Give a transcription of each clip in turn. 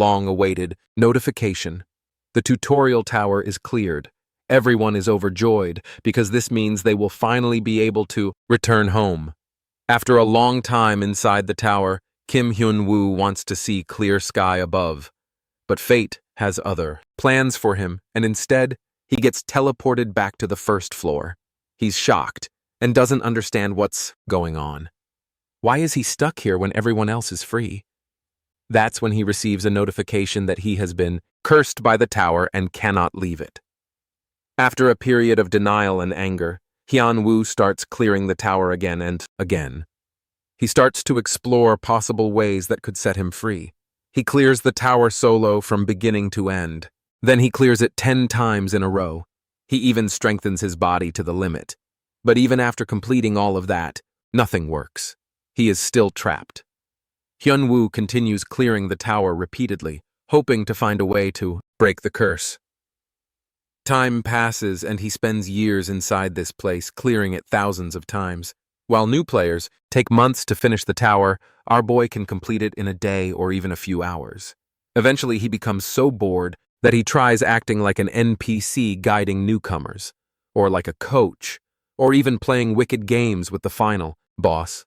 long-awaited notification. The tutorial tower is cleared. Everyone is overjoyed because this means they will finally be able to return home. After a long time inside the tower, Kim Hyun-woo wants to see clear sky above. But fate has other plans for him, and instead, he gets teleported back to the first floor. He's shocked and doesn't understand what's going on. Why is he stuck here when everyone else is free? That's when he receives a notification that he has been cursed by the tower and cannot leave it. After a period of denial and anger, Hyun-woo starts clearing the tower again and again. He starts to explore possible ways that could set him free. He clears the tower solo from beginning to end. Then he clears it 10 times in a row. He even strengthens his body to the limit. But even after completing all of that, nothing works. He is still trapped. Hyun-woo continues clearing the tower repeatedly, hoping to find a way to break the curse. Time passes and he spends years inside this place, clearing it thousands of times. While new players take months to finish the tower, our boy can complete it in a day or even a few hours. Eventually he becomes so bored that he tries acting like an NPC guiding newcomers, or like a coach, or even playing wicked games with the final boss.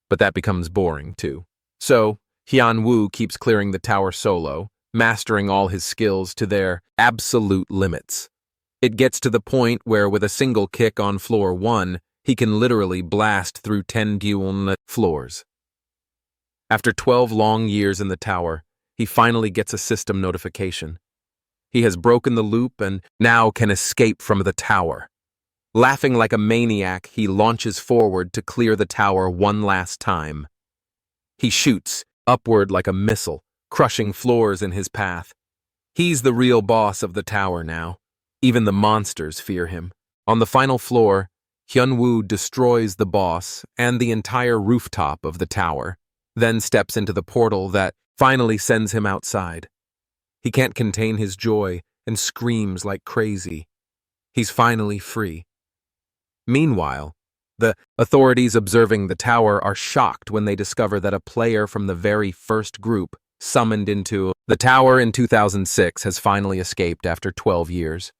But that becomes boring too. So, Hyun-woo keeps clearing the tower solo, mastering all his skills to their absolute limits. It gets to the point where with a single kick on floor 1, he can literally blast through 10 dual floors. After 12 long years in the tower, he finally gets a system notification. He has broken the loop and now can escape from the tower. Laughing like a maniac, he launches forward to clear the tower one last time. He shoots upward like a missile, crushing floors in his path. He's the real boss of the tower now. Even the monsters fear him. On the final floor, Hyun-woo destroys the boss and the entire rooftop of the tower, then steps into the portal that finally sends him outside. He can't contain his joy and screams like crazy. He's finally free. Meanwhile, the authorities observing the tower are shocked when they discover that a player from the very first group summoned into the tower in 2006 has finally escaped after 12 years.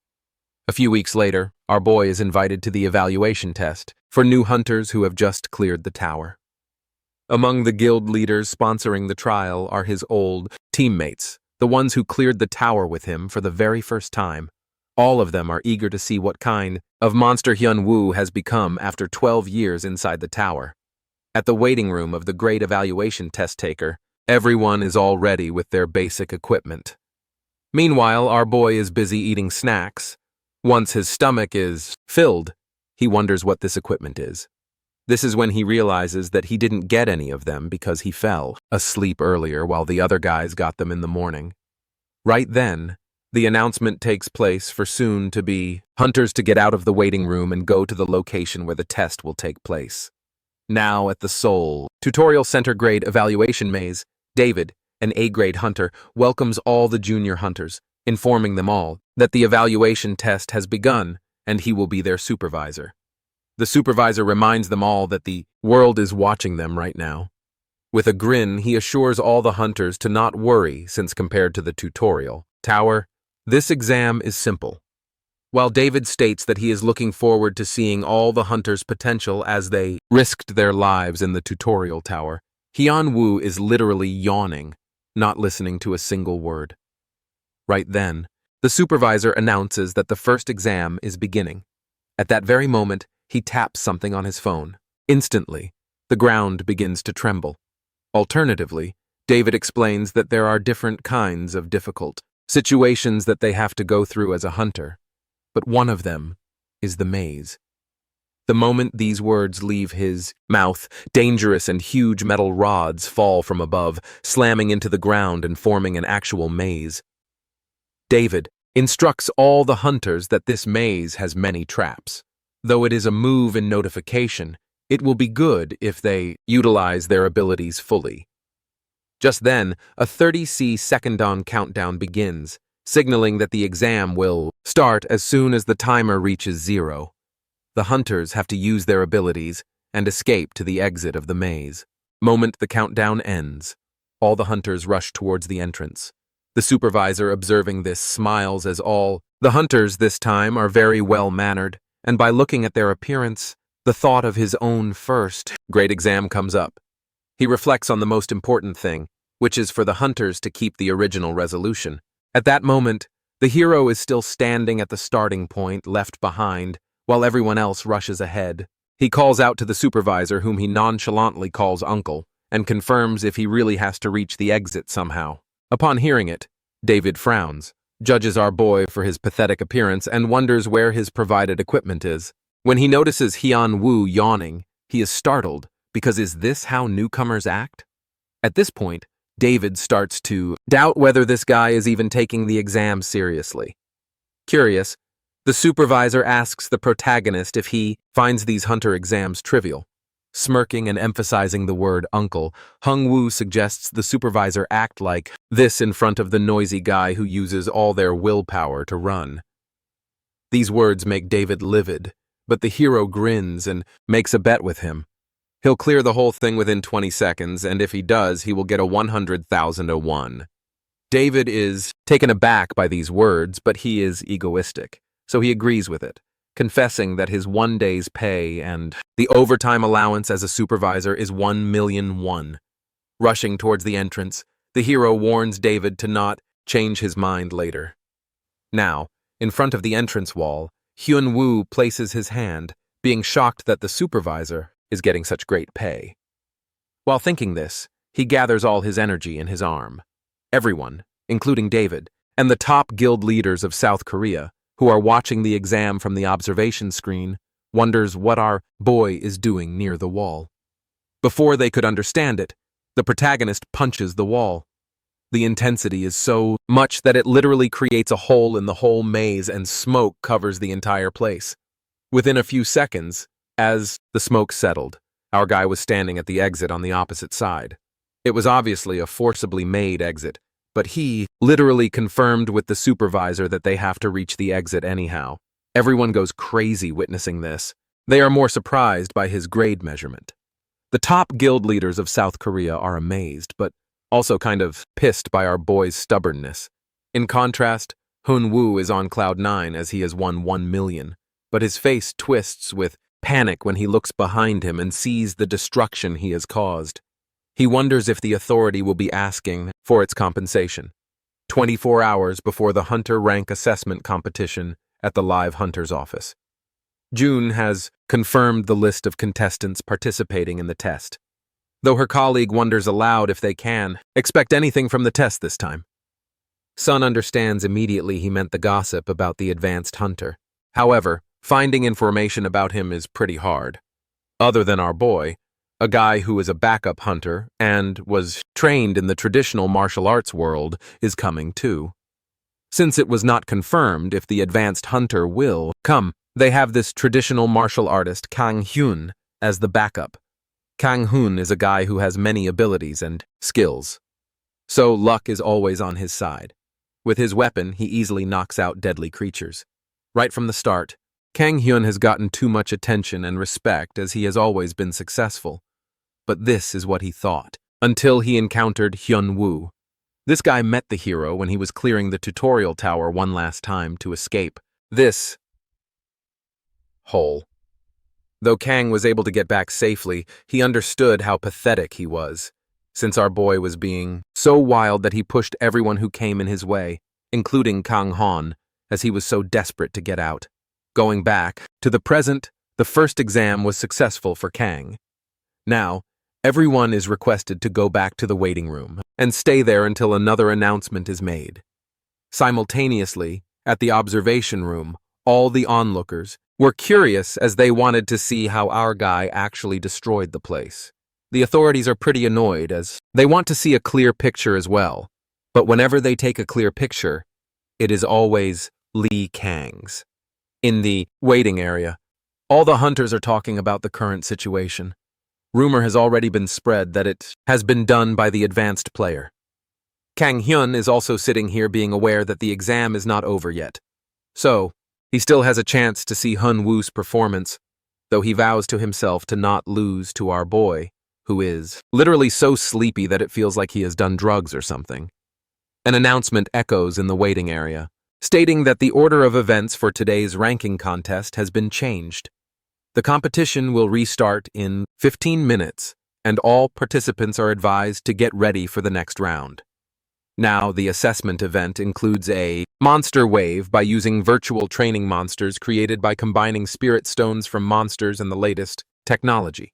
A few weeks later, our boy is invited to the evaluation test for new hunters who have just cleared the tower. Among the guild leaders sponsoring the trial are his old teammates, the ones who cleared the tower with him for the very first time. All of them are eager to see what kind of monster Hyun-woo has become after 12 years inside the tower. At the waiting room of the great evaluation test taker, everyone is all ready with their basic equipment. Meanwhile, our boy is busy eating snacks. Once his stomach is filled, he wonders what this equipment is. This is when he realizes that he didn't get any of them because he fell asleep earlier while the other guys got them in the morning. Right then, the announcement takes place for soon-to-be hunters to get out of the waiting room and go to the location where the test will take place. Now at the Seoul Tutorial Center grade evaluation maze, David, an A-grade hunter, welcomes all the junior hunters, informing them all that the evaluation test has begun and he will be their supervisor. The supervisor reminds them all that the world is watching them right now. With a grin, he assures all the hunters to not worry since compared to the tutorial tower, this exam is simple. While David states that he is looking forward to seeing all the hunters' potential as they risked their lives in the tutorial tower, Hyun-woo is literally yawning, not listening to a single word. Right then, the supervisor announces that the first exam is beginning. At that very moment, he taps something on his phone. Instantly, the ground begins to tremble. Alternatively, David explains that there are different kinds of difficult situations that they have to go through as a hunter, but one of them is the maze. The moment these words leave his mouth, dangerous and huge metal rods fall from above, slamming into the ground and forming an actual maze. David instructs all the hunters that this maze has many traps. Though it is a move in notification, it will be good if they utilize their abilities fully. Just then, a 30-second countdown begins, signaling that the exam will start as soon as the timer reaches 0. The hunters have to use their abilities and escape to the exit of the maze. Moment the countdown ends, all the hunters rush towards the entrance. The supervisor, observing this, smiles as all the hunters this time are very well-mannered, and by looking at their appearance, the thought of his own first great exam comes up. He reflects on the most important thing, which is for the hunters to keep the original resolution. At that moment, the hero is still standing at the starting point, left behind, while everyone else rushes ahead. He calls out to the supervisor, whom he nonchalantly calls uncle, and confirms if he really has to reach the exit somehow. Upon hearing it, David frowns, judges our boy for his pathetic appearance, and wonders where his provided equipment is. When he notices Hyun-woo yawning, he is startled, because is this how newcomers act? At this point, David starts to doubt whether this guy is even taking the exam seriously. Curious, the supervisor asks the protagonist if he finds these hunter exams trivial. Smirking and emphasizing the word uncle, Hung-woo suggests the supervisor act like this in front of the noisy guy who uses all their willpower to run. These words make David livid, but the hero grins and makes a bet with him. He'll clear the whole thing within 20 seconds, and if he does, he will get a 100,001. David is taken aback by these words, but he is egoistic, so he agrees with it, confessing that his 1 day's pay and the overtime allowance as a supervisor is 1,000,001. Rushing towards the entrance, the hero warns David to not change his mind later. Now, in front of the entrance wall, Hyun-woo places his hand, being shocked that the supervisor is getting such great pay. While thinking this, he gathers all his energy in his arm. Everyone, including David, and the top guild leaders of South Korea, who are watching the exam from the observation screen, wonders what our boy is doing near the wall. Before they could understand it, the protagonist punches the wall. The intensity is so much that it literally creates a hole in the whole maze and smoke covers the entire place. Within a few seconds, as the smoke settled, our guy was standing at the exit on the opposite side. It was obviously a forcibly made exit, but he literally confirmed with the supervisor that they have to reach the exit anyhow. Everyone goes crazy witnessing this. They are more surprised by his grade measurement. The top guild leaders of South Korea are amazed, but also kind of pissed by our boy's stubbornness. In contrast, Hyun-woo is on cloud 9 as he has won 1 million, but his face twists with panic when he looks behind him and sees the destruction he has caused. He wonders if the authority will be asking for its compensation. 24 hours before the Hunter Rank Assessment Competition at the Live Hunters office. June has confirmed the list of contestants participating in the test, though her colleague wonders aloud if they can expect anything from the test this time. Sun understands immediately he meant the gossip about the advanced hunter. However, finding information about him is pretty hard. Other than our boy, a guy who is a backup hunter and was trained in the traditional martial arts world is coming too. Since it was not confirmed if the advanced hunter will come, they have this traditional martial artist Kang Hyun as the backup. Kang Hyun is a guy who has many abilities and skills, so luck is always on his side. With his weapon, he easily knocks out deadly creatures. Right from the start, Kang Hyun has gotten too much attention and respect as he has always been successful. But this is what he thought, until he encountered Hyun-woo. This guy met the hero when he was clearing the tutorial tower one last time to escape this hole. Though Kang was able to get back safely, he understood how pathetic he was, since our boy was being so wild that he pushed everyone who came in his way, including Kang Han, as he was so desperate to get out. Going back to the present, the first exam was successful for Kang. Now, everyone is requested to go back to the waiting room and stay there until another announcement is made. Simultaneously, at the observation room, all the onlookers were curious as they wanted to see how our guy actually destroyed the place. The authorities are pretty annoyed as they want to see a clear picture as well, but whenever they take a clear picture, it is always Lee Kang's. In the waiting area, all the hunters are talking about the current situation. Rumor has already been spread that it has been done by the advanced player. Kang Hyun is also sitting here being aware that the exam is not over yet. So, he still has a chance to see Hyun-woo's performance, though he vows to himself to not lose to our boy, who is literally so sleepy that it feels like he has done drugs or something. An announcement echoes in the waiting area, stating that the order of events for today's ranking contest has been changed. The competition will restart in 15 minutes, and all participants are advised to get ready for the next round. Now, the assessment event includes a monster wave by using virtual training monsters created by combining spirit stones from monsters and the latest technology.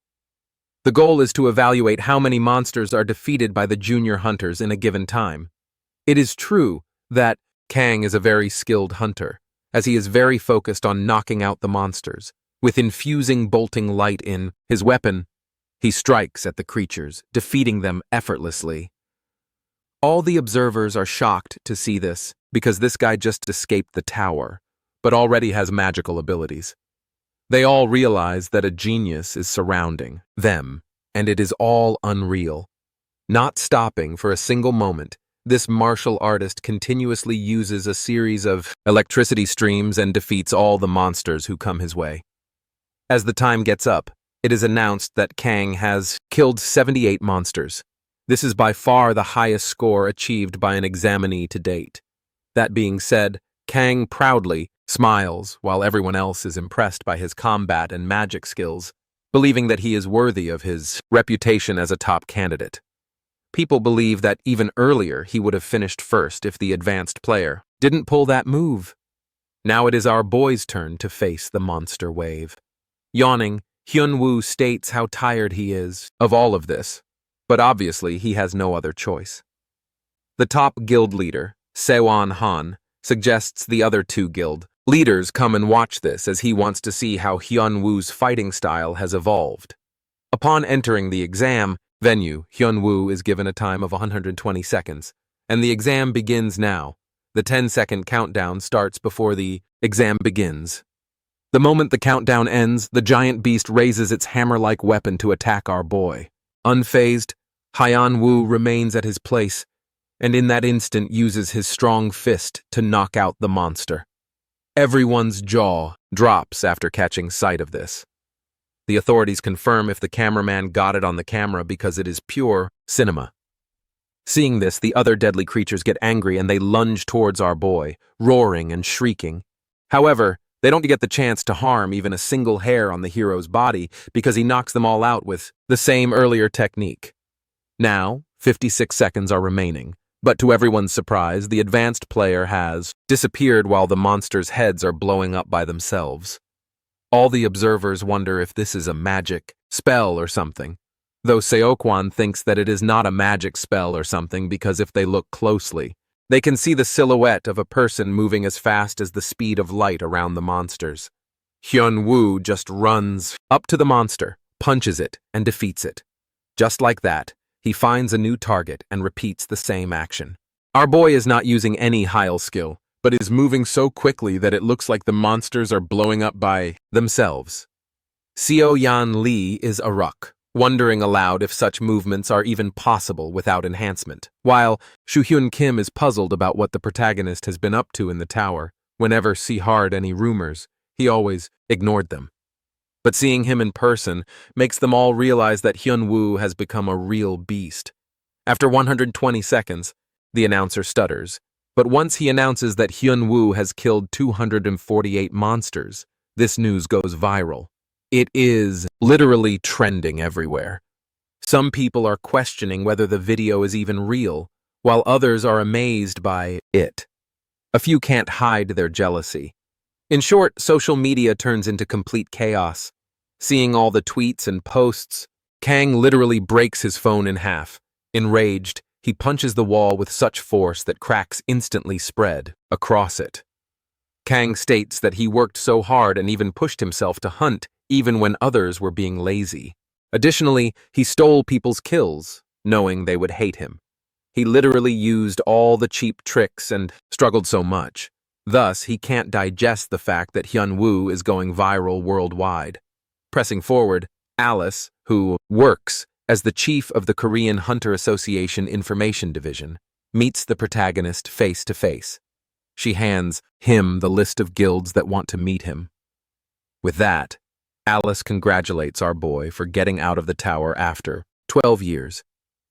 The goal is to evaluate how many monsters are defeated by the junior hunters in a given time. It is true that Kang is a very skilled hunter, as he is very focused on knocking out the monsters. With infusing bolting light in his weapon, he strikes at the creatures, defeating them effortlessly. All the observers are shocked to see this, because this guy just escaped the tower, but already has magical abilities. They all realize that a genius is surrounding them, and it is all unreal. Not stopping for a single moment, this martial artist continuously uses a series of electricity streams and defeats all the monsters who come his way. As the time gets up, it is announced that Kang has killed 78 monsters. This is by far the highest score achieved by an examinee to date. That being said, Kang proudly smiles while everyone else is impressed by his combat and magic skills, believing that he is worthy of his reputation as a top candidate. People believe that even earlier he would have finished first if the advanced player didn't pull that move. Now it is our boy's turn to face the monster wave. Yawning, Hyun-woo states how tired he is of all of this, but obviously he has no other choice. The top guild leader, Sewon-han, suggests the other two guild leaders come and watch this as he wants to see how Hyun-woo's fighting style has evolved. Upon entering the exam venue, Hyun-woo is given a time of 120 seconds, and the exam begins now. The 10-second countdown starts before the exam begins. The moment the countdown ends, the giant beast raises its hammer-like weapon to attack our boy. Unfazed, Hyun-woo remains at his place, and in that instant uses his strong fist to knock out the monster. Everyone's jaw drops after catching sight of this. The authorities confirm if the cameraman got it on the camera because it is pure cinema. Seeing this, the other deadly creatures get angry and they lunge towards our boy, roaring and shrieking. However, they don't get the chance to harm even a single hair on the hero's body because he knocks them all out with the same earlier technique. Now, 56 seconds are remaining, but to everyone's surprise, the advanced player has disappeared while the monsters' heads are blowing up by themselves. All the observers wonder if this is a magic spell or something, though Seokwan thinks that it is not a magic spell or something because if they look closely, they can see the silhouette of a person moving as fast as the speed of light around the monsters. Hyun-woo just runs up to the monster, punches it, and defeats it. Just like that, he finds a new target and repeats the same action. Our boy is not using any Heil skill, but is moving so quickly that it looks like the monsters are blowing up by themselves. Seo-yan Lee is a ruck, wondering aloud if such movements are even possible without enhancement, while Soo-hyun Kim is puzzled about what the protagonist has been up to in the tower. Whenever he heard any rumors, he always ignored them. But seeing him in person makes them all realize that Hyun-woo has become a real beast. After 120 seconds, the announcer stutters, but once he announces that Hyun-woo has killed 248 monsters, this news goes viral. It is literally trending everywhere. Some people are questioning whether the video is even real, while others are amazed by it. A few can't hide their jealousy. In short, social media turns into complete chaos. Seeing all the tweets and posts, Kang literally breaks his phone in half. Enraged, he punches the wall with such force that cracks instantly spread across it. Kang states that he worked so hard and even pushed himself to hunt even when others were being lazy. Additionally, he stole people's kills, knowing they would hate him. He literally used all the cheap tricks and struggled so much. Thus, he can't digest the fact that Hyun-woo is going viral worldwide. Pressing forward, Alice, who works as the chief of the Korean Hunter Association Information Division, meets the protagonist face to face. She hands him the list of guilds that want to meet him. With that, Alice congratulates our boy for getting out of the tower after 12 years.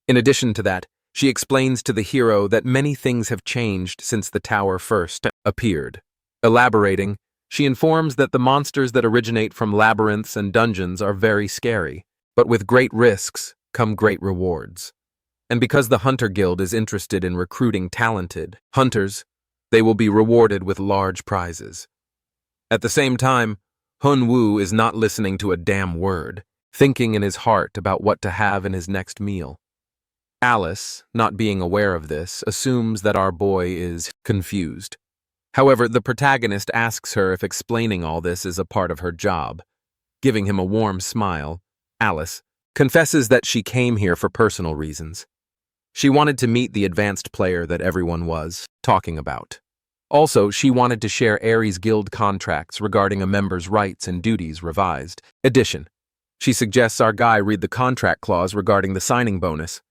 In addition to that, She explains to the hero that many things have changed since the tower first appeared. Elaborating, she informs that the monsters that originate from labyrinths and dungeons are very scary, but with great risks come great rewards. And because the Hunter Guild is interested in recruiting talented hunters, they will be rewarded with large prizes. At the same time, Hun-woo is not listening to a damn word, thinking in his heart about what to have in his next meal. Alice, not being aware of this, assumes that our boy is confused. However, the protagonist asks her if explaining all this is a part of her job. Giving him a warm smile, Alice confesses that she came here for personal reasons. She wanted to meet the advanced player that everyone was talking about. Also, she wanted to share Ares Guild contracts regarding a member's rights and duties revised edition. She suggests our guy read the contract clause regarding the signing bonus.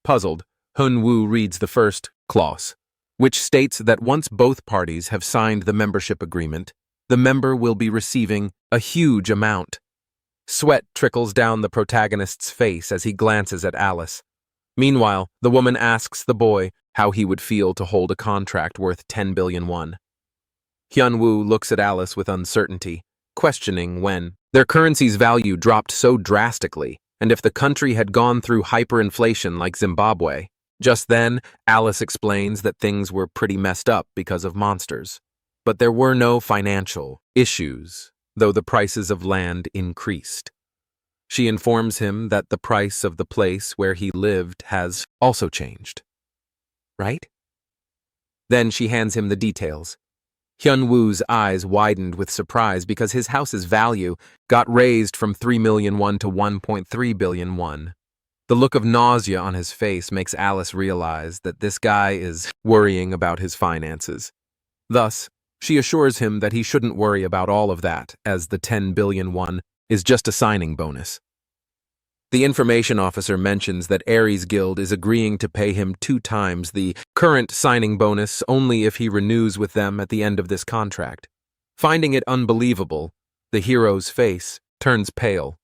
Puzzled, Hun-woo reads the first clause, which states that once both parties have signed the membership agreement, the member will be receiving a huge amount. Sweat trickles down the protagonist's face as he glances at Alice. Meanwhile, the woman asks the boy how he would feel to hold a contract worth 10 billion won. Hyun-woo looks at Alice with uncertainty, questioning when their currency's value dropped so drastically, and if the country had gone through hyperinflation like Zimbabwe. Just then, Alice explains that things were pretty messed up because of monsters. But there were no financial issues, though the prices of land increased. She informs him that the price of the place where he lived has also changed. Right? Then she hands him the details. Hyun-woo's eyes widened with surprise because his house's value got raised from 3 million won to 1.3 billion won. The look of nausea on his face makes Alice realize that this guy is worrying about his finances. Thus, she assures him that he shouldn't worry about all of that, as the 10 billion won is just a signing bonus. The information officer mentions that Ares Guild is agreeing to pay him 2 times the current signing bonus only if he renews with them at the end of this contract. Finding it unbelievable, the hero's face turns pale.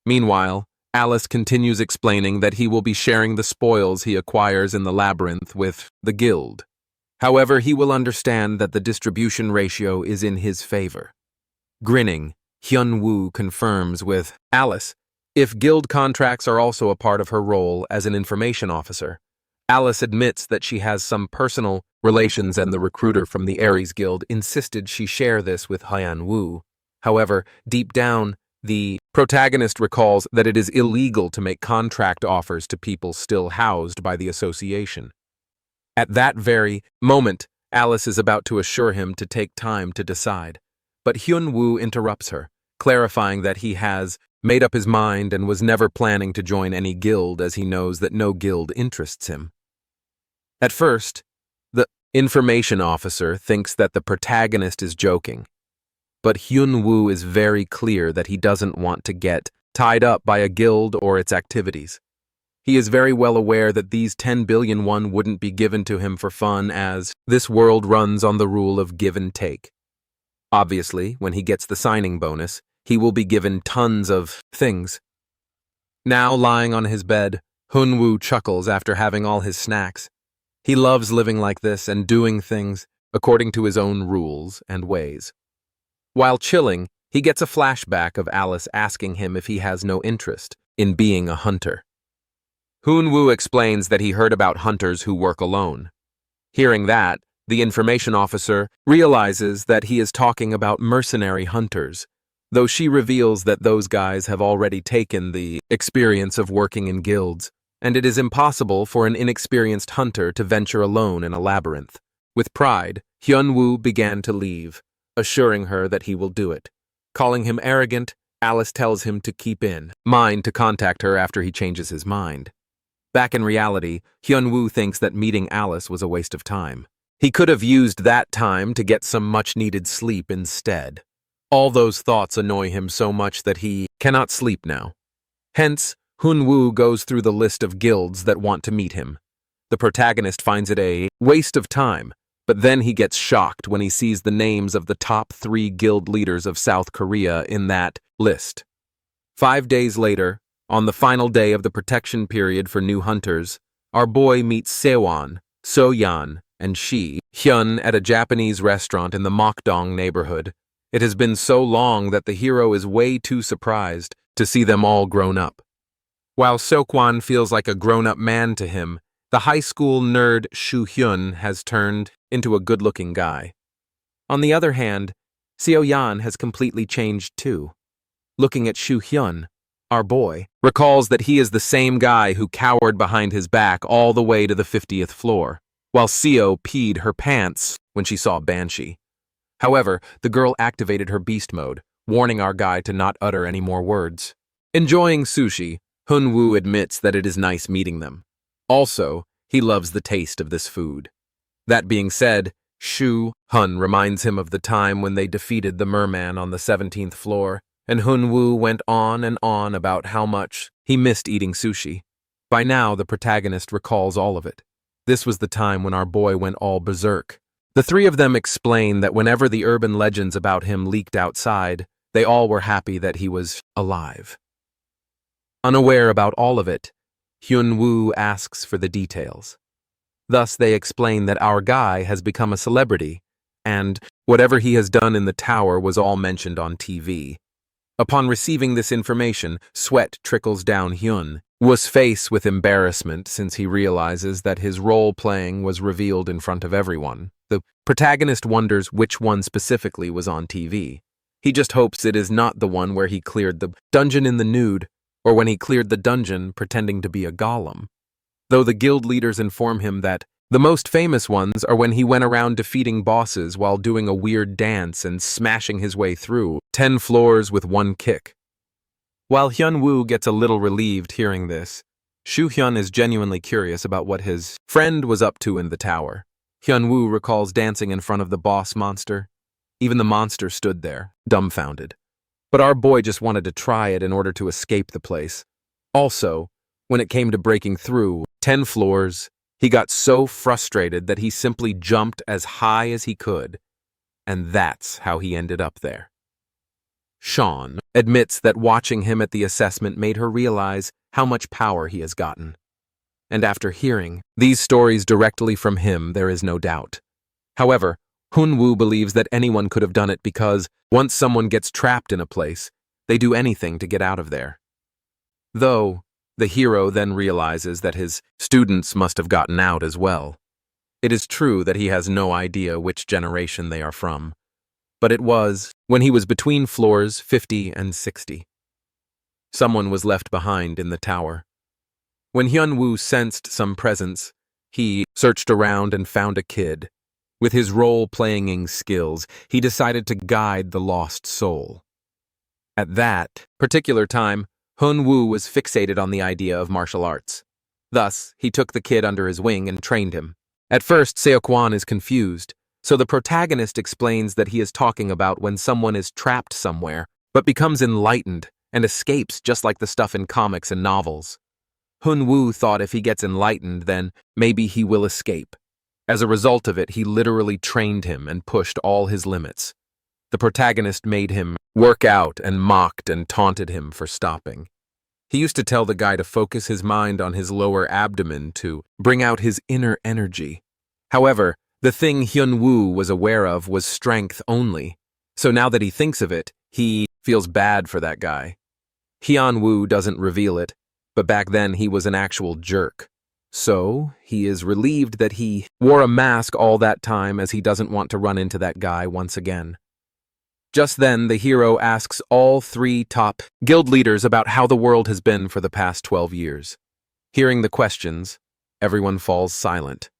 Meanwhile, Alice continues explaining that he will be sharing the spoils he acquires in the labyrinth with the guild. However, he will understand that the distribution ratio is in his favor. Grinning, Hyun-woo confirms with Alice if guild contracts are also a part of her role as an information officer. Alice admits that she has some personal relations and the recruiter from the Ares Guild insisted she share this with Hyun-woo. However, deep down, the protagonist recalls that it is illegal to make contract offers to people still housed by the association. At that very moment, Alice is about to assure him to take time to decide, but Hyun-woo interrupts her, clarifying that he has made up his mind and was never planning to join any guild as he knows that no guild interests him. At first, the information officer thinks that the protagonist is joking, but Hyun-woo is very clear that he doesn't want to get tied up by a guild or its activities. He is very well aware that these 10 billion won wouldn't be given to him for fun, as this world runs on the rule of give and take. Obviously, when he gets the signing bonus, he will be given tons of things. Now lying on his bed, Hun-woo chuckles after having all his snacks. He loves living like this and doing things according to his own rules and ways. While chilling, he gets a flashback of Alice asking him if he has no interest in being a hunter. Hun-woo explains that he heard about hunters who work alone. Hearing that, the information officer realizes that he is talking about mercenary hunters, though she reveals that those guys have already taken the experience of working in guilds, and it is impossible for an inexperienced hunter to venture alone in a labyrinth. With pride, Hyun-woo began to leave, assuring her that he will do it. Calling him arrogant, Alice tells him to keep in mind to contact her after he changes his mind. Back in reality, Hyun-woo thinks that meeting Alice was a waste of time. He could have used that time to get some much-needed sleep instead. All those thoughts annoy him so much that he cannot sleep now. Hence, Hun-woo goes through the list of guilds that want to meet him. The protagonist finds it a waste of time, but then he gets shocked when he sees the names of the top 3 guild leaders of South Korea in that list. 5 days later, on the final day of the protection period for new hunters, our boy meets Sewon, Soyeon, and Hyun at a Japanese restaurant in the Mokdong neighborhood. It has been so long that the hero is way too surprised to see them all grown up. While Seokwon feels like a grown-up man to him, the high school nerd Hyun has turned into a good-looking guy. On the other hand, Seoyeon has completely changed too. Looking at Hyun, our boy, recalls that he is the same guy who cowered behind his back all the way to the 50th floor, while Seo peed her pants when she saw Banshee. However, the girl activated her beast mode, warning our guy to not utter any more words. Enjoying sushi, Hunwoo admits that it is nice meeting them. Also, he loves the taste of this food. That being said, Hun reminds him of the time when they defeated the merman on the 17th floor, and Hunwoo went on and on about how much he missed eating sushi. By now, the protagonist recalls all of it. This was the time when our boy went all berserk. The three of them explain that whenever the urban legends about him leaked outside, they all were happy that he was alive. Unaware about all of it, Hyun-woo asks for the details. Thus, they explain that our guy has become a celebrity, and whatever he has done in the tower was all mentioned on TV. Upon receiving this information, sweat trickles down Hyun-woo's face with embarrassment since he realizes that his role-playing was revealed in front of everyone. The protagonist wonders which one specifically was on TV. He just hopes it is not the one where he cleared the dungeon in the nude, or when he cleared the dungeon pretending to be a golem. Though the guild leaders inform him that the most famous ones are when he went around defeating bosses while doing a weird dance and smashing his way through 10 floors with one kick. While Hyun-woo gets a little relieved hearing this, Soo-hyun is genuinely curious about what his friend was up to in the tower. Hyun-woo recalls dancing in front of the boss monster. Even the monster stood there, dumbfounded. But our boy just wanted to try it in order to escape the place. Also, when it came to breaking through 10 floors, he got so frustrated that he simply jumped as high as he could, and that's how he ended up there. Sean admits that watching him at the assessment made her realize how much power he has gotten. And after hearing these stories directly from him, there is no doubt. However, Hunwoo believes that anyone could have done it because once someone gets trapped in a place, they do anything to get out of there. Though, the hero then realizes that his students must have gotten out as well. It is true that he has no idea which generation they are from, but it was when he was between floors 50 and 60. Someone was left behind in the tower. When Hyun-woo sensed some presence, he searched around and found a kid. With his role-playing skills, he decided to guide the lost soul. At that particular time, Hunwoo was fixated on the idea of martial arts. Thus, he took the kid under his wing and trained him. At first, Seokwon is confused, so the protagonist explains that he is talking about when someone is trapped somewhere, but becomes enlightened and escapes just like the stuff in comics and novels. Hunwoo thought if he gets enlightened, then maybe he will escape. As a result of it, he literally trained him and pushed all his limits. The protagonist made him work out and mocked and taunted him for stopping. He used to tell the guy to focus his mind on his lower abdomen to bring out his inner energy. However, the thing Hyun-woo was aware of was strength only, so now that he thinks of it, he feels bad for that guy. Hyun-woo doesn't reveal it, but back then he was an actual jerk. So, he is relieved that he wore a mask all that time as he doesn't want to run into that guy once again. Just then, the hero asks all 3 top guild leaders about how the world has been for the past 12 years. Hearing the questions, everyone falls silent.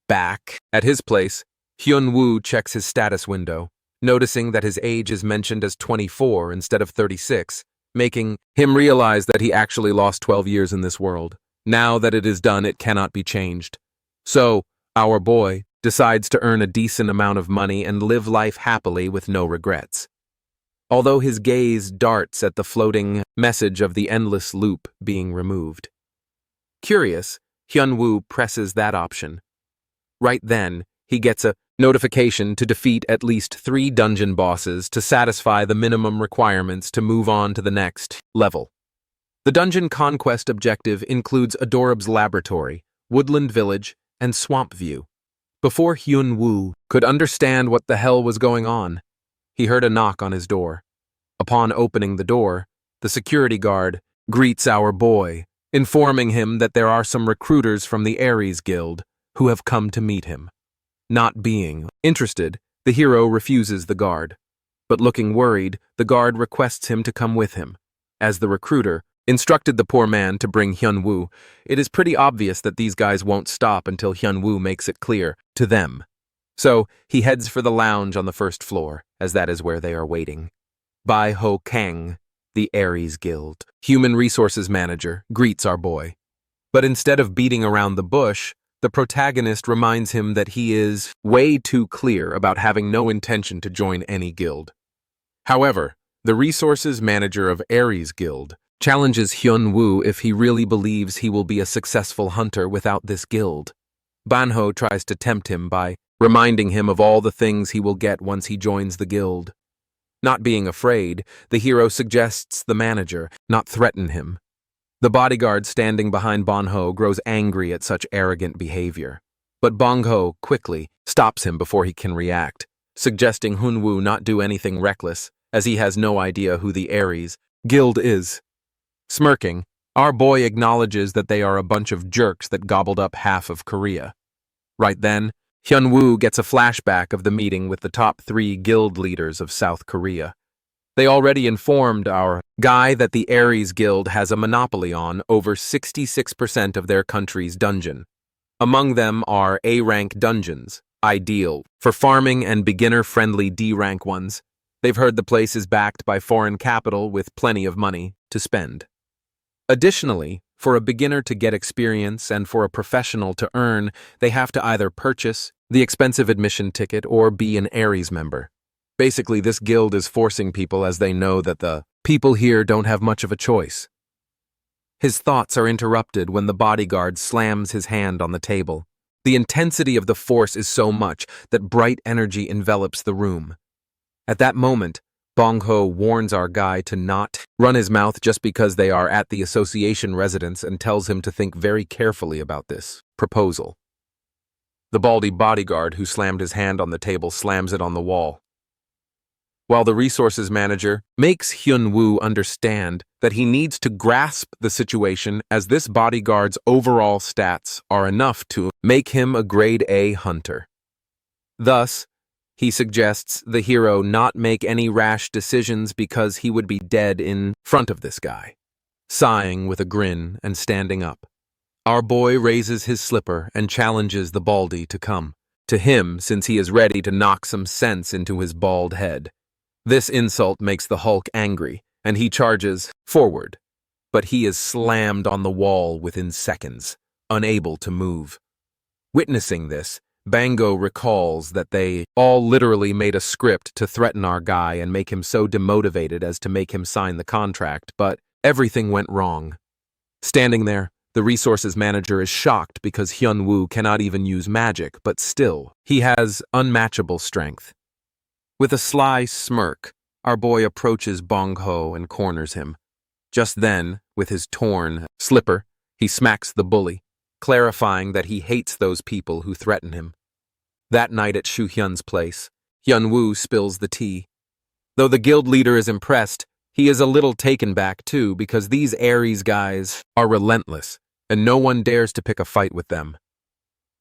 Back at his place, Hyun-woo checks his status window, noticing that his age is mentioned as 24 instead of 36, making him realize that he actually lost 12 years in this world. Now that it is done, it cannot be changed. So, our boy decides to earn a decent amount of money and live life happily with no regrets. Although his gaze darts at the floating message of the endless loop being removed. Curious, Hyun-woo presses that option. Right then, he gets a notification to defeat at least 3 dungeon bosses to satisfy the minimum requirements to move on to the next level. The dungeon conquest objective includes Adorab's laboratory, woodland village, and swamp view. Before Hyun-woo could understand what the hell was going on, he heard a knock on his door. Upon opening the door, the security guard greets our boy, informing him that there are some recruiters from the Aries Guild who have come to meet him. Not being interested, the hero refuses the guard. But looking worried, the guard requests him to come with him. As the recruiter instructed the poor man to bring Hyun-woo, it is pretty obvious that these guys won't stop until Hyun-woo makes it clear to them. So he heads for the lounge on the first floor, as that is where they are waiting. Bai Ho Kang, the Aries Guild human resources manager, greets our boy. But instead of beating around the bush, the protagonist reminds him that he is way too clear about having no intention to join any guild. However, the resources manager of Aries Guild challenges Hyun-woo if he really believes he will be a successful hunter without this guild. Banho tries to tempt him by reminding him of all the things he will get once he joins the guild. Not being afraid, the hero suggests the manager not threaten him. The bodyguard standing behind Banho grows angry at such arrogant behavior. But Banho quickly stops him before he can react, suggesting Hyun-woo not do anything reckless, as he has no idea who the Aries Guild is. Smirking, our boy acknowledges that they are a bunch of jerks that gobbled up half of Korea. Right then, Hyun-woo gets a flashback of the meeting with the top 3 guild leaders of South Korea. They already informed our guy that the Aries Guild has a monopoly on over 66% of their country's dungeon. Among them are A-rank dungeons, ideal for farming, and beginner-friendly D-rank ones. They've heard the place is backed by foreign capital with plenty of money to spend. Additionally, for a beginner to get experience and for a professional to earn, they have to either purchase the expensive admission ticket or be an Aries member. Basically, this guild is forcing people as they know that the people here don't have much of a choice. His thoughts are interrupted when the bodyguard slams his hand on the table. The intensity of the force is so much that bright energy envelops the room. At that moment, Bong-ho warns our guy to not run his mouth just because they are at the association residence and tells him to think very carefully about this proposal. The baldy bodyguard who slammed his hand on the table slams it on the wall, while the resources manager makes Hyun-woo understand that he needs to grasp the situation, as this bodyguard's overall stats are enough to make him a grade A hunter. Thus, he suggests the hero not make any rash decisions because he would be dead in front of this guy. Sighing with a grin and standing up, our boy raises his slipper and challenges the baldy to come to him, since he is ready to knock some sense into his bald head. This insult makes the Hulk angry, and he charges forward, but he is slammed on the wall within seconds, unable to move. Witnessing this, Bango recalls that they all literally made a script to threaten our guy and make him so demotivated as to make him sign the contract, but everything went wrong. Standing there, the resources manager is shocked because Hyun-woo cannot even use magic, but still, he has unmatchable strength. With a sly smirk, our boy approaches Bong-ho and corners him. Just then, with his torn slipper, he smacks the bully, clarifying that he hates those people who threaten him. That night at Shu-hyun's place, Hyun-woo spills the tea. Though the guild leader is impressed, he is a little taken back too, because these Aries guys are relentless, and no one dares to pick a fight with them.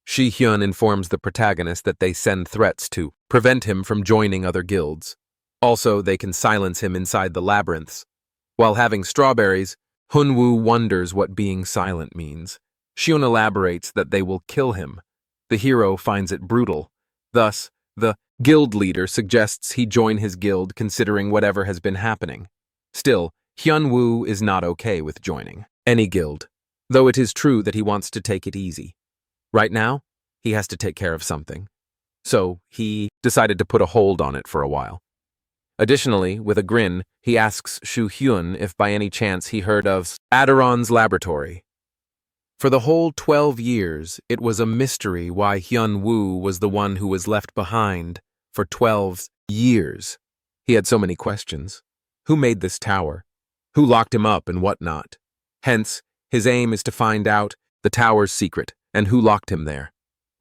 Shi-hyun informs the protagonist that they send threats to prevent him from joining other guilds. Also, they can silence him inside the labyrinths. While having strawberries, Hyun-woo wonders what being silent means. Shion elaborates that they will kill him. The hero finds it brutal. Thus, the guild leader suggests he join his guild considering whatever has been happening. Still, Hyun-woo is not okay with joining any guild, though it is true that he wants to take it easy. Right now, he has to take care of something. So, he decided to put a hold on it for a while. Additionally, with a grin, he asks Shu-hyun if by any chance he heard of Aderon's laboratory. For the whole 12 years, it was a mystery why Hyun-woo was the one who was left behind for 12 years. He had so many questions. Who made this tower? Who locked him up and whatnot? Hence, his aim is to find out the tower's secret and who locked him there.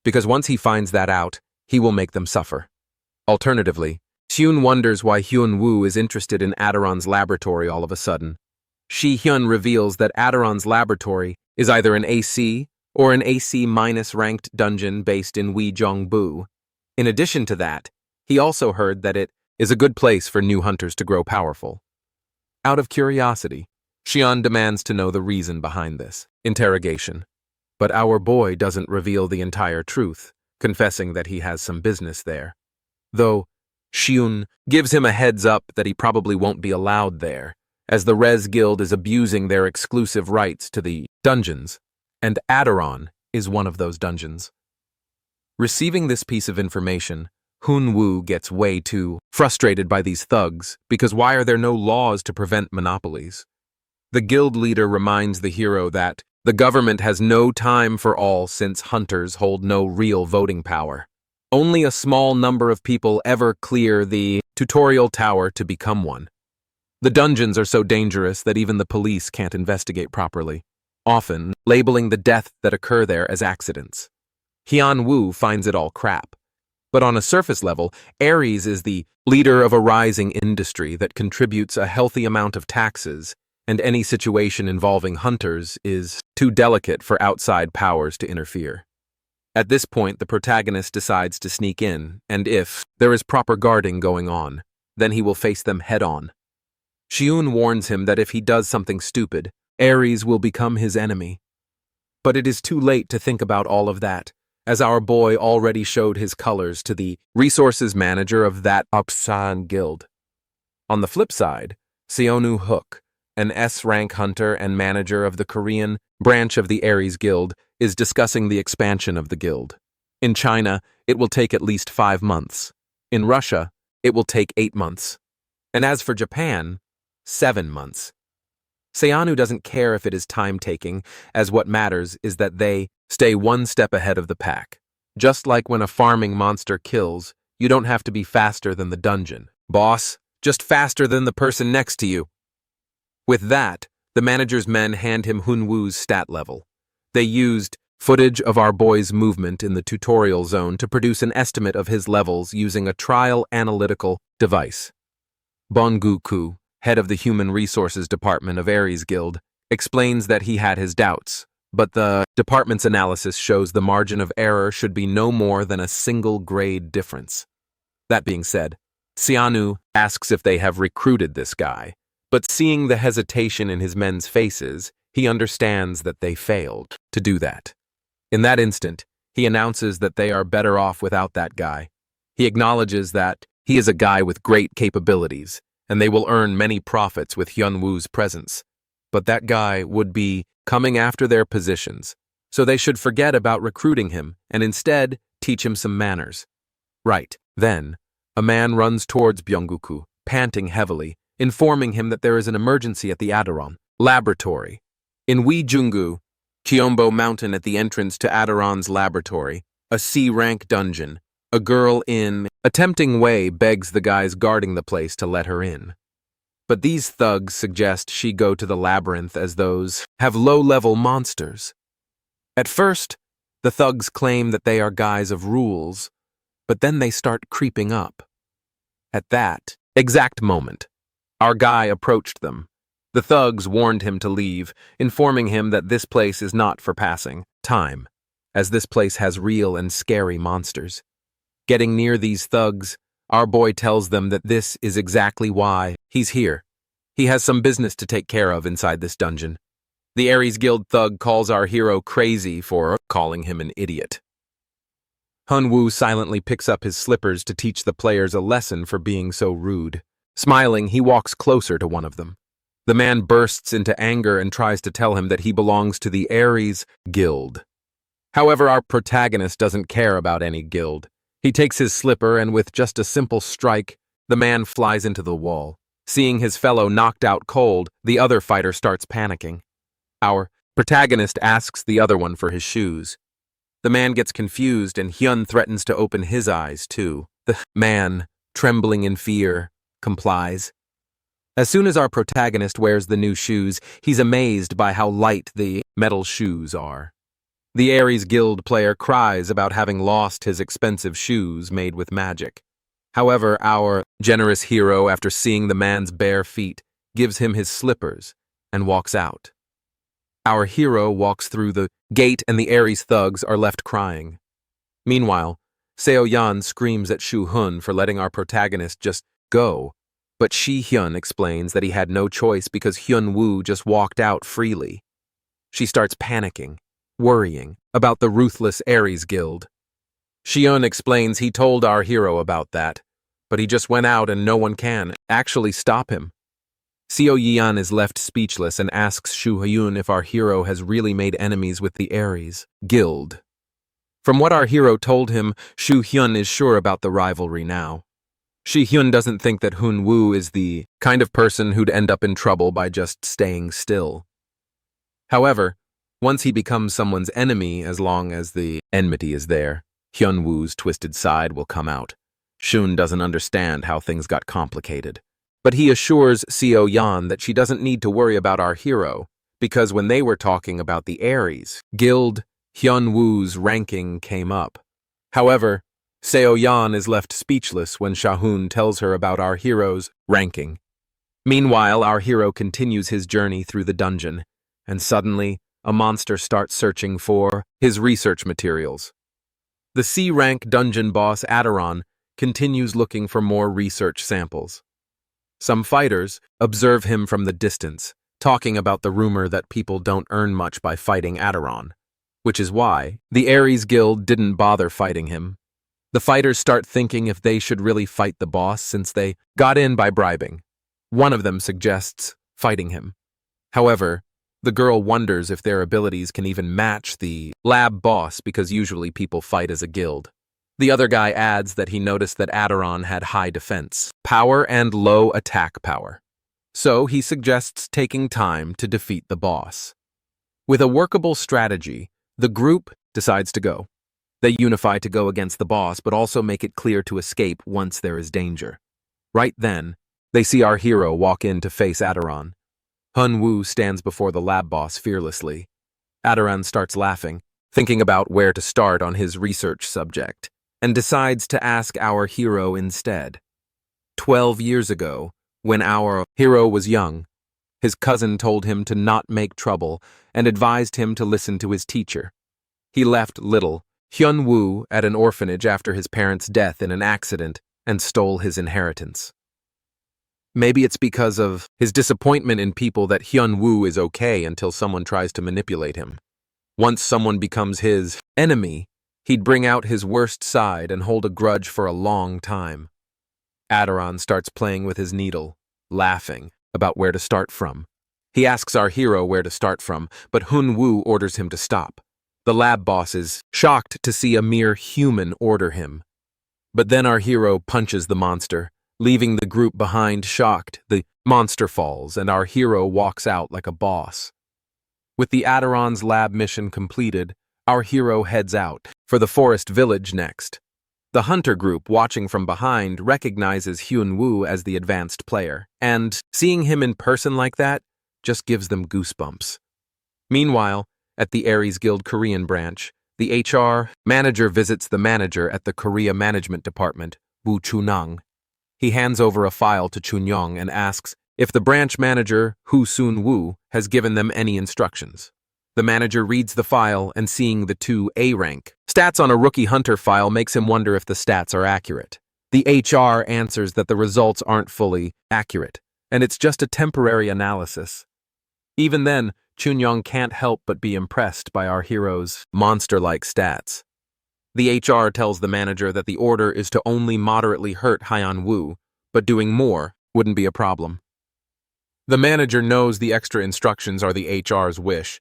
Because once he finds that out, he will make them suffer. Alternatively, Hyun wonders why Hyun-woo is interested in Aderon's laboratory all of a sudden. Shi-hyun reveals that Aderon's laboratory is either an AC or an AC- ranked dungeon based in Wheejeongbu. In addition to that, he also heard that it is a good place for new hunters to grow powerful. Out of curiosity, Xian demands to know the reason behind this interrogation. But our boy doesn't reveal the entire truth, confessing that he has some business there. Though, Xiun gives him a heads up that he probably won't be allowed there, as the Res Guild is abusing their exclusive rights to the dungeons, and Aderon is one of those dungeons. Receiving this piece of information, Hun-woo gets way too frustrated by these thugs, because why are there no laws to prevent monopolies? The guild leader reminds the hero that the government has no time for all since hunters hold no real voting power. Only a small number of people ever clear the tutorial tower to become one. The dungeons are so dangerous that even the police can't investigate properly, often labeling the deaths that occur there as accidents. Hyun-woo finds it all crap. But on a surface level, Ares is the leader of a rising industry that contributes a healthy amount of taxes, and any situation involving hunters is too delicate for outside powers to interfere. At this point, the protagonist decides to sneak in, and if there is proper guarding going on, then he will face them head-on. Xiun warns him that if he does something stupid, Ares will become his enemy. But it is too late to think about all of that, as our boy already showed his colors to the resources manager of that Upsan guild. On the flip side, Seonu Hook, an S-rank hunter and manager of the Korean branch of the Ares Guild, is discussing the expansion of the guild. In China, it will take at least 5 months. In Russia, it will take 8 months. And as for Japan, 7 months. Seonu doesn't care if it is time-taking, as what matters is that they stay one step ahead of the pack. Just like when a farming monster kills, you don't have to be faster than the dungeon. Boss, just faster than the person next to you. With that, the manager's men hand him Hun-woo's stat level. They used footage of our boy's movement in the tutorial zone to produce an estimate of his levels using a trial analytical device. Bongu-ku, head of the Human Resources Department of Ares Guild, explains that he had his doubts, but the department's analysis shows the margin of error should be no more than a single grade difference. That being said, Seonu asks if they have recruited this guy, but seeing the hesitation in his men's faces, he understands that they failed to do that. In that instant, he announces that they are better off without that guy. He acknowledges that he is a guy with great capabilities, and they will earn many profits with Hyun-woo's presence. But that guy would be coming after their positions, so they should forget about recruiting him and instead teach him some manners. Right then, a man runs towards Byungguku, panting heavily, informing him that there is an emergency at the Aderon laboratory. In Wheejeongbu, Cheombo Mountain at the entrance to Aderon's laboratory, a C-rank dungeon, a girl in a tempting way begs the guys guarding the place to let her in. But these thugs suggest she go to the labyrinth as those have low-level monsters. At first, the thugs claim that they are guys of rules, but then they start creeping up. At that exact moment, our guy approached them. The thugs warned him to leave, informing him that this place is not for passing time, as this place has real and scary monsters. Getting near these thugs, our boy tells them that this is exactly why he's here. He has some business to take care of inside this dungeon. The Ares Guild thug calls our hero crazy for calling him an idiot. Hun-woo silently picks up his slippers to teach the players a lesson for being so rude. Smiling, he walks closer to one of them. The man bursts into anger and tries to tell him that he belongs to the Ares Guild. However, our protagonist doesn't care about any guild. He takes his slipper and with just a simple strike, the man flies into the wall. Seeing his fellow knocked out cold, the other fighter starts panicking. Our protagonist asks the other one for his shoes. The man gets confused and Hyun threatens to open his eyes too. The man, trembling in fear, complies. As soon as our protagonist wears the new shoes, he's amazed by how light the metal shoes are. The Aries Guild player cries about having lost his expensive shoes made with magic. However, our generous hero, after seeing the man's bare feet, gives him his slippers and walks out. Our hero walks through the gate and the Aries thugs are left crying. Meanwhile, Seo Yan screams at Shu Hun for letting our protagonist just go, but Shi Hyun explains that he had no choice because Hyun Woo just walked out freely. She starts panicking, worrying about the ruthless Aries Guild. Shion explains he told our hero about that, but he just went out and no one can actually stop him. Seo Yan is left speechless and asks Shu Hyun if our hero has really made enemies with the Aries Guild. From what our hero told him, Shu Hyun is sure about the rivalry now. Shi Hyun doesn't think that Hun Woo is the kind of person who'd end up in trouble by just staying still. However, once he becomes someone's enemy, as long as the enmity is there, Hyun Woo's twisted side will come out. Shun doesn't understand how things got complicated. But he assures Seo Yan that she doesn't need to worry about our hero, because when they were talking about the Aries Guild, Hyun Woo's ranking came up. However, Seo Yan is left speechless when Shahun tells her about our hero's ranking. Meanwhile, our hero continues his journey through the dungeon, and suddenly, a monster starts searching for his research materials. The C-rank dungeon boss Aderon continues looking for more research samples. Some fighters observe him from the distance, talking about the rumor that people don't earn much by fighting Aderon, which is why the Aries Guild didn't bother fighting him. The fighters start thinking if they should really fight the boss since they got in by bribing. One of them suggests fighting him. However, the girl wonders if their abilities can even match the lab boss because usually people fight as a guild. The other guy adds that he noticed that Aderon had high defense power and low attack power. So he suggests taking time to defeat the boss. With a workable strategy, the group decides to go. They unify to go against the boss, but also make it clear to escape once there is danger. Right then, they see our hero walk in to face Aderon. Hun Woo stands before the lab boss fearlessly. Aderon starts laughing, thinking about where to start on his research subject, and decides to ask our hero instead. 12 years ago, when our hero was young, his cousin told him to not make trouble and advised him to listen to his teacher. He left little Hyun Woo at an orphanage after his parents' death in an accident and stole his inheritance. Maybe it's because of his disappointment in people that Hyun Woo is okay until someone tries to manipulate him. Once someone becomes his enemy, he'd bring out his worst side and hold a grudge for a long time. Aderon starts playing with his needle, laughing about where to start from. He asks our hero where to start from, but Hun Woo orders him to stop. The lab boss is shocked to see a mere human order him. But then our hero punches the monster, leaving the group behind shocked. The monster falls, and our hero walks out like a boss. With the Aderon's lab mission completed, our hero heads out for the forest village next. The hunter group watching from behind recognizes Hyun Woo as the advanced player, and seeing him in person like that just gives them goosebumps. Meanwhile, at the Aries Guild Korean branch, the HR manager visits the manager at the Korea Management Department, Woo Chunang. He hands over a file to Chunyong and asks if the branch manager, Hu Sun Woo, has given them any instructions. The manager reads the file and seeing the 2 A-rank stats on a rookie hunter file makes him wonder if the stats are accurate. The HR answers that the results aren't fully accurate, and it's just a temporary analysis. Even then, Chunyong can't help but be impressed by our hero's monster-like stats. The HR tells the manager that the order is to only moderately hurt Hyun Woo, but doing more wouldn't be a problem. The manager knows the extra instructions are the HR's wish,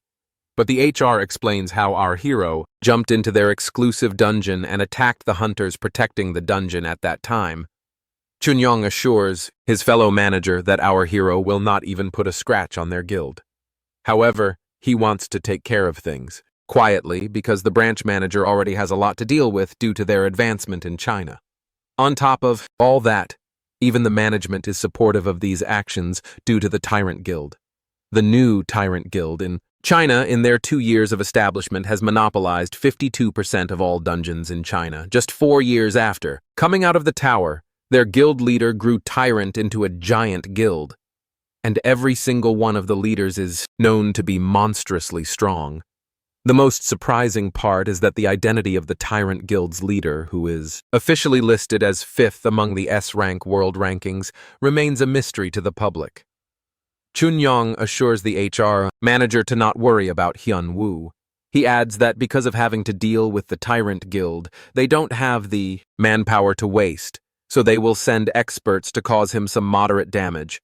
but the HR explains how our hero jumped into their exclusive dungeon and attacked the hunters protecting the dungeon at that time. Chunyong assures his fellow manager that our hero will not even put a scratch on their guild. However, he wants to take care of things quietly because the branch manager already has a lot to deal with due to their advancement in China. On top of all that, even the management is supportive of these actions due to the Tyrant Guild. The new Tyrant Guild in China, in their 2 years of establishment, has monopolized 52% of all dungeons in China. Just 4 years after coming out of the tower, their guild leader grew tyrant into a giant guild. And every single one of the leaders is known to be monstrously strong. The most surprising part is that the identity of the Tyrant Guild's leader, who is officially listed as 5th among the S-rank world rankings, remains a mystery to the public. Chunyong assures the HR manager to not worry about Hyun-woo. He adds that because of having to deal with the Tyrant Guild, they don't have the manpower to waste, so they will send experts to cause him some moderate damage.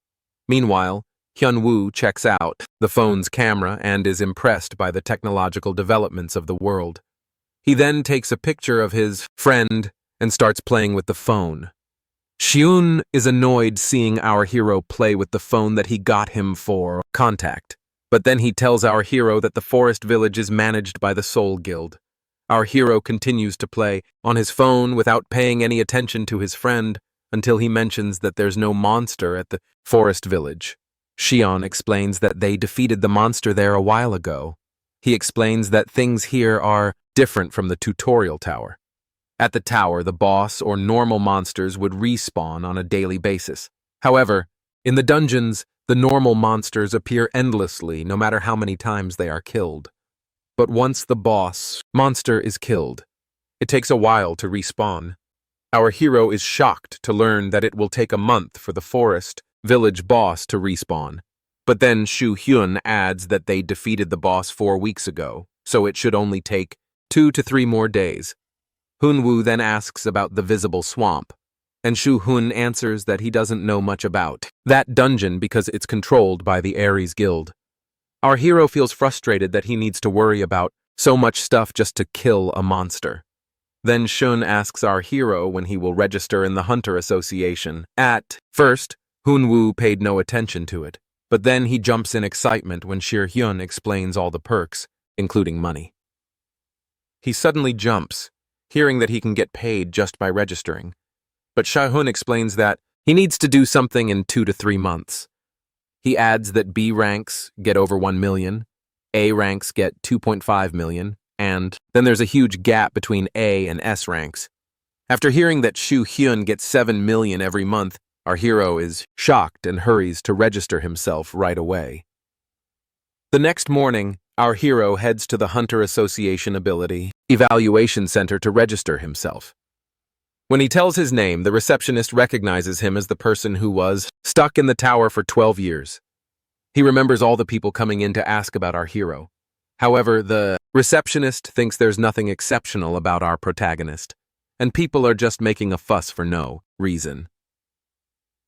Meanwhile, Hyun-woo checks out the phone's camera and is impressed by the technological developments of the world. He then takes a picture of his friend and starts playing with the phone. Xiun is annoyed seeing our hero play with the phone that he got him for contact, but then he tells our hero that the forest village is managed by the Soul Guild. Our hero continues to play on his phone without paying any attention to his friend until he mentions that there's no monster at the forest village. Xion explains that they defeated the monster there a while ago. He explains that things here are different from the tutorial tower. At the tower, the boss or normal monsters would respawn on a daily basis. However, in the dungeons, the normal monsters appear endlessly no matter how many times they are killed. But once the boss monster is killed, it takes a while to respawn. Our hero is shocked to learn that it will take a month for the forest village boss to respawn. But then Shu Hyun adds that they defeated the boss 4 weeks ago, so it should only take 2 to 3 more days. Hun-woo then asks about the visible swamp, and Shu-hun answers that he doesn't know much about that dungeon because it's controlled by the Ares Guild. Our hero feels frustrated that he needs to worry about so much stuff just to kill a monster. Then Shun asks our hero when he will register in the Hunter Association. At first, Hun-woo paid no attention to it, but then he jumps in excitement when Shir-hyun explains all the perks, including money. He suddenly jumps, hearing that he can get paid just by registering. But Shah-hun explains that he needs to do something in 2 to 3 months. He adds that B ranks get over 1 million, A ranks get 2.5 million, and then there's a huge gap between A and S ranks. After hearing that Shu-hyun gets 7 million every month, our hero is shocked and hurries to register himself right away. The next morning, our hero heads to the Hunter Association Ability Evaluation Center to register himself. When he tells his name, the receptionist recognizes him as the person who was stuck in the tower for 12 years. He remembers all the people coming in to ask about our hero. However, the receptionist thinks there's nothing exceptional about our protagonist, and people are just making a fuss for no reason.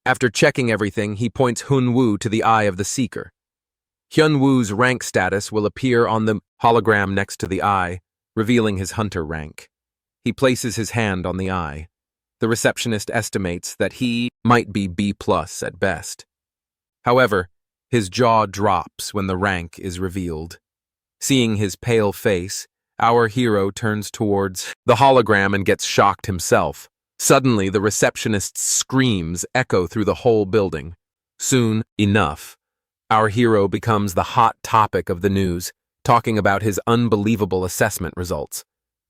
After checking everything, he points Hun-woo to the Eye of the Seeker. Hyun-woo's rank status will appear on the hologram next to the eye, revealing his hunter rank. He places his hand on the eye. The receptionist estimates that he might be B+ at best. However, his jaw drops when the rank is revealed. Seeing his pale face, our hero turns towards the hologram and gets shocked himself. Suddenly, the receptionist's screams echo through the whole building. Soon enough, our hero becomes the hot topic of the news, talking about his unbelievable assessment results.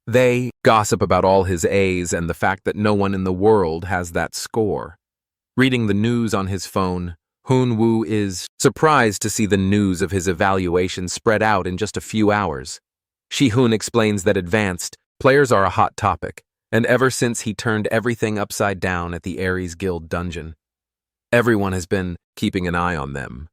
They gossip about all his A's and the fact that no one in the world has that score. Reading the news on his phone, Hun-woo is surprised to see the news of his evaluation spread out in just a few hours. Shi-hun explains that advanced players are a hot topic, and ever since he turned everything upside down at the Ares Guild dungeon, everyone has been keeping an eye on them.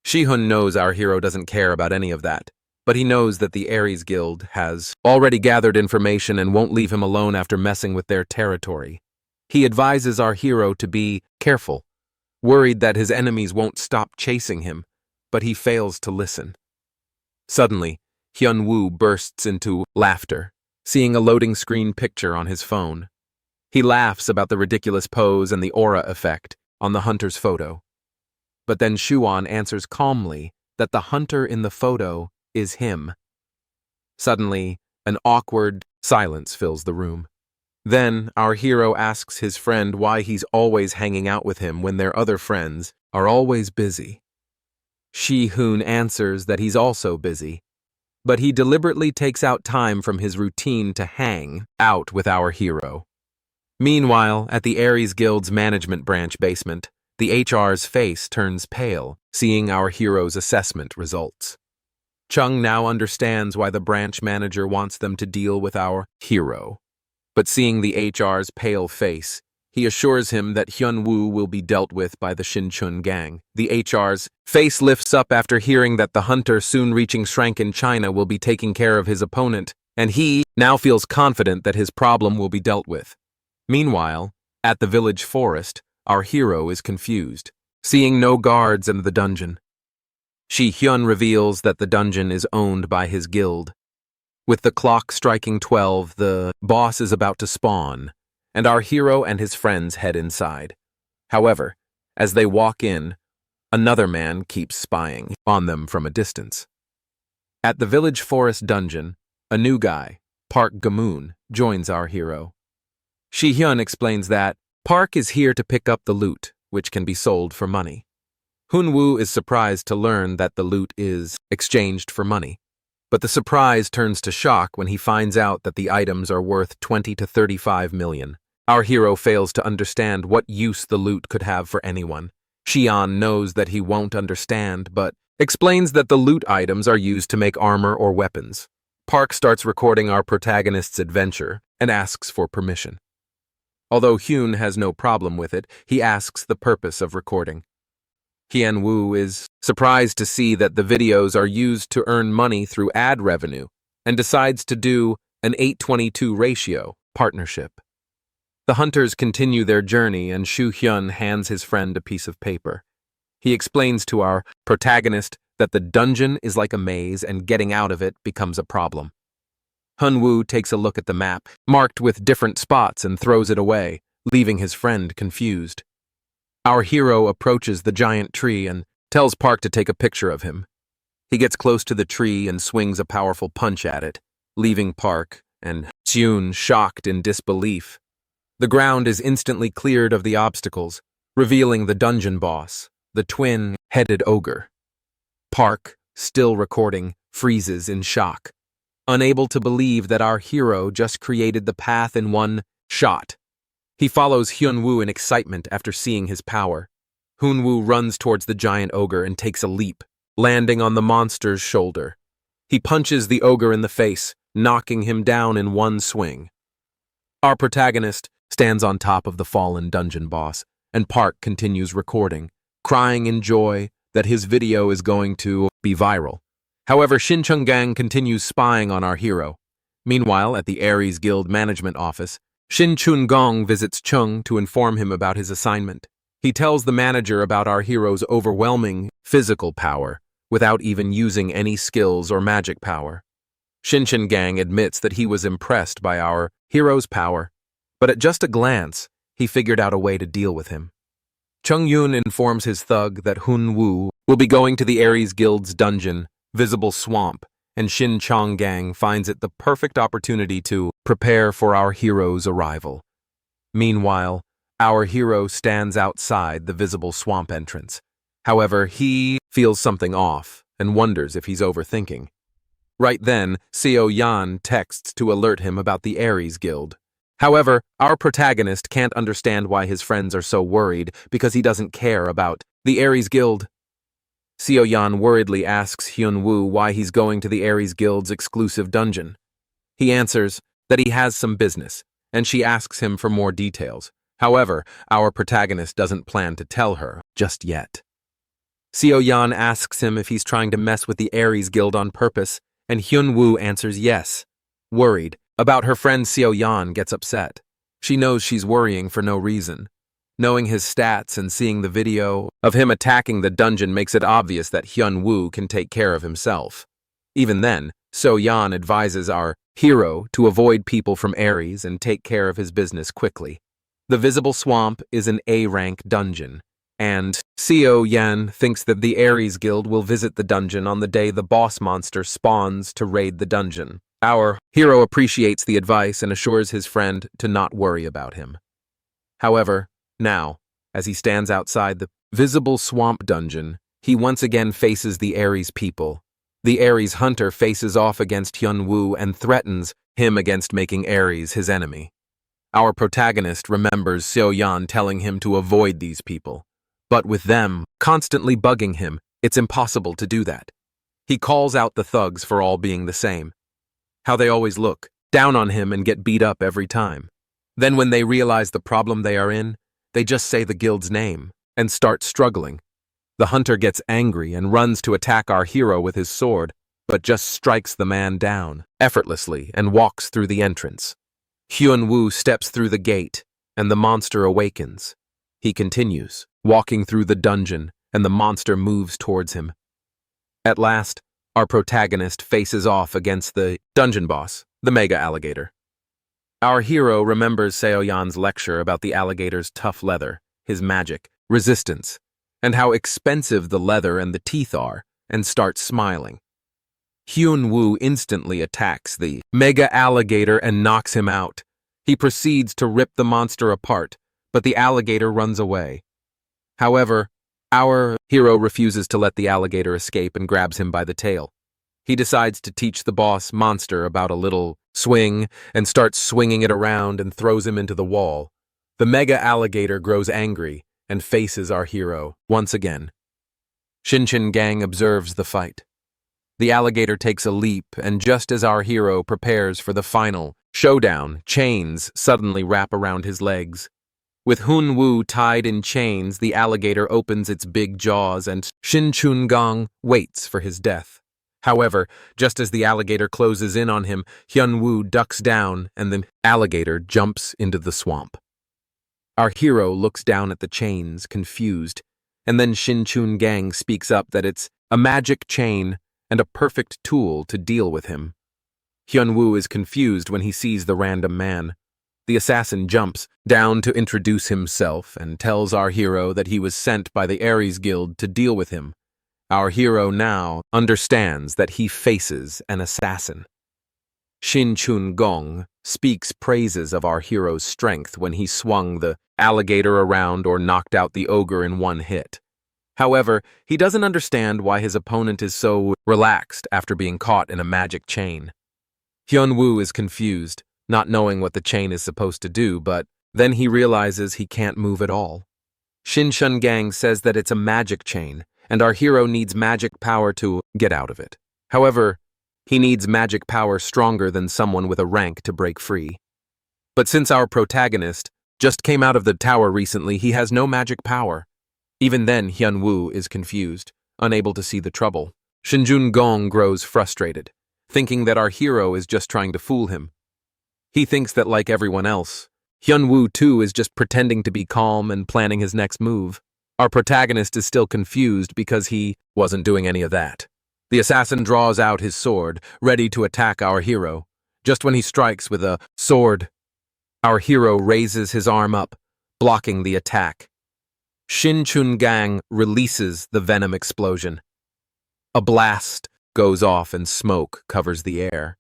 Shi-hun knows our hero doesn't care about any of that, but he knows that the Ares Guild has already gathered information and won't leave him alone after messing with their territory. He advises our hero to be careful, worried that his enemies won't stop chasing him, but he fails to listen. Suddenly, Hyun-woo bursts into laughter, seeing a loading screen picture on his phone. He laughs about the ridiculous pose and the aura effect on the hunter's photo. But then Shuan answers calmly that the hunter in the photo is him. Suddenly, an awkward silence fills the room. Then, our hero asks his friend why he's always hanging out with him when their other friends are always busy. Shi-hoon answers that he's also busy, but he deliberately takes out time from his routine to hang out with our hero. Meanwhile, at the Aries Guild's management branch basement, the HR's face turns pale, seeing our hero's assessment results. Chung now understands why the branch manager wants them to deal with our hero. But seeing the HR's pale face, he assures him that Hyun-woo will be dealt with by the Shinchun gang. The HR's face lifts up after hearing that the hunter soon reaching Shrank in China will be taking care of his opponent, and he now feels confident that his problem will be dealt with. Meanwhile, at the village forest, our hero is confused, seeing no guards in the dungeon. Shi-hyun reveals that the dungeon is owned by his guild. With the clock striking 12, the boss is about to spawn, and our hero and his friends head inside. However, as they walk in, another man keeps spying on them from a distance. At the village forest dungeon, a new guy, Park Gamoon, joins our hero. Shi-hyun explains that Park is here to pick up the loot, which can be sold for money. Hun-woo is surprised to learn that the loot is exchanged for money, but the surprise turns to shock when he finds out that the items are worth 20 to 35 million. Our hero fails to understand what use the loot could have for anyone. Xian knows that he won't understand, but explains that the loot items are used to make armor or weapons. Park starts recording our protagonist's adventure and asks for permission. Although Hyun has no problem with it, he asks the purpose of recording. Hyun-woo is surprised to see that the videos are used to earn money through ad revenue and decides to do an 8:22 ratio partnership. The hunters continue their journey and Shu-hyun hands his friend a piece of paper. He explains to our protagonist that the dungeon is like a maze and getting out of it becomes a problem. Hun-woo takes a look at the map, marked with different spots, and throws it away, leaving his friend confused. Our hero approaches the giant tree and tells Park to take a picture of him. He gets close to the tree and swings a powerful punch at it, leaving Park and Hyun shocked in disbelief. The ground is instantly cleared of the obstacles, revealing the dungeon boss, the twin-headed ogre. Park, still recording, freezes in shock, unable to believe that our hero just created the path in one shot. He follows Hyun-woo in excitement after seeing his power. Hyun-woo runs towards the giant ogre and takes a leap, landing on the monster's shoulder. He punches the ogre in the face, knocking him down in one swing. Our protagonist stands on top of the fallen dungeon boss, and Park continues recording, crying in joy that his video is going to be viral. However, Shin Chung-gang continues spying on our hero. Meanwhile, at the Aries Guild management office, Shin Chun-gong visits Chung to inform him about his assignment. He tells the manager about our hero's overwhelming physical power, without even using any skills or magic power. Shin Chung-gang admits that he was impressed by our hero's power, but at just a glance, he figured out a way to deal with him. Chung-yoon informs his thug that Hun-woo will be going to the Aries Guild's dungeon, Visible Swamp, and Shin Chung-gang finds it the perfect opportunity to prepare for our hero's arrival. Meanwhile, our hero stands outside the Visible Swamp entrance. However, he feels something off and wonders if he's overthinking. Right then, Seo Yan texts to alert him about the Aries Guild. However, our protagonist can't understand why his friends are so worried because he doesn't care about the Aries Guild. Seo Yan worriedly asks Hyun-woo why he's going to the Aries Guild's exclusive dungeon. He answers that he has some business, and she asks him for more details. However, our protagonist doesn't plan to tell her just yet. Seo Yan asks him if he's trying to mess with the Aries Guild on purpose, and Hyun-woo answers yes. Worried about her friend, Seo Yan gets upset. She knows she's worrying for no reason. Knowing his stats and seeing the video of him attacking the dungeon makes it obvious that Hyun-woo can take care of himself. Even then, Seo Yan advises our hero to avoid people from Aries and take care of his business quickly. The Visible Swamp is an A-rank dungeon, and Seo Yan thinks that the Aries Guild will visit the dungeon on the day the boss monster spawns to raid the dungeon. Our hero appreciates the advice and assures his friend to not worry about him. However, now, as he stands outside the Visible Swamp dungeon, he once again faces the Ares people. The Ares hunter faces off against Hyun-woo and threatens him against making Ares his enemy. Our protagonist remembers Seo-yeon telling him to avoid these people. But with them constantly bugging him, it's impossible to do that. He calls out the thugs for all being the same. How they always look down on him and get beat up every time. Then when they realize the problem they are in, they just say the guild's name and start struggling. The hunter gets angry and runs to attack our hero with his sword, but just strikes the man down effortlessly and walks through the entrance. Hyun-woo steps through the gate, and the monster awakens. He continues, walking through the dungeon, and the monster moves towards him. At last, our protagonist faces off against the dungeon boss, the mega alligator. Our hero remembers Seo-yeon's lecture about the alligator's tough leather, his magic, resistance, and how expensive the leather and the teeth are, and starts smiling. Hyun-woo instantly attacks the mega alligator and knocks him out. He proceeds to rip the monster apart, but the alligator runs away. However, our hero refuses to let the alligator escape and grabs him by the tail. He decides to teach the boss monster about a little swing and starts swinging it around and throws him into the wall. The mega alligator grows angry and faces our hero once again. Shinchin Gang observes the fight. The alligator takes a leap, and just as our hero prepares for the final showdown, chains suddenly wrap around his legs. With Hyun-woo tied in chains, the alligator opens its big jaws and Shin Gang waits for his death. However, just as the alligator closes in on him, Hyun-woo ducks down and the alligator jumps into the swamp. Our hero looks down at the chains, confused, and then Shin Gang speaks up that it's a magic chain and a perfect tool to deal with him. Hyun-woo is confused when he sees the random man. The assassin jumps down to introduce himself and tells our hero that he was sent by the Ares Guild to deal with him. Our hero now understands that he faces an assassin. Shin Gong speaks praises of our hero's strength when he swung the alligator around or knocked out the ogre in one hit. However, he doesn't understand why his opponent is so relaxed after being caught in a magic chain. Hyun-woo is confused, not knowing what the chain is supposed to do, but then he realizes he can't move at all. Shin Gang says that it's a magic chain, and our hero needs magic power to get out of it. However, he needs magic power stronger than someone with a rank to break free. But since our protagonist just came out of the tower recently, he has no magic power. Even then, Hyun-woo is confused, unable to see the trouble. Shin Gong grows frustrated, thinking that our hero is just trying to fool him. He thinks that, like everyone else, Hyun-woo too is just pretending to be calm and planning his next move. Our protagonist is still confused because he wasn't doing any of that. The assassin draws out his sword, ready to attack our hero. Just when he strikes with a sword, our hero raises his arm up, blocking the attack. Shin Gang releases the venom explosion. A blast goes off and smoke covers the air.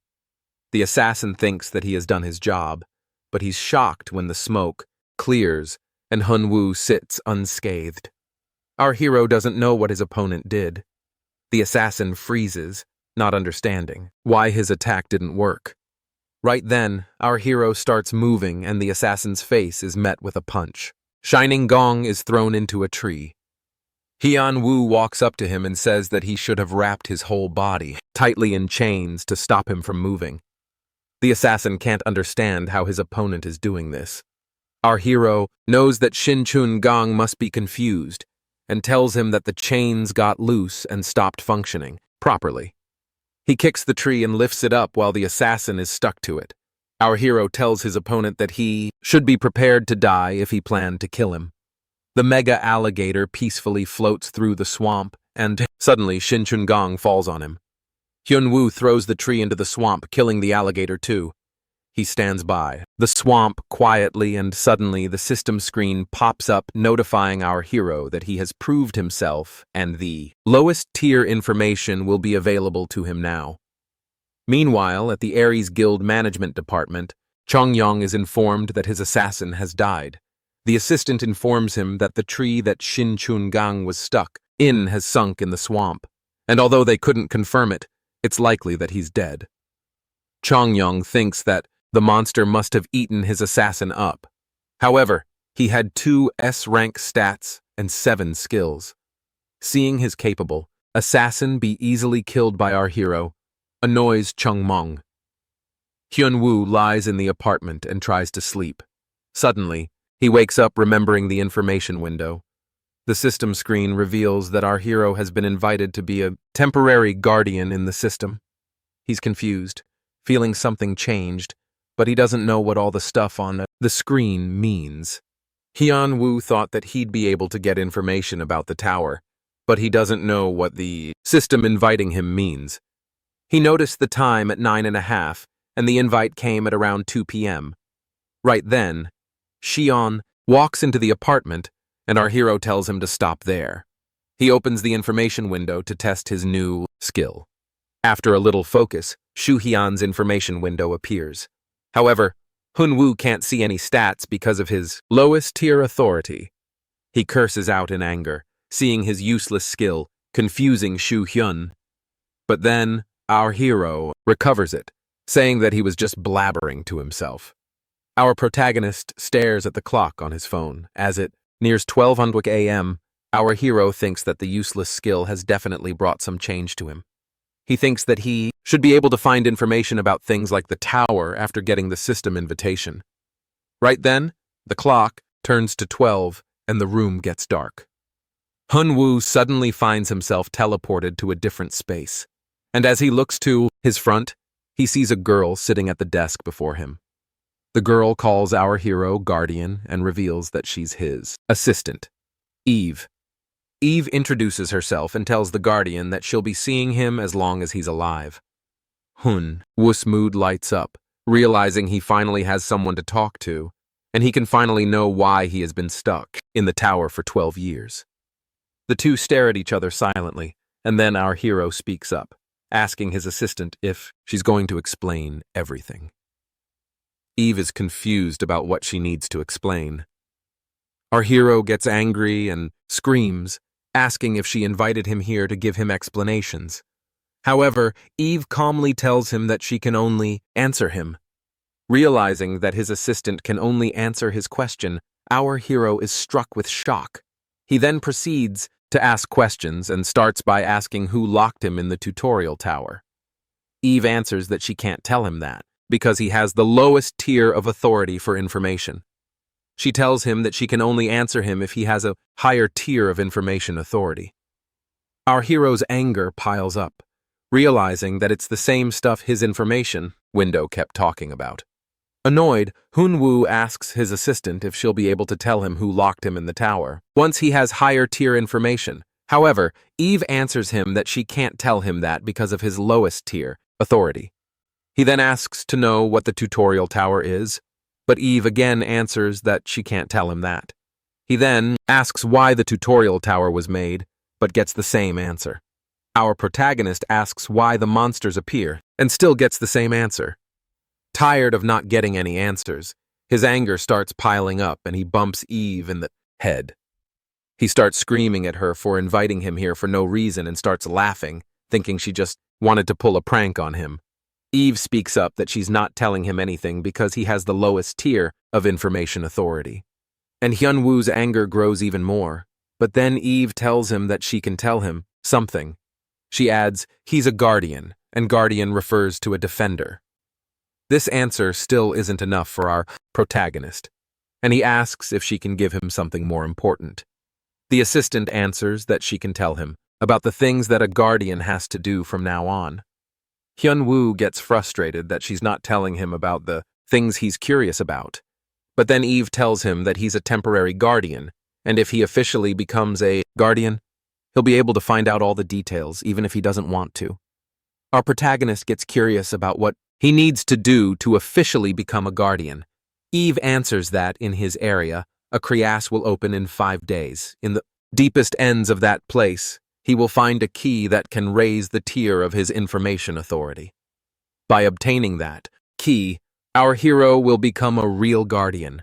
The assassin thinks that he has done his job, but he's shocked when the smoke clears and Hyun-woo sits unscathed. Our hero doesn't know what his opponent did. The assassin freezes, not understanding why his attack didn't work. Right then, our hero starts moving and the assassin's face is met with a punch. Shining Gong is thrown into a tree. Hyun-woo walks up to him and says that he should have wrapped his whole body tightly in chains to stop him from moving. The assassin can't understand how his opponent is doing this. Our hero knows that Shin Gang must be confused and tells him that the chains got loose and stopped functioning properly. He kicks the tree and lifts it up while the assassin is stuck to it. Our hero tells his opponent that he should be prepared to die if he planned to kill him. The mega alligator peacefully floats through the swamp, and suddenly Shin Gang falls on him. Hyun-woo throws the tree into the swamp, killing the alligator too. He stands by the swamp quietly, and suddenly the system screen pops up notifying our hero that he has proved himself and the lowest tier information will be available to him now. Meanwhile, at the Ares Guild Management Department, Chong-yong is informed that his assassin has died. The assistant informs him that the tree that Shin Gang was stuck In has sunk in the swamp, and although they couldn't confirm it, it's likely that he's dead. Chongyong thinks that the monster must have eaten his assassin up. However, he had 2 S-rank stats and 7 skills. Seeing his capable assassin be easily killed by our hero annoys Chungmong. Hyunwoo lies in the apartment and tries to sleep. Suddenly, he wakes up remembering the information window. The system screen reveals that our hero has been invited to be a temporary guardian in the system. He's confused, feeling something changed, but he doesn't know what all the stuff on the screen means. Hyunwoo thought that he'd be able to get information about the tower, but he doesn't know what the system inviting him means. He noticed the time at 9:30, and the invite came at around 2 p.m. Right then, Xion walks into the apartment, and our hero tells him to stop there. He opens the information window to test his new skill. After a little focus, Shu Hyun's information window appears. However, Hunwoo can't see any stats because of his lowest tier authority. He curses out in anger, seeing his useless skill, confusing Shu Hyun. But then, our hero recovers it, saying that he was just blabbering to himself. Our protagonist stares at the clock on his phone. As it nears 12:00 a.m., our hero thinks that the useless skill has definitely brought some change to him. He thinks that he should be able to find information about things like the tower after getting the system invitation. Right then, the clock turns to 12 and the room gets dark. Hunwoo suddenly finds himself teleported to a different space, and as he looks to his front, he sees a girl sitting at the desk before him. The girl calls our hero Guardian and reveals that she's his assistant, Eve. Eve introduces herself and tells the Guardian that she'll be seeing him as long as he's alive. Hunwoo's mood lights up, realizing he finally has someone to talk to, and he can finally know why he has been stuck in the tower for 12 years. The two stare at each other silently, and then our hero speaks up, asking his assistant if she's going to explain everything. Eve is confused about what she needs to explain. Our hero gets angry and screams, asking if she invited him here to give him explanations. However, Eve calmly tells him that she can only answer him. Realizing that his assistant can only answer his question, our hero is struck with shock. He then proceeds to ask questions and starts by asking who locked him in the tutorial tower. Eve answers that she can't tell him that, because he has the lowest tier of authority for information. She tells him that she can only answer him if he has a higher tier of information authority. Our hero's anger piles up, realizing that it's the same stuff his information window kept talking about. Annoyed, Hunwoo asks his assistant if she'll be able to tell him who locked him in the tower once he has higher tier information. However, Eve answers him that she can't tell him that because of his lowest tier authority. He then asks to know what the tutorial tower is, but Eve again answers that she can't tell him that. He then asks why the tutorial tower was made, but gets the same answer. Our protagonist asks why the monsters appear, and still gets the same answer. Tired of not getting any answers, his anger starts piling up and he bumps Eve in the head. He starts screaming at her for inviting him here for no reason and starts laughing, thinking she just wanted to pull a prank on him. Eve speaks up that she's not telling him anything because he has the lowest tier of information authority. And Hyunwoo's anger grows even more, but then Eve tells him that she can tell him something. She adds, he's a guardian, and guardian refers to a defender. This answer still isn't enough for our protagonist, and he asks if she can give him something more important. The assistant answers that she can tell him about the things that a guardian has to do from now on. Hyunwoo gets frustrated that she's not telling him about the things he's curious about, but then Eve tells him that he's a temporary guardian, and if he officially becomes a guardian, he'll be able to find out all the details, even if he doesn't want to. Our protagonist gets curious about what he needs to do to officially become a guardian. Eve answers that in his area, a creasse will open in 5 days. In the deepest ends of that place, he will find a key that can raise the tier of his information authority. By obtaining that key, our hero will become a real guardian.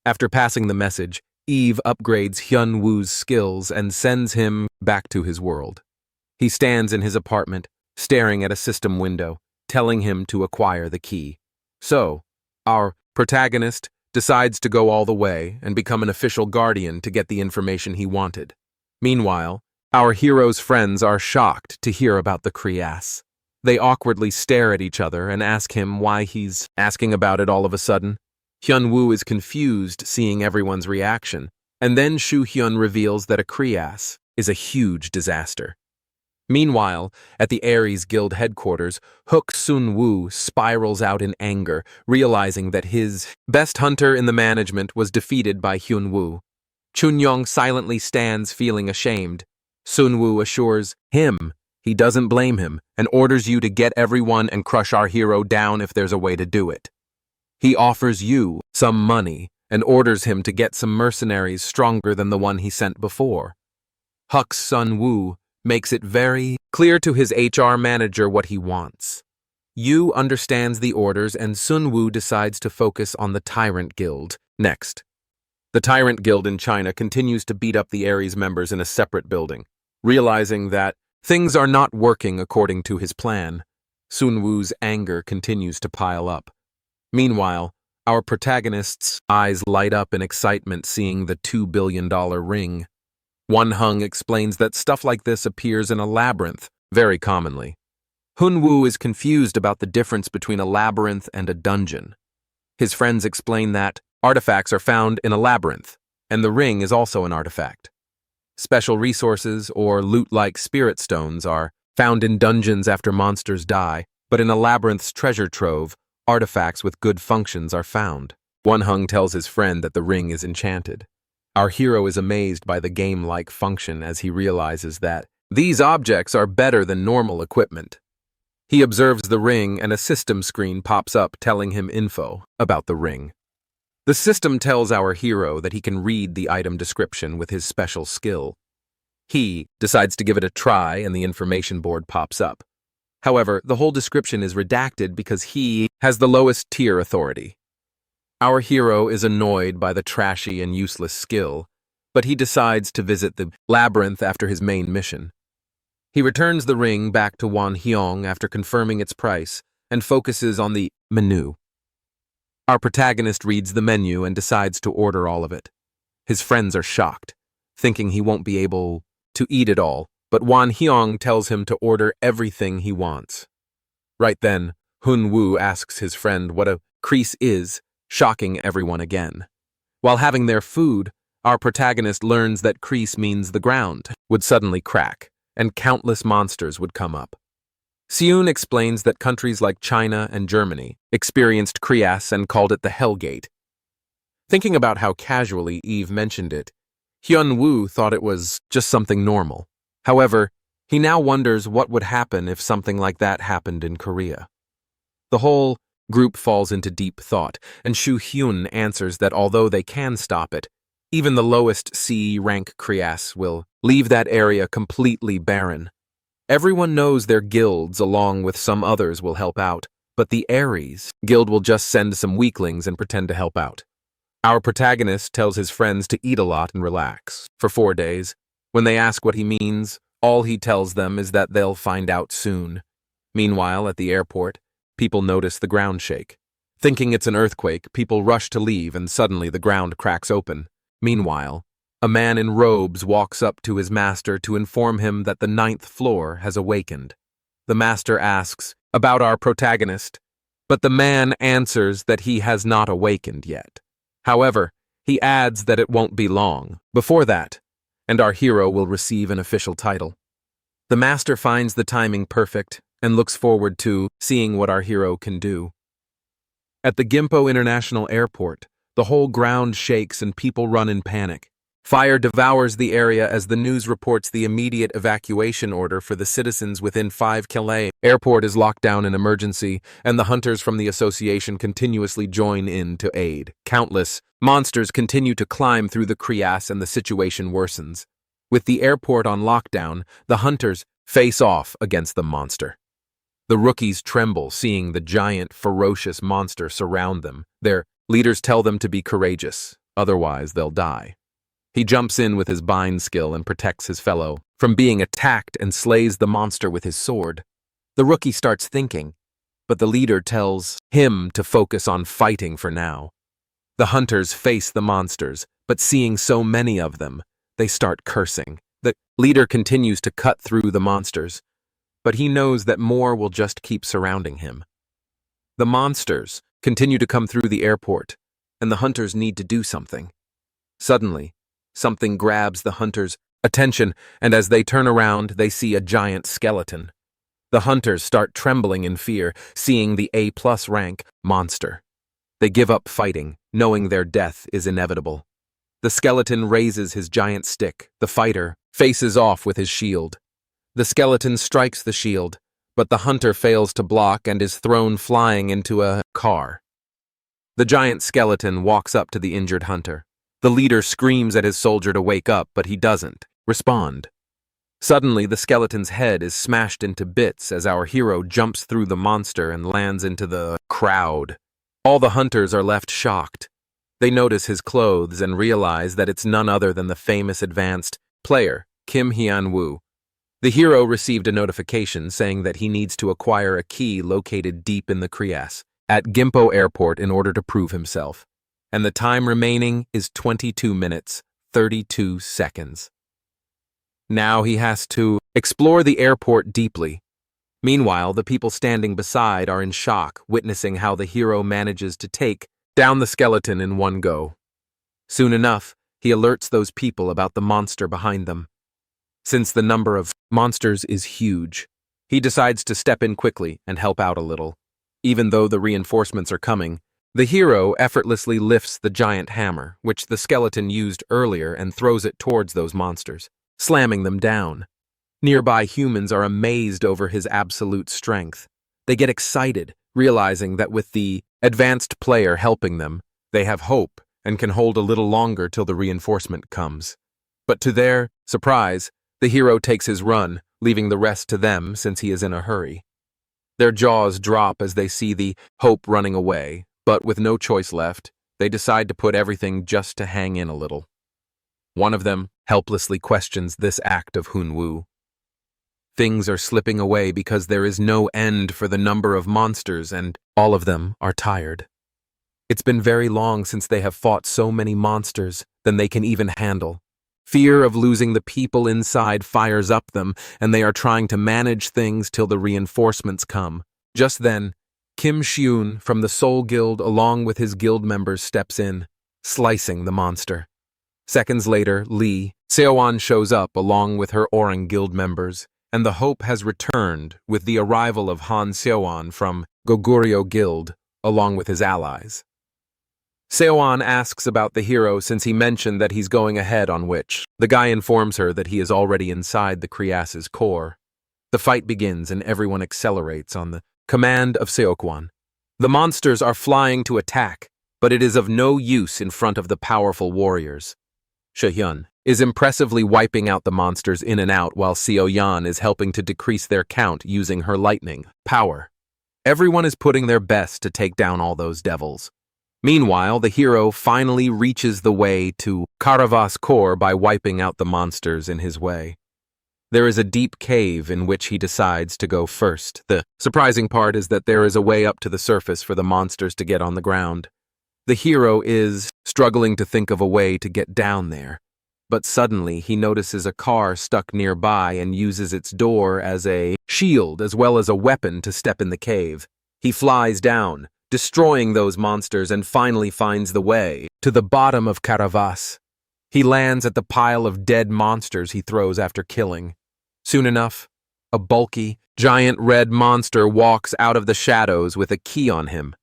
After passing the message, Eve upgrades Hyun-woo's skills and sends him back to his world. He stands in his apartment, staring at a system window, telling him to acquire the key. So, our protagonist decides to go all the way and become an official guardian to get the information he wanted. Meanwhile, our hero's friends are shocked to hear about the Krias. They awkwardly stare at each other and ask him why he's asking about it all of a sudden. Hyun-woo is confused seeing everyone's reaction, and then Soo-hyun reveals that a Krias is a huge disaster. Meanwhile, at the Aries Guild headquarters, Hook Sun-woo spirals out in anger, realizing that his best hunter in the management was defeated by Hyun-woo. Chun-young silently stands feeling ashamed. Sun-woo assures him he doesn't blame him and orders you to get everyone and crush our hero down if there's a way to do it. He offers you some money and orders him to get some mercenaries stronger than the one he sent before. Huck Sun-woo makes it very clear to his HR manager what he wants. Yu understands the orders and Sun-woo decides to focus on the Tyrant Guild next. The Tyrant Guild in China continues to beat up the Aries members in a separate building. Realizing that things are not working according to his plan, Sun-woo's anger continues to pile up. Meanwhile, our protagonist's eyes light up in excitement seeing the $2 billion ring. Won-hung explains that stuff like this appears in a labyrinth very commonly. Hun-woo is confused about the difference between a labyrinth and a dungeon. His friends explain that artifacts are found in a labyrinth, and the ring is also an artifact. Special resources or loot-like spirit stones are found in dungeons after monsters die, but in a labyrinth's treasure trove, artifacts with good functions are found. Won-hung tells his friend that the ring is enchanted. Our hero is amazed by the game-like function as he realizes that these objects are better than normal equipment. He observes the ring and a system screen pops up telling him info about the ring. The system tells our hero that he can read the item description with his special skill. He decides to give it a try and the information board pops up. However, the whole description is redacted because he has the lowest tier authority. Our hero is annoyed by the trashy and useless skill, but he decides to visit the labyrinth after his main mission. He returns the ring back to Won-hyung after confirming its price and focuses on the menu. Our protagonist reads the menu and decides to order all of it. His friends are shocked, thinking he won't be able to eat it all, but Won-hyung tells him to order everything he wants. Right then, Hun-woo asks his friend what a crease is, shocking everyone again. While having their food, our protagonist learns that crease means the ground would suddenly crack, and countless monsters would come up. Seun explains that countries like China and Germany experienced Krias and called it the Hellgate. Thinking about how casually Eve mentioned it, Hyun-woo thought it was just something normal. However, he now wonders what would happen if something like that happened in Korea. The whole group falls into deep thought, and Soo-hyun answers that although they can stop it, even the lowest C-rank Krias will leave that area completely barren. Everyone knows their guilds along with some others will help out, but the Aries guild will just send some weaklings and pretend to help out. Our protagonist tells his friends to eat a lot and relax for 4 days. When they ask what he means, all he tells them is that they'll find out soon. Meanwhile, at the airport, people notice the ground shake. Thinking it's an earthquake, people rush to leave and suddenly the ground cracks open. Meanwhile, a man in robes walks up to his master to inform him that the 9th floor has awakened. The master asks about our protagonist, but the man answers that he has not awakened yet. However, he adds that it won't be long before that, and our hero will receive an official title. The master finds the timing perfect and looks forward to seeing what our hero can do. At the Gimpo International Airport, the whole ground shakes and people run in panic. Fire devours the area as the news reports the immediate evacuation order for the citizens within 5 km. Airport is locked down in emergency, and the hunters from the association continuously join in to aid. Countless monsters continue to climb through the Krias and the situation worsens. With the airport on lockdown, the hunters face off against the monster. The rookies tremble seeing the giant, ferocious monster surround them. Their leaders tell them to be courageous, otherwise they'll die. He jumps in with his bind skill and protects his fellow from being attacked and slays the monster with his sword. The rookie starts thinking, but the leader tells him to focus on fighting for now. The hunters face the monsters, but seeing so many of them, they start cursing. The leader continues to cut through the monsters, but he knows that more will just keep surrounding him. The monsters continue to come through the airport, and the hunters need to do something. Suddenly, something grabs the hunters' attention, and as they turn around, they see a giant skeleton. The hunters start trembling in fear, seeing the A+ rank monster. They give up fighting, knowing their death is inevitable. The skeleton raises his giant stick. The fighter faces off with his shield. The skeleton strikes the shield, but the hunter fails to block and is thrown flying into a car. The giant skeleton walks up to the injured hunter. The leader screams at his soldier to wake up, but he doesn't respond. Suddenly, the skeleton's head is smashed into bits as our hero jumps through the monster and lands into the crowd. All the hunters are left shocked. They notice his clothes and realize that it's none other than the famous advanced player, Kim Hyun-woo. The hero received a notification saying that he needs to acquire a key located deep in the crease at Gimpo Airport in order to prove himself, and the time remaining is 22 minutes, 32 seconds. Now he has to explore the airport deeply. Meanwhile, the people standing beside are in shock, witnessing how the hero manages to take down the skeleton in one go. Soon enough, he alerts those people about the monster behind them. Since the number of monsters is huge, he decides to step in quickly and help out a little. Even though the reinforcements are coming, the hero effortlessly lifts the giant hammer, which the skeleton used earlier, and throws it towards those monsters, slamming them down. Nearby humans are amazed over his absolute strength. They get excited, realizing that with the advanced player helping them, they have hope and can hold a little longer till the reinforcement comes. But to their surprise, the hero takes his run, leaving the rest to them since he is in a hurry. Their jaws drop as they see the hope running away, but with no choice left, they decide to put everything just to hang in a little. One of them helplessly questions this act of Hyun-woo. Things are slipping away because there is no end for the number of monsters, and all of them are tired. It's been very long since they have fought so many monsters than they can even handle. Fear of losing the people inside fires up them, and they are trying to manage things till the reinforcements come. Just then, Kim Hyun from the Soul Guild along with his guild members steps in, slicing the monster. Seconds later, Lee Seowan shows up along with her Orang Guild members, and the hope has returned with the arrival of Han Seowan from Goguryeo Guild along with his allies. Seowan asks about the hero since he mentioned that he's going ahead, on which the guy informs her that he is already inside the Krias's core. The fight begins and everyone accelerates on the command of Seokwan. The monsters are flying to attack, but it is of no use in front of the powerful warriors. Sehyun is impressively wiping out the monsters in and out while Seoyan is helping to decrease their count using her lightning power. Everyone is putting their best to take down all those devils. Meanwhile, the hero finally reaches the way to Karavas core by wiping out the monsters in his way. There is a deep cave in which he decides to go first. The surprising part is that there is a way up to the surface for the monsters to get on the ground. The hero is struggling to think of a way to get down there, but suddenly he notices a car stuck nearby and uses its door as a shield as well as a weapon to step in the cave. He flies down, destroying those monsters, and finally finds the way to the bottom of Karavas. He lands at the pile of dead monsters he throws after killing. Soon enough, a bulky, giant red monster walks out of the shadows with a key on him.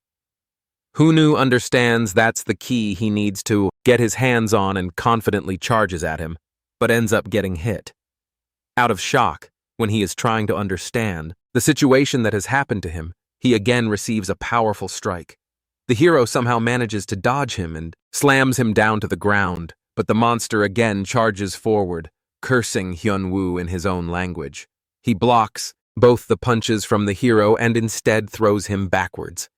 Hunu understands that's the key he needs to get his hands on and confidently charges at him, but ends up getting hit. Out of shock, when he is trying to understand the situation that has happened to him, he again receives a powerful strike. The hero somehow manages to dodge him and slams him down to the ground, but the monster again charges forward, cursing Hyun-woo in his own language. He blocks both the punches from the hero and instead throws him backwards.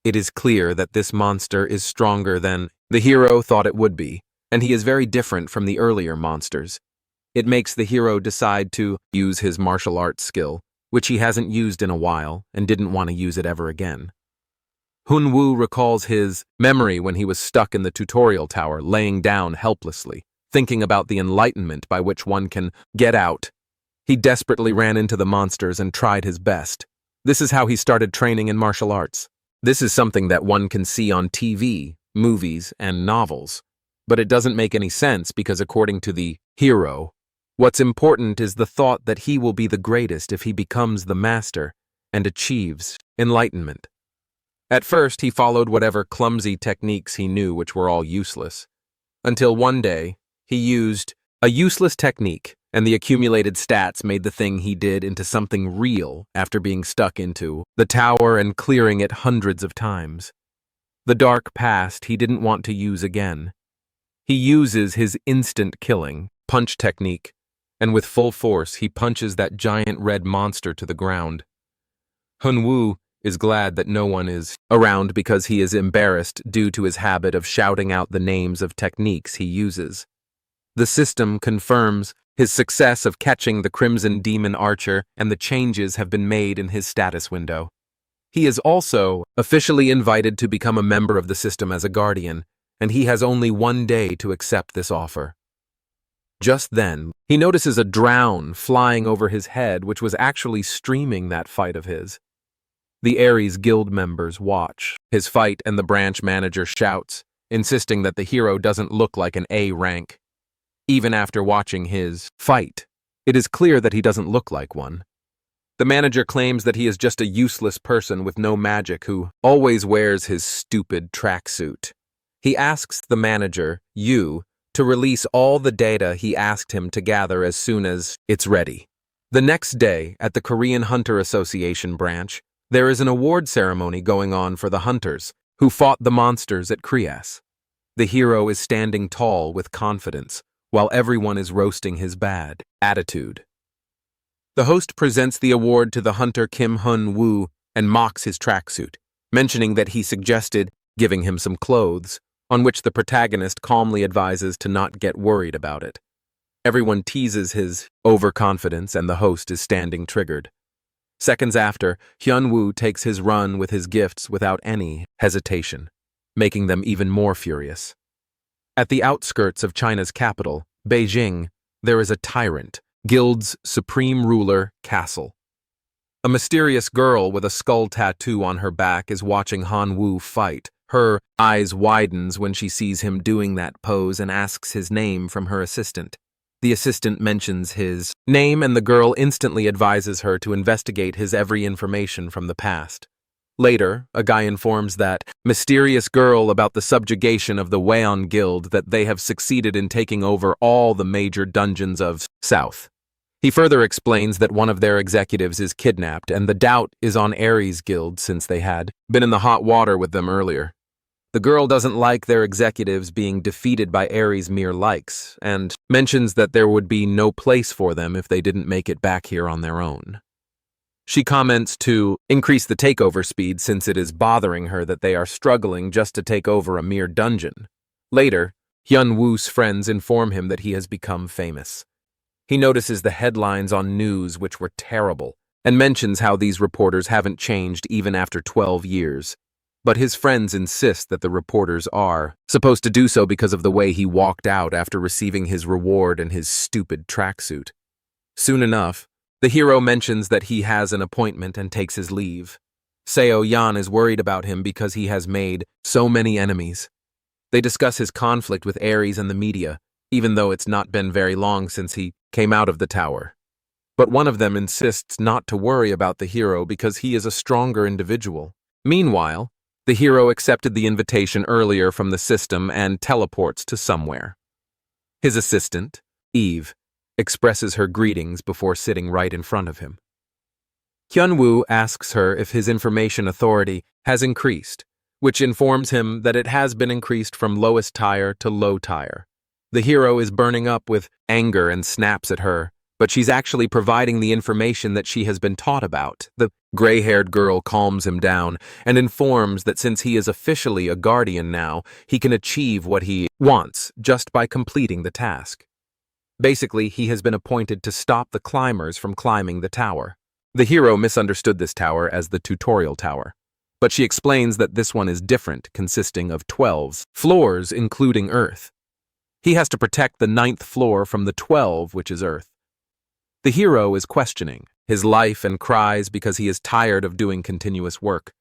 It is clear that this monster is stronger than the hero thought it would be, and he is very different from the earlier monsters. It makes the hero decide to use his martial arts skill, which he hasn't used in a while and didn't want to use it ever again. Hun-woo recalls his memory when he was stuck in the tutorial tower, laying down helplessly, thinking about the enlightenment by which one can get out. He desperately ran into the monsters and tried his best. This is how he started training in martial arts. This is something that one can see on TV, movies, and novels. But it doesn't make any sense because according to the hero, what's important is the thought that he will be the greatest if he becomes the master and achieves enlightenment. At first, he followed whatever clumsy techniques he knew, which were all useless. Until one day, he used a useless technique, and the accumulated stats made the thing he did into something real after being stuck into the tower and clearing it hundreds of times. The dark past he didn't want to use again. He uses his instant killing, punch technique, and with full force he punches that giant red monster to the ground. Hun-woo is glad that no one is around because he is embarrassed due to his habit of shouting out the names of techniques he uses. The system confirms his success of catching the Crimson Demon Archer, and the changes have been made in his status window. He is also officially invited to become a member of the system as a guardian, and he has only 1 day to accept this offer. Just then, he notices a drone flying over his head, which was actually streaming that fight of his. The Ares Guild members watch his fight, and the branch manager shouts, insisting that the hero doesn't look like an A rank. Even after watching his fight, it is clear that he doesn't look like one. The manager claims that he is just a useless person with no magic who always wears his stupid tracksuit. He asks the manager, Yu, to release all the data he asked him to gather as soon as it's ready. The next day, at the Korean Hunter Association branch, there is an award ceremony going on for the hunters who fought the monsters at Krias. The hero is standing tall with confidence, while everyone is roasting his bad attitude. The host presents the award to the hunter Kim Hun-woo and mocks his tracksuit, mentioning that he suggested giving him some clothes, on which the protagonist calmly advises to not get worried about it. Everyone teases his overconfidence, and the host is standing triggered. Seconds after, Hyun-woo takes his run with his gifts without any hesitation, making them even more furious. At the outskirts of China's capital, Beijing, there is a tyrant, Guild's supreme ruler, Castle. A mysterious girl with a skull tattoo on her back is watching Han-woo fight. Her eyes widens when she sees him doing that pose and asks his name from her assistant. The assistant mentions his name, and the girl instantly advises her to investigate his every information from the past. Later, a guy informs that mysterious girl about the subjugation of the Wheon Guild, that they have succeeded in taking over all the major dungeons of South. He further explains that one of their executives is kidnapped, and the doubt is on Ares Guild since they had been in the hot water with them earlier. The girl doesn't like their executives being defeated by Ares' mere likes, and mentions that there would be no place for them if they didn't make it back here on their own. She comments to increase the takeover speed since it is bothering her that they are struggling just to take over a mere dungeon. Later, Hyun-woo's friends inform him that he has become famous. He notices the headlines on news, which were terrible, and mentions how these reporters haven't changed even after 12 years. But his friends insist that the reporters are supposed to do so because of the way he walked out after receiving his reward in his stupid tracksuit. Soon enough, the hero mentions that he has an appointment and takes his leave. Seo Yan is worried about him because he has made so many enemies. They discuss his conflict with Ares and the media, even though it's not been very long since he came out of the tower. But one of them insists not to worry about the hero because he is a stronger individual. Meanwhile, the hero accepted the invitation earlier from the system and teleports to somewhere. His assistant, Eve, expresses her greetings before sitting right in front of him. Hyun-woo asks her if his information authority has increased, which informs him that it has been increased from lowest tier to low tier. The hero is burning up with anger and snaps at her, but she's actually providing the information that she has been taught about. The gray-haired girl calms him down and informs that since he is officially a guardian now, he can achieve what he wants just by completing the task. Basically, he has been appointed to stop the climbers from climbing the tower. The hero misunderstood this tower as the tutorial tower, but she explains that this one is different, consisting of 12 floors, including Earth. He has to protect the 9th floor from the 12, which is Earth. The hero is questioning his life and cries because he is tired of doing continuous work.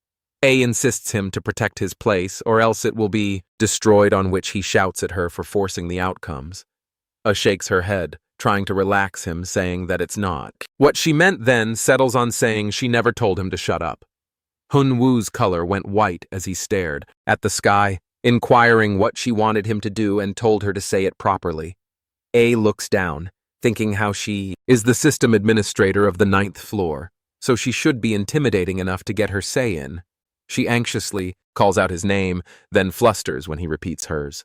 A insists him to protect his place, or else it will be destroyed, on which he shouts at her for forcing the outcomes. A shakes her head, trying to relax him, saying that it's not. What she meant then settles on saying she never told him to shut up. Hun-woo's color went white as he stared at the sky, inquiring what she wanted him to do and told her to say it properly. A looks down, thinking how she is the system administrator of the 9th floor, so she should be intimidating enough to get her say in. She anxiously calls out his name, then flusters when he repeats hers.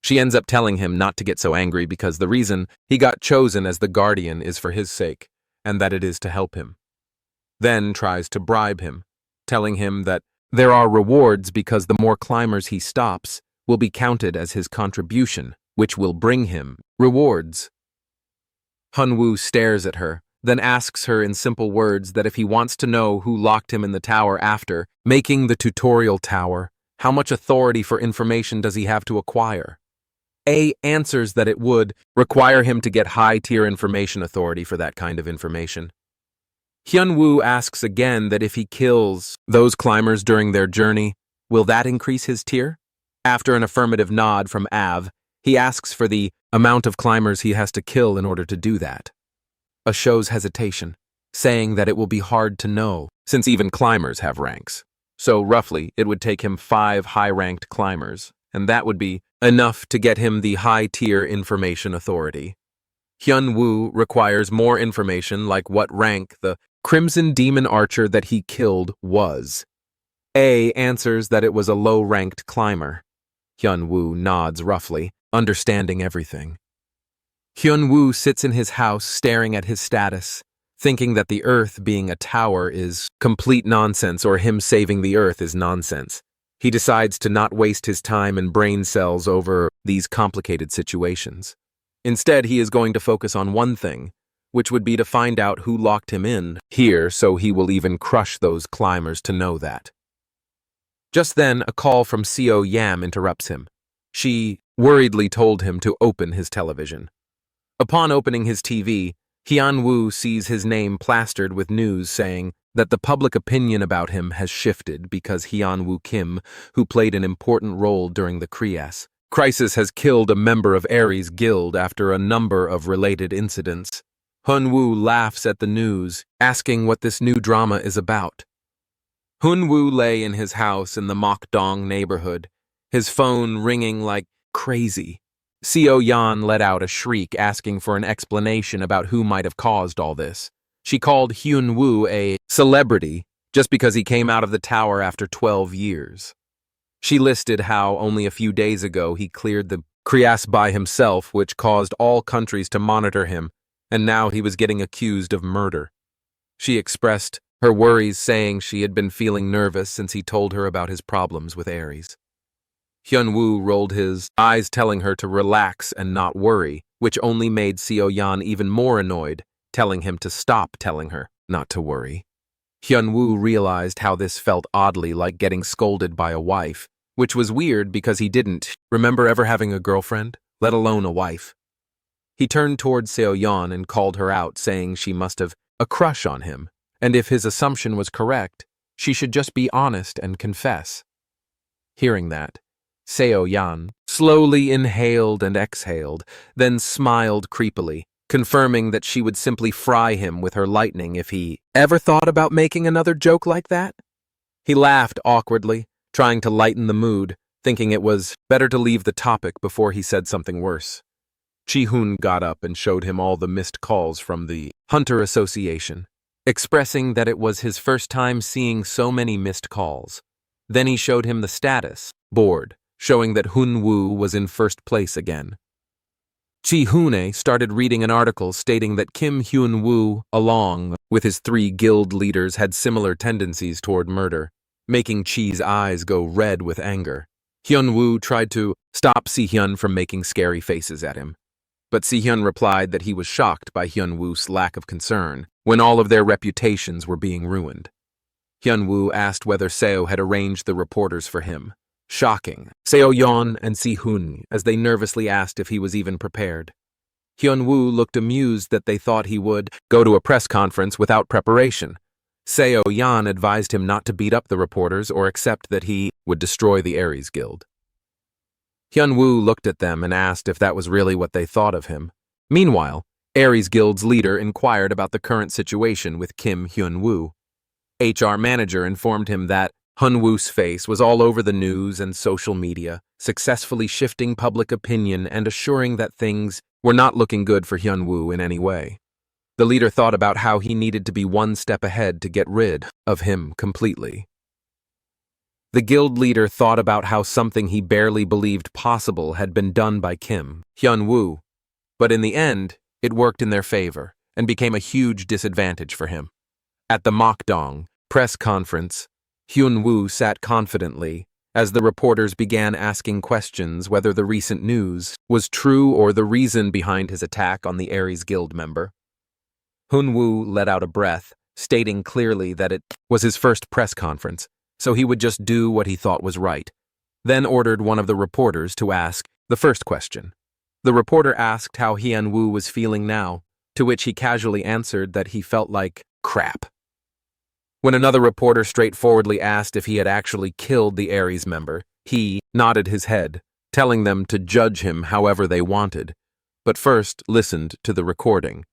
She ends up telling him not to get so angry because the reason he got chosen as the guardian is for his sake, and that it is to help him. Then tries to bribe him, telling him that there are rewards because the more climbers he stops will be counted as his contribution, which will bring him rewards. Hun-woo stares at her, then asks her in simple words that if he wants to know who locked him in the tower after making the tutorial tower, how much authority for information does he have to acquire? A answers that it would require him to get high-tier information authority for that kind of information. Hyun-woo asks again that if he kills those climbers during their journey, will that increase his tier? After an affirmative nod from Av, he asks for the amount of climbers he has to kill in order to do that. A shows hesitation, saying that it will be hard to know, since even climbers have ranks. So roughly, it would take him 5 high-ranked climbers, and that would be enough to get him the high-tier information authority. Hyun-woo requires more information, like what rank the Crimson Demon Archer that he killed was. A answers that it was a low-ranked climber. Hyun-woo nods roughly, understanding everything. Hyun-woo sits in his house staring at his status, thinking that the Earth being a tower is complete nonsense, or him saving the Earth is nonsense. He decides to not waste his time and brain cells over these complicated situations. Instead, he is going to focus on one thing, which would be to find out who locked him in here, so he will even crush those climbers to know that. Just then, a call from Seo Yam interrupts him. She worriedly told him to open his television. Upon opening his TV, Hyun-woo sees his name plastered with news saying that the public opinion about him has shifted because Hyun-woo Kim, who played an important role during the crisis, has killed a member of Aries' guild after a number of related incidents. Hyun-woo laughs at the news, asking what this new drama is about. Hyun-woo lay in his house in the Mokdong neighborhood, his phone ringing like crazy. Seo Yan let out a shriek asking for an explanation about who might have caused all this. She called Hyun-woo a celebrity just because he came out of the tower after 12 years. She listed how only a few days ago he cleared the crisis by himself, which caused all countries to monitor him, and now he was getting accused of murder. She expressed her worries, saying she had been feeling nervous since he told her about his problems with Aries. Hyun-woo rolled his eyes, telling her to relax and not worry, which only made Seo Yan even more annoyed, telling him to stop telling her not to worry. Hyun-woo realized how this felt oddly like getting scolded by a wife, which was weird because he didn't remember ever having a girlfriend, let alone a wife. He turned towards Seo Yan and called her out, saying she must have a crush on him, and if his assumption was correct, she should just be honest and confess. Hearing that, Seo Yan slowly inhaled and exhaled, then smiled creepily, confirming that she would simply fry him with her lightning if he ever thought about making another joke like that. He laughed awkwardly, trying to lighten the mood, thinking it was better to leave the topic before he said something worse. Ji-hoon got up and showed him all the missed calls from the Hunter Association, expressing that it was his first time seeing so many missed calls. Then he showed him the status board, showing that Hyun-woo was in first place again. Chi-Hune started reading an article stating that Kim Hyun-woo, along with his 3 guild leaders, had similar tendencies toward murder, making Chi's eyes go red with anger. Hyun-woo tried to stop Si-hyun from making scary faces at him, but Si-hyun replied that he was shocked by Hyun-woo's lack of concern when all of their reputations were being ruined. Hyun-woo asked whether Seo had arranged the reporters for him, shocking Seo-yeon and Si-hun as they nervously asked if he was even prepared. Hyun-woo looked amused that they thought he would go to a press conference without preparation. Seo-yeon advised him not to beat up the reporters or accept that he would destroy the Aries Guild. Hyun-woo looked at them and asked if that was really what they thought of him. Meanwhile, Aries Guild's leader inquired about the current situation with Kim Hyun-woo. HR manager informed him that Hyun-woo's face was all over the news and social media, successfully shifting public opinion and assuring that things were not looking good for Hyun-woo in any way. The leader thought about how he needed to be one step ahead to get rid of him completely. The guild leader thought about how something he barely believed possible had been done by Kim Hyun-woo, but in the end, it worked in their favor and became a huge disadvantage for him. At the Mokdong press conference, Hyun-woo sat confidently as the reporters began asking questions whether the recent news was true or the reason behind his attack on the Aries Guild member. Hyun-woo let out a breath, stating clearly that it was his first press conference, so he would just do what he thought was right, then ordered one of the reporters to ask the first question. The reporter asked how Hyun-woo was feeling now, to which he casually answered that he felt like crap. When another reporter straightforwardly asked if he had actually killed the Aries member, he nodded his head, telling them to judge him however they wanted, but first listened to the recording.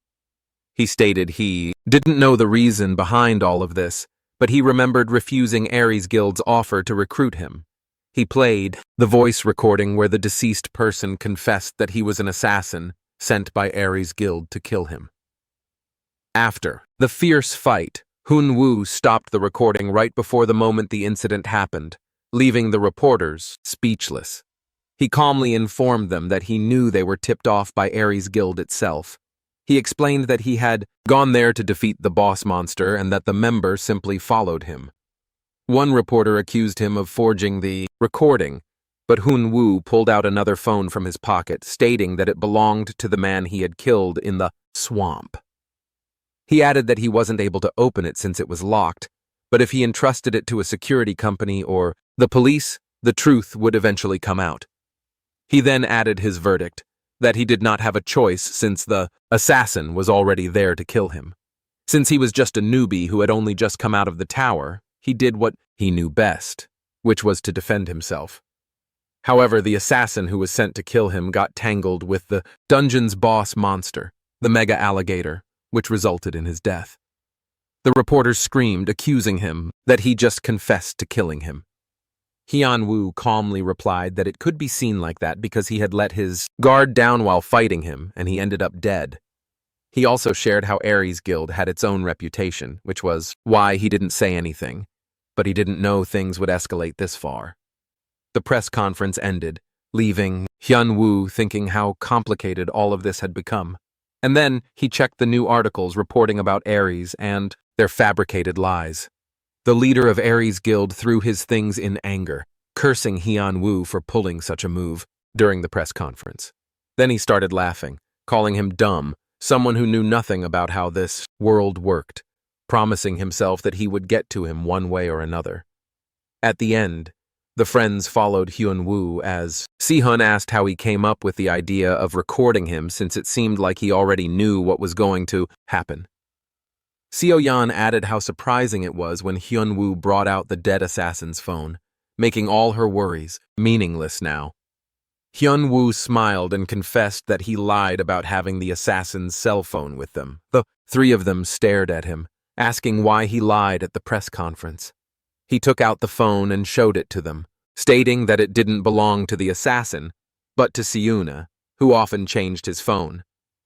He stated he didn't know the reason behind all of this, but he remembered refusing Aries Guild's offer to recruit him. He played the voice recording where the deceased person confessed that he was an assassin sent by Aries Guild to kill him. After the fierce fight, Hyun-woo stopped the recording right before the moment the incident happened, leaving the reporters speechless. He calmly informed them that he knew they were tipped off by Aries Guild itself. He explained that he had gone there to defeat the boss monster and that the member simply followed him. One reporter accused him of forging the recording, but Hyun-woo pulled out another phone from his pocket, stating that it belonged to the man he had killed in the swamp. He added that he wasn't able to open it since it was locked, but if he entrusted it to a security company or the police, the truth would eventually come out. He then added his verdict, that he did not have a choice since the assassin was already there to kill him. Since he was just a newbie who had only just come out of the tower, he did what he knew best, which was to defend himself. However, the assassin who was sent to kill him got tangled with the dungeon's boss monster, the mega alligator, which resulted in his death. The reporters screamed, accusing him that he just confessed to killing him. Hyun-woo calmly replied that it could be seen like that because he had let his guard down while fighting him and he ended up dead. He also shared how Aries Guild had its own reputation, which was why he didn't say anything, but he didn't know things would escalate this far. The press conference ended, leaving Hyun-woo thinking how complicated all of this had become. And then he checked the new articles reporting about Aries and their fabricated lies. The leader of Aries Guild threw his things in anger, cursing Hyun-woo for pulling such a move during the press conference. Then he started laughing, calling him dumb, someone who knew nothing about how this world worked, promising himself that he would get to him one way or another. At the end, the friends followed Hyun-woo as Si-hun asked how he came up with the idea of recording him since it seemed like he already knew what was going to happen. Seo-yeon added how surprising it was when Hyun-woo brought out the dead assassin's phone, making all her worries meaningless now. Hyun-woo smiled and confessed that he lied about having the assassin's cell phone with them. The 3 of them stared at him, asking why he lied at the press conference. He took out the phone and showed it to them, stating that it didn't belong to the assassin, but to Seuna, who often changed his phone.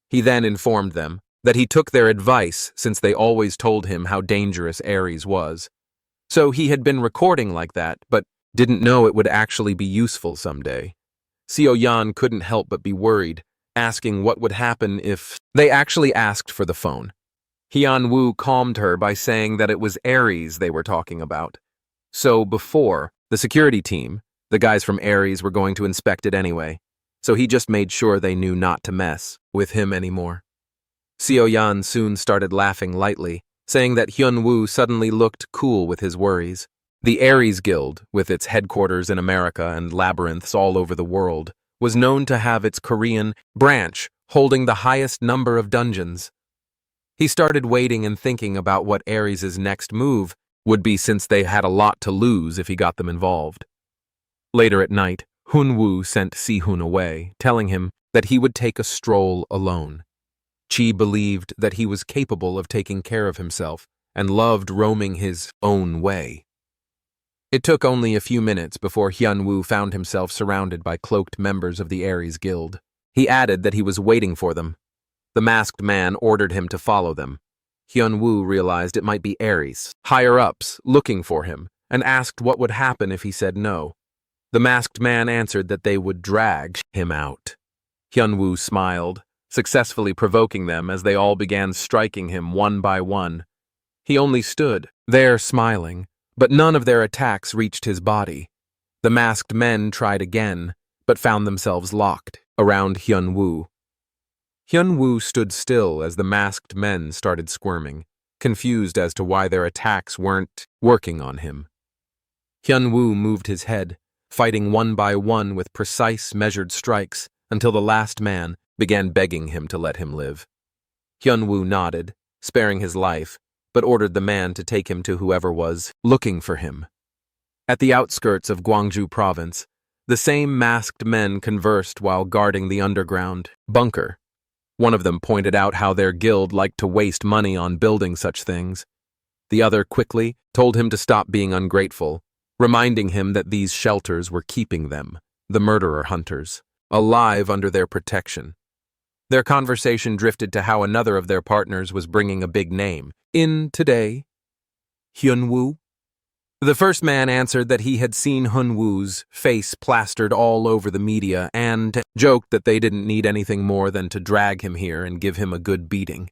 He then informed them that he took their advice since they always told him how dangerous Aries was. So he had been recording like that, but didn't know it would actually be useful someday. Seo-yeon couldn't help but be worried, asking what would happen if they actually asked for the phone. Hyun-woo calmed her by saying that it was Aries they were talking about. So before, the security team, the guys from Aries were going to inspect it anyway, so he just made sure they knew not to mess with him anymore. Seo-yan soon started laughing lightly, saying that Hyun-woo suddenly looked cool with his worries. The Aries Guild, with its headquarters in America and labyrinths all over the world, was known to have its Korean branch holding the highest number of dungeons. He started waiting and thinking about what Aries' next move would be, since they had a lot to lose if he got them involved. Later at night, Hyun-woo sent Si-hun away, telling him that he would take a stroll alone. Chi believed that he was capable of taking care of himself and loved roaming his own way. It took only a few minutes before Hyun-woo found himself surrounded by cloaked members of the Aries Guild. He added that he was waiting for them. The masked man ordered him to follow them. Hyun-woo realized it might be Aries, higher-ups, looking for him, and asked what would happen if he said no. The masked man answered that they would drag him out. Hyun-woo smiled, successfully provoking them as they all began striking him one by one. He only stood there smiling, but none of their attacks reached his body. The masked men tried again, but found themselves locked around Hyun-woo. Hyun-woo stood still as the masked men started squirming, confused as to why their attacks weren't working on him. Hyun-woo moved his head, fighting one by one with precise, measured strikes, until the last man began begging him to let him live. Hyun-woo nodded, sparing his life, but ordered the man to take him to whoever was looking for him. At the outskirts of Gwangju province, the same masked men conversed while guarding the underground bunker. One of them pointed out how their guild liked to waste money on building such things. The other quickly told him to stop being ungrateful, reminding him that these shelters were keeping them, the murderer hunters, alive under their protection. Their conversation drifted to how another of their partners was bringing a big name in today. Hyun-woo? The first man answered that he had seen Hyun-woo's face plastered all over the media and joked that they didn't need anything more than to drag him here and give him a good beating.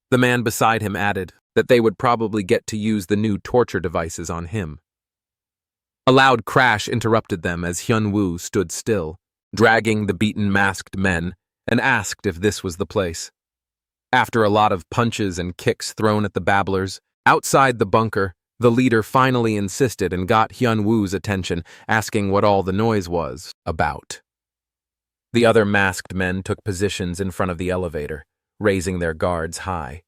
The man beside him added that they would probably get to use the new torture devices on him. A loud crash interrupted them as Hyun-woo stood still, dragging the beaten masked men, and asked if this was the place. After a lot of punches and kicks thrown at the babblers, outside the bunker, the leader finally insisted and got Hyun-woo's attention, asking what all the noise was about. The other masked men took positions in front of the elevator, raising their guards high.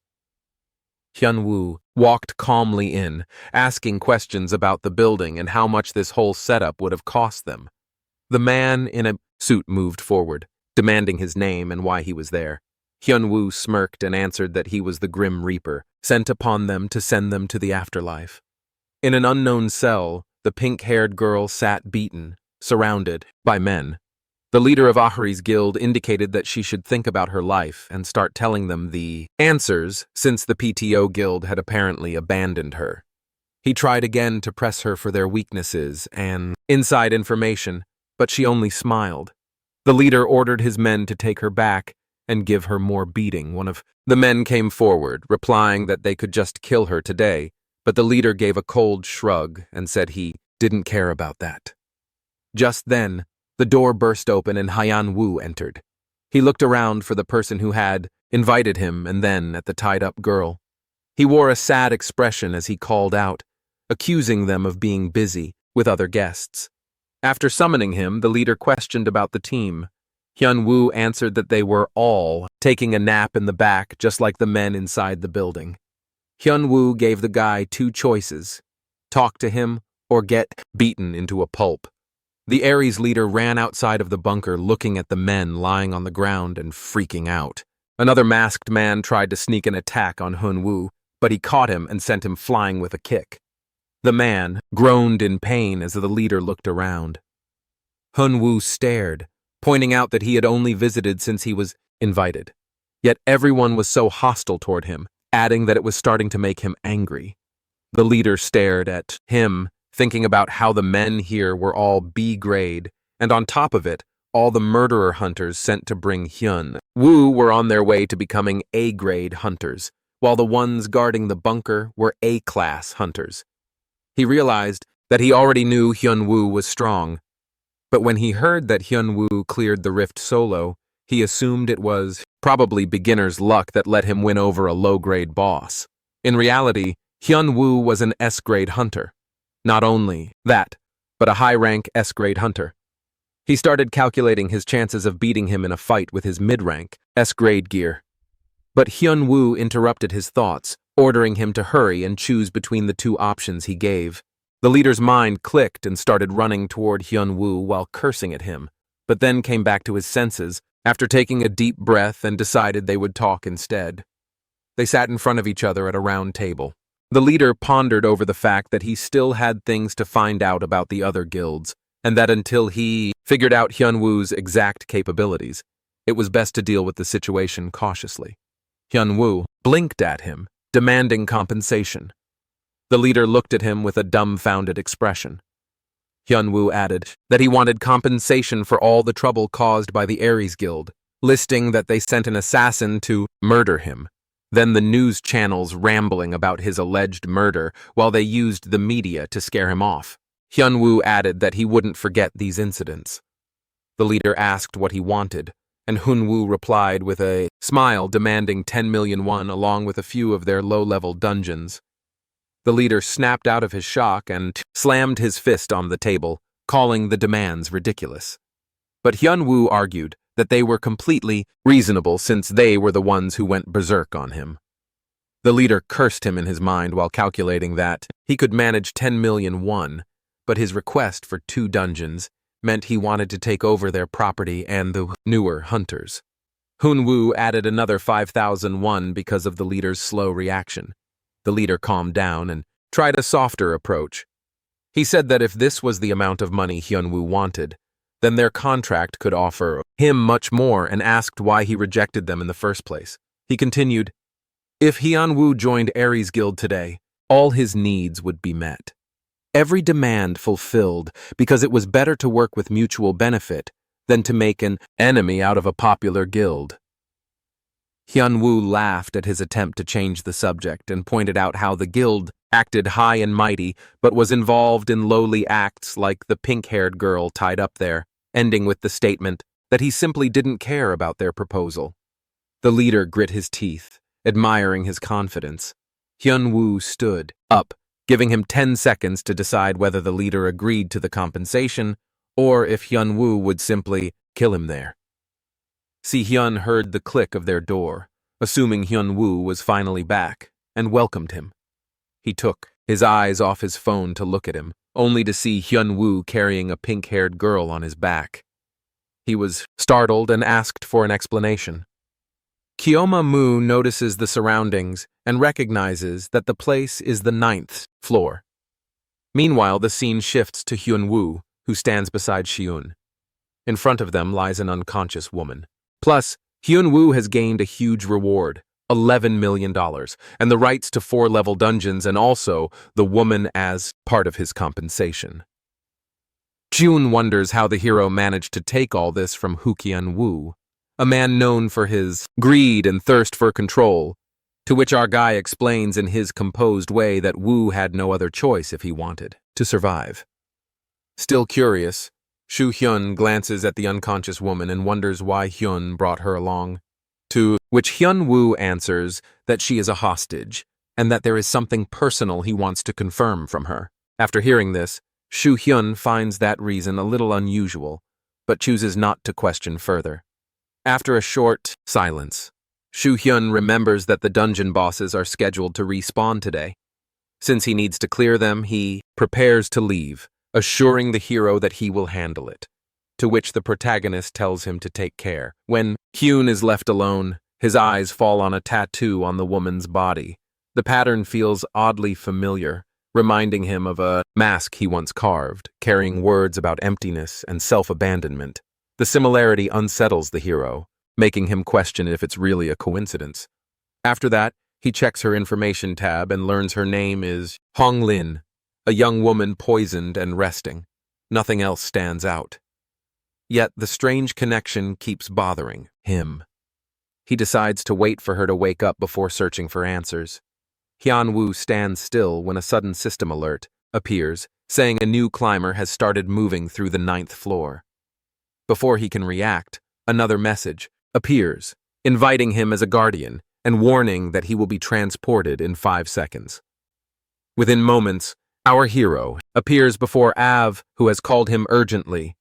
Hyun-woo walked calmly in, asking questions about the building and how much this whole setup would have cost them. The man in a suit moved forward, demanding his name and why he was there. Hyun-woo smirked and answered that he was the Grim Reaper, sent upon them to send them to the afterlife. In an unknown cell, the pink-haired girl sat beaten, surrounded by men. The leader of Ahri's guild indicated that she should think about her life and start telling them the answers, since the PTO guild had apparently abandoned her. He tried again to press her for their weaknesses and inside information, but she only smiled. The leader ordered his men to take her back and give her more beating. One of the men came forward, replying that they could just kill her today, but the leader gave a cold shrug and said he didn't care about that. Just then, the door burst open and Hyun-woo entered. He looked around for the person who had invited him and then at the tied-up girl. He wore a sad expression as he called out, accusing them of being busy with other guests. After summoning him, the leader questioned about the team. Hyun-woo answered that they were all taking a nap in the back, just like the men inside the building. Hyun-woo gave the guy two choices: talk to him or get beaten into a pulp. The Aries leader ran outside of the bunker, looking at the men lying on the ground and freaking out. Another masked man tried to sneak an attack on Hyun-woo, but he caught him and sent him flying with a kick. The man groaned in pain as the leader looked around. Hyun-woo stared, pointing out that he had only visited since he was invited. Yet everyone was so hostile toward him, adding that it was starting to make him angry. The leader stared at him, thinking about how the men here were all B grade, and on top of it, all the murderer hunters sent to bring Hyun Woo were on their way to becoming A-grade hunters, while the ones guarding the bunker were A-class hunters. He realized that he already knew Hyun Woo was strong, but when he heard that Hyun Woo cleared the rift solo, he assumed it was probably beginner's luck that let him win over a low-grade boss. In reality, Hyun Woo was an S-grade hunter. Not only that, but a high-rank S-grade hunter. He started calculating his chances of beating him in a fight with his mid-rank, S-grade gear. But Hyun Woo interrupted his thoughts, ordering him to hurry and choose between the two options he gave. The leader's mind clicked and started running toward Hyun Woo while cursing at him, but then came back to his senses after taking a deep breath and decided they would talk instead. They sat in front of each other at a round table. The leader pondered over the fact that he still had things to find out about the other guilds, and that until he figured out Hyun Woo's exact capabilities, it was best to deal with the situation cautiously. Hyun Woo blinked at him, demanding compensation. The leader looked at him with a dumbfounded expression. Hyun Woo added that he wanted compensation for all the trouble caused by the Ares Guild, listing that they sent an assassin to murder him. Then the news channels rambling about his alleged murder while they used the media to scare him off. Hyun Woo added that he wouldn't forget these incidents. The leader asked what he wanted, and Hyun Woo replied with a smile demanding 10 million won along with a few of their low-level dungeons. The leader snapped out of his shock and slammed his fist on the table, calling the demands ridiculous. But Hyun Woo argued that they were completely reasonable since they were the ones who went berserk on him. The leader cursed him in his mind while calculating that he could manage 10 million won, but his request for 2 dungeons meant he wanted to take over their property and the newer hunters. Hyun Woo added another 5,000 won because of the leader's slow reaction. The leader calmed down and tried a softer approach. He said that if this was the amount of money Hyun Woo wanted, then their contract could offer him much more and asked why he rejected them in the first place. He continued, if Hyun Woo joined Ares Guild today, all his needs would be met. Every demand fulfilled because it was better to work with mutual benefit than to make an enemy out of a popular guild. Hyun Woo laughed at his attempt to change the subject and pointed out how the guild acted high and mighty but was involved in lowly acts like the pink-haired girl tied up there, ending with the statement that he simply didn't care about their proposal. The leader grit his teeth, admiring his confidence. Hyun Woo stood up, giving him 10 seconds to decide whether the leader agreed to the compensation or if Hyun Woo would simply kill him there. Si-hyun heard the click of their door, assuming Hyun Woo was finally back, and welcomed him. He took his eyes off his phone to look at him, only to see Hyun Woo carrying a pink-haired girl on his back. He was startled and asked for an explanation. Kyoma Moo notices the surroundings and recognizes that the place is the 9th floor. Meanwhile, the scene shifts to Hyun Woo, who stands beside Shiun. In front of them lies an unconscious woman. Plus, Hyun Woo has gained a huge reward, $11 million, and the rights to 4-level dungeons and also the woman as part of his compensation. Jun wonders how the hero managed to take all this from Hyun Woo, a man known for his greed and thirst for control, to which our guy explains in his composed way that Woo had no other choice if he wanted to survive. Still curious, Shu Hyun glances at the unconscious woman and wonders why Hyun brought her along, to which Hyun Woo answers that she is a hostage and that there is something personal he wants to confirm from her. After hearing this, Shu Hyun finds that reason a little unusual, but chooses not to question further. After a short silence, Shu Hyun remembers that the dungeon bosses are scheduled to respawn today. Since he needs to clear them, he prepares to leave, assuring the hero that he will handle it, to which the protagonist tells him to take care. When Hyun is left alone, his eyes fall on a tattoo on the woman's body. The pattern feels oddly familiar, reminding him of a mask he once carved, carrying words about emptiness and self-abandonment. The similarity unsettles the hero, making him question if it's really a coincidence. After that, he checks her information tab and learns her name is Hong Lin, a young woman poisoned and resting. Nothing else stands out. Yet the strange connection keeps bothering him. He decides to wait for her to wake up before searching for answers. Hyun-woo stands still when a sudden system alert appears, saying a new climber has started moving through the 9th floor. Before he can react, another message appears, inviting him as a guardian and warning that he will be transported in 5 seconds. Within moments, our hero appears before Av, who has called him urgently.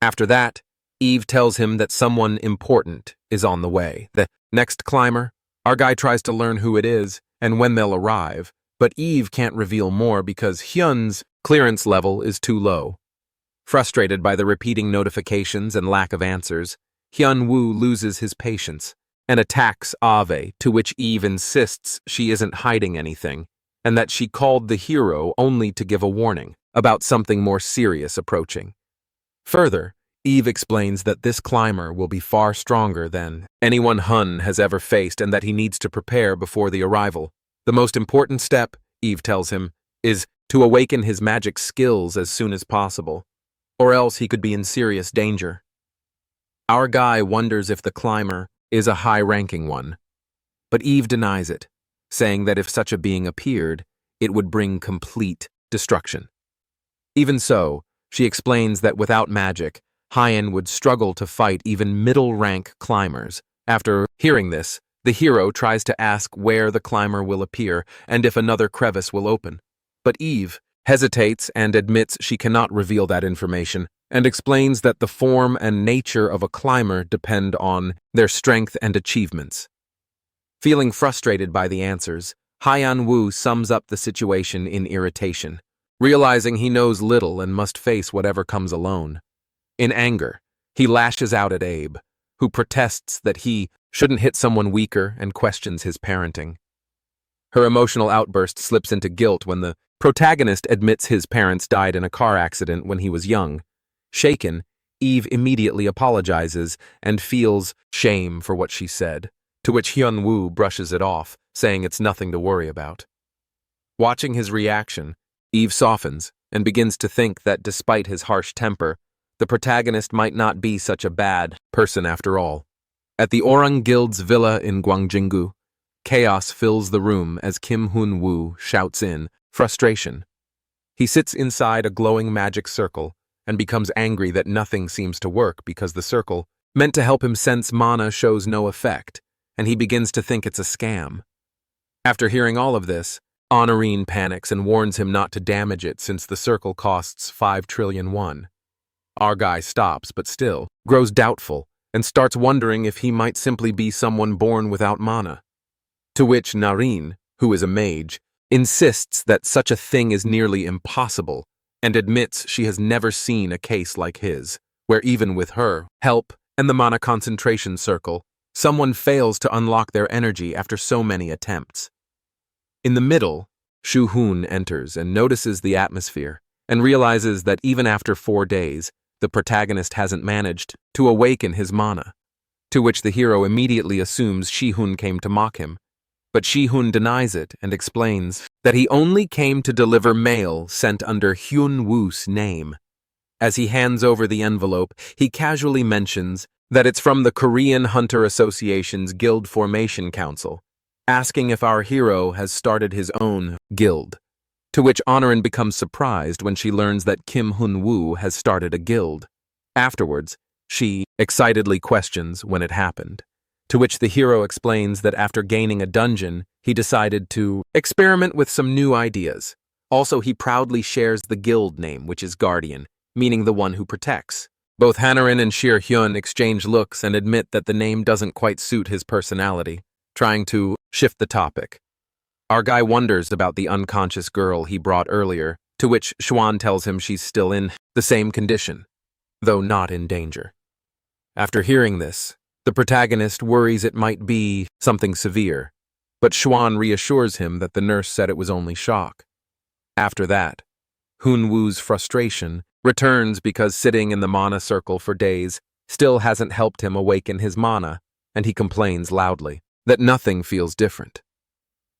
After that, Eve tells him that someone important is on the way. The next climber, our guy tries to learn who it is and when they'll arrive, but Eve can't reveal more because Hyun's clearance level is too low. Frustrated by the repeating notifications and lack of answers, Hyun-woo loses his patience and attacks Ave, to which Eve insists she isn't hiding anything and that she called the hero only to give a warning about something more serious approaching. Further, Eve explains that this climber will be far stronger than anyone Hun has ever faced and that he needs to prepare before the arrival. The most important step, Eve tells him, is to awaken his magic skills as soon as possible, or else he could be in serious danger. Our guy wonders if the climber is a high-ranking one, but Eve denies it, saying that if such a being appeared, it would bring complete destruction. Even so, she explains that without magic, Hyen would struggle to fight even middle-rank climbers. After hearing this, the hero tries to ask where the climber will appear and if another crevice will open. But Eve hesitates and admits she cannot reveal that information, and explains that the form and nature of a climber depend on their strength and achievements. Feeling frustrated by the answers, Hyun-woo sums up the situation in irritation, realizing he knows little and must face whatever comes alone. In anger, he lashes out at Abe, who protests that he shouldn't hit someone weaker and questions his parenting. Her emotional outburst slips into guilt when the protagonist admits his parents died in a car accident when he was young. Shaken, Eve immediately apologizes and feels shame for what she said, to which Hyun-woo brushes it off, saying it's nothing to worry about. Watching his reaction, Eve softens and begins to think that despite his harsh temper, the protagonist might not be such a bad person after all. At the Orang Guild's villa in Gwangjingu, chaos fills the room as Kim Hun-woo shouts in frustration. He sits inside a glowing magic circle and becomes angry that nothing seems to work because the circle, meant to help him sense mana, shows no effect, and he begins to think it's a scam. After hearing all of this, Honorine panics and warns him not to damage it since the circle costs 5 trillion won. Our guy stops but still grows doubtful and starts wondering if he might simply be someone born without mana. To which Narine, who is a mage, insists that such a thing is nearly impossible and admits she has never seen a case like his, where even with her help and the mana concentration circle, someone fails to unlock their energy after so many attempts. In the middle, Shu-hoon enters and notices the atmosphere and realizes that even after 4 days, the protagonist hasn't managed to awaken his mana, to which the hero immediately assumes Shi-hoon came to mock him. But Shi-hoon denies it and explains that he only came to deliver mail sent under Hyun-woo's name. As he hands over the envelope, he casually mentions that it's from the Korean Hunter Association's Guild Formation Council, asking if our hero has started his own guild. To which Honorin becomes surprised when she learns that Kim Hun-woo has started a guild. Afterwards, she excitedly questions when it happened, to which the hero explains that after gaining a dungeon, he decided to experiment with some new ideas. Also, he proudly shares the guild name, which is Guardian, meaning the one who protects. Both Hanarin and Shir-hyun exchange looks and admit that the name doesn't quite suit his personality, trying to shift the topic. Our guy wonders about the unconscious girl he brought earlier, to which Schwan tells him she's still in the same condition, though not in danger. After hearing this, the protagonist worries it might be something severe, but Schwan reassures him that the nurse said it was only shock. After that, Hun-woo's frustration returns because sitting in the mana circle for days still hasn't helped him awaken his mana, and he complains loudly that nothing feels different.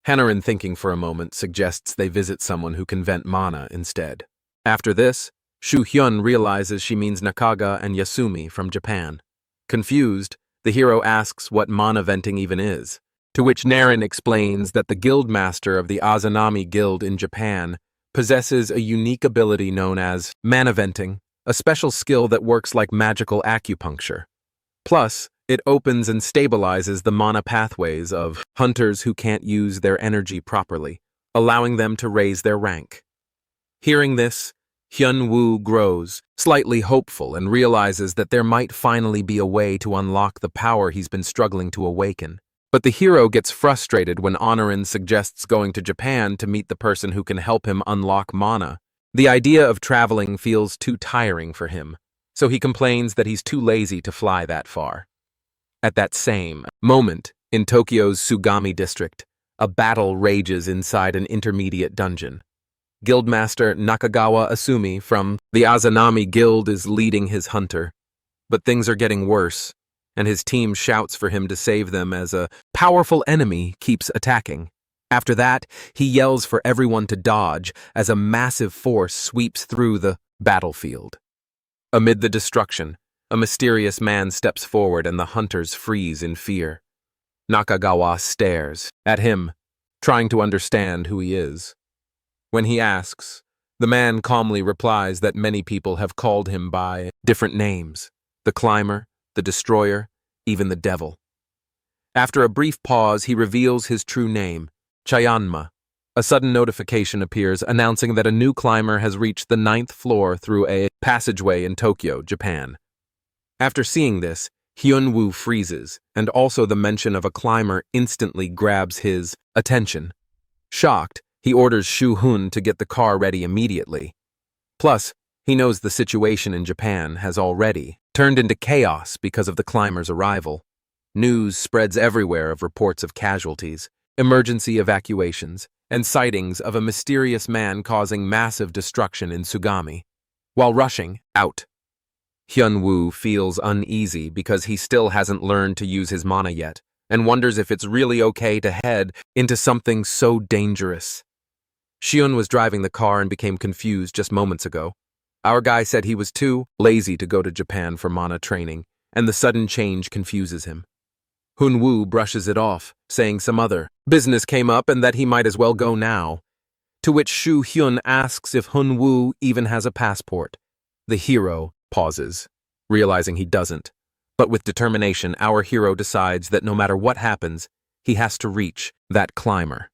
Hanarin, thinking for a moment, suggests they visit someone who can vent mana instead. After this, Shu Hyun realizes she means Nakaga and Yasumi from Japan. Confused, the hero asks what mana venting even is, to which Naren explains that the guildmaster of the Azanami Guild in Japan possesses a unique ability known as mana venting, a special skill that works like magical acupuncture. Plus, it opens and stabilizes the mana pathways of hunters who can't use their energy properly, allowing them to raise their rank. Hearing this, Hyun-woo grows, slightly hopeful, and realizes that there might finally be a way to unlock the power he's been struggling to awaken. But the hero gets frustrated when Honorin suggests going to Japan to meet the person who can help him unlock mana. The idea of traveling feels too tiring for him, so he complains that he's too lazy to fly that far. At that same moment, in Tokyo's Sugami district, a battle rages inside an intermediate dungeon. Guildmaster Nakagawa Asumi from the Azanami Guild is leading his hunter, but things are getting worse, and his team shouts for him to save them as a powerful enemy keeps attacking. After that, he yells for everyone to dodge as a massive force sweeps through the battlefield. Amid the destruction, a mysterious man steps forward and the hunters freeze in fear. Nakagawa stares at him, trying to understand who he is. When he asks, the man calmly replies that many people have called him by different names: the Climber, the Destroyer, even the Devil. After a brief pause, he reveals his true name, Chayanma. A sudden notification appears announcing that a new climber has reached the 9th floor through a passageway in Tokyo, Japan. After seeing this, Hyun-woo freezes, and also the mention of a climber instantly grabs his attention. Shocked, he orders Shu-hun to get the car ready immediately. Plus, he knows the situation in Japan has already turned into chaos because of the climber's arrival. News spreads everywhere of reports of casualties, emergency evacuations, and sightings of a mysterious man causing massive destruction in Sugami. While rushing out, Hyun-woo feels uneasy because he still hasn't learned to use his mana yet, and wonders if it's really okay to head into something so dangerous. Shion was driving the car and became confused just moments ago. Our guy said he was too lazy to go to Japan for mana training, and the sudden change confuses him. Hun-woo brushes it off, saying some other business came up and that he might as well go now. To which Shu-hyun asks if Hun-woo even has a passport. The hero pauses, realizing he doesn't. But with determination, our hero decides that no matter what happens, he has to reach that climber.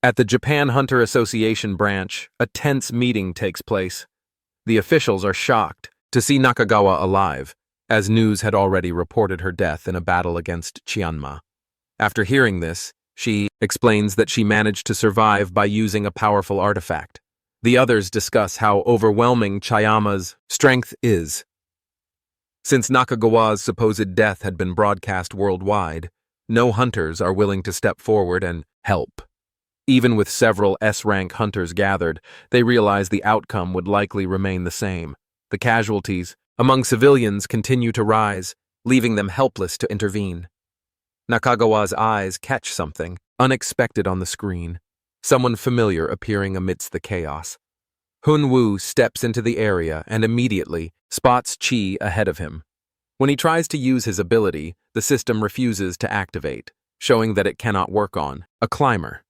At the Japan Hunter Association branch, a tense meeting takes place. The officials are shocked to see Nakagawa alive, as news had already reported her death in a battle against Chianma. After hearing this, she explains that she managed to survive by using a powerful artifact. The others discuss how overwhelming Chayama's strength is. Since Nakagawa's supposed death had been broadcast worldwide, no hunters are willing to step forward and help. Even with several S-rank hunters gathered, they realize the outcome would likely remain the same. The casualties among civilians continue to rise, leaving them helpless to intervene. Nakagawa's eyes catch something unexpected on the screen, someone familiar appearing amidst the chaos. Hun-woo steps into the area and immediately spots Chi ahead of him. When he tries to use his ability, the system refuses to activate, showing that it cannot work on a climber.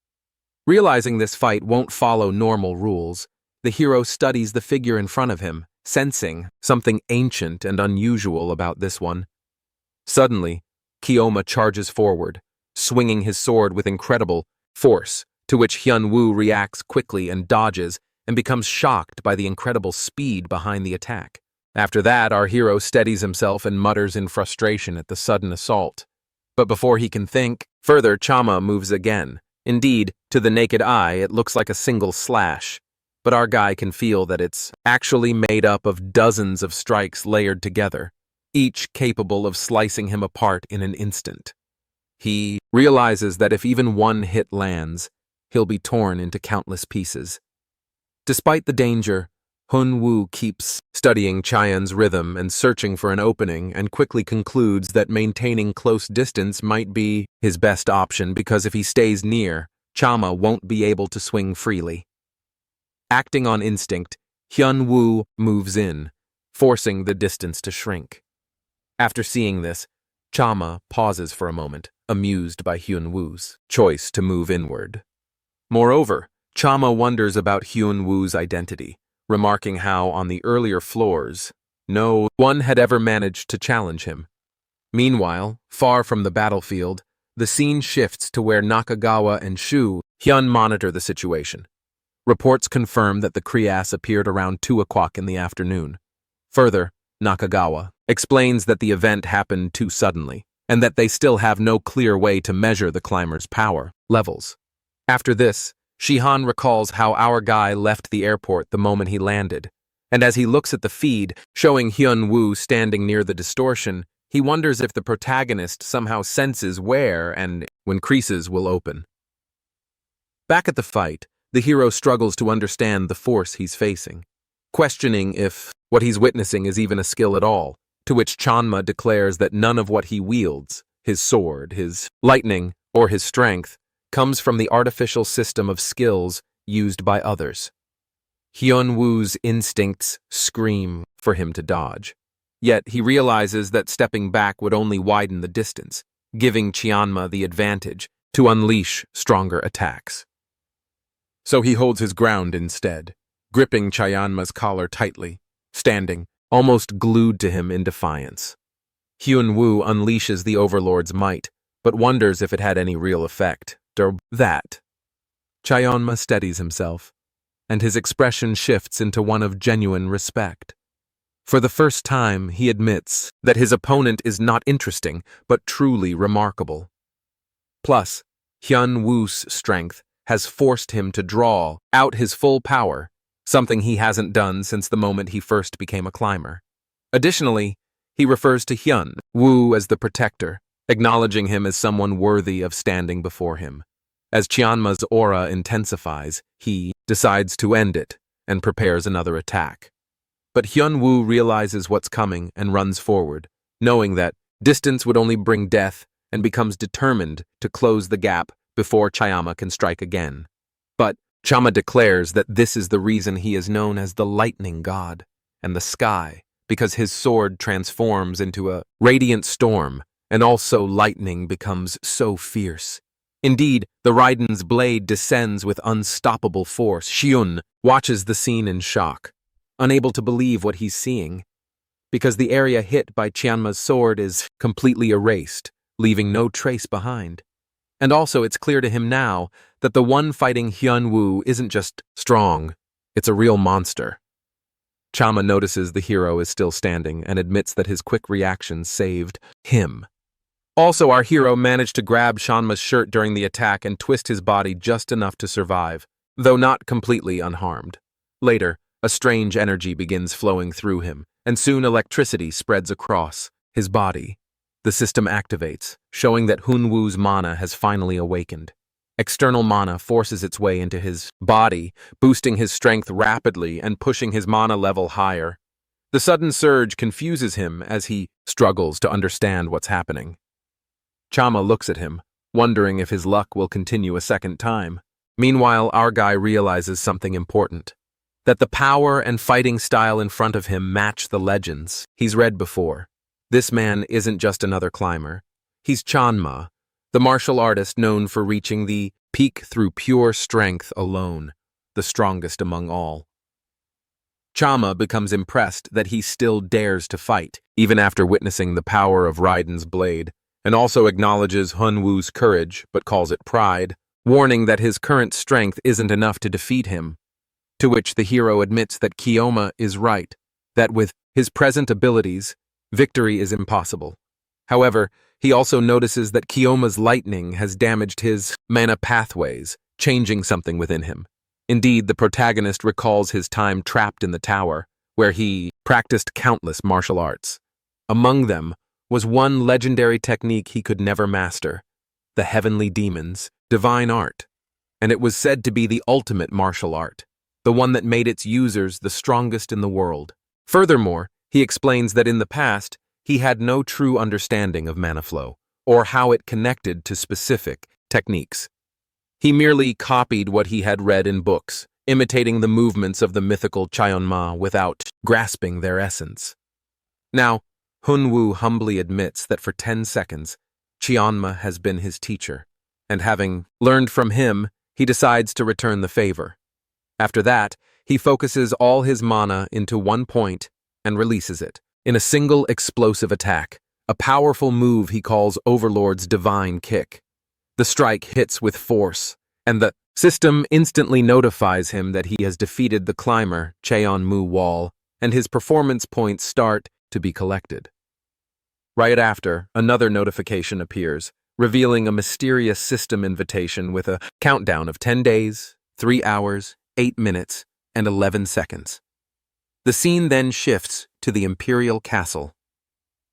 Realizing this fight won't follow normal rules, the hero studies the figure in front of him, sensing something ancient and unusual about this one. Suddenly, Kiyoma charges forward, swinging his sword with incredible force, to which Hyun-woo reacts quickly and dodges, and becomes shocked by the incredible speed behind the attack. After that, our hero steadies himself and mutters in frustration at the sudden assault. But before he can think further, Chama moves again. Indeed, to the naked eye, it looks like a single slash, but our guy can feel that it's actually made up of dozens of strikes layered together, each capable of slicing him apart in an instant. He realizes that if even one hit lands, he'll be torn into countless pieces. Despite the danger, Hun-woo keeps studying Chayan's rhythm and searching for an opening, and quickly concludes that maintaining close distance might be his best option because if he stays near, Chama won't be able to swing freely. Acting on instinct, Hyun-woo moves in, forcing the distance to shrink. After seeing this, Chama pauses for a moment, amused by Hyun-woo's choice to move inward. Moreover, Chama wonders about Hyun-woo's identity, remarking how on the earlier floors, no one had ever managed to challenge him. Meanwhile, far from the battlefield, the scene shifts to where Nakagawa and Shu Hyun monitor the situation. Reports confirm that the Krias appeared around 2 o'clock in the afternoon. Further, Nakagawa explains that the event happened too suddenly, and that they still have no clear way to measure the climbers' power levels. After this, Shihan recalls how our guy left the airport the moment he landed, and as he looks at the feed showing Hyun-woo standing near the distortion, he wonders if the protagonist somehow senses where and when creases will open. Back at the fight, the hero struggles to understand the force he's facing, questioning if what he's witnessing is even a skill at all, to which Chanma declares that none of what he wields, his sword, his lightning, or his strength, comes from the artificial system of skills used by others. Hyun-woo's instincts scream for him to dodge. Yet he realizes that stepping back would only widen the distance, giving Chanma the advantage to unleash stronger attacks. So he holds his ground instead, gripping Chanma's collar tightly, standing, almost glued to him in defiance. Hyun-woo unleashes the Overlord's might, but wonders if it had any real effect. That. Chanma steadies himself, and his expression shifts into one of genuine respect. For the first time, he admits that his opponent is not interesting, but truly remarkable. Plus, Hyun-woo's strength has forced him to draw out his full power, something he hasn't done since the moment he first became a climber. Additionally, he refers to Hyun-woo as the protector, acknowledging him as someone worthy of standing before him. As Chanma's aura intensifies, he decides to end it and prepares another attack. But Hyun-woo realizes what's coming and runs forward, knowing that distance would only bring death, and becomes determined to close the gap before Chanma can strike again. But Chanma declares that this is the reason he is known as the lightning god and the sky, because his sword transforms into a radiant storm, and also lightning becomes so fierce. Indeed, the Raiden's blade descends with unstoppable force. Hyun watches the scene in shock, unable to believe what he's seeing, because the area hit by Chanma's sword is completely erased, leaving no trace behind. And also it's clear to him now that the one fighting Hyun-woo isn't just strong, it's a real monster. Chanma notices the hero is still standing and admits that his quick reaction saved him. Also, our hero managed to grab Chanma's shirt during the attack and twist his body just enough to survive, though not completely unharmed. Later, a strange energy begins flowing through him, and soon electricity spreads across his body. The system activates, showing that Hyun-woo's mana has finally awakened. External mana forces its way into his body, boosting his strength rapidly and pushing his mana level higher. The sudden surge confuses him as he struggles to understand what's happening. Chanma looks at him, wondering if his luck will continue a second time. Meanwhile, our guy realizes something important: that the power and fighting style in front of him match the legends he's read before. This man isn't just another climber. He's Chanma, the martial artist known for reaching the peak through pure strength alone, the strongest among all. Chanma becomes impressed that he still dares to fight, even after witnessing the power of Raiden's blade, and also acknowledges Hyun-woo's courage, but calls it pride, warning that his current strength isn't enough to defeat him. To which the hero admits that Kyoma is right, that with his present abilities, victory is impossible. However, he also notices that Kyoma's lightning has damaged his mana pathways, changing something within him. Indeed, the protagonist recalls his time trapped in the tower, where he practiced countless martial arts. Among them was one legendary technique he could never master: the heavenly demon's divine art. And it was said to be the ultimate martial art, the one that made its users the strongest in the world. Furthermore, he explains that in the past, he had no true understanding of mana flow, or how it connected to specific techniques. He merely copied what he had read in books, imitating the movements of the mythical Cheonma without grasping their essence. Now, Hunwoo humbly admits that for 10 seconds, Cheonma has been his teacher, and having learned from him, he decides to return the favor. After that, he focuses all his mana into one point and releases it in a single explosive attack, a powerful move he calls Overlord's Divine Kick. The strike hits with force, and the system instantly notifies him that he has defeated the climber, Cheonmu Wall, and his performance points start to be collected. Right after, another notification appears, revealing a mysterious system invitation with a countdown of 10 days, 3 hours, 8 minutes, and 11 seconds. The scene then shifts to the Imperial Castle.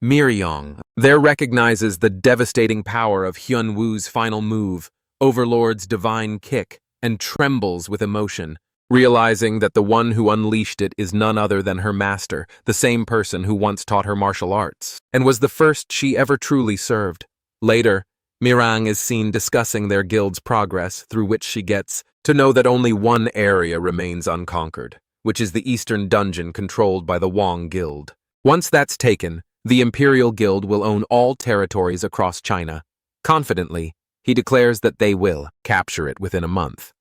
Miryong there recognizes the devastating power of Hyunwoo's final move, Overlord's Divine Kick, and trembles with emotion, realizing that the one who unleashed it is none other than her master, the same person who once taught her martial arts, and was the first she ever truly served. Later, Mirang is seen discussing their guild's progress, through which she gets to know that only one area remains unconquered, which is the Eastern Dungeon controlled by the Wang Guild. Once that's taken, the Imperial Guild will own all territories across China. Confidently, he declares that they will capture it within a month.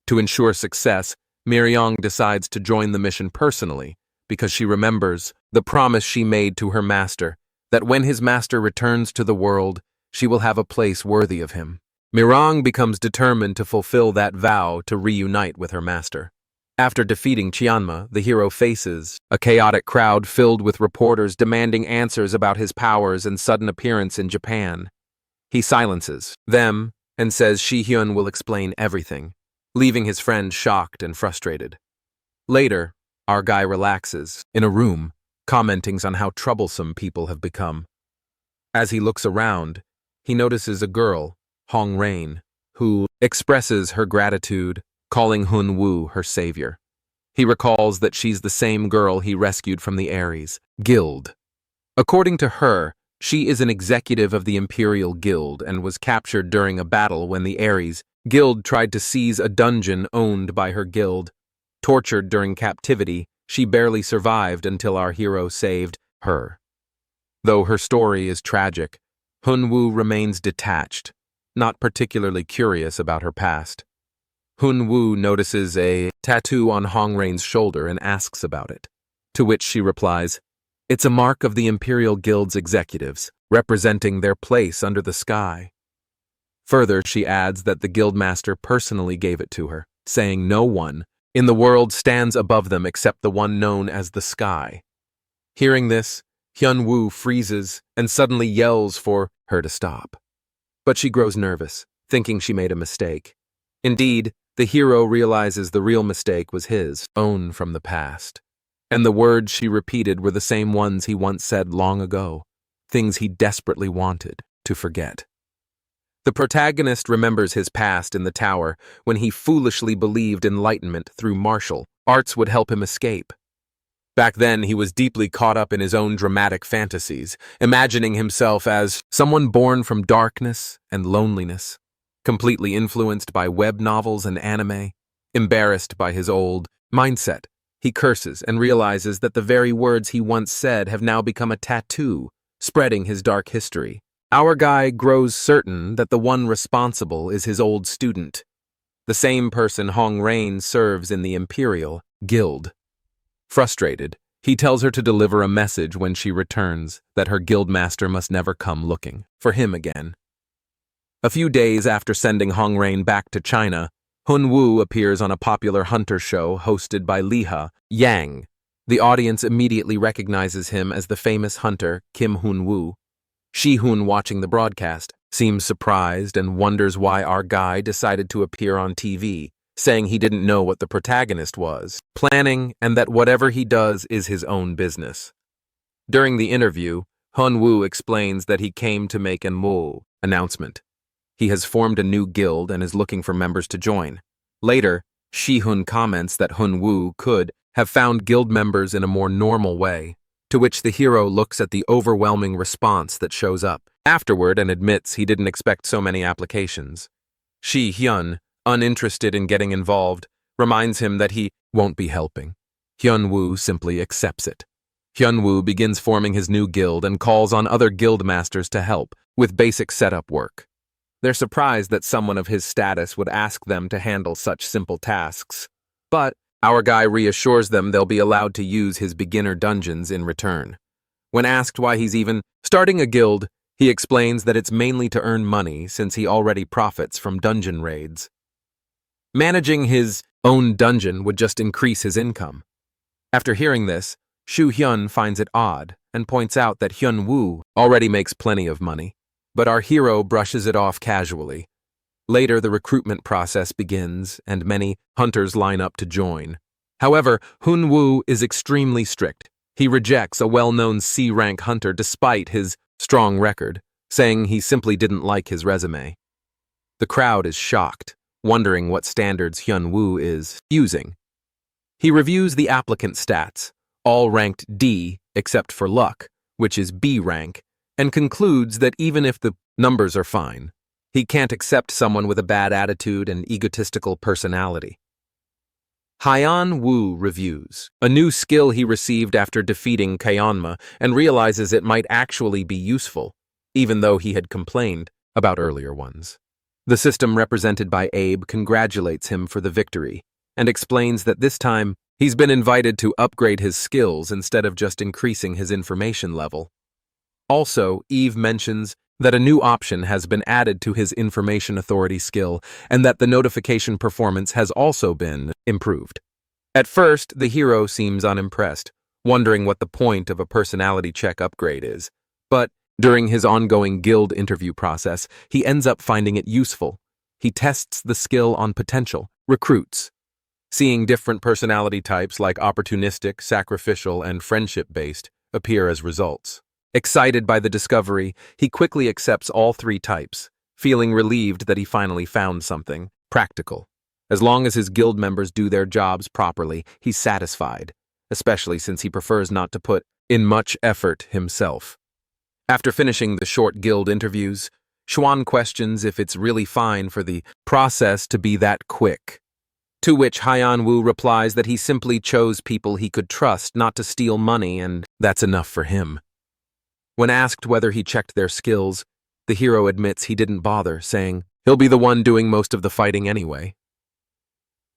To ensure success, Miryong decides to join the mission personally because she remembers the promise she made to her master that when his master returns to the world, she will have a place worthy of him. Miryong becomes determined to fulfill that vow to reunite with her master. After defeating Cheonma, the hero faces a chaotic crowd filled with reporters demanding answers about his powers and sudden appearance in Japan. He silences them and says Shihyun will explain everything, leaving his friend shocked and frustrated. Later, our guy relaxes in a room, commenting on how troublesome people have become. As he looks around, he notices a girl, Hong Rain, who expresses her gratitude, calling Hunwoo her savior. He recalls that she's the same girl he rescued from the Ares Guild. According to her, she is an executive of the Imperial Guild and was captured during a battle when the Ares Guild tried to seize a dungeon owned by her guild. Tortured during captivity, she barely survived until our hero saved her. Though her story is tragic, Hunwoo remains detached, not particularly curious about her past. Hunwoo notices a tattoo on Hong Rain's shoulder and asks about it, to which she replies, "It's a mark of the Imperial Guild's executives, representing their place under the sky." Further, she adds that the guildmaster personally gave it to her, saying no one in the world stands above them except the one known as the sky. Hearing this, Hyunwoo freezes and suddenly yells for her to stop. But she grows nervous, thinking she made a mistake. Indeed, the hero realizes the real mistake was his own from the past. And the words she repeated were the same ones he once said long ago, things he desperately wanted to forget. The protagonist remembers his past in the tower when he foolishly believed enlightenment through martial arts would help him escape. Back then, he was deeply caught up in his own dramatic fantasies, imagining himself as someone born from darkness and loneliness, completely influenced by web novels and anime. Embarrassed by his old mindset, he curses and realizes that the very words he once said have now become a tattoo, spreading his dark history. Our guy grows certain that the one responsible is his old student, the same person Hong Rain serves in the Imperial Guild. Frustrated, he tells her to deliver a message when she returns that her guildmaster must never come looking for him again. A few days after sending Hong Rain back to China, Hunwoo appears on a popular hunter show hosted by Liha Yang. The audience immediately recognizes him as the famous hunter Kim Hunwoo. Shihun, watching the broadcast, seems surprised and wonders why our guy decided to appear on TV, saying he didn't know what the protagonist was planning and that whatever he does is his own business. During the interview, Hunwoo explains that he came to make an announcement. He has formed a new guild and is looking for members to join. Later, Shihun comments that Hunwoo could have found guild members in a more normal way, to which the hero looks at the overwhelming response that shows up afterward and admits he didn't expect so many applications. Shi-hyun, uninterested in getting involved, reminds him that he won't be helping. Hyun-woo simply accepts it. Hyun-woo begins forming his new guild and calls on other guild masters to help with basic setup work. They're surprised that someone of his status would ask them to handle such simple tasks. But our guy reassures them they'll be allowed to use his beginner dungeons in return. When asked why he's even starting a guild, he explains that it's mainly to earn money since he already profits from dungeon raids. Managing his own dungeon would just increase his income. After hearing this, Shu Hyun finds it odd and points out that Hyun-woo already makes plenty of money, but our hero brushes it off casually. Later, the recruitment process begins and many hunters line up to join. However, Hyun-woo is extremely strict. He rejects a well-known C-rank hunter despite his strong record, saying he simply didn't like his resume. The crowd is shocked, wondering what standards Hyun-woo is using. He reviews the applicant stats, all ranked D except for luck, which is B rank, and concludes that even if the numbers are fine, he can't accept someone with a bad attitude and egotistical personality. Hyun-woo reviews a new skill he received after defeating Kyeonma and realizes it might actually be useful, even though he had complained about earlier ones. The system represented by Abe congratulates him for the victory and explains that this time he's been invited to upgrade his skills instead of just increasing his information level. Also, Eve mentions that a new option has been added to his information authority skill and that the notification performance has also been improved. At first, the hero seems unimpressed, wondering what the point of a personality check upgrade is. But during his ongoing guild interview process, he ends up finding it useful. He tests the skill on potential recruits, seeing different personality types like opportunistic, sacrificial, and friendship-based appear as results. Excited by the discovery, he quickly accepts all three types, feeling relieved that he finally found something practical. As long as his guild members do their jobs properly, he's satisfied, especially since he prefers not to put in much effort himself. After finishing the short guild interviews, Xuan questions if it's really fine for the process to be that quick. To which Hyun-woo replies that he simply chose people he could trust not to steal money, and that's enough for him. When asked whether he checked their skills, the hero admits he didn't bother, saying he'll be the one doing most of the fighting anyway.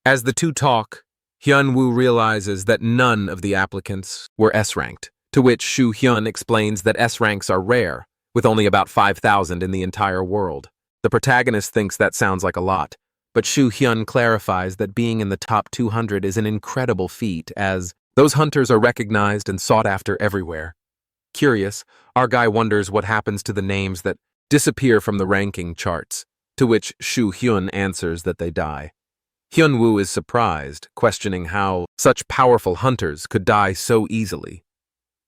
As the two talk, Hyun-woo realizes that none of the applicants were S-ranked, to which Shu Hyun explains that S-ranks are rare, with only about 5,000 in the entire world. The protagonist thinks that sounds like a lot, but Shu Hyun clarifies that being in the top 200 is an incredible feat, as those hunters are recognized and sought after everywhere. Curious, our guy wonders what happens to the names that disappear from the ranking charts, to which Shu Hyun answers that they die. Hyun-woo is surprised, questioning how such powerful hunters could die so easily.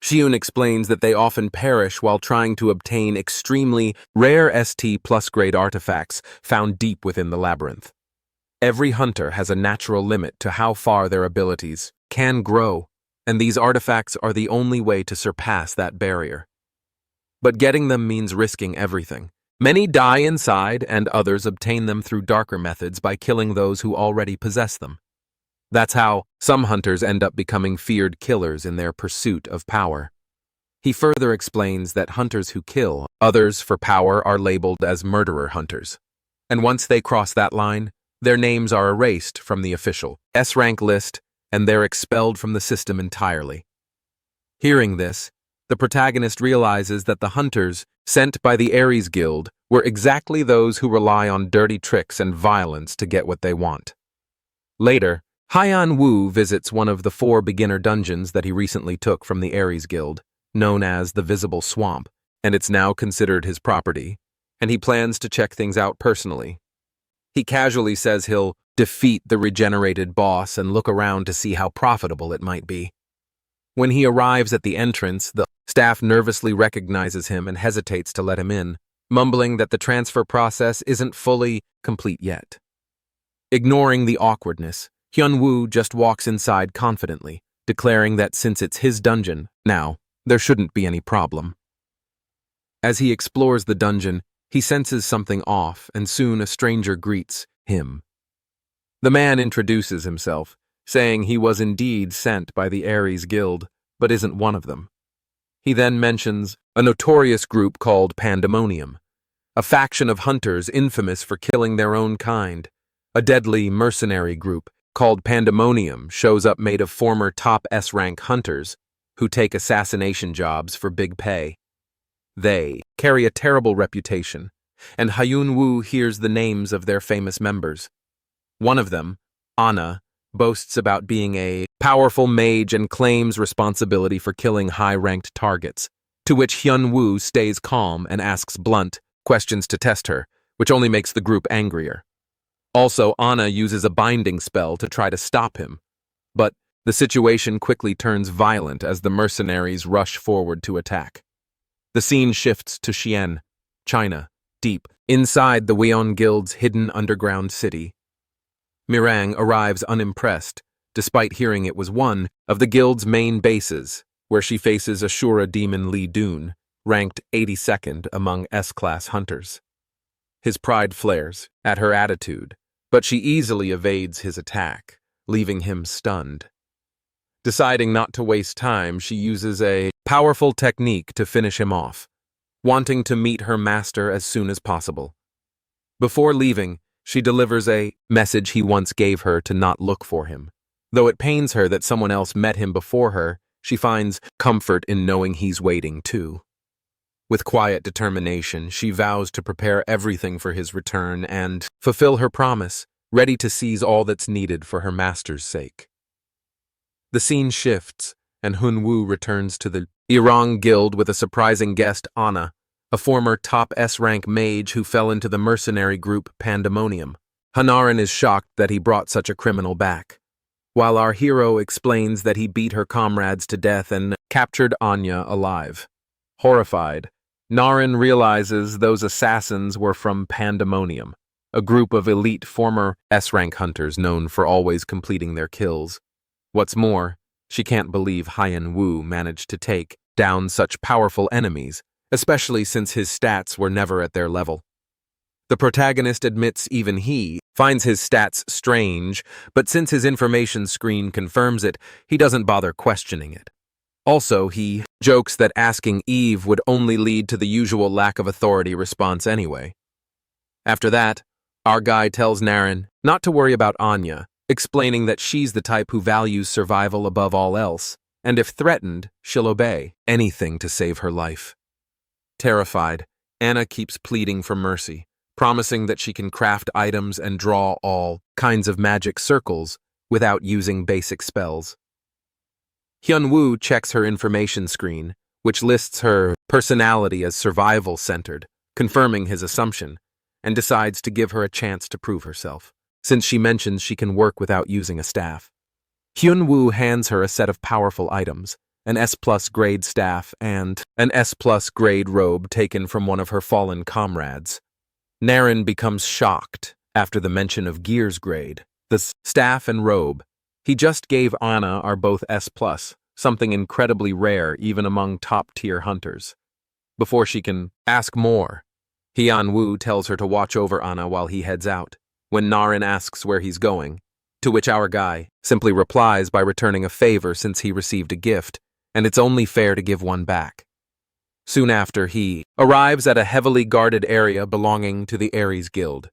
Hyun explains that they often perish while trying to obtain extremely rare ST+ grade artifacts found deep within the labyrinth. Every hunter has a natural limit to how far their abilities can grow, and these artifacts are the only way to surpass that barrier. But getting them means risking everything. Many die inside, and others obtain them through darker methods by killing those who already possess them. That's how some hunters end up becoming feared killers in their pursuit of power. He further explains that hunters who kill others for power are labeled as murderer hunters. And once they cross that line, their names are erased from the official S-rank list, and they're expelled from the system entirely. Hearing this, the protagonist realizes that the hunters sent by the Ares Guild were exactly those who rely on dirty tricks and violence to get what they want. Later, Hyun-woo visits one of the 4 beginner dungeons that he recently took from the Ares Guild, known as the Visible Swamp, and it's now considered his property, and he plans to check things out personally. He casually says he'll defeat the regenerated boss and look around to see how profitable it might be. When he arrives at the entrance, the staff nervously recognizes him and hesitates to let him in, mumbling that the transfer process isn't fully complete yet. Ignoring the awkwardness, Hyun-woo just walks inside confidently, declaring that since it's his dungeon now, there shouldn't be any problem. As he explores the dungeon, he senses something off, and soon a stranger greets him. The man introduces himself, saying he was indeed sent by the Ares Guild, but isn't one of them. He then mentions a notorious group called Pandemonium, a faction of hunters infamous for killing their own kind. A deadly mercenary group called Pandemonium shows up made of former top S-rank hunters who take assassination jobs for big pay. They carry a terrible reputation, and Hyun Woo hears the names of their famous members. One of them, Anna, boasts about being a powerful mage and claims responsibility for killing high-ranked targets, to which Hyun Woo stays calm and asks blunt questions to test her, which only makes the group angrier. Also, Anna uses a binding spell to try to stop him, but the situation quickly turns violent as the mercenaries rush forward to attack. The scene shifts to Xi'an, China, deep inside the Weon Guild's hidden underground city. Mirang arrives unimpressed, despite hearing it was one of the guild's main bases, where she faces Ashura demon Li Dun, ranked 82nd among S-class hunters. His pride flares at her attitude, but she easily evades his attack, leaving him stunned. Deciding not to waste time, she uses a powerful technique to finish him off, wanting to meet her master as soon as possible. Before leaving, she delivers a message he once gave her to not look for him. Though it pains her that someone else met him before her, she finds comfort in knowing he's waiting too. With quiet determination, she vows to prepare everything for his return and fulfill her promise, ready to seize all that's needed for her master's sake. The scene shifts, and Hyun Woo returns to the Irang Guild with a surprising guest, Anna, a former top S-rank mage who fell into the mercenary group Pandemonium. Hanaran is shocked that he brought such a criminal back, while our hero explains that he beat her comrades to death and captured Anya alive. Horrified, Naren realizes those assassins were from Pandemonium, a group of elite former S-rank hunters known for always completing their kills. What's more, she can't believe Hyun Woo managed to take down such powerful enemies, especially since his stats were never at their level. The protagonist admits even he finds his stats strange, but since his information screen confirms it, he doesn't bother questioning it. Also, he jokes that asking Eve would only lead to the usual lack of authority response anyway. After that, our guy tells Naren not to worry about Anya, explaining that she's the type who values survival above all else, and if threatened, she'll obey anything to save her life. Terrified, Anna keeps pleading for mercy, promising that she can craft items and draw all kinds of magic circles without using basic spells. Hyun Woo checks her information screen, which lists her personality as survival-centered, confirming his assumption, and decides to give her a chance to prove herself, since she mentions she can work without using a staff. Hyun Woo hands her a set of powerful items, an S+ grade staff and an S+ grade robe taken from one of her fallen comrades. Naren becomes shocked after the mention of Gear's grade. The staff and robe he just gave Anna are both S+, something incredibly rare even among top-tier hunters. Before she can ask more, Hyun Woo tells her to watch over Anna while he heads out, when Naren asks where he's going, to which our guy simply replies by returning a favor since he received a gift, and it's only fair to give one back. Soon after, he arrives at a heavily guarded area belonging to the Ares Guild.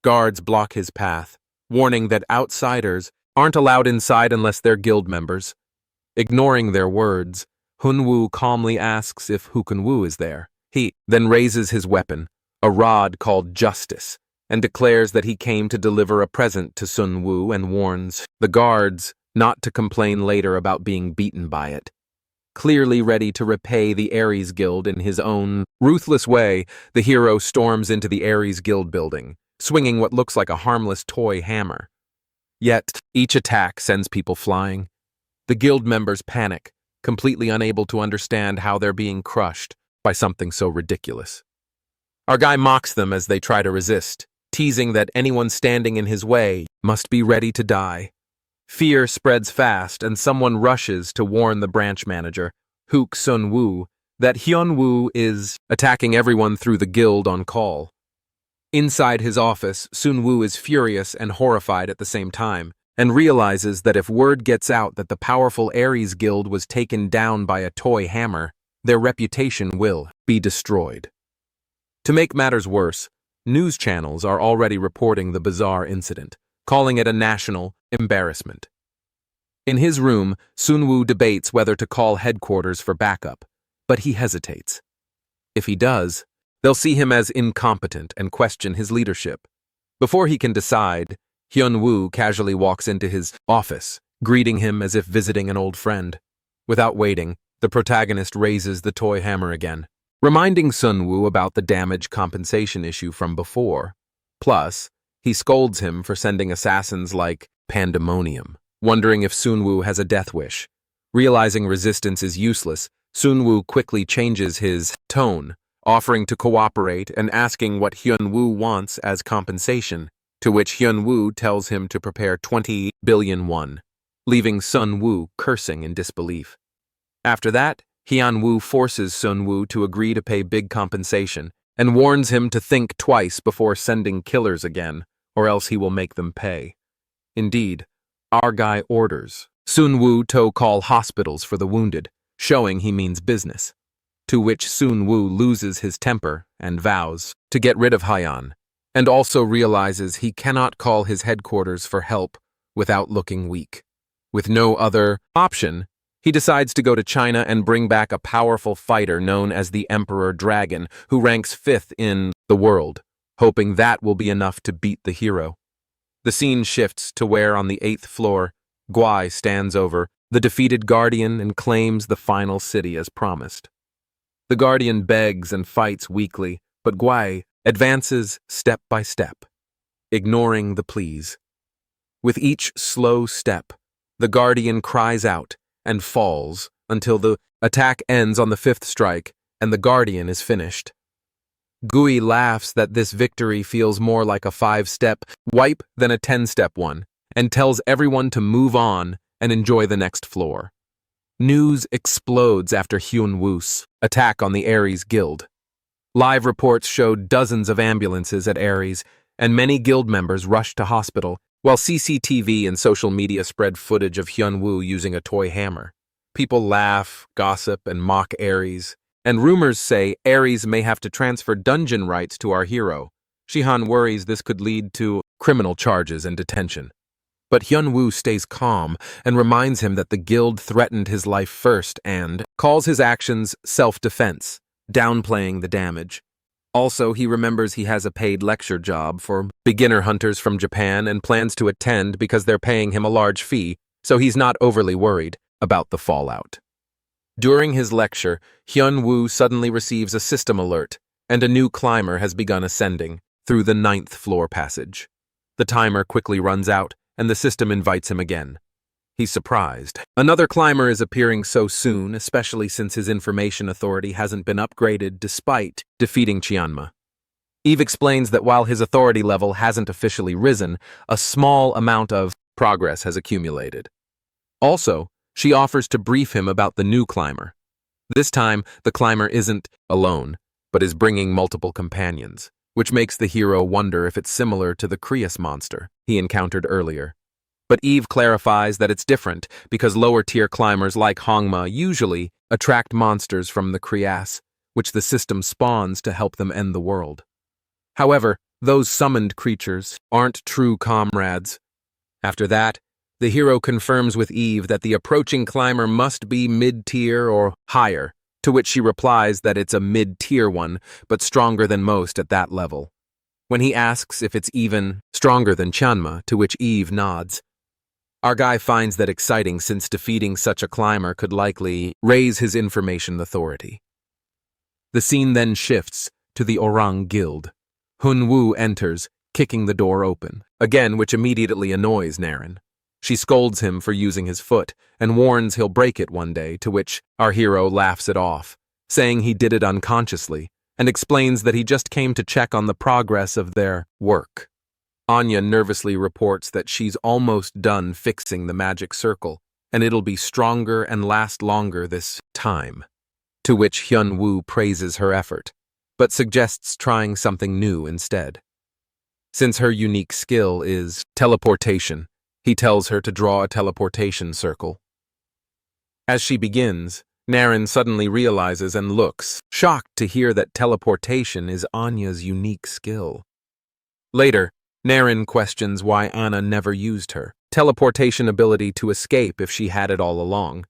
Guards block his path, warning that outsiders aren't allowed inside unless they're guild members. Ignoring their words, Hyun Woo calmly asks if Hyun Woo is there. He then raises his weapon, a rod called Justice, and declares that he came to deliver a present to Sun Woo and warns the guards not to complain later about being beaten by it. Clearly ready to repay the Ares Guild in his own ruthless way, the hero storms into the Ares Guild building, swinging what looks like a harmless toy hammer. Yet, each attack sends people flying. The guild members panic, completely unable to understand how they're being crushed by something so ridiculous. Our guy mocks them as they try to resist, teasing that anyone standing in his way must be ready to die. Fear spreads fast, and someone rushes to warn the branch manager, Hook Sun Woo, that Hyun Woo is attacking everyone through the guild on call. Inside his office, Sun Woo is furious and horrified at the same time, and realizes that if word gets out that the powerful Ares Guild was taken down by a toy hammer, their reputation will be destroyed. To make matters worse, news channels are already reporting the bizarre incident, calling it a national embarrassment. In his room, Sun Woo debates whether to call headquarters for backup, but he hesitates. If he does, they'll see him as incompetent and question his leadership. Before he can decide, Hyun Woo casually walks into his office, greeting him as if visiting an old friend. Without waiting, the protagonist raises the toy hammer again, reminding Sun Woo about the damage compensation issue from before. Plus, he scolds him for sending assassins like Pandemonium, wondering if Sun Woo has a death wish. Realizing resistance is useless, Sun Woo quickly changes his tone, offering to cooperate and asking what Hyun Woo wants as compensation, to which Hyun Woo tells him to prepare 20 billion won, leaving Sun Woo cursing in disbelief. After that, Hyun Woo forces Sun Woo to agree to pay big compensation and warns him to think twice before sending killers again, or else he will make them pay. Indeed, our guy orders Sun Woo to call hospitals for the wounded, showing he means business. To which Sun Woo loses his temper and vows to get rid of Hyun, and also realizes he cannot call his headquarters for help without looking weak. With no other option, he decides to go to China and bring back a powerful fighter known as the Emperor Dragon, who ranks 5th in the world, hoping that will be enough to beat the hero. The scene shifts to where on the 8th floor, Gwai stands over the defeated Guardian and claims the final city as promised. The Guardian begs and fights weakly, but Gwai advances step by step, ignoring the pleas. With each slow step, the Guardian cries out and falls until the attack ends on the 5th strike and the Guardian is finished. Gui laughs that this victory feels more like a 5-step wipe than a 10-step one, and tells everyone to move on and enjoy the next floor. News explodes after Hyun Woo's attack on the Ares Guild. Live reports showed dozens of ambulances at Ares, and many guild members rushed to hospital, while CCTV and social media spread footage of Hyun Woo using a toy hammer. People laugh, gossip, and mock Ares, and rumors say Ares may have to transfer dungeon rights to our hero. Shihan worries this could lead to criminal charges and detention. But Hyun Woo stays calm and reminds him that the guild threatened his life first and calls his actions self-defense, downplaying the damage. Also, he remembers he has a paid lecture job for beginner hunters from Japan and plans to attend because they're paying him a large fee, so he's not overly worried about the fallout. During his lecture, Hyun Woo suddenly receives a system alert, and a new climber has begun ascending through the 9th floor passage. The timer quickly runs out, and the system invites him again. He's surprised. Another climber is appearing so soon, especially since his information authority hasn't been upgraded despite defeating Chianma. Eve explains that while his authority level hasn't officially risen, a small amount of progress has accumulated. Also, she offers to brief him about the new climber. This time, the climber isn't alone, but is bringing multiple companions, which makes the hero wonder if it's similar to the Krias monster he encountered earlier. But Eve clarifies that it's different because lower-tier climbers like Hongma usually attract monsters from the Krias, which the system spawns to help them end the world. However, those summoned creatures aren't true comrades. After that, the hero confirms with Eve that the approaching climber must be mid-tier or higher, to which she replies that it's a mid-tier one, but stronger than most at that level. When he asks if it's even stronger than Chanma, to which Eve nods. Our guy finds that exciting since defeating such a climber could likely raise his information authority. The scene then shifts to the Orang Guild. Hyun Woo enters, kicking the door open, again which immediately annoys Naren. She scolds him for using his foot and warns he'll break it one day, to which our hero laughs it off, saying he did it unconsciously, and explains that he just came to check on the progress of their work. Anya nervously reports that she's almost done fixing the magic circle, and it'll be stronger and last longer this time, to which Hyun Woo praises her effort, but suggests trying something new instead. Since her unique skill is teleportation, he tells her to draw a teleportation circle. As she begins, Naren suddenly realizes and looks, shocked to hear that teleportation is Anya's unique skill. Later, Naren questions why Anna never used her teleportation ability to escape if she had it all along.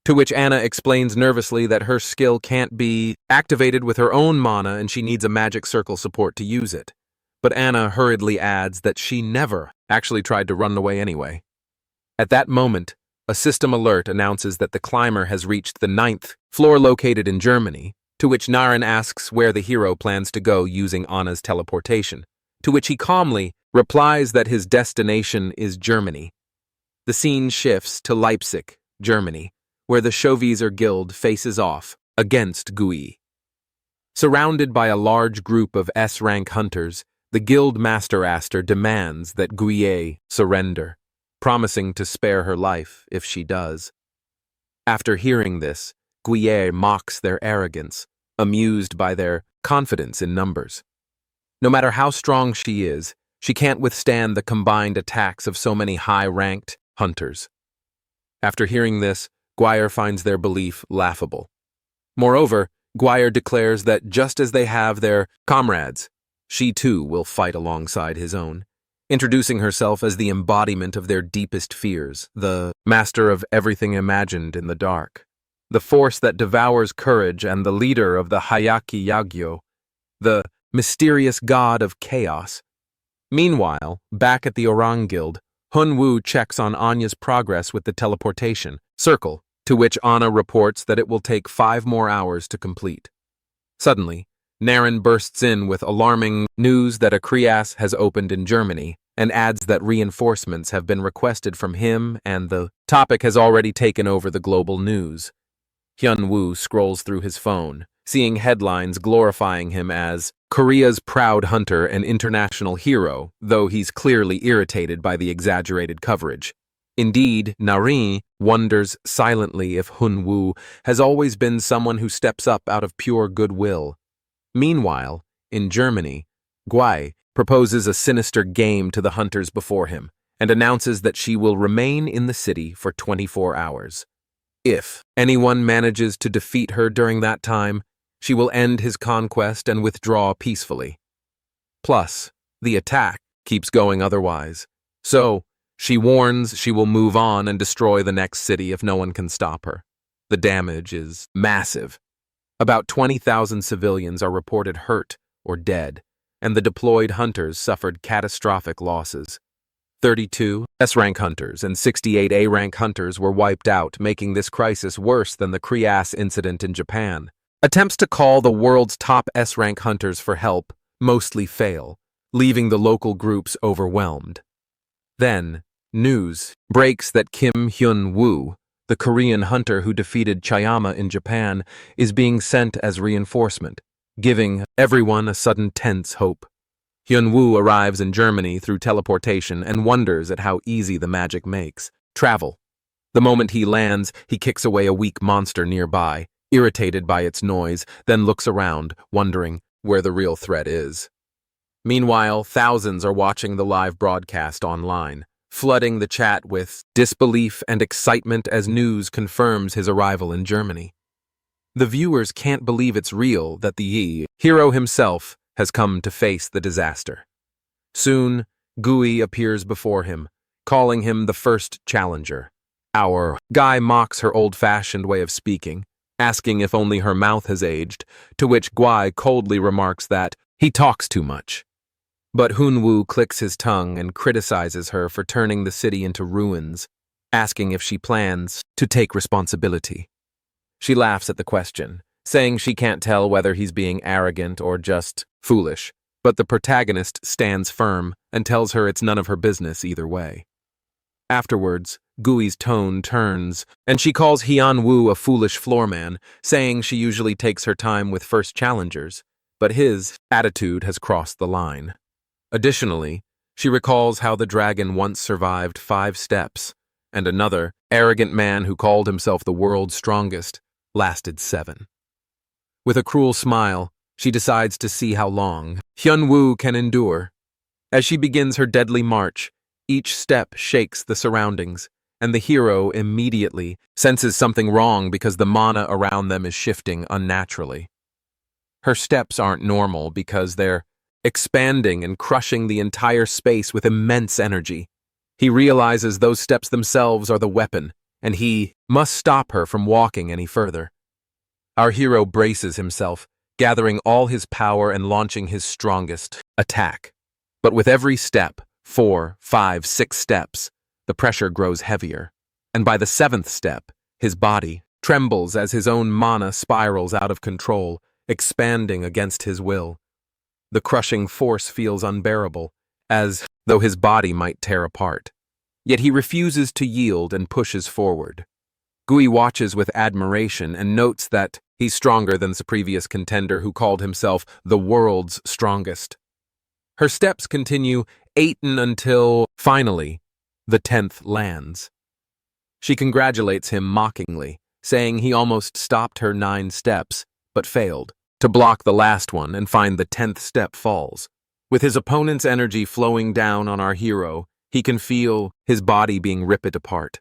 To which Anna explains nervously that her skill can't be activated with her own mana and she needs a magic circle support to use it. But Anna hurriedly adds that she never actually tried to run away anyway. At that moment, a system alert announces that the climber has reached the 9th floor located in Germany, to which Naren asks where the hero plans to go using Anna's teleportation, to which he calmly replies that his destination is Germany. The scene shifts to Leipzig, Germany, where the Chauviser Guild faces off against Gui. Surrounded by a large group of S-rank hunters, the guild master Aster demands that Guye surrender, promising to spare her life if she does. After hearing this, Guye mocks their arrogance, amused by their confidence in numbers. No matter how strong she is, she can't withstand the combined attacks of so many high-ranked hunters. After hearing this, Guire finds their belief laughable. Moreover, Guire declares that just as they have their comrades, she too will fight alongside his own, introducing herself as the embodiment of their deepest fears, the master of everything imagined in the dark, the force that devours courage and the leader of the Hayaki Yagyo, the mysterious god of chaos. Meanwhile, back at the Orang Guild, Hunwoo checks on Anya's progress with the teleportation circle, to which Anna reports that it will take 5 more hours to complete. Suddenly, Naren bursts in with alarming news that a Krias has opened in Germany and adds that reinforcements have been requested from him and the topic has already taken over the global news. Hyun-woo scrolls through his phone, seeing headlines glorifying him as Korea's proud hunter and international hero, though he's clearly irritated by the exaggerated coverage. Indeed, Nari wonders silently if Hun-woo has always been someone who steps up out of pure goodwill. Meanwhile, in Germany, Guai proposes a sinister game to the hunters before him and announces that she will remain in the city for 24 hours. If anyone manages to defeat her during that time, she will end his conquest and withdraw peacefully. Plus, the attack keeps going otherwise. So, she warns she will move on and destroy the next city if no one can stop her. The damage is massive. About 20,000 civilians are reported hurt or dead, and the deployed hunters suffered catastrophic losses. 32 S-rank hunters and 68 A-rank hunters were wiped out, making this crisis worse than the Krias incident in Japan. Attempts to call the world's top S-rank hunters for help mostly fail, leaving the local groups overwhelmed. Then, news breaks that Kim Hyun-woo, the Korean hunter who defeated Chayama in Japan, is being sent as reinforcement, giving everyone a sudden tense hope. Hyun-woo arrives in Germany through teleportation and wonders at how easy the magic makes travel. The moment he lands, he kicks away a weak monster nearby, irritated by its noise, then looks around, wondering where the real threat is. Meanwhile, thousands are watching the live broadcast online, flooding the chat with disbelief and excitement as news confirms his arrival in Germany. The viewers can't believe it's real that the hero himself has come to face the disaster. Soon, Gui appears before him, calling him the first challenger. Our guy mocks her old-fashioned way of speaking, asking if only her mouth has aged, to which Guai coldly remarks that he talks too much. But Hunwoo clicks his tongue and criticizes her for turning the city into ruins, asking if she plans to take responsibility. She laughs at the question, saying she can't tell whether he's being arrogant or just foolish, but the protagonist stands firm and tells her it's none of her business either way. Afterwards, Gui's tone turns, and she calls Hyun-woo a foolish floorman, saying she usually takes her time with first challengers, but his attitude has crossed the line. Additionally, she recalls how the dragon once survived 5 steps, and another, arrogant man who called himself the world's strongest, lasted 7. With a cruel smile, she decides to see how long Hyun-woo can endure. As she begins her deadly march, each step shakes the surroundings, and the hero immediately senses something wrong because the mana around them is shifting unnaturally. Her steps aren't normal because they're expanding and crushing the entire space with immense energy. He realizes those steps themselves are the weapon, and he must stop her from walking any further. Our hero braces himself, gathering all his power and launching his strongest attack. But with every step, 4, 5, 6 steps, the pressure grows heavier. And by the 7th step, his body trembles as his own mana spirals out of control, expanding against his will. The crushing force feels unbearable, as though his body might tear apart. Yet he refuses to yield and pushes forward. Gui watches with admiration and notes that he's stronger than the previous contender who called himself the world's strongest. Her steps continue 8 until, finally, the 10th lands. She congratulates him mockingly, saying he almost stopped her 9 steps, but failed to block the last one and find the 10th step falls. With his opponent's energy flowing down on our hero, he can feel his body being ripped apart.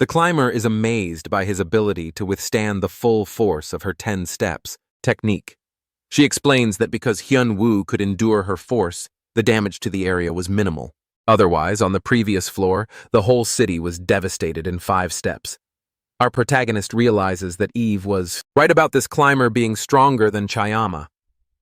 The climber is amazed by his ability to withstand the full force of her 10 steps technique. She explains that because Hyun-woo could endure her force, the damage to the area was minimal. Otherwise, on the previous floor, the whole city was devastated in 5 steps. Our protagonist realizes that Eve was right about this climber being stronger than Chayama.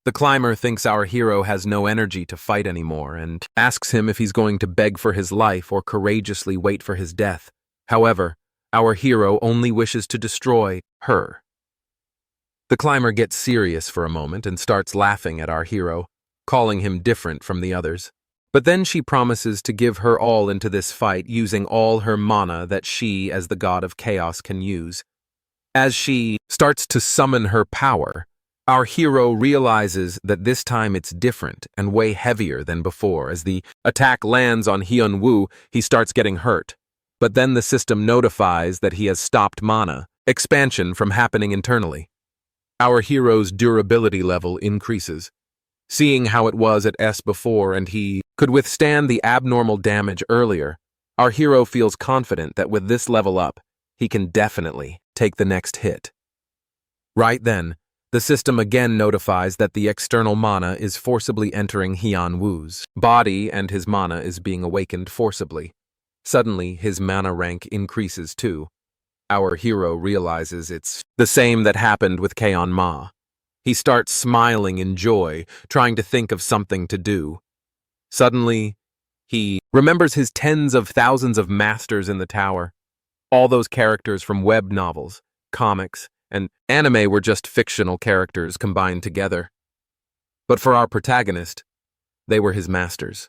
The climber thinks our hero has no energy to fight anymore and asks him if he's going to beg for his life or courageously wait for his death. However, our hero only wishes to destroy her. The climber gets serious for a moment and starts laughing at our hero, calling him different from the others. But then she promises to give her all into this fight using all her mana that she, as the god of chaos, can use. As she starts to summon her power, our hero realizes that this time it's different and way heavier than before. As the attack lands on Hyun-woo, he starts getting hurt. But then the system notifies that he has stopped mana expansion from happening internally. Our hero's durability level increases. Seeing how it was at S before and he could withstand the abnormal damage earlier, our hero feels confident that with this level up, he can definitely take the next hit. Right then, the system again notifies that the external mana is forcibly entering Hyun-woo's body and his mana is being awakened forcibly. Suddenly, his mana rank increases too. Our hero realizes it's the same that happened with Kaon-ma. He starts smiling in joy, trying to think of something to do. Suddenly, he remembers his tens of thousands of masters in the tower. All those characters from web novels, comics, and anime were just fictional characters combined together. But for our protagonist, they were his masters.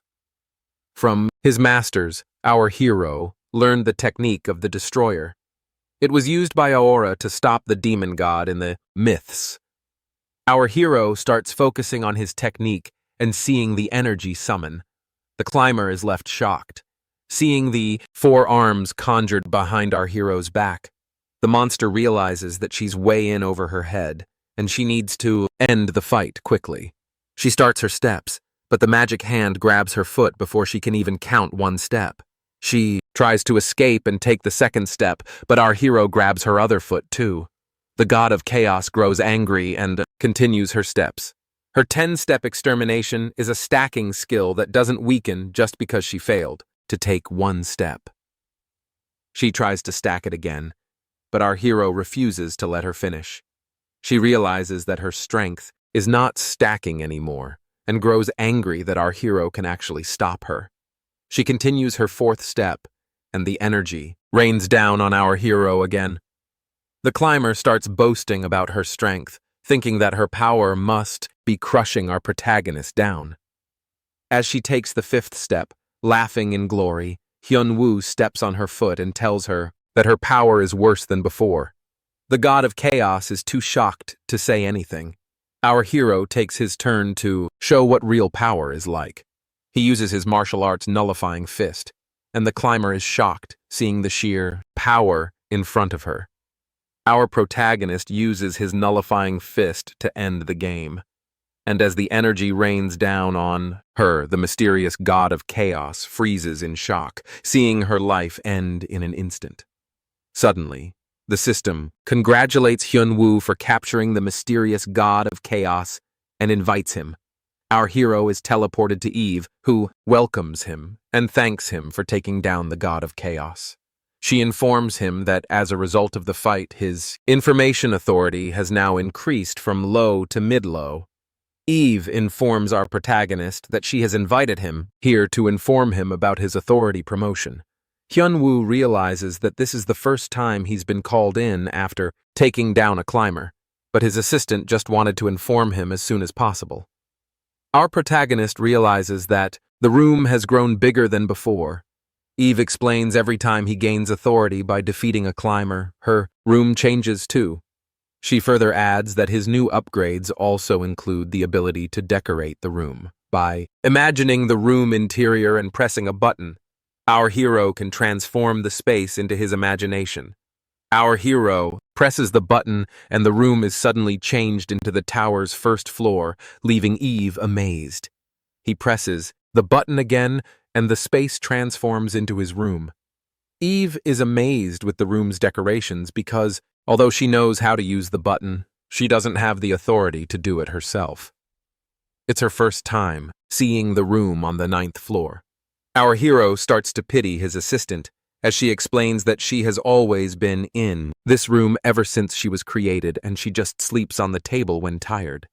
From his masters, our hero learned the technique of the Destroyer. It was used by Aora to stop the demon god in the myths. Our hero starts focusing on his technique and seeing the energy summon. The climber is left shocked, seeing the 4 arms conjured behind our hero's back. The monster realizes that she's way in over her head, and she needs to end the fight quickly. She starts her steps, but the magic hand grabs her foot before she can even count 1 step. She tries to escape and take the 2nd step, but our hero grabs her other foot too. The god of chaos grows angry and continues her steps. Her 10-step extermination is a stacking skill that doesn't weaken just because she failed to take 1 step. She tries to stack it again, but our hero refuses to let her finish. She realizes that her strength is not stacking anymore and grows angry that our hero can actually stop her. She continues her 4th step, and the energy rains down on our hero again. The climber starts boasting about her strength, thinking that her power must be crushing our protagonist down. As she takes the 5th step, laughing in glory, Hyun-woo steps on her foot and tells her that her power is worse than before. The god of chaos is too shocked to say anything. Our hero takes his turn to show what real power is like. He uses his martial arts nullifying fist, and the climber is shocked, seeing the sheer power in front of her. Our protagonist uses his nullifying fist to end the game. and as the energy rains down on her, the mysterious god of chaos freezes in shock, seeing her life end in an instant. Suddenly, the system congratulates Hyun-woo for capturing the mysterious god of chaos and invites him. Our hero is teleported to Eve, who welcomes him and thanks him for taking down the god of chaos. She informs him that as a result of the fight, his information authority has now increased from low to mid-low. Eve informs our protagonist that she has invited him here to inform him about his authority promotion. Hyun-woo realizes that this is the first time he's been called in after taking down a climber, but his assistant just wanted to inform him as soon as possible. Our protagonist realizes that the room has grown bigger than before. Eve explains every time he gains authority by defeating a climber, her room changes too. She further adds that his new upgrades also include the ability to decorate the room. By imagining the room interior and pressing a button, our hero can transform the space into his imagination. Our hero presses the button and the room is suddenly changed into the tower's first floor, leaving Eve amazed. He presses the button again and the space transforms into his room. Eve is amazed with the room's decorations because, although she knows how to use the button, she doesn't have the authority to do it herself. It's her first time seeing the room on the 9th floor. Our hero starts to pity his assistant as she explains that she has always been in this room ever since she was created and she just sleeps on the table when tired.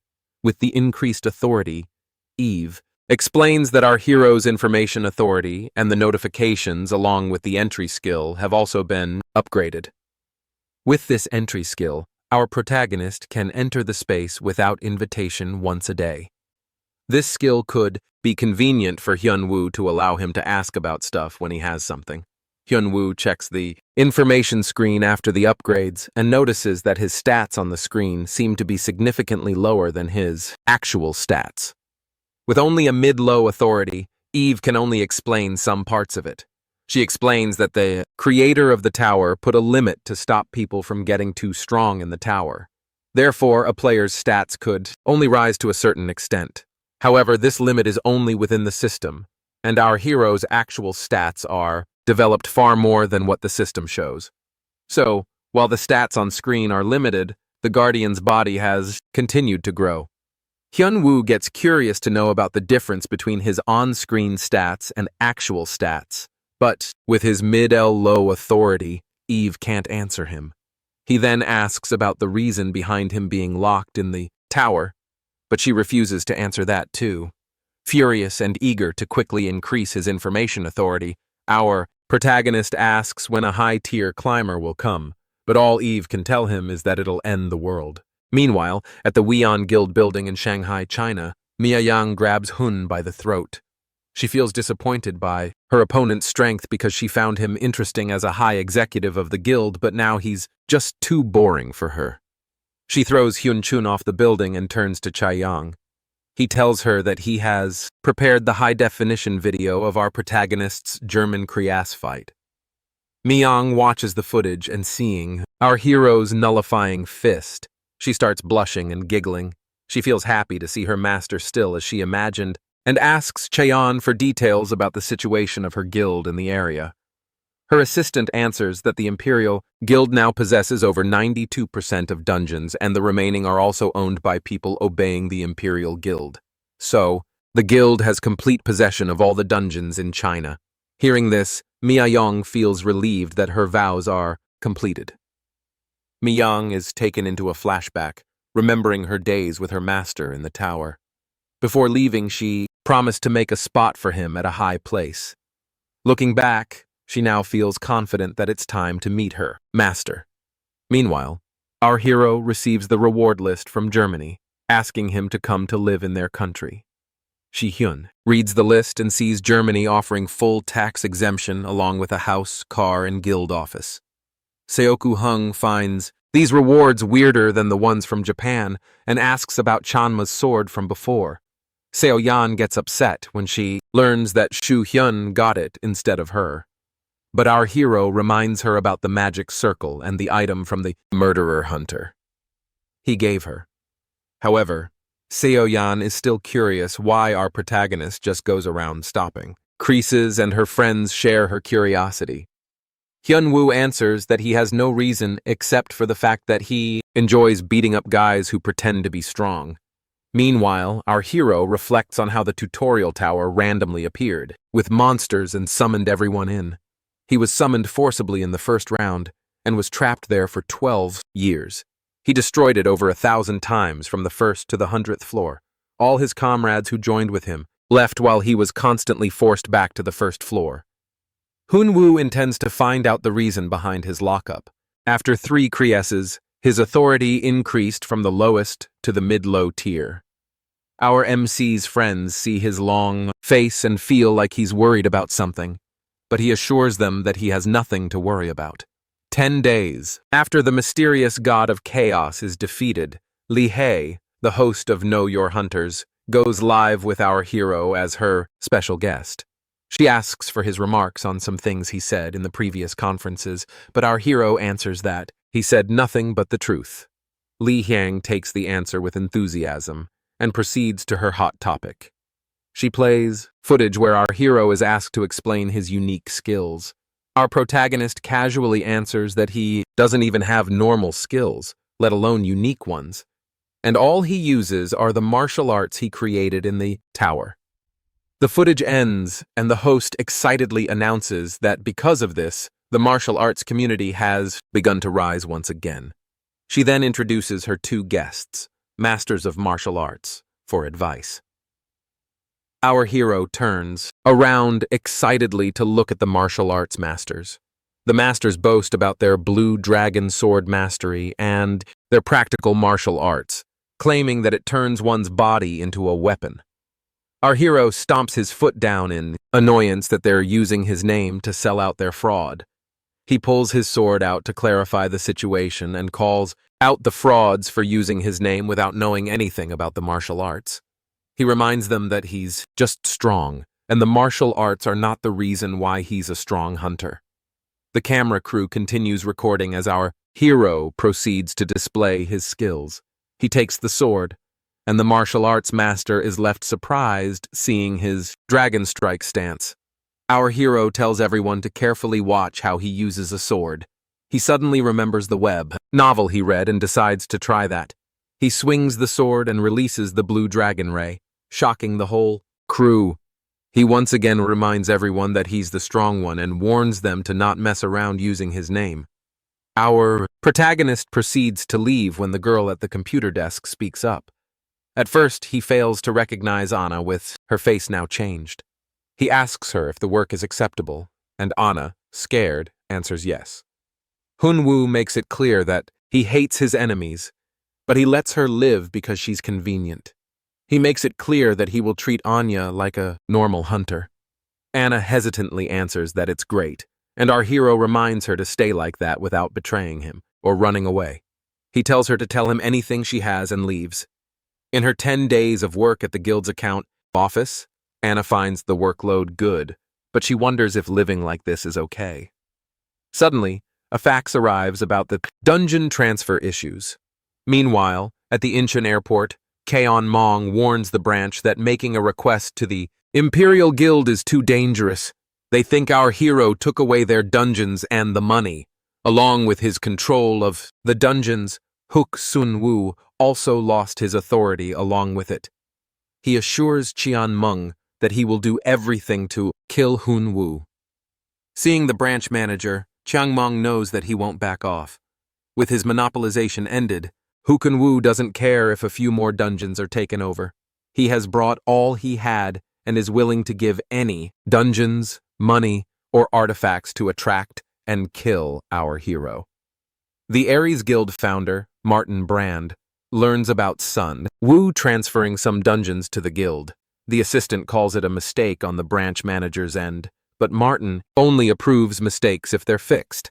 With the increased authority, Eve explains that our hero's information authority and the notifications along with the entry skill have also been upgraded. With this entry skill, our protagonist can enter the space without invitation once a day. This skill could be convenient for Hyun-woo to allow him to ask about stuff when he has something. Hyun-woo checks the information screen after the upgrades and notices that his stats on the screen seem to be significantly lower than his actual stats. With only a mid-low authority, Eve can only explain some parts of it. She explains that the creator of the tower put a limit to stop people from getting too strong in the tower. Therefore, a player's stats could only rise to a certain extent. However, this limit is only within the system, and our hero's actual stats are developed far more than what the system shows. So, while the stats on screen are limited, the Guardian's body has continued to grow. Hyun-woo gets curious to know about the difference between his on-screen stats and actual stats, but with his mid-low authority, Eve can't answer him. He then asks about the reason behind him being locked in the tower, but she refuses to answer that too. Furious and eager to quickly increase his information authority, our protagonist asks when a high-tier climber will come, but all Eve can tell him is that it'll end the world. Meanwhile, at the Weon Guild building in Shanghai, China, Mia Yang grabs Hun by the throat. She feels disappointed by her opponent's strength because she found him interesting as a high executive of the guild, but now he's just too boring for her. She throws Hyun-chun off the building and turns to Chae-young. He tells her that he has prepared the high-definition video of our protagonist's German Krias fight. Mi-young watches the footage and seeing our hero's nullifying fist, she starts blushing and giggling. She feels happy to see her master still as she imagined and asks Chaeyeon for details about the situation of her guild in the area. Her assistant answers that the Imperial Guild now possesses over 92% of dungeons and the remaining are also owned by people obeying the Imperial Guild. So, the guild has complete possession of all the dungeons in China. Hearing this, Mi-young feels relieved that her vows are completed. Mi-young is taken into a flashback, remembering her days with her master in the tower. Before leaving, she promised to make a spot for him at a high place. Looking back, she now feels confident that it's time to meet her master. Meanwhile, our hero receives the reward list from Germany, asking him to come to live in their country. Shi-hyun reads the list and sees Germany offering full tax exemption along with a house, car, and guild office. Seoku-hung finds these rewards weirder than the ones from Japan and asks about Chanma's sword from before. Seo-yan gets upset when she learns that Shu-hyun got it instead of her. But our hero reminds her about the magic circle and the item from the murderer hunter he gave her. However, Seo-yan is still curious why our protagonist just goes around stopping. Creases and her friends share her curiosity. Hyun-woo answers that he has no reason except for the fact that he enjoys beating up guys who pretend to be strong. Meanwhile, our hero reflects on how the tutorial tower randomly appeared, with monsters, and summoned everyone in. He was summoned forcibly in the first round, and was trapped there for 12 years. He destroyed it over 1,000 times from the first to the 100th floor. All his comrades who joined with him left while he was constantly forced back to the first floor. Hyun-woo intends to find out the reason behind his lockup. After 3 creases, his authority increased from the lowest to the mid-low tier. Our MC's friends see his long face and feel like he's worried about something, but he assures them that he has nothing to worry about. 10 days after the mysterious god of chaos is defeated, Lee Hae, the host of Know Your Hunters, goes live with our hero as her special guest. She asks for his remarks on some things he said in the previous conferences, but our hero answers that he said nothing but the truth. Lee Hyang takes the answer with enthusiasm and proceeds to her hot topic. She plays footage where our hero is asked to explain his unique skills. Our protagonist casually answers that he doesn't even have normal skills, let alone unique ones, and all he uses are the martial arts he created in the tower. The footage ends, and the host excitedly announces that because of this, the martial arts community has begun to rise once again. She then introduces her 2 guests, masters of martial arts, for advice. Our hero turns around excitedly to look at the martial arts masters. The masters boast about their blue dragon sword mastery and their practical martial arts, claiming that it turns one's body into a weapon. Our hero stomps his foot down in annoyance that they're using his name to sell out their fraud. He pulls his sword out to clarify the situation and calls out the frauds for using his name without knowing anything about the martial arts. He reminds them that he's just strong, and the martial arts are not the reason why he's a strong hunter. The camera crew continues recording as our hero proceeds to display his skills. He takes the sword, and the martial arts master is left surprised seeing his dragon strike stance. Our hero tells everyone to carefully watch how he uses a sword. He suddenly remembers the web novel he read and decides to try that. He swings the sword and releases the blue dragon ray, shocking the whole crew. He once again reminds everyone that he's the strong one and warns them to not mess around using his name. Our protagonist proceeds to leave when the girl at the computer desk speaks up. At first, he fails to recognize Anna with her face now changed. He asks her if the work is acceptable, and Anna, scared, answers yes. Hyun-woo makes it clear that he hates his enemies, but he lets her live because she's convenient. He makes it clear that he will treat Anya like a normal hunter. Anna hesitantly answers that it's great, and our hero reminds her to stay like that without betraying him or running away. He tells her to tell him anything she has and leaves. In her 10 days of work at the guild's account office, Anna finds the workload good, but she wonders if living like this is okay. Suddenly, a fax arrives about the dungeon transfer issues. Meanwhile, at the Incheon airport, Kaon Mong warns the branch that making a request to the Imperial Guild is too dangerous. They think our hero took away their dungeons and the money. Along with his control of the dungeons, Hook Sun-woo also lost his authority along with it. He assures Cheon Mung that he will do everything to kill Hyun-woo. Seeing the branch manager, Cheon Mung knows that he won't back off. With his monopolization ended, Hyun-woo doesn't care if a few more dungeons are taken over. He has brought all he had and is willing to give any dungeons, money, or artifacts to attract and kill our hero. The Ares Guild founder, Martin Brand, learns about Sun Woo transferring some dungeons to the guild. The assistant calls it a mistake on the branch manager's end, but Martin only approves mistakes if they're fixed.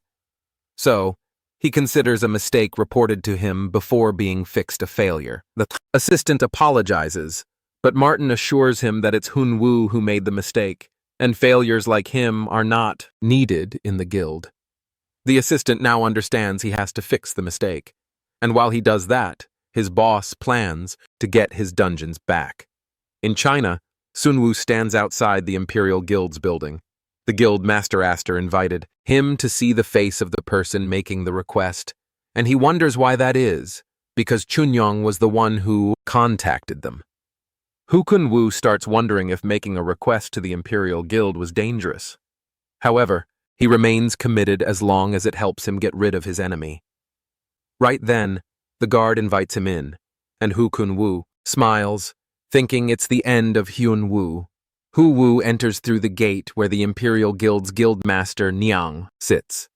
So, he considers a mistake reported to him before being fixed a failure. The assistant apologizes, but Martin assures him that it's Hyun-woo who made the mistake, and failures like him are not needed in the guild. The assistant now understands he has to fix the mistake, and while he does that, his boss plans to get his dungeons back. In China, Sun Wu stands outside the Imperial Guild's building. The guild master Aster invited him to see the face of the person making the request, and he wonders why that is, because Chunyong was the one who contacted them. Hu Kun Wu starts wondering if making a request to the Imperial Guild was dangerous. However, he remains committed as long as it helps him get rid of his enemy. Right then, the guard invites him in, and Hu Kun Wu smiles, thinking it's the end of Hyun Wu. Hu Wu enters through the gate where the Imperial Guild's guildmaster Niang sits.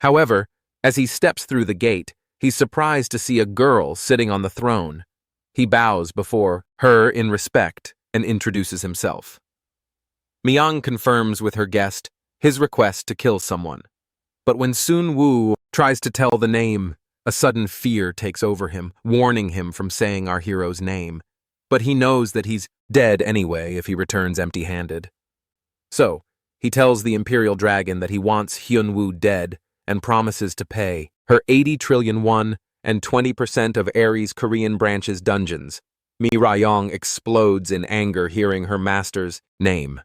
However, as he steps through the gate, he's surprised to see a girl sitting on the throne. He bows before her in respect and introduces himself. Miang confirms with her guest his request to kill someone. But when Sun Wu tries to tell the name, a sudden fear takes over him, warning him from saying our hero's name. But he knows that he's dead anyway if he returns empty-handed. So, he tells the Imperial Dragon that he wants Hyun Wu dead and promises to pay her 80 trillion won and 20% of Ares Korean branch's dungeons. Mi Rayong explodes in anger hearing her master's name.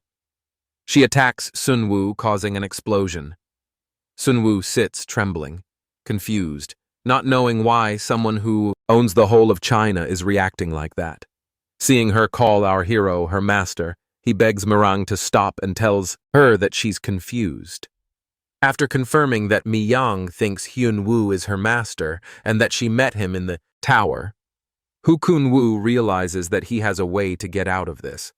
She attacks Sun Wu, causing an explosion. Sun Wu sits trembling, confused, not knowing why someone who owns the whole of China is reacting like that. Seeing her call our hero her master, he begs Mirang to stop and tells her that she's confused. After confirming that Mi Yang thinks Hyun Wu is her master and that she met him in the tower, Hu Kun Wu realizes that he has a way to get out of this.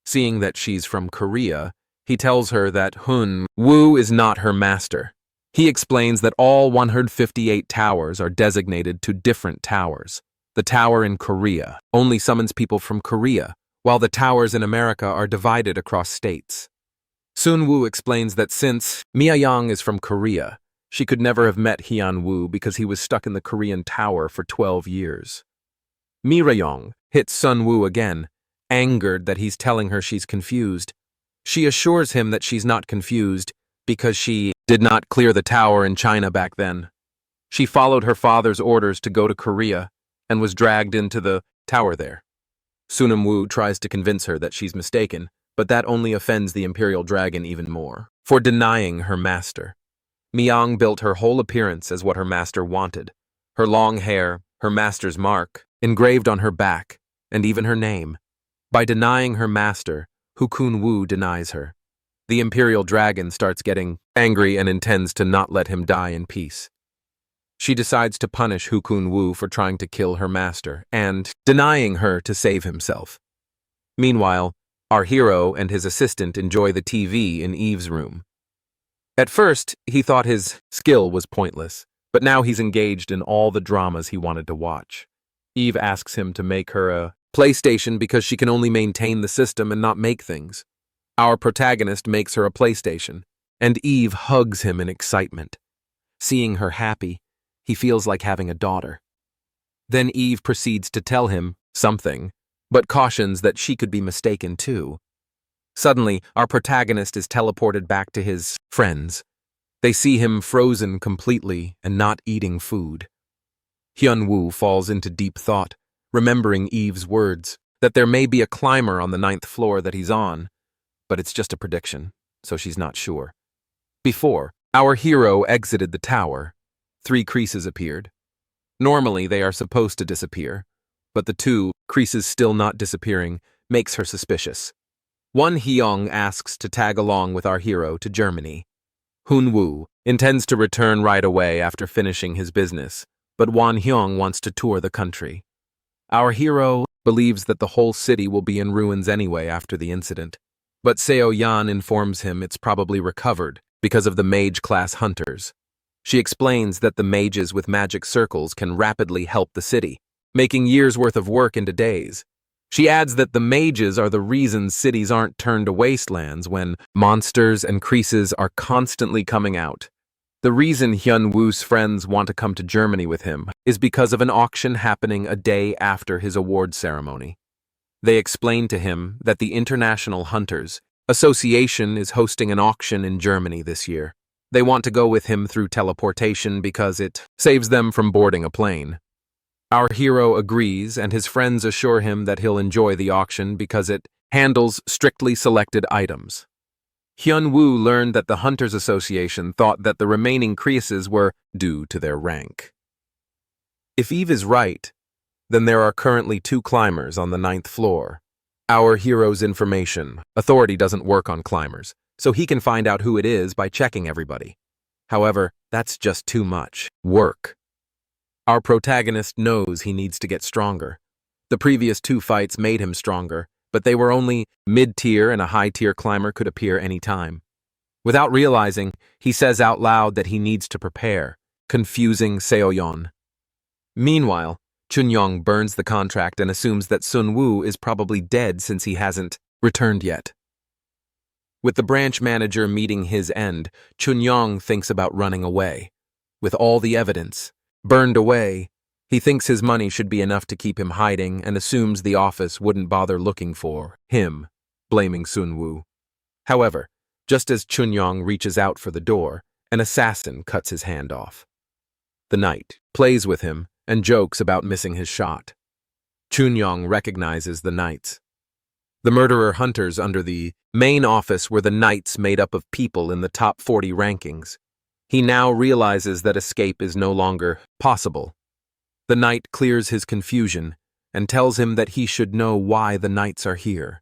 Seeing that she's from Korea, he tells her that Hyun Wu is not her master. He explains that all 158 towers are designated to different towers. The tower in Korea only summons people from Korea, while the towers in America are divided across states. Sun Wu explains that since Mia Yang is from Korea, she could never have met Hyun Wu because he was stuck in the Korean tower for 12 years. Mi Rayong hits Sun Wu again, angered that he's telling her she's confused. She assures him that she's not confused because she did not clear the tower in China back then. She followed her father's orders to go to Korea and was dragged into the tower there. Sunam Wu tries to convince her that she's mistaken, but that only offends the Imperial Dragon even more, for denying her master. Miang built her whole appearance as what her master wanted. Her long hair, her master's mark, engraved on her back, and even her name. By denying her master, Hu Kun Wu denies her. The Imperial Dragon starts getting angry and intends to not let him die in peace. She decides to punish Hu Kun Wu for trying to kill her master and denying her to save himself. Meanwhile, our hero and his assistant enjoy the TV in Eve's room. At first, he thought his skill was pointless, but now he's engaged in all the dramas he wanted to watch. Eve asks him to make her a PlayStation because she can only maintain the system and not make things. Our protagonist makes her a PlayStation, and Eve hugs him in excitement. Seeing her happy, he feels like having a daughter. Then Eve proceeds to tell him something, but cautions that she could be mistaken too. Suddenly, our protagonist is teleported back to his friends. They see him frozen completely and not eating food. Hyun Woo falls into deep thought, remembering Eve's words, that there may be a climber on the 9th floor that he's on, but it's just a prediction, so she's not sure. Before, our hero exited the tower. 3 creases appeared. Normally, they are supposed to disappear, but the 2 creases still not disappearing makes her suspicious. Won Hyung asks to tag along with our hero to Germany. Hun Woo intends to return right away after finishing his business, but Won Hyung wants to tour the country. Our hero believes that the whole city will be in ruins anyway after the incident, but Seo Yan informs him it's probably recovered because of the mage-class hunters. She explains that the mages with magic circles can rapidly help the city, making years' worth of work into days. She adds that the mages are the reason cities aren't turned to wastelands when monsters and creases are constantly coming out. The reason Hyun Woo's friends want to come to Germany with him is because of an auction happening a day after his award ceremony. They explain to him that the International Hunters Association is hosting an auction in Germany this year. They want to go with him through teleportation because it saves them from boarding a plane. Our hero agrees, and his friends assure him that he'll enjoy the auction because it handles strictly selected items. Hyun-woo learned that the Hunters Association thought that the remaining creases were due to their rank. If Eve is right, then there are currently 2 climbers on the 9th floor. Our hero's information. Authority doesn't work on climbers, so he can find out who it is by checking everybody. However, that's just too much work. Our protagonist knows he needs to get stronger. The previous 2 fights made him stronger, but they were only mid-tier and a high-tier climber could appear any time. Without realizing, he says out loud that he needs to prepare, confusing Seoyeon. Meanwhile, Chunyoung burns the contract and assumes that Sun-woo is probably dead since he hasn't returned yet. With the branch manager meeting his end, Chunyoung thinks about running away. With all the evidence burned away, he thinks his money should be enough to keep him hiding and assumes the office wouldn't bother looking for him, blaming Sun-woo. However, just as Chunyoung reaches out for the door, an assassin cuts his hand off. The knight plays with him and jokes about missing his shot. Chunyoung recognizes the knights. The murderer hunters under the main office were the knights made up of people in the top 40 rankings. He now realizes that escape is no longer possible. The knight clears his confusion and tells him that he should know why the knights are here.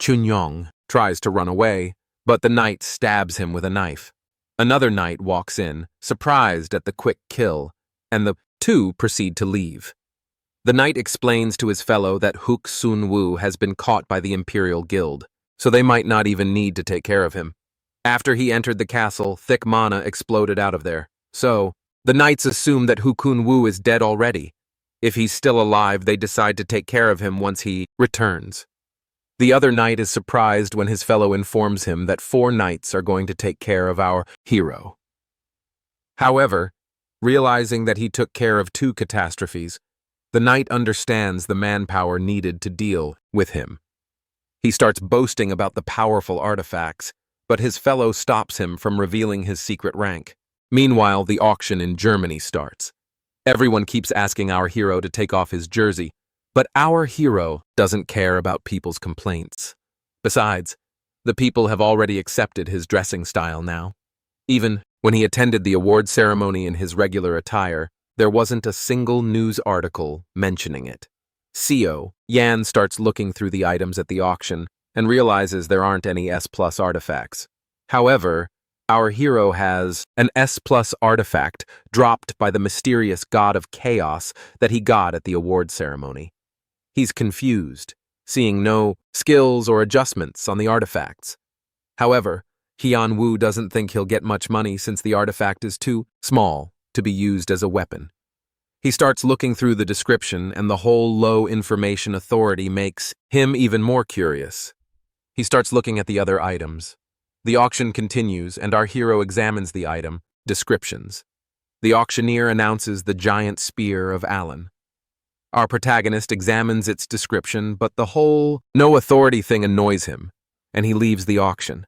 Chunyoung tries to run away, but the knight stabs him with a knife. Another knight walks in, surprised at the quick kill, and the 2 proceed to leave. The knight explains to his fellow that Hook Sun-woo has been caught by the Imperial Guild, so they might not even need to take care of him. After he entered the castle, thick mana exploded out of there, so the knights assume that Hook Sun-woo is dead already. If he's still alive, they decide to take care of him once he returns. The other knight is surprised when his fellow informs him that 4 knights are going to take care of our hero. However, realizing that he took care of 2 catastrophes, the knight understands the manpower needed to deal with him. He starts boasting about the powerful artifacts, but his fellow stops him from revealing his secret rank. Meanwhile, the auction in Germany starts. Everyone keeps asking our hero to take off his jersey, but our hero doesn't care about people's complaints. Besides, the people have already accepted his dressing style now. Even when he attended the award ceremony in his regular attire, there wasn't a single news article mentioning it. Seo Yan starts looking through the items at the auction and realizes there aren't any S+ artifacts. However, our hero has an S+ artifact dropped by the mysterious god of chaos that he got at the award ceremony. He's confused, seeing no skills or adjustments on the artifacts. However, Hyun-woo doesn't think he'll get much money since the artifact is too small to be used as a weapon. He starts looking through the description, and the whole low information authority makes him even more curious. He starts looking at the other items. The auction continues, and our hero examines the item descriptions. The auctioneer announces the giant spear of Alan. Our protagonist examines its description, but the whole no authority thing annoys him, and he leaves the auction.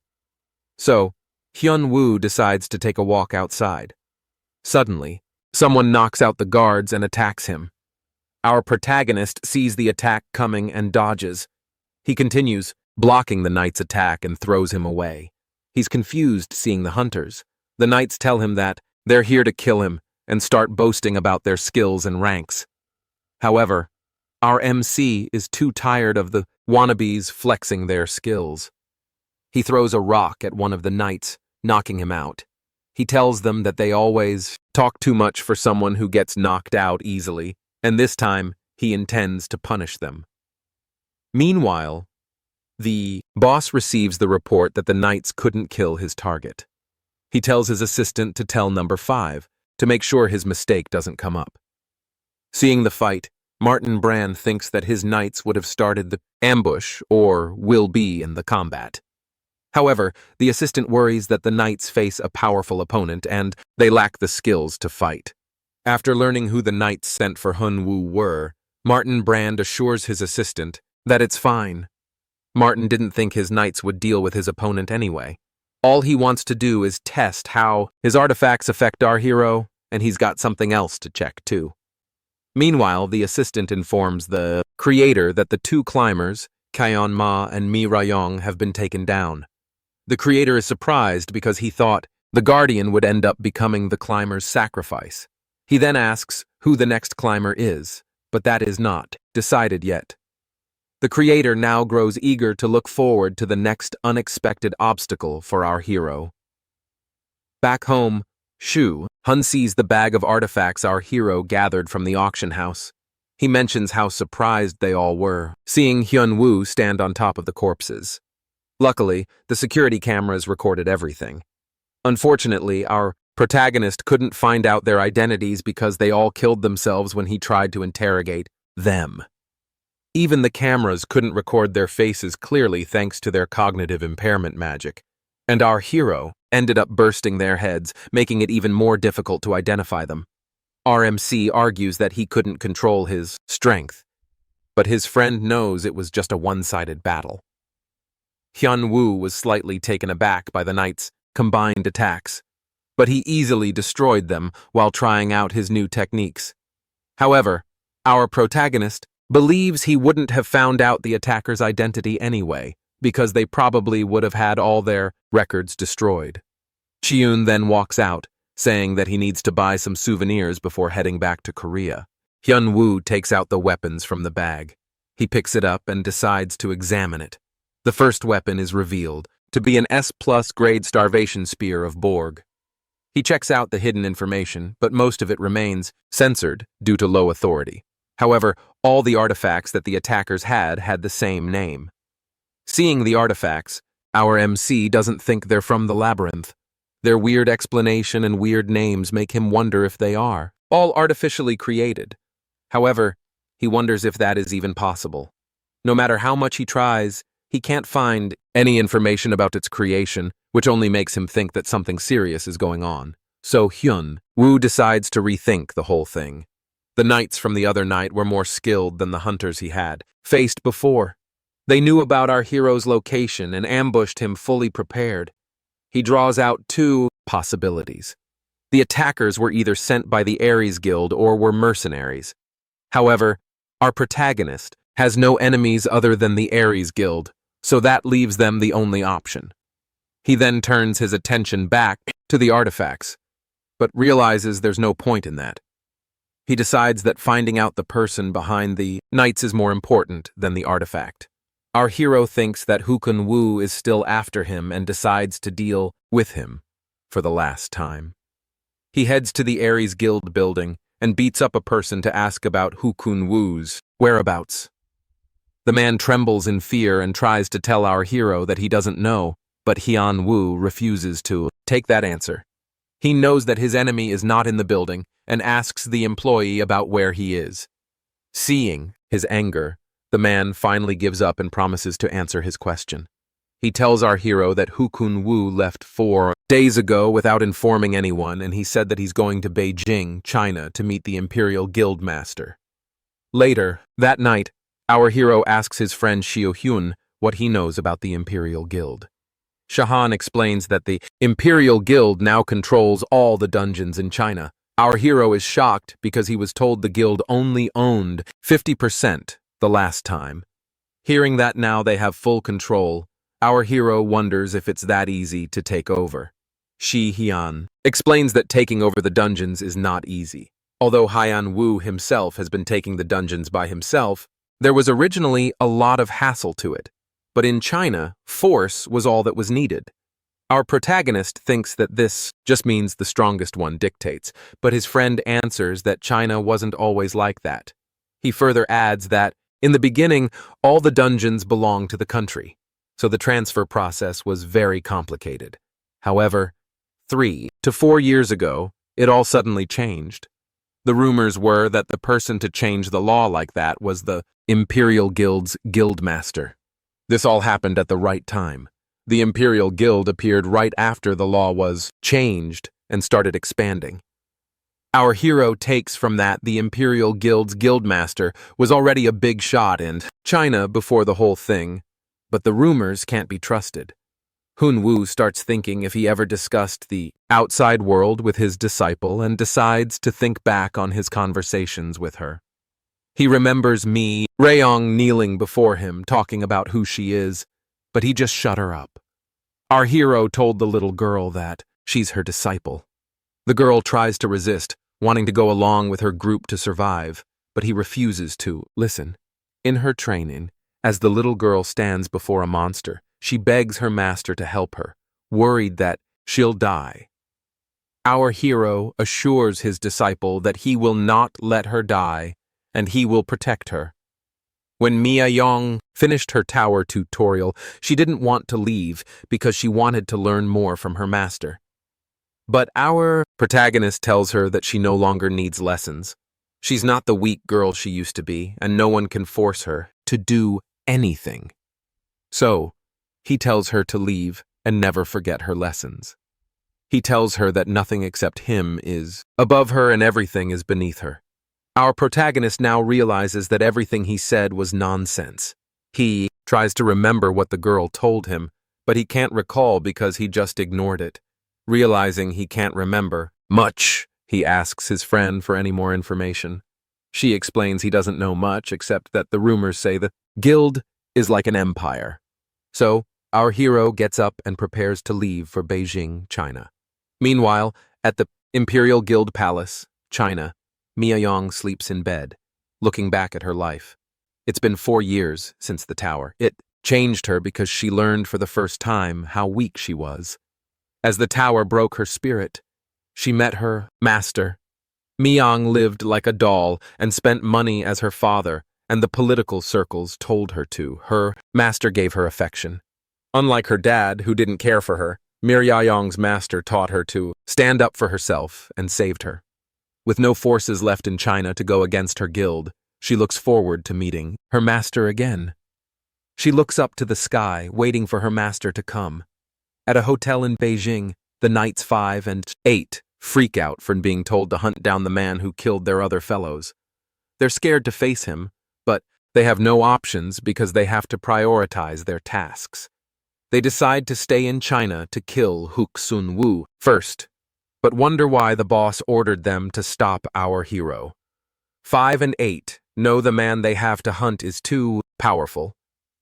So, Hyun-woo decides to take a walk outside. Suddenly, someone knocks out the guards and attacks him. Our protagonist sees the attack coming and dodges. He continues, blocking the knight's attack and throws him away. He's confused seeing the hunters. The knights tell him that they're here to kill him and start boasting about their skills and ranks. However, our MC is too tired of the wannabes flexing their skills. He throws a rock at one of the knights, knocking him out. He tells them that they always talk too much for someone who gets knocked out easily, and this time he intends to punish them. Meanwhile, the boss receives the report that the knights couldn't kill his target. He tells his assistant to tell number 5 to make sure his mistake doesn't come up. Seeing the fight, Martin Brand thinks that his knights would have started the ambush or will be in the combat. However, the assistant worries that the knights face a powerful opponent and they lack the skills to fight. After learning who the knights sent for Hyun-woo were, Martin Brand assures his assistant that it's fine. Martin didn't think his knights would deal with his opponent anyway. All he wants to do is test how his artifacts affect our hero, and he's got something else to check too. Meanwhile, the assistant informs the creator that the two climbers, Kyon Ma and Mi Rayong, have been taken down. The creator is surprised because he thought the guardian would end up becoming the climber's sacrifice. He then asks who the next climber is, but that is not decided yet. The creator now grows eager to look forward to the next unexpected obstacle for our hero. Back home, Hun sees the bag of artifacts our hero gathered from the auction house. He mentions how surprised they all were, seeing Hyun-woo stand on top of the corpses. Luckily, the security cameras recorded everything. Unfortunately, our protagonist couldn't find out their identities because they all killed themselves when he tried to interrogate them. Even the cameras couldn't record their faces clearly thanks to their cognitive impairment magic. And our hero ended up bursting their heads, making it even more difficult to identify them. RMC argues that he couldn't control his strength, but his friend knows it was just a one-sided battle. Hyun-woo was slightly taken aback by the Knights' combined attacks, but he easily destroyed them while trying out his new techniques. However, our protagonist believes he wouldn't have found out the attacker's identity anyway, because they probably would have had all their records destroyed. Chiun then walks out, saying that he needs to buy some souvenirs before heading back to Korea. Hyun-woo takes out the weapons from the bag. He picks it up and decides to examine it. The first weapon is revealed to be an S+ grade starvation spear of Borg. He checks out the hidden information, but most of it remains censored due to low authority. However, all the artifacts that the attackers had the same name. Seeing the artifacts, our MC doesn't think they're from the labyrinth. Their weird explanation and weird names make him wonder if they are, all artificially created. However, he wonders if that is even possible. No matter how much he tries, he can't find any information about its creation, which only makes him think that something serious is going on. So Hyun-woo decides to rethink the whole thing. The knights from the other night were more skilled than the hunters he had faced before. They knew about our hero's location and ambushed him fully prepared. He draws out two possibilities. The attackers were either sent by the Ares Guild or were mercenaries. However, our protagonist has no enemies other than the Ares Guild, so that leaves them the only option. He then turns his attention back to the artifacts, but realizes there's no point in that. He decides that finding out the person behind the knights is more important than the artifact. Our hero thinks that Hyun-woo is still after him and decides to deal with him for the last time. He heads to the Ares Guild building and beats up a person to ask about Hyun-woo's whereabouts. The man trembles in fear and tries to tell our hero that he doesn't know, but Hyun-woo refuses to take that answer. He knows that his enemy is not in the building and asks the employee about where he is. Seeing his anger, the man finally gives up and promises to answer his question. He tells our hero that Hyun-woo left 4 days ago without informing anyone, and he said that he's going to Beijing, China, to meet the Imperial Guild Master. Later, that night, our hero asks his friend Shio-hyun what he knows about the Imperial Guild. Shahan explains that the Imperial Guild now controls all the dungeons in China. Our hero is shocked because he was told the guild only owned 50% the last time. Hearing that now they have full control, our hero wonders if it's that easy to take over. Shi-hyun explains that taking over the dungeons is not easy. Although Hyun-woo himself has been taking the dungeons by himself, there was originally a lot of hassle to it. But in China, force was all that was needed. Our protagonist thinks that this just means the strongest one dictates, but his friend answers that China wasn't always like that. He further adds that, in the beginning, all the dungeons belonged to the country, so the transfer process was very complicated. However, 3 to 4 years ago, it all suddenly changed. The rumors were that the person to change the law like that was the Imperial Guild's guildmaster. This all happened at the right time. The Imperial Guild appeared right after the law was changed and started expanding. Our hero takes from that the Imperial Guild's guildmaster was already a big shot in China before the whole thing, but the rumors can't be trusted. Hyun-woo starts thinking if he ever discussed the outside world with his disciple and decides to think back on his conversations with her. He remembers Mi Rayong kneeling before him, talking about who she is, but he just shut her up. Our hero told the little girl that she's her disciple. The girl tries to resist, wanting to go along with her group to survive, but he refuses to listen. In her training, as the little girl stands before a monster, she begs her master to help her, worried that she'll die. Our hero assures his disciple that he will not let her die, and he will protect her. When Mia Yong finished her tower tutorial, she didn't want to leave because she wanted to learn more from her master. But our protagonist tells her that she no longer needs lessons. She's not the weak girl she used to be, and no one can force her to do anything. So, he tells her to leave and never forget her lessons. He tells her that nothing except him is above her and everything is beneath her. Our protagonist now realizes that everything he said was nonsense. He tries to remember what the girl told him, but he can't recall because he just ignored it. Realizing he can't remember much, he asks his friend for any more information. She explains he doesn't know much except that the rumors say the guild is like an empire. So, our hero gets up and prepares to leave for Beijing, China. Meanwhile, at the Imperial Guild Palace, China, Mia Yong sleeps in bed, looking back at her life. It's been 4 years since the tower. It changed her because she learned for the first time how weak she was. As the tower broke her spirit, she met her master. Miyang lived like a doll and spent money as her father, and the political circles told her to. Her master gave her affection. Unlike her dad, who didn't care for her, Miryayong's master taught her to stand up for herself and saved her. With no forces left in China to go against her guild, she looks forward to meeting her master again. She looks up to the sky, waiting for her master to come. At a hotel in Beijing, the Knights 5 and 8 freak out from being told to hunt down the man who killed their other fellows. They're scared to face him, but they have no options because they have to prioritize their tasks. They decide to stay in China to kill Hook Sun Woo first, but wonder why the boss ordered them to stop our hero. 5 and 8 know the man they have to hunt is too powerful,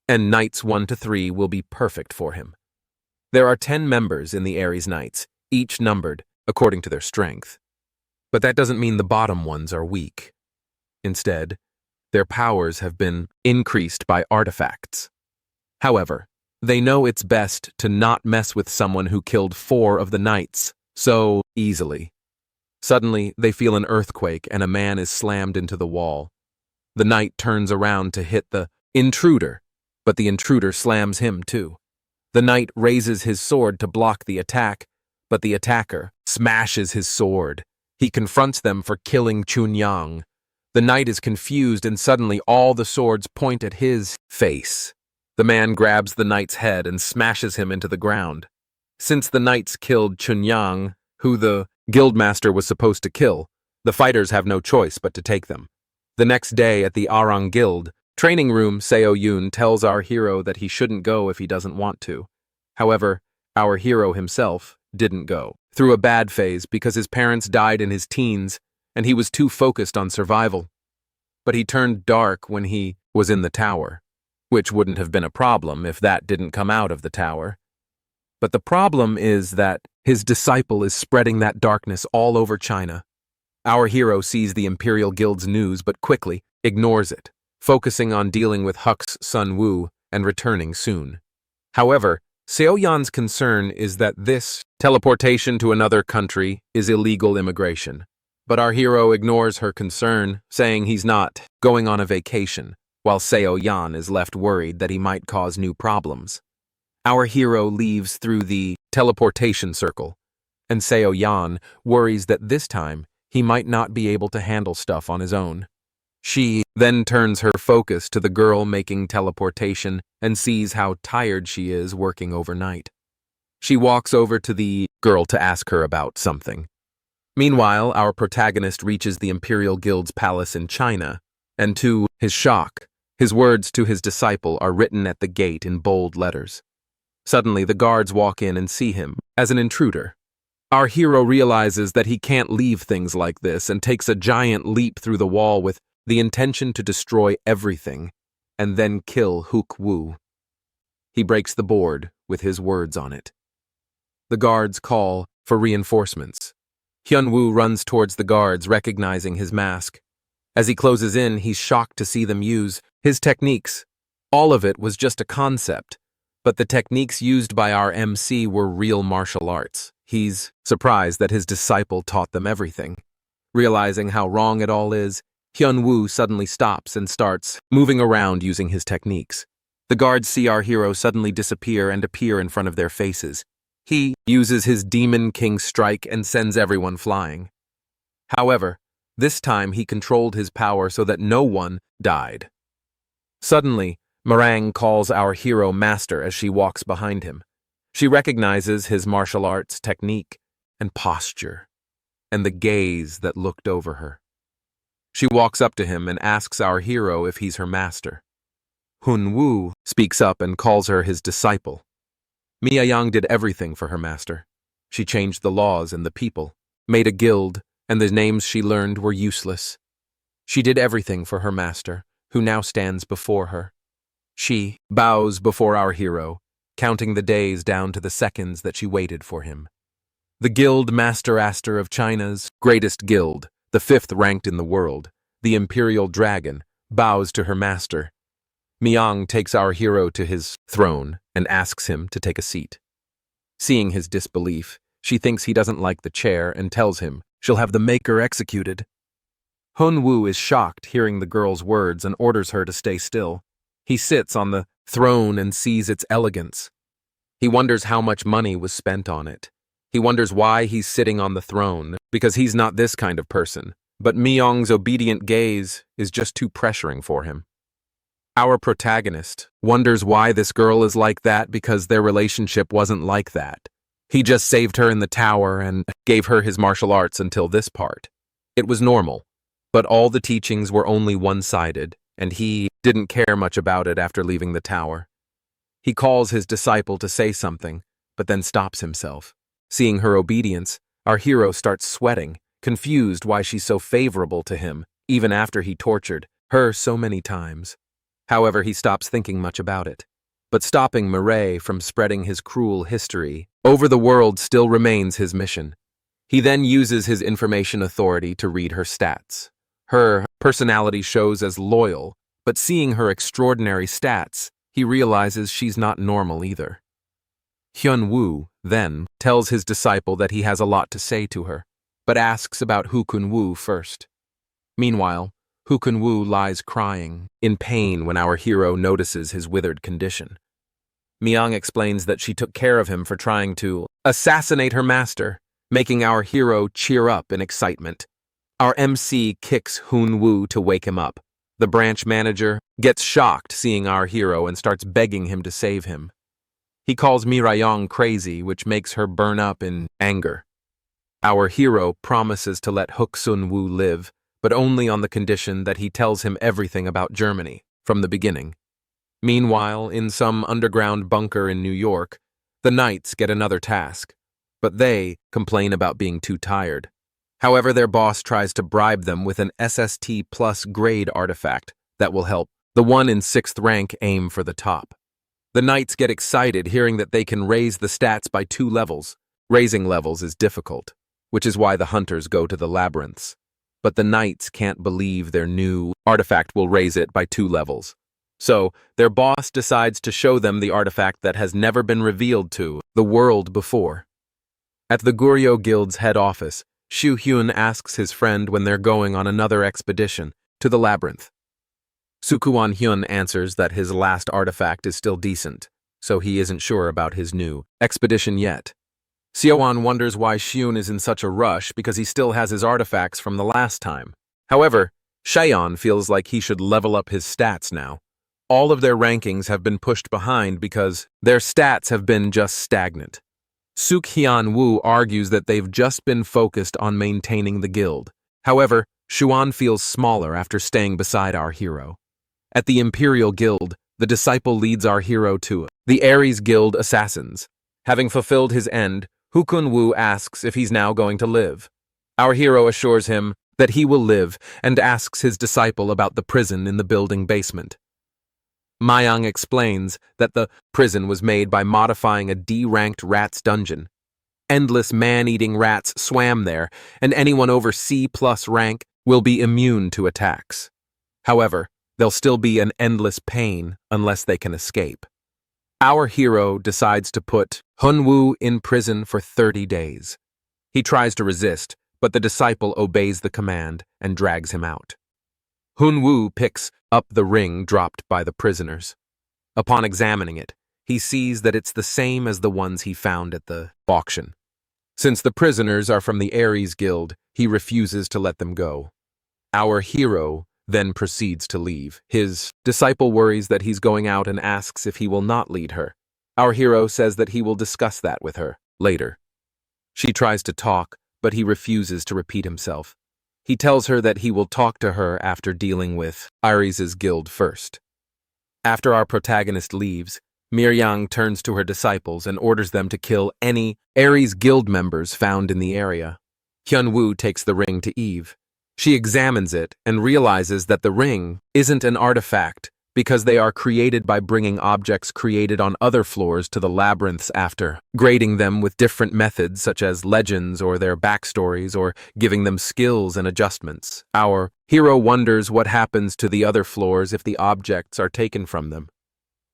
and Knights 1 to 3 will be perfect for him. There are 10 members in the Ares Knights, each numbered according to their strength. But that doesn't mean the bottom ones are weak. Instead, their powers have been increased by artifacts. However, they know it's best to not mess with someone who killed 4 of the knights so easily. Suddenly, they feel an earthquake and a man is slammed into the wall. The knight turns around to hit the intruder, but the intruder slams him too. The knight raises his sword to block the attack, but the attacker smashes his sword. He confronts them for killing Chunyang. The knight is confused and suddenly all the swords point at his face. The man grabs the knight's head and smashes him into the ground. Since the knights killed Chunyang, who the guildmaster was supposed to kill, the fighters have no choice but to take them. The next day at the Arang Guild training room, Seo Yoon tells our hero that he shouldn't go if he doesn't want to. However, our hero himself didn't go, through a bad phase because his parents died in his teens and he was too focused on survival. But he turned dark when he was in the tower, which wouldn't have been a problem if that didn't come out of the tower. But the problem is that his disciple is spreading that darkness all over China. Our hero sees the Imperial Guild's news but quickly ignores it, focusing on dealing with Huck's Sun Woo and returning soon. However, Seo Yan's concern is that this teleportation to another country is illegal immigration. But our hero ignores her concern, saying he's not going on a vacation, while Seo Yan is left worried that he might cause new problems. Our hero leaves through the teleportation circle, and Seo Yan worries that this time he might not be able to handle stuff on his own. She then turns her focus to the girl making teleportation and sees how tired she is working overnight. She walks over to the girl to ask her about something. Meanwhile, our protagonist reaches the Imperial Guild's palace in China, and to his shock, his words to his disciple are written at the gate in bold letters. Suddenly, the guards walk in and see him as an intruder. Our hero realizes that he can't leave things like this and takes a giant leap through the wall with the intention to destroy everything and then kill Hook Woo. He breaks the board with his words on it. The guards call for reinforcements. Hyun Woo runs towards the guards, recognizing his mask. As he closes in, he's shocked to see them use his techniques. All of it was just a concept, but the techniques used by our MC were real martial arts. He's surprised that his disciple taught them everything. Realizing how wrong it all is, Hyun Woo suddenly stops and starts moving around using his techniques. The guards see our hero suddenly disappear and appear in front of their faces. He uses his Demon King strike and sends everyone flying. However, this time he controlled his power so that no one died. Suddenly, Marang calls our hero master as she walks behind him. She recognizes his martial arts technique and posture, and the gaze that looked over her. She walks up to him and asks our hero if he's her master. Hun Woo speaks up and calls her his disciple. Mia Yang did everything for her master. She changed the laws and the people, made a guild, and the names she learned were useless. She did everything for her master, who now stands before her. She bows before our hero, counting the days down to the seconds that she waited for him. The Guild Master Aster of China's greatest guild, the 5th ranked in the world, the Imperial Dragon, bows to her master. Miang takes our hero to his throne and asks him to take a seat. Seeing his disbelief, she thinks he doesn't like the chair and tells him she'll have the maker executed. Hun Woo is shocked hearing the girl's words and orders her to stay still. He sits on the throne and sees its elegance. He wonders how much money was spent on it. He wonders why he's sitting on the throne, because he's not this kind of person. But Myong's obedient gaze is just too pressuring for him. Our protagonist wonders why this girl is like that because their relationship wasn't like that. He just saved her in the tower and gave her his martial arts until this part. It was normal, but all the teachings were only one-sided, and he didn't care much about it after leaving the tower. He calls his disciple to say something, but then stops himself. Seeing her obedience, our hero starts sweating, confused why she's so favorable to him, even after he tortured her so many times. However, he stops thinking much about it. But stopping Mireille from spreading his cruel history over the world still remains his mission. He then uses his information authority to read her stats. Her personality shows as loyal, but seeing her extraordinary stats, he realizes she's not normal either. Hyun Woo then tells his disciple that he has a lot to say to her, but asks about Hookun Woo first. Meanwhile, Hookun Woo lies crying, in pain when our hero notices his withered condition. Myang explains that she took care of him for trying to assassinate her master, making our hero cheer up in excitement. Our MC kicks Hoon Woo to wake him up. The branch manager gets shocked seeing our hero and starts begging him to save him. He calls Mirayong crazy, which makes her burn up in anger. Our hero promises to let Hook Sun Woo live, but only on the condition that he tells him everything about Germany from the beginning. Meanwhile, in some underground bunker in New York, the Knights get another task, but they complain about being too tired. However, their boss tries to bribe them with an SST plus grade artifact that will help the one in 6th rank aim for the top. The Knights get excited hearing that they can raise the stats by 2 levels. Raising levels is difficult, which is why the hunters go to the labyrinths. But the Knights can't believe their new artifact will raise it by 2 levels. So, their boss decides to show them the artifact that has never been revealed to the world before. At the Goryeo Guild's head office, Shu Hyun asks his friend when they're going on another expedition to the labyrinth. Sukuan Hyun answers that his last artifact is still decent, so he isn't sure about his new expedition yet. Seoan wonders why Hyun is in such a rush because he still has his artifacts from the last time. However, Shaeon feels like he should level up his stats now. All of their rankings have been pushed behind because their stats have been just stagnant. Suk Hyun Woo argues that they've just been focused on maintaining the guild. However, Shuan feels smaller after staying beside our hero. At the Imperial Guild, the disciple leads our hero to the Ares Guild Assassins. Having fulfilled his end, Hookun Woo asks if he's now going to live. Our hero assures him that he will live and asks his disciple about the prison in the building basement. Mayang explains that the prison was made by modifying a D-ranked rat's dungeon. Endless man-eating rats swam there, and anyone over C+ rank will be immune to attacks. However, there'll still be an endless pain unless they can escape. Our hero decides to put Hunwoo in prison for 30 days. He tries to resist, but the disciple obeys the command and drags him out. Hunwoo picks up the ring dropped by the prisoners. Upon examining it, he sees that it's the same as the ones he found at the auction. Since the prisoners are from the Ares Guild, he refuses to let them go. Our hero then proceeds to leave. His disciple worries that he's going out and asks if he will not lead her. Our hero says that he will discuss that with her later. She tries to talk, but he refuses to repeat himself. He tells her that he will talk to her after dealing with Ares' guild first. After our protagonist leaves, Miryang turns to her disciples and orders them to kill any Ares guild members found in the area. Hyunwoo takes the ring to Eve. She examines it and realizes that the ring isn't an artifact because they are created by bringing objects created on other floors to the labyrinths after grading them with different methods such as legends or their backstories or giving them skills and adjustments. Our hero wonders what happens to the other floors if the objects are taken from them.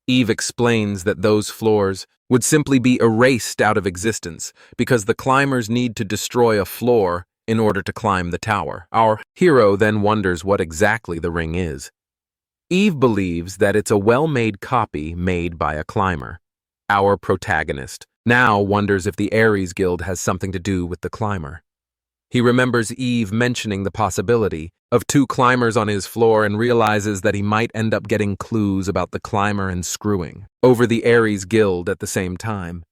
Eve explains that those floors would simply be erased out of existence because the climbers need to destroy a floor in order to climb the tower. Our hero then wonders what exactly the ring is. Eve believes that it's a well-made copy made by a climber. Our protagonist now wonders if the Ares Guild has something to do with the climber. He remembers Eve mentioning the possibility of 2 climbers on his floor and realizes that he might end up getting clues about the climber and screwing over the Ares Guild at the same time.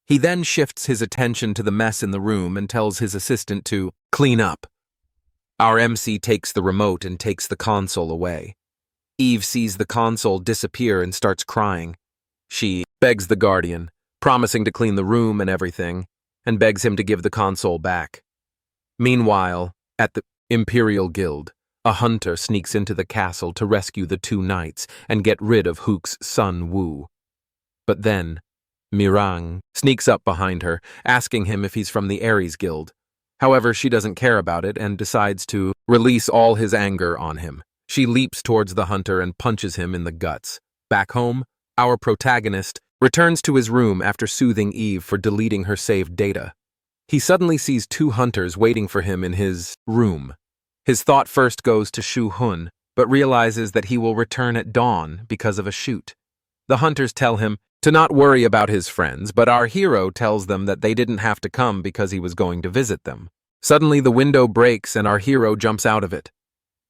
He then shifts his attention to the mess in the room and tells his assistant to clean up. Our MC takes the remote and takes the console away. Eve sees the console disappear and starts crying. She begs the guardian, promising to clean the room and everything, and begs him to give the console back. Meanwhile, at the Imperial Guild, a hunter sneaks into the castle to rescue the 2 knights and get rid of Hook's son Woo. But then, Mirang sneaks up behind her, asking him if he's from the Ares Guild. However, she doesn't care about it and decides to release all his anger on him. She leaps towards the hunter and punches him in the guts. Back home, our protagonist returns to his room after soothing Eve for deleting her saved data. He suddenly sees 2 hunters waiting for him in his room. His thought first goes to Shu Hun, but realizes that he will return at dawn because of a shoot. The hunters tell him to not worry about his friends, but our hero tells them that they didn't have to come because he was going to visit them. Suddenly the window breaks and our hero jumps out of it.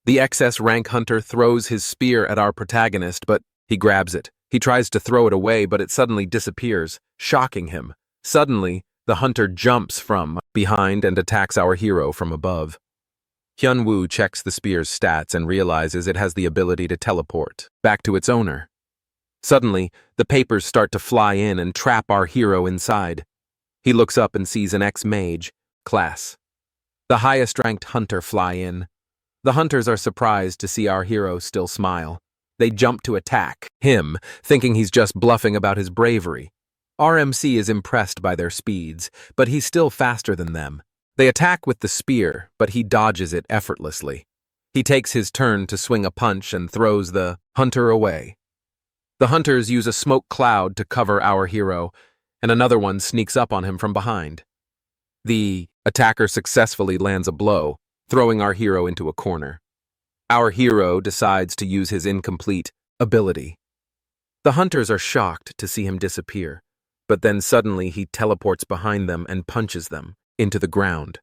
The XS rank hunter throws his spear at our protagonist, but he grabs it. He tries to throw it away, but it suddenly disappears, shocking him. Suddenly, the hunter jumps from behind and attacks our hero from above. Hyunwoo checks the spear's stats and realizes it has the ability to teleport back to its owner. Suddenly, the papers start to fly in and trap our hero inside. He looks up and sees an ex-mage class. The highest-ranked hunter fly in. The hunters are surprised to see our hero still smile. They jump to attack him, thinking he's just bluffing about his bravery. RMC is impressed by their speeds, but he's still faster than them. They attack with the spear, but he dodges it effortlessly. He takes his turn to swing a punch and throws the hunter away. The hunters use a smoke cloud to cover our hero, and another one sneaks up on him from behind. The attacker successfully lands a blow, throwing our hero into a corner. Our hero decides to use his incomplete ability. The hunters are shocked to see him disappear, but then suddenly he teleports behind them and punches them into the ground.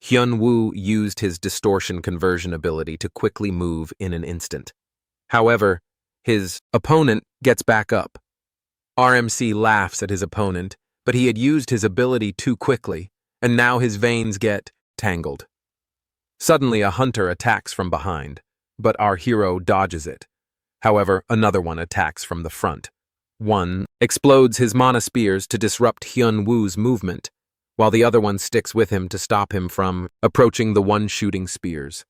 Hyunwoo used his distortion conversion ability to quickly move in an instant. However, his opponent gets back up. RMC laughs at his opponent, but he had used his ability too quickly, and now his veins get tangled. Suddenly, a hunter attacks from behind, but our hero dodges it. However, another one attacks from the front. One explodes his mana spears to disrupt Hyunwoo's movement. while the other one sticks with him to stop him from approaching the one shooting spears.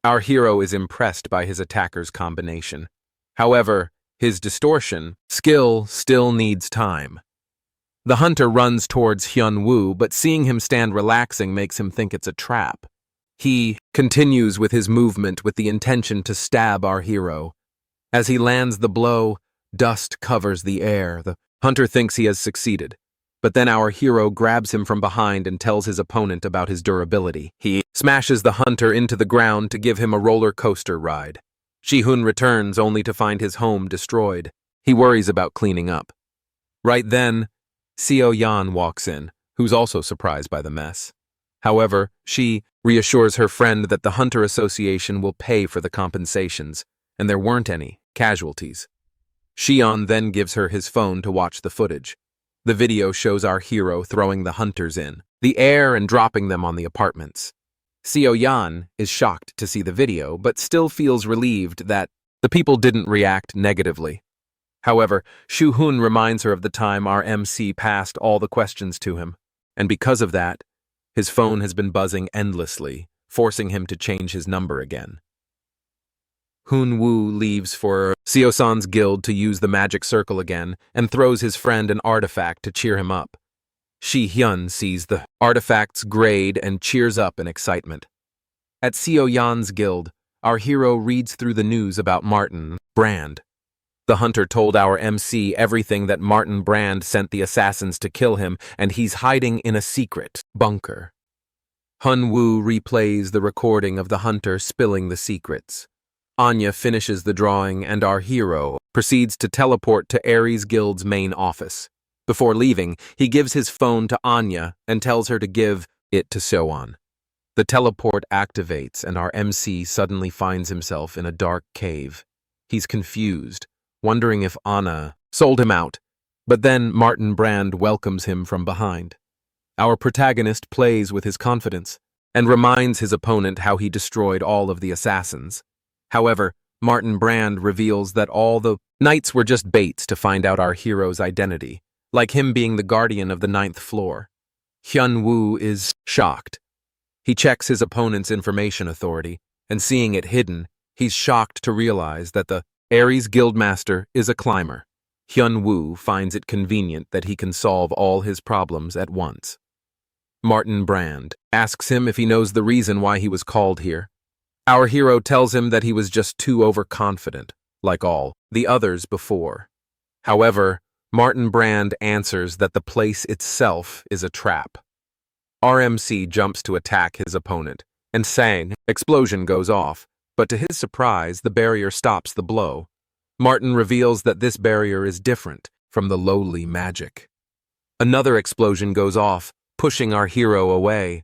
Our hero is impressed by his attacker's combination. However, his distortion skill still needs time. The hunter runs towards Hyun-woo, but seeing him stand relaxing makes him think it's a trap. He continues with his movement with the intention to stab our hero. As he lands the blow, dust covers the air. The hunter thinks he has succeeded, but then our hero grabs him from behind and tells his opponent about his durability. He smashes the hunter into the ground to give him a roller coaster ride. Ji-hoon returns only to find his home destroyed. He worries about cleaning up. Right then, Seo-yeon walks in, who's also surprised by the mess. However, she reassures her friend that the Hunter Association will pay for the compensations, and there weren't any casualties. Shion then gives her his phone to watch the footage. The video shows our hero throwing the hunters in the air and dropping them on the apartments. Seo-yeon is shocked to see the video, but still feels relieved that the people didn't react negatively. However, Shu-hoon reminds her of the time our MC passed all the questions to him, and because of that, his phone has been buzzing endlessly, forcing him to change his number again. Hoon-woo leaves for Seo-san's guild to use the magic circle again and throws his friend an artifact to cheer him up. Shi-hyun sees the artifact's grade and cheers up in excitement. At Seo-yeon's guild, our hero reads through the news about Martin Brand. The hunter told our MC everything that Martin Brand sent the assassins to kill him, and he's hiding in a secret bunker. Hun-woo replays the recording of the hunter spilling the secrets. Anya finishes the drawing, and our hero proceeds to teleport to Ares Guild's main office. Before leaving, he gives his phone to Anya and tells her to give it to Seowon. The teleport activates, and our MC suddenly finds himself in a dark cave. He's confused, wondering if Anna sold him out, but then Martin Brand welcomes him from behind. Our protagonist plays with his confidence and reminds his opponent how he destroyed all of the assassins. However, Martin Brand reveals that all the knights were just baits to find out our hero's identity, like him being the guardian of the 9th floor. Hyun-woo is shocked. He checks his opponent's information authority, and seeing it hidden, he's shocked to realize that the Ares Guildmaster is a climber. Hyun-woo finds it convenient that he can solve all his problems at once. Martin Brand asks him if he knows the reason why he was called here. Our hero tells him that he was just too overconfident, like all the others before. However, Martin Brand answers that the place itself is a trap. RMC jumps to attack his opponent, and sang, explosion goes off, but to his surprise, the barrier stops the blow. Martin reveals that this barrier is different from the lowly magic. Another explosion goes off, pushing our hero away.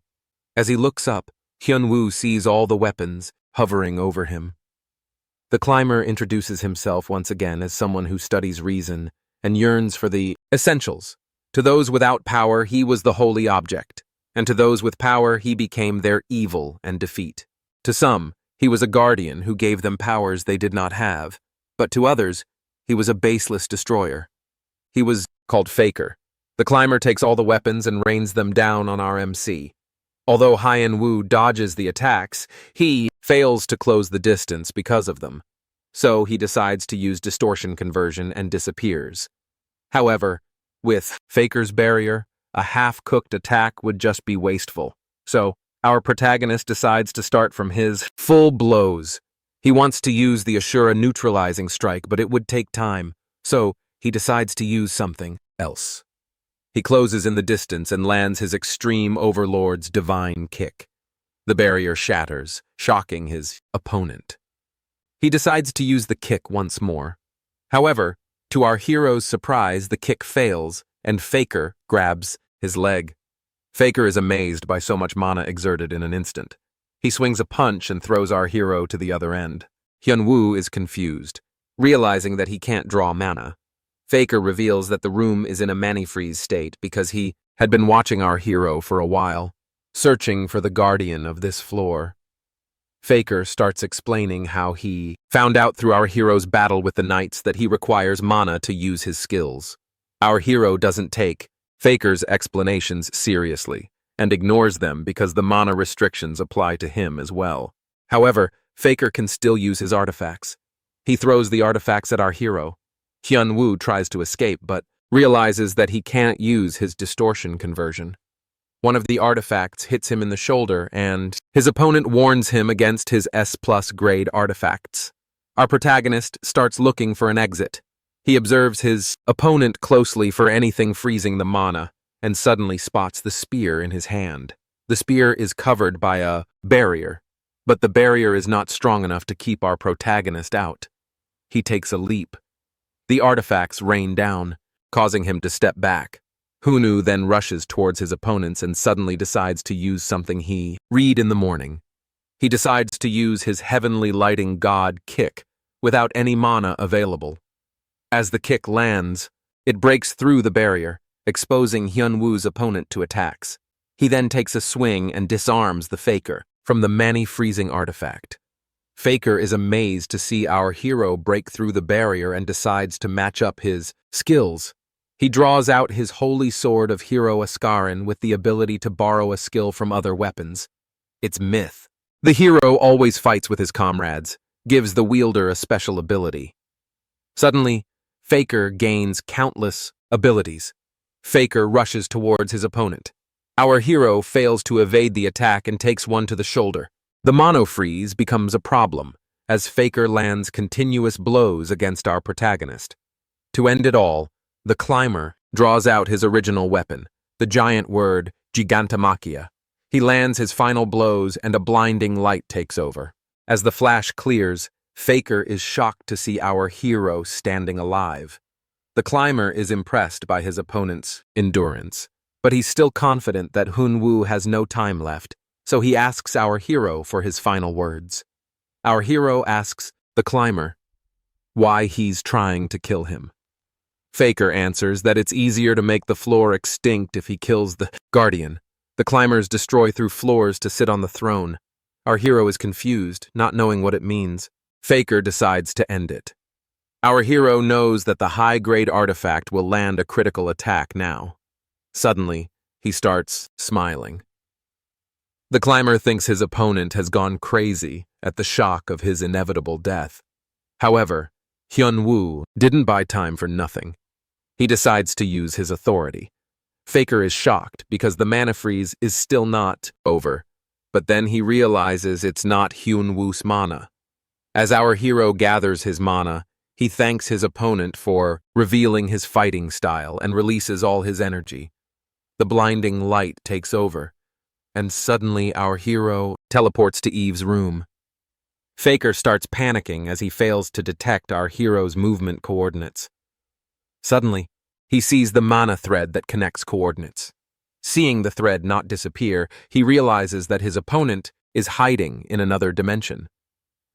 As he looks up, Hyun-woo sees all the weapons hovering over him. The climber introduces himself once again as someone who studies reason and yearns for the essentials. To those without power, he was the holy object, and to those with power, he became their evil and defeat. To some, he was a guardian who gave them powers they did not have, but to others, he was a baseless destroyer. He was called Faker. The climber takes all the weapons and rains them down on our MC. Although Hyun-woo dodges the attacks, he fails to close the distance because of them. So he decides to use distortion conversion and disappears. However, with Faker's barrier, a half-cooked attack would just be wasteful. So our protagonist decides to start from his full blows. He wants to use the Ashura neutralizing strike, but it would take time. So he decides to use something else. He closes in the distance and lands his extreme overlord's divine kick. The barrier shatters, shocking his opponent. He decides to use the kick once more. However, to our hero's surprise, the kick fails, and Faker grabs his leg. Faker is amazed by so much mana exerted in an instant. He swings a punch and throws our hero to the other end. Hyun-woo is confused, realizing that he can't draw mana. Faker reveals that the room is in a mani-freeze state because he had been watching our hero for a while, searching for the guardian of this floor. Faker starts explaining how he found out through our hero's battle with the knights that he requires mana to use his skills. Our hero doesn't take Faker's explanations seriously and ignores them because the mana restrictions apply to him as well. However, Faker can still use his artifacts. He throws the artifacts at our hero. Hyun-woo tries to escape, but realizes that he can't use his distortion conversion. One of the artifacts hits him in the shoulder, and his opponent warns him against his S+ grade artifacts. Our protagonist starts looking for an exit. He observes his opponent closely for anything freezing the mana, and suddenly spots the spear in his hand. The spear is covered by a barrier, but the barrier is not strong enough to keep our protagonist out. He takes a leap. The artifacts rain down, causing him to step back. Hunu then rushes towards his opponents and suddenly decides to use something he read in the morning. He decides to use his heavenly lighting god kick without any mana available. As the kick lands, it breaks through the barrier, exposing Hyun-woo's opponent to attacks. He then takes a swing and disarms the Faker from the mani-freezing artifact. Faker is amazed to see our hero break through the barrier and decides to match up his skills. He draws out his holy sword of Hero Askarin with the ability to borrow a skill from other weapons. It's myth. The hero always fights with his comrades, gives the wielder a special ability. Suddenly, Faker gains countless abilities. Faker rushes towards his opponent. Our hero fails to evade the attack and takes one to the shoulder. The mono-freeze becomes a problem, as Faker lands continuous blows against our protagonist. To end it all, the climber draws out his original weapon, the giant word Gigantomachia. He lands his final blows and a blinding light takes over. As the flash clears, Faker is shocked to see our hero standing alive. The climber is impressed by his opponent's endurance, but he's still confident that Hyun-woo has no time left, so he asks our hero for his final words. Our hero asks the climber why he's trying to kill him. Faker answers that it's easier to make the floor extinct if he kills the guardian. The climbers destroy through floors to sit on the throne. Our hero is confused, not knowing what it means. Faker decides to end it. Our hero knows that the high-grade artifact will land a critical attack now. Suddenly, he starts smiling. The climber thinks his opponent has gone crazy at the shock of his inevitable death. However, Hyun-woo didn't buy time for nothing. He decides to use his authority. Faker is shocked because the mana freeze is still not over, but then he realizes it's not Hyun-woo's mana. As our hero gathers his mana, he thanks his opponent for revealing his fighting style and releases all his energy. The blinding light takes over, and suddenly our hero teleports to Eve's room. Faker starts panicking as he fails to detect our hero's movement coordinates. Suddenly, he sees the mana thread that connects coordinates. Seeing the thread not disappear, he realizes that his opponent is hiding in another dimension.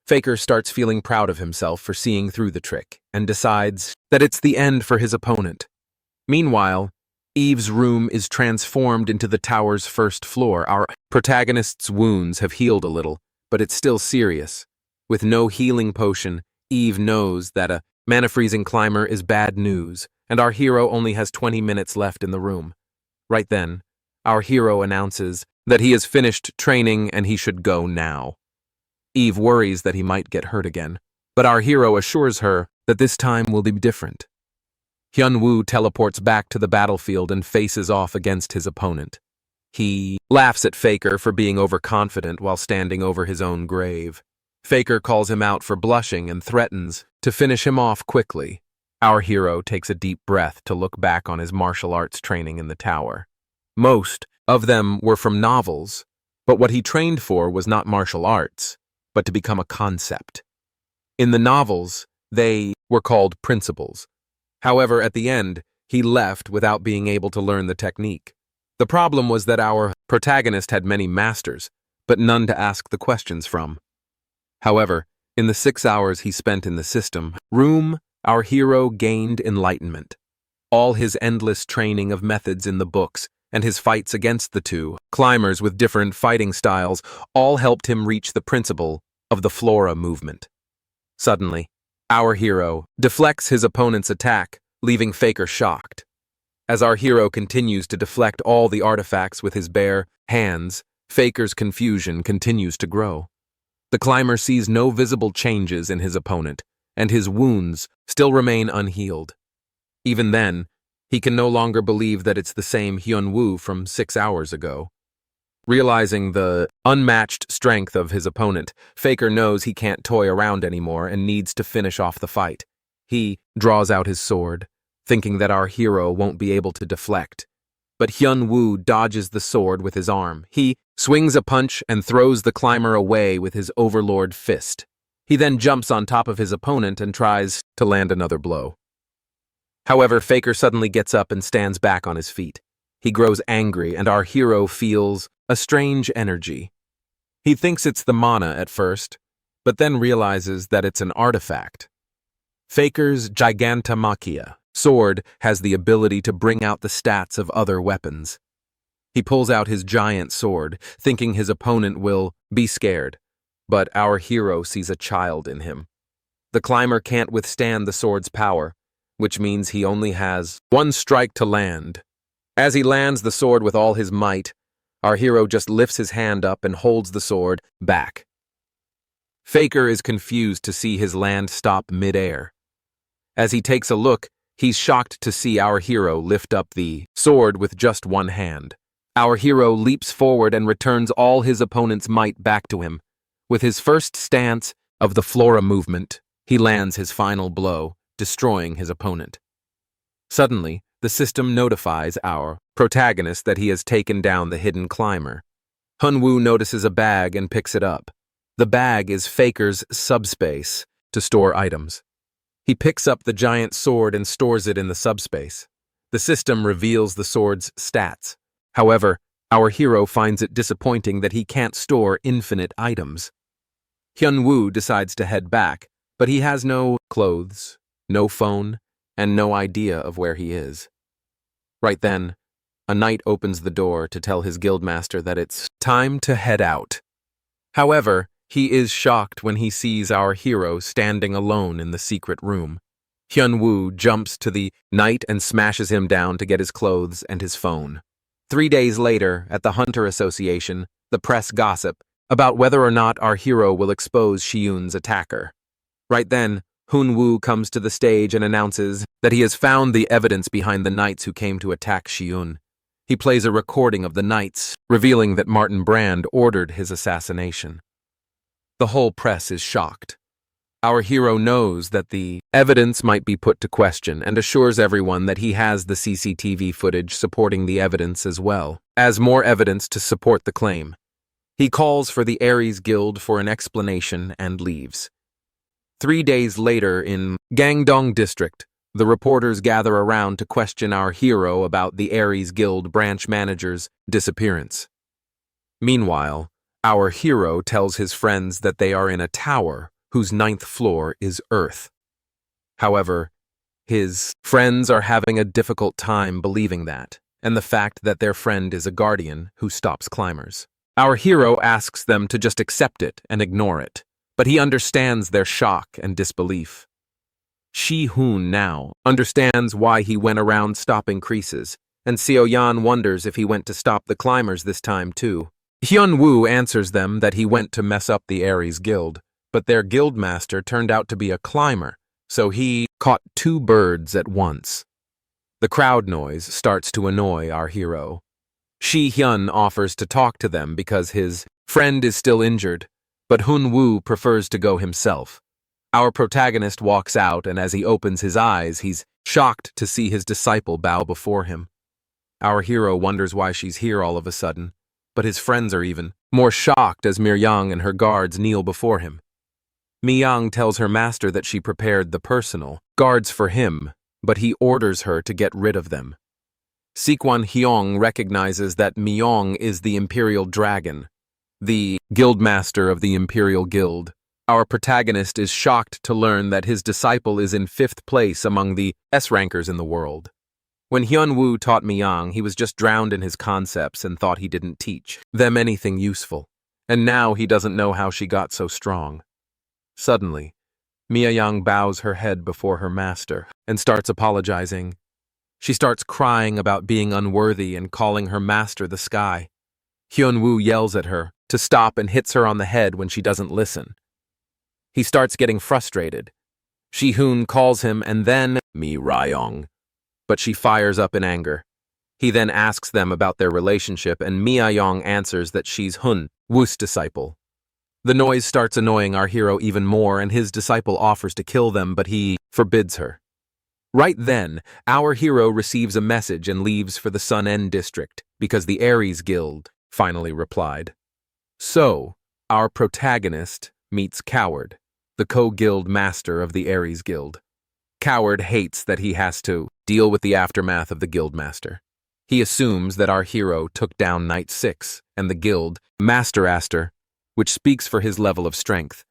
Faker starts feeling proud of himself for seeing through the trick and decides that it's the end for his opponent. Meanwhile, Eve's room is transformed into the tower's first floor. Our protagonist's wounds have healed a little, but it's still serious. With no healing potion, Eve knows that a mana-freezing climber is bad news, and our hero only has 20 minutes left in the room. Right then, our hero announces that he has finished training and he should go now. Eve worries that he might get hurt again, but our hero assures her that this time will be different. Hyun-woo teleports back to the battlefield and faces off against his opponent. He laughs at Faker for being overconfident while standing over his own grave. Faker calls him out for blushing and threatens to finish him off quickly. Our hero takes a deep breath to look back on his martial arts training in the tower. Most of them were from novels, but what he trained for was not martial arts, but to become a concept. In the novels, they were called principles. However, at the end, he left without being able to learn the technique. The problem was that our protagonist had many masters, but none to ask the questions from. However, in the 6 hours he spent in the system room, our hero gained enlightenment. All his endless training of methods in the books and his fights against the two climbers with different fighting styles all helped him reach the principle of the Flora movement. Suddenly, our hero deflects his opponent's attack, leaving Faker shocked. As our hero continues to deflect all the artifacts with his bare hands, Faker's confusion continues to grow. The climber sees no visible changes in his opponent, and his wounds still remain unhealed. Even then, he can no longer believe that it's the same Hyun-woo from 6 hours ago. Realizing the unmatched strength of his opponent, Faker knows he can't toy around anymore and needs to finish off the fight. He draws out his sword, thinking that our hero won't be able to deflect. But Hyun-woo dodges the sword with his arm. He swings a punch and throws the climber away with his overlord fist. He then jumps on top of his opponent and tries to land another blow. However, Faker suddenly gets up and stands back on his feet. He grows angry, and our hero feels a strange energy. He thinks it's the mana at first, but then realizes that it's an artifact. Faker's Gigantomachia sword has the ability to bring out the stats of other weapons. He pulls out his giant sword, thinking his opponent will be scared, but our hero sees a child in him. The climber can't withstand the sword's power, which means he only has one strike to land. As he lands the sword with all his might, our hero just lifts his hand up and holds the sword back. Faker is confused to see his land stop mid-air. As he takes a look, he's shocked to see our hero lift up the sword with just one hand. Our hero leaps forward and returns all his opponent's might back to him. With his first stance of the Flora movement, he lands his final blow, destroying his opponent. Suddenly, the system notifies our protagonist that he has taken down the hidden climber. Hyun-woo notices a bag and picks it up. The bag is Faker's subspace to store items. He picks up the giant sword and stores it in the subspace. The system reveals the sword's stats. However, our hero finds it disappointing that he can't store infinite items. Hyun-woo decides to head back, but he has no clothes, no phone, and no idea of where he is. Right then, a knight opens the door to tell his guildmaster that it's time to head out. However, he is shocked when he sees our hero standing alone in the secret room. Hyun-woo jumps to the knight and smashes him down to get his clothes and his phone. 3 days later, at the Hunter Association, the press gossip about whether or not our hero will expose Shiyun's attacker. Right then, Hyun-woo comes to the stage and announces that he has found the evidence behind the knights who came to attack Shiyun. He plays a recording of the knights, revealing that Martin Brand ordered his assassination. The whole press is shocked. Our hero knows that the evidence might be put to question and assures everyone that he has the CCTV footage supporting the evidence as well as more evidence to support the claim. He calls for the Aries Guild for an explanation and leaves. 3 days later in Gangdong District, the reporters gather around to question our hero about the Aries Guild branch manager's disappearance. Meanwhile, our hero tells his friends that they are in a tower whose 9th floor is Earth. However, his friends are having a difficult time believing that, and the fact that their friend is a guardian who stops climbers. Our hero asks them to just accept it and ignore it, but he understands their shock and disbelief. Shi-hoon now understands why he went around stopping creases, and Seo-yan wonders if he went to stop the climbers this time too. Hyun-woo answers them that he went to mess up the Aries Guild, but their guildmaster turned out to be a climber, so he caught 2 birds at once. The crowd noise starts to annoy our hero. Shi-hyun offers to talk to them because his friend is still injured, but Hyun-woo prefers to go himself. Our protagonist walks out, and as he opens his eyes, he's shocked to see his disciple bow before him. Our hero wonders why she's here all of a sudden, but his friends are even more shocked as Mir-yang and her guards kneel before him. Mi-yang tells her master that she prepared the personal guards for him, but he orders her to get rid of them. Sekwon-hyung recognizes that Mi-yang is the Imperial Dragon, the guildmaster of the Imperial Guild. Our protagonist is shocked to learn that his disciple is in 5th place among the S-rankers in the world. When Hyun-woo taught Mi-yang, he was just drowned in his concepts and thought he didn't teach them anything useful, and now he doesn't know how she got so strong. Suddenly, Mi-yang bows her head before her master and starts apologizing. She starts crying about being unworthy and calling her master the sky. Hyun-woo yells at her to stop and hits her on the head when she doesn't listen. He starts getting frustrated. Shi-hoon calls him and then Mi Ryong, but she fires up in anger. He then asks them about their relationship and Mi-yong answers that she's Hun-woo's disciple. The noise starts annoying our hero even more and his disciple offers to kill them, but he forbids her. Right then, our hero receives a message and leaves for the Sun N district because the Aries Guild finally replied. So, our protagonist meets Coward, the co-guild master of the Aries Guild. Coward hates that he has to deal with the aftermath of the guild master. He assumes that our hero took down Knight 6 and the guild Master Aster, which speaks for his level of strength.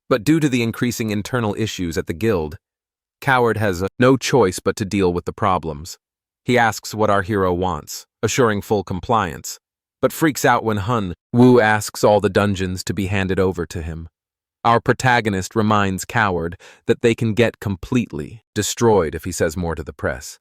But due to the increasing internal issues at the guild, Coward has no choice but to deal with the problems. He asks what our hero wants, assuring full compliance, but freaks out when Hun-woo asks all the dungeons to be handed over to him. Our protagonist reminds Coward that they can get completely destroyed if he says more to the press.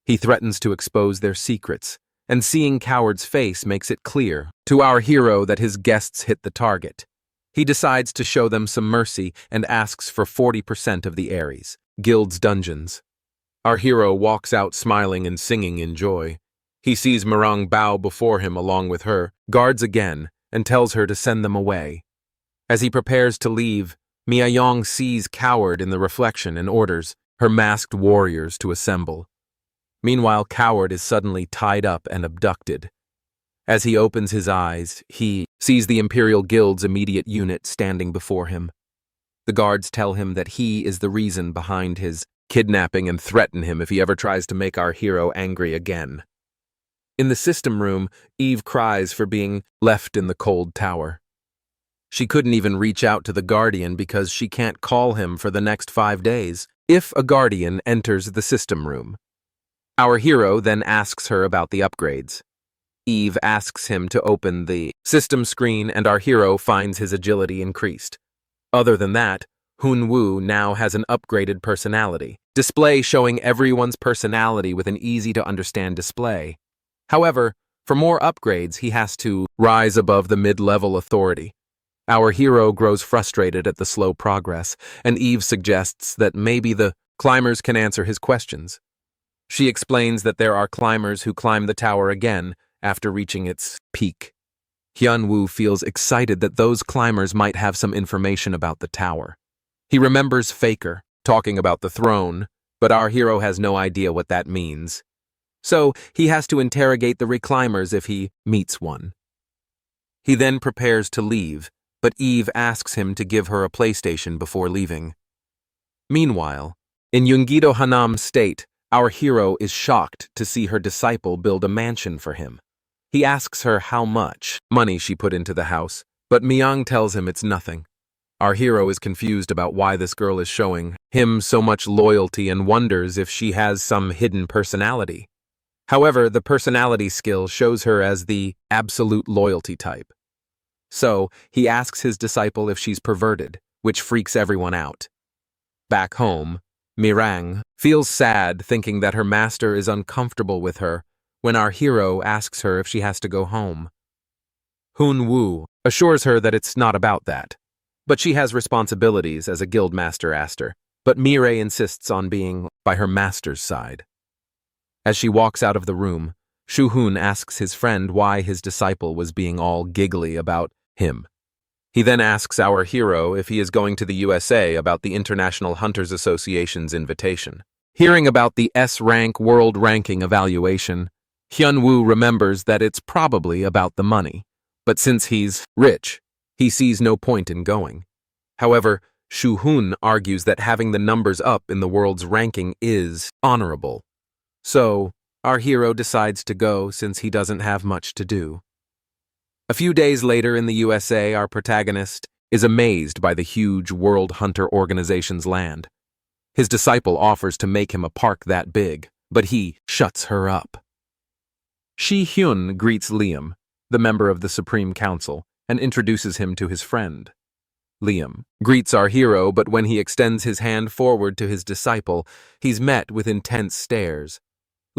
He threatens to expose their secrets, and seeing Coward's face makes it clear to our hero that his guests hit the target. He decides to show them some mercy and asks for 40% of the Aries Guild's dungeons. Our hero walks out smiling and singing in joy. He sees Mirang bow before him along with her, guards again, and tells her to send them away. As he prepares to leave, Mi-yong sees Coward in the reflection and orders her masked warriors to assemble. Meanwhile, Coward is suddenly tied up and abducted. As he opens his eyes, he sees the Imperial Guild's immediate unit standing before him. The guards tell him that he is the reason behind his kidnapping and threaten him if he ever tries to make our hero angry again. In the system room, Eve cries for being left in the cold tower. She couldn't even reach out to the Guardian because she can't call him for the next 5 days if a Guardian enters the system room. Our hero then asks her about the upgrades. Eve asks him to open the system screen and our hero finds his agility increased. Other than that, Hun-woo now has an upgraded personality display showing everyone's personality with an easy-to-understand display. However, for more upgrades, he has to rise above the mid-level authority. Our hero grows frustrated at the slow progress, and Eve suggests that maybe the climbers can answer his questions. She explains that there are climbers who climb the tower again after reaching its peak. Hyun-woo feels excited that those climbers might have some information about the tower. He remembers Faker talking about the throne, but our hero has no idea what that means. So he has to interrogate the reclimbers if he meets one. He then prepares to leave, but Eve asks him to give her a PlayStation before leaving. Meanwhile, in Yeongido Hanam State, our hero is shocked to see her disciple build a mansion for him. He asks her how much money she put into the house, but Mi-young tells him it's nothing. Our hero is confused about why this girl is showing him so much loyalty and wonders if she has some hidden personality. However, the personality skill shows her as the absolute loyalty type. So, he asks his disciple if she's perverted, which freaks everyone out. Back home, Mirang feels sad thinking that her master is uncomfortable with her when our hero asks her if she has to go home. Hun-woo assures her that it's not about that, but she has responsibilities as a guild master Aster, but Mireille insists on being by her master's side. As she walks out of the room, Shu-hoon asks his friend why his disciple was being all giggly about him. He then asks our hero if he is going to the USA about the International Hunters Association's invitation. Hearing about the S-rank world ranking evaluation, Hyun-woo remembers that it's probably about the money, but since he's rich, he sees no point in going. However, Shu-hoon argues that having the numbers up in the world's ranking is honorable. So, our hero decides to go since he doesn't have much to do. A few days later in the USA, our protagonist is amazed by the huge World Hunter Organization's land. His disciple offers to make him a park that big, but he shuts her up. Shi-hyun greets Liam, the member of the Supreme Council, and introduces him to his friend. Liam greets our hero, but when he extends his hand forward to his disciple, he's met with intense stares.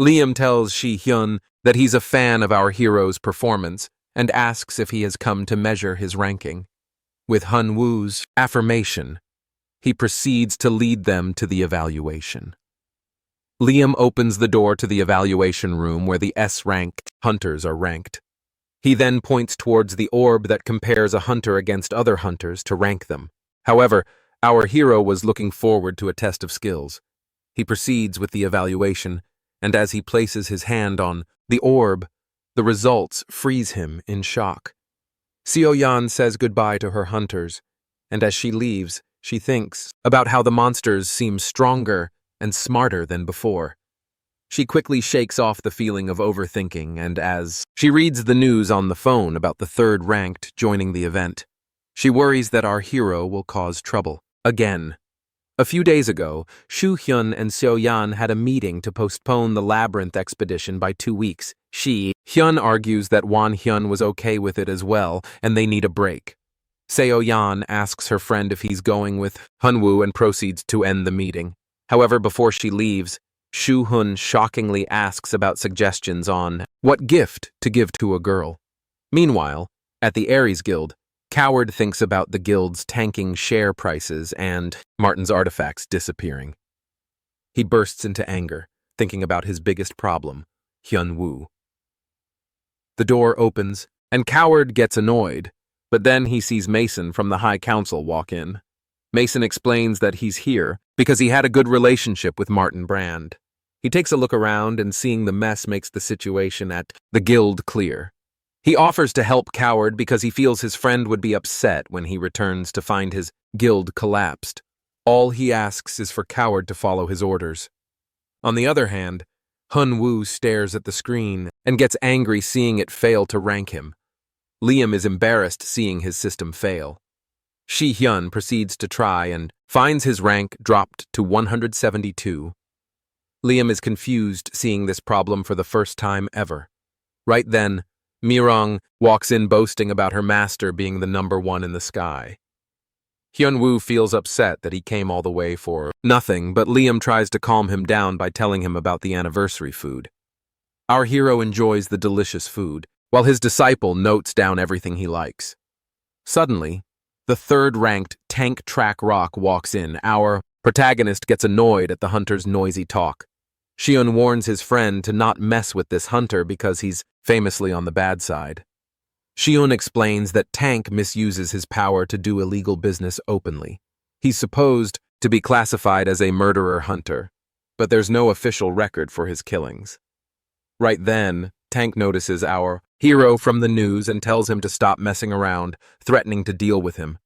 Liam tells Shi-hyun that he's a fan of our hero's performance and asks if he has come to measure his ranking. With Han-woo's affirmation, he proceeds to lead them to the evaluation. Liam opens the door to the evaluation room where the S-rank hunters are ranked. He then points towards the orb that compares a hunter against other hunters to rank them. However, our hero was looking forward to a test of skills. He proceeds with the evaluation, and as he places his hand on the orb, the results freeze him in shock. Seo-yeon says goodbye to her hunters, and as she leaves, she thinks about how the monsters seem stronger and smarter than before. She quickly shakes off the feeling of overthinking, and as she reads the news on the phone about the third ranked joining the event, she worries that our hero will cause trouble again. A few days ago, Soo-hyun and Seo-yeon had a meeting to postpone the labyrinth expedition by 2 weeks. Hyun argues that Won-hyun was okay with it as well, and they need a break. Seo-yeon asks her friend if he's going with Han-woo and proceeds to end the meeting. However, before she leaves, Soo-hyun shockingly asks about suggestions on what gift to give to a girl. Meanwhile, at the Ares Guild, Coward thinks about the guild's tanking share prices and Martin's artifacts disappearing. He bursts into anger, thinking about his biggest problem, Hyun-woo. The door opens, and Coward gets annoyed, but then he sees Mason from the High Council walk in. Mason explains that he's here because he had a good relationship with Martin Brand. He takes a look around, and seeing the mess makes the situation at the guild clear. He offers to help Coward because he feels his friend would be upset when he returns to find his guild collapsed. All he asks is for Coward to follow his orders. On the other hand, Han-woo stares at the screen and gets angry seeing it fail to rank him. Liam is embarrassed seeing his system fail. Shi-hyun proceeds to try and finds his rank dropped to 172. Liam is confused seeing this problem for the first time ever. Right then, Mirong walks in boasting about her master being the #1 in the sky. Hyun-woo feels upset that he came all the way for nothing, but Liam tries to calm him down by telling him about the anniversary food. Our hero enjoys the delicious food, while his disciple notes down everything he likes. Suddenly, the third-ranked Tank Track Rock walks in. Our protagonist gets annoyed at the hunter's noisy talk. Shion warns his friend to not mess with this hunter because he's famously on the bad side. Shion explains that Tank misuses his power to do illegal business openly. He's supposed to be classified as a murderer hunter, but there's no official record for his killings. Right then, Tank notices our hero from the news and tells him to stop messing around, threatening to deal with him.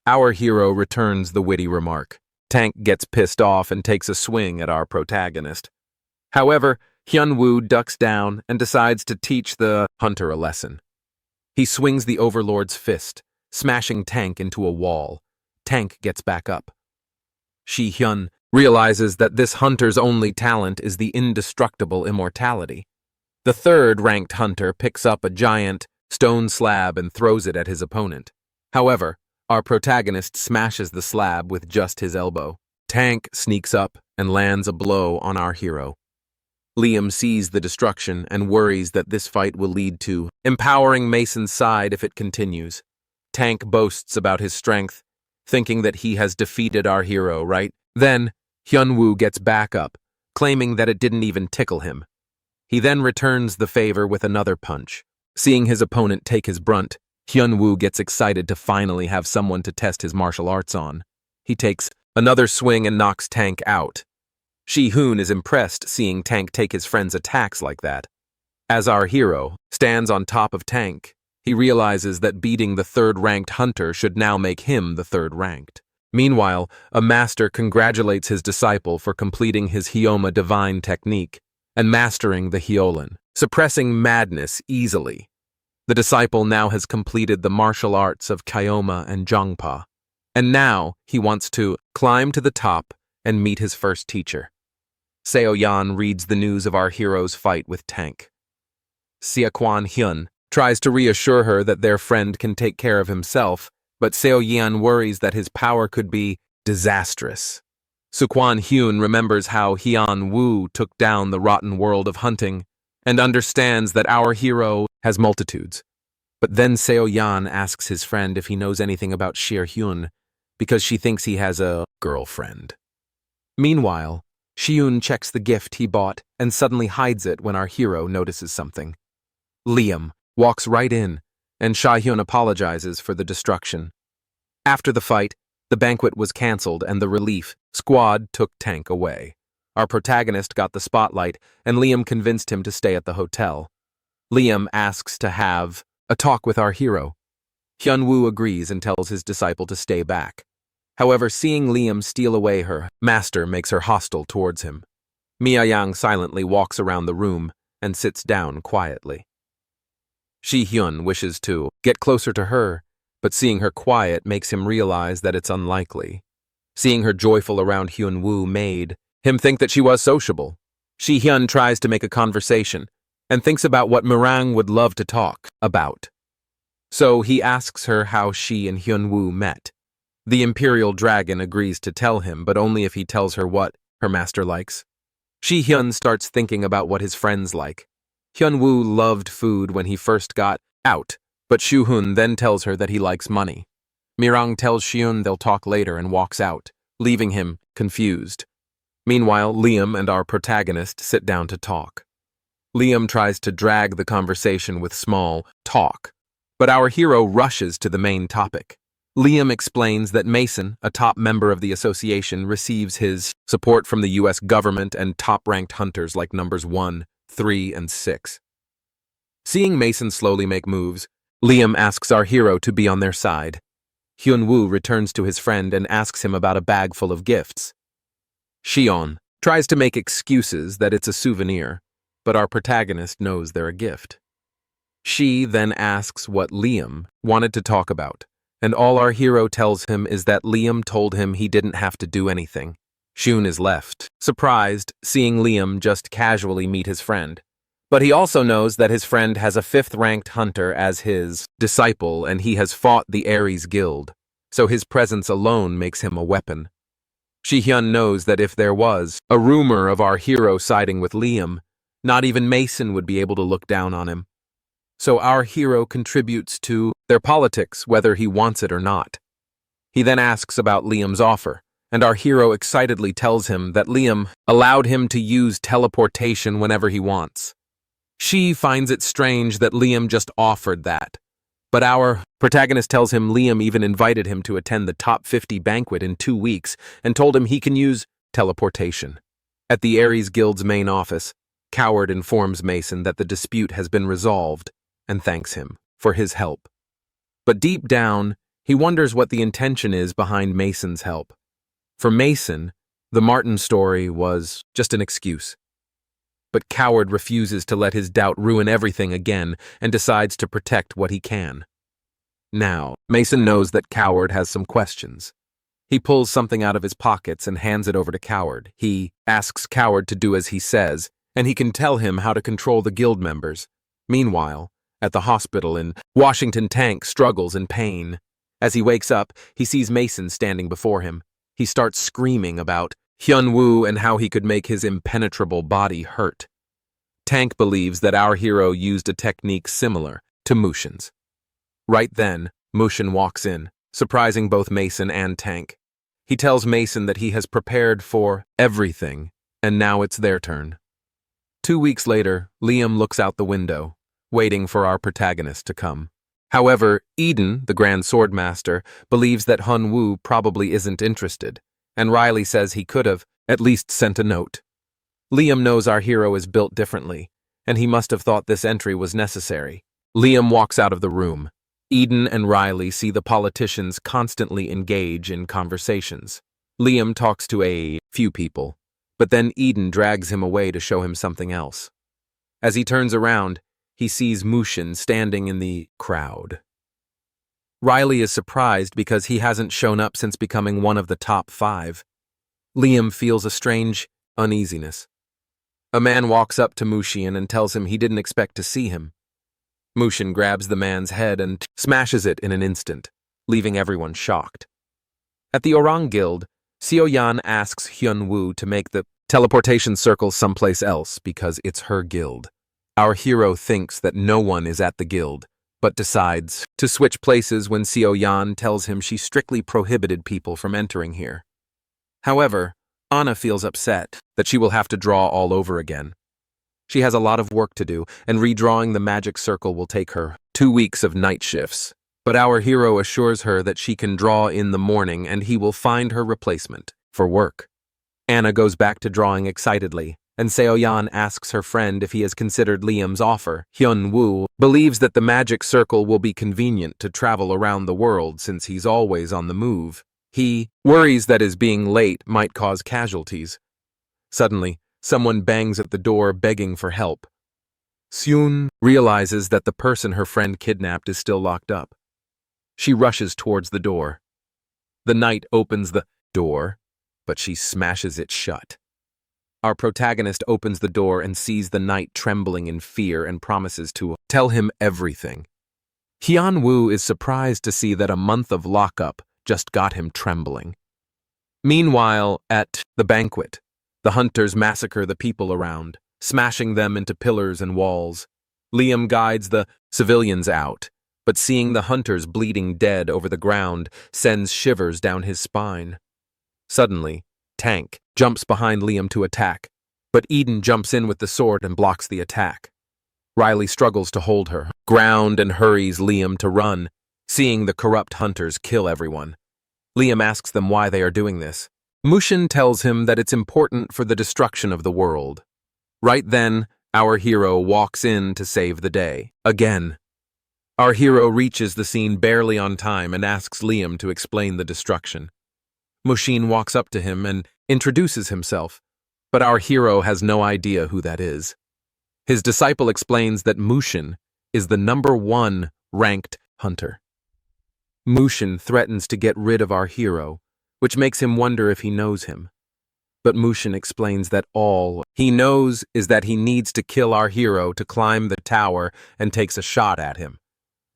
Our hero returns the witty remark. Tank gets pissed off and takes a swing at our protagonist. However, Hyun-woo ducks down and decides to teach the hunter a lesson. He swings the Overlord's fist, smashing Tank into a wall. Tank gets back up. Shi-hyun realizes that this hunter's only talent is the indestructible immortality. The third-ranked hunter picks up a giant stone slab and throws it at his opponent. However, our protagonist smashes the slab with just his elbow. Tank sneaks up and lands a blow on our hero. Liam sees the destruction and worries that this fight will lead to empowering Mason's side if it continues. Tank boasts about his strength, thinking that he has defeated our hero, right? Then, Hyun-woo gets back up, claiming that it didn't even tickle him. He then returns the favor with another punch. Seeing his opponent take his brunt, Hyun-woo gets excited to finally have someone to test his martial arts on. He takes another swing and knocks Tank out. Shi-hyun is impressed seeing Tank take his friend's attacks like that. As our hero stands on top of Tank, he realizes that beating the third-ranked hunter should now make him the third-ranked. Meanwhile, a master congratulates his disciple for completing his Hyoma divine technique and mastering the Hyolan, suppressing madness easily. The disciple now has completed the martial arts of Kyoma and Jongpa, and now he wants to climb to the top and meet his first teacher. Seo-yeon reads the news of our hero's fight with Tank. Seo-kwon-hyun tries to reassure her that their friend can take care of himself, but Seo-yeon worries that his power could be disastrous. Sukwon Hyun remembers how Hyun Woo took down the rotten world of hunting and understands that our hero has multitudes. But then Seo Yan asks his friend if he knows anything about Shir Hyun because she thinks he has a girlfriend. Meanwhile, Shiun checks the gift he bought and suddenly hides it when our hero notices something. Liam walks right in, and Sha-hyun apologizes for the destruction. After the fight, the banquet was cancelled and the relief squad took Tank away. Our protagonist got the spotlight, and Liam convinced him to stay at the hotel. Liam asks to have a talk with our hero. Hyun-woo agrees and tells his disciple to stay back. However, seeing Liam steal away her master makes her hostile towards him. Mia-yang silently walks around the room and sits down quietly. Shi-hyun wishes to get closer to her, but seeing her quiet makes him realize that it's unlikely. Seeing her joyful around Hyun-woo made him think that she was sociable. Shi-hyun tries to make a conversation and thinks about what Mirang would love to talk about. So he asks her how she and Hyun-woo met. The Imperial Dragon agrees to tell him, but only if he tells her what her master likes. Shi-hyun starts thinking about what his friends like. Hyun-woo loved food when he first got out, but Shu-hun then tells her that he likes money. Mirang tells Shiun they'll talk later and walks out, leaving him confused. Meanwhile, Liam and our protagonist sit down to talk. Liam tries to drag the conversation with small talk, but our hero rushes to the main topic. Liam explains that Mason, a top member of the association, receives his support from the U.S. government and top-ranked hunters like numbers 1, 3, and 6. Seeing Mason slowly make moves, Liam asks our hero to be on their side. Hyun-woo returns to his friend and asks him about a bag full of gifts. Shion tries to make excuses that it's a souvenir, but our protagonist knows they're a gift. She then asks what Liam wanted to talk about, and all our hero tells him is that Liam told him he didn't have to do anything. Shun is left, surprised, seeing Liam just casually meet his friend. But he also knows that his friend has a 5th-ranked hunter as his disciple and he has fought the Ares Guild, so his presence alone makes him a weapon. Shi-hyun knows that if there was a rumor of our hero siding with Liam, not even Mason would be able to look down on him. So our hero contributes to their politics whether he wants it or not. He then asks about Liam's offer, and our hero excitedly tells him that Liam allowed him to use teleportation whenever he wants. She finds it strange that Liam just offered that, but our protagonist tells him Liam even invited him to attend the top 50 banquet in 2 weeks and told him he can use teleportation. At the Ares Guild's main office, Coward informs Mason that the dispute has been resolved and thanks him for his help. But deep down, he wonders what the intention is behind Mason's help. For Mason, the Martin story was just an excuse. But Coward refuses to let his doubt ruin everything again and decides to protect what he can. Now, Mason knows that Coward has some questions. He pulls something out of his pockets and hands it over to Coward. He asks Coward to do as he says, and he can tell him how to control the guild members. Meanwhile, at the hospital in Washington, Tank struggles in pain. As he wakes up, he sees Mason standing before him. He starts screaming about Hyun-woo and how he could make his impenetrable body hurt. Tank believes that our hero used a technique similar to Mushin's. Right then, Mushin walks in, surprising both Mason and Tank. He tells Mason that he has prepared for everything, and now it's their turn. 2 weeks later, Liam looks out the window, waiting for our protagonist to come. However, Eden, the Grand Swordmaster, believes that Hyun-woo probably isn't interested, and Riley says he could have at least sent a note. Liam knows our hero is built differently, and he must have thought this entry was necessary. Liam walks out of the room. Eden and Riley see the politicians constantly engage in conversations. Liam talks to a few people, but then Eden drags him away to show him something else. As he turns around, he sees Mushin standing in the crowd. Riley is surprised because he hasn't shown up since becoming one of the top 5. Liam feels a strange uneasiness. A man walks up to Mushin and tells him he didn't expect to see him. Mushin grabs the man's head and smashes it in an instant, leaving everyone shocked. At the Orang Guild, Seo-yan asks Hyun-woo to make the teleportation circle someplace else because it's her guild. Our hero thinks that no one is at the guild, but decides to switch places when Seo-yan tells him she strictly prohibited people from entering here. However, Anna feels upset that she will have to draw all over again. She has a lot of work to do, and redrawing the magic circle will take her 2 weeks of night shifts. But our hero assures her that she can draw in the morning and he will find her replacement for work. Anna goes back to drawing excitedly, and Seo-yan asks her friend if he has considered Liam's offer. Hyun-woo believes that the magic circle will be convenient to travel around the world since he's always on the move. He worries that his being late might cause casualties. Suddenly, someone bangs at the door begging for help. Seun realizes that the person her friend kidnapped is still locked up. She rushes towards the door. The knight opens the door, but she smashes it shut. Our protagonist opens the door and sees the knight trembling in fear and promises to tell him everything. Hyun-woo is surprised to see that a month of lockup just got him trembling. Meanwhile, at the banquet, the hunters massacre the people around, smashing them into pillars and walls. Liam guides the civilians out, but seeing the hunters bleeding dead over the ground sends shivers down his spine. Suddenly, Tank jumps behind Liam to attack, but Eden jumps in with the sword and blocks the attack. Riley struggles to hold her ground and hurries Liam to run, seeing the corrupt hunters kill everyone. Liam asks them why they are doing this. Mushin tells him that it's important for the destruction of the world. Right then, our hero walks in to save the day. Again. Our hero reaches the scene barely on time and asks Liam to explain the destruction. Mushin walks up to him and introduces himself, but our hero has no idea who that is. His disciple explains that Mushin is the #1 ranked hunter. Mushin threatens to get rid of our hero, which makes him wonder if he knows him. But Mushin explains that all he knows is that he needs to kill our hero to climb the tower and takes a shot at him.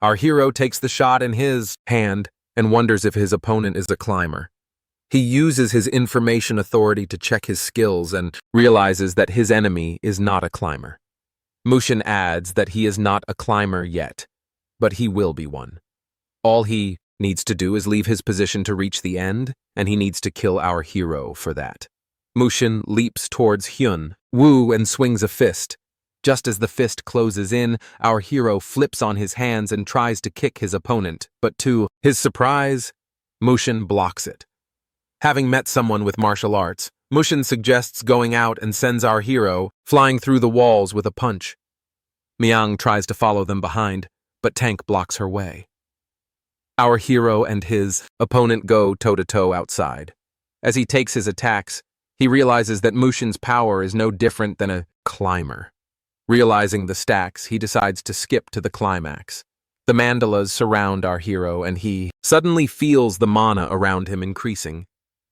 Our hero takes the shot in his hand and wonders if his opponent is a climber. He uses his information authority to check his skills and realizes that his enemy is not a climber. Mushin adds that he is not a climber yet, but he will be one. All he needs to do is leave his position to reach the end, and he needs to kill our hero for that. Mushin leaps towards Hyun-woo and swings a fist. Just as the fist closes in, our hero flips on his hands and tries to kick his opponent, but to his surprise, Mushin blocks it. Having met someone with martial arts, Mushin suggests going out and sends our hero flying through the walls with a punch. Myung tries to follow them behind, but Tank blocks her way. Our hero and his opponent go toe-to-toe outside. As he takes his attacks, he realizes that Mushin's power is no different than a climber. Realizing the stacks, he decides to skip to the climax. The mandalas surround our hero, and he suddenly feels the mana around him increasing.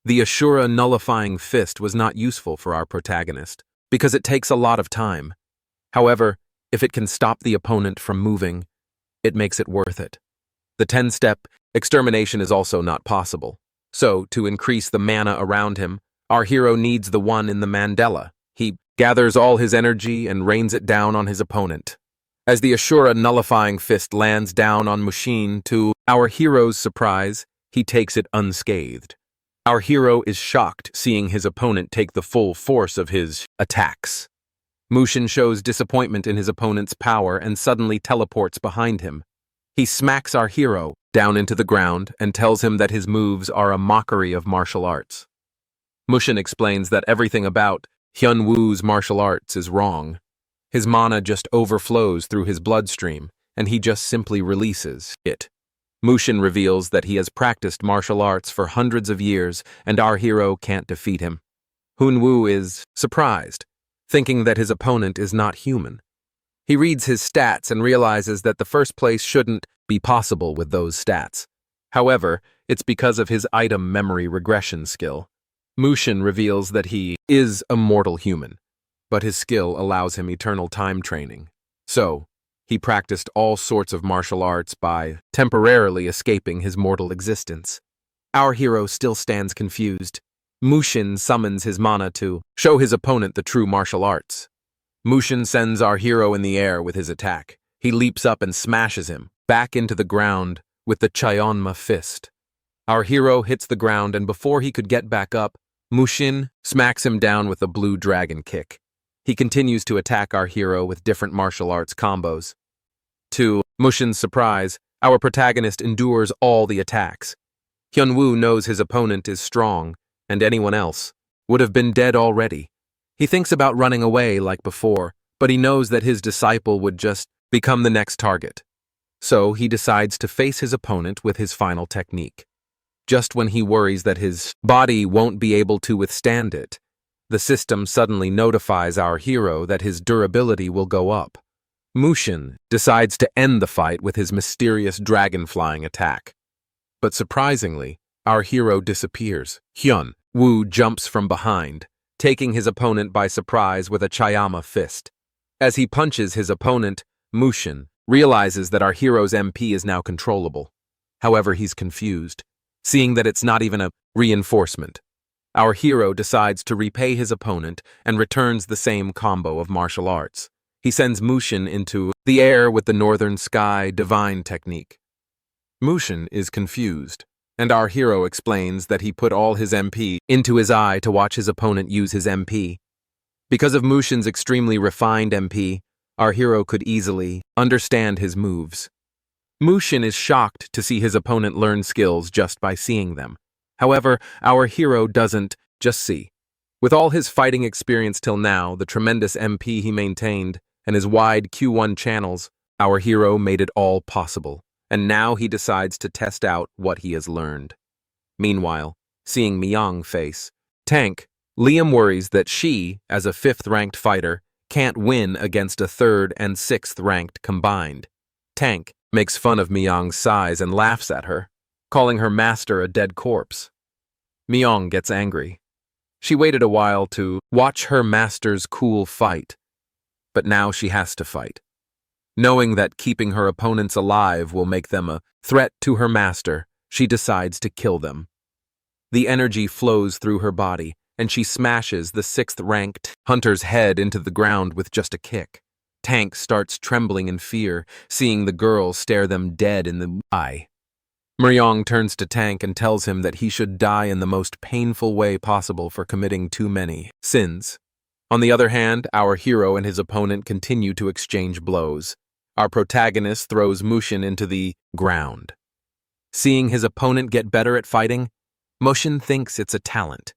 The Ashura nullifying fist was not useful for our protagonist, because it takes a lot of time. However, if it can stop the opponent from moving, it makes it worth it. The 10-step extermination is also not possible. So, to increase the mana around him, our hero needs the one in the mandala. He gathers all his energy and rains it down on his opponent. As the Ashura nullifying fist lands down on Mushin, to our hero's surprise, he takes it unscathed. Our hero is shocked seeing his opponent take the full force of his attacks. Mushin shows disappointment in his opponent's power and suddenly teleports behind him. He smacks our hero down into the ground and tells him that his moves are a mockery of martial arts. Mushin explains that everything about Hyun-woo's martial arts is wrong. His mana just overflows through his bloodstream, and he just simply releases it. Mushin reveals that he has practiced martial arts for hundreds of years, and our hero can't defeat him. Hyun-woo is surprised, thinking that his opponent is not human. He reads his stats and realizes that the first place shouldn't be possible with those stats. However, it's because of his item memory regression skill. Mushin reveals that he is a mortal human, but his skill allows him eternal time training. So, he practiced all sorts of martial arts by temporarily escaping his mortal existence. Our hero still stands confused. Mushin summons his mana to show his opponent the true martial arts. Mushin sends our hero in the air with his attack. He leaps up and smashes him back into the ground with the Chayonma fist. Our hero hits the ground, and before he could get back up, Mushin smacks him down with a blue dragon kick. He continues to attack our hero with different martial arts combos. To Mushin's surprise, our protagonist endures all the attacks. Hyunwoo knows his opponent is strong, and anyone else would have been dead already. He thinks about running away like before, but he knows that his disciple would just become the next target. So he decides to face his opponent with his final technique. Just when he worries that his body won't be able to withstand it, the system suddenly notifies our hero that his durability will go up. Mushin decides to end the fight with his mysterious dragon-flying attack. But surprisingly, our hero disappears. Hyunwoo jumps from behind, taking his opponent by surprise with a Chayama fist. As he punches his opponent, Mushin realizes that our hero's MP is now controllable. However, he's confused, seeing that it's not even a reinforcement. Our hero decides to repay his opponent and returns the same combo of martial arts. He sends Mushin into the air with the Northern Sky Divine technique. Mushin is confused, and our hero explains that he put all his MP into his eye to watch his opponent use his MP. Because of Mushin's extremely refined MP, our hero could easily understand his moves. Mushin is shocked to see his opponent learn skills just by seeing them. However, our hero doesn't just see. With all his fighting experience till now, the tremendous MP he maintained, and his wide Q1 channels, our hero made it all possible, and now he decides to test out what he has learned. Meanwhile, seeing Myung face Tank, Liam worries that she, as a 5th-ranked fighter, can't win against a 3rd and 6th-ranked combined. Tank makes fun of Myung's size and laughs at her, calling her master a dead corpse. Myung gets angry. She waited a while to watch her master's cool fight, but now she has to fight. Knowing that keeping her opponents alive will make them a threat to her master, she decides to kill them. The energy flows through her body, and she smashes the 6th-ranked hunter's head into the ground with just a kick. Tank starts trembling in fear, seeing the girl stare them dead in the eye. Myung turns to Tank and tells him that he should die in the most painful way possible for committing too many sins. On the other hand, our hero and his opponent continue to exchange blows. Our protagonist throws Mushin into the ground. Seeing his opponent get better at fighting, Mushin thinks it's a talent.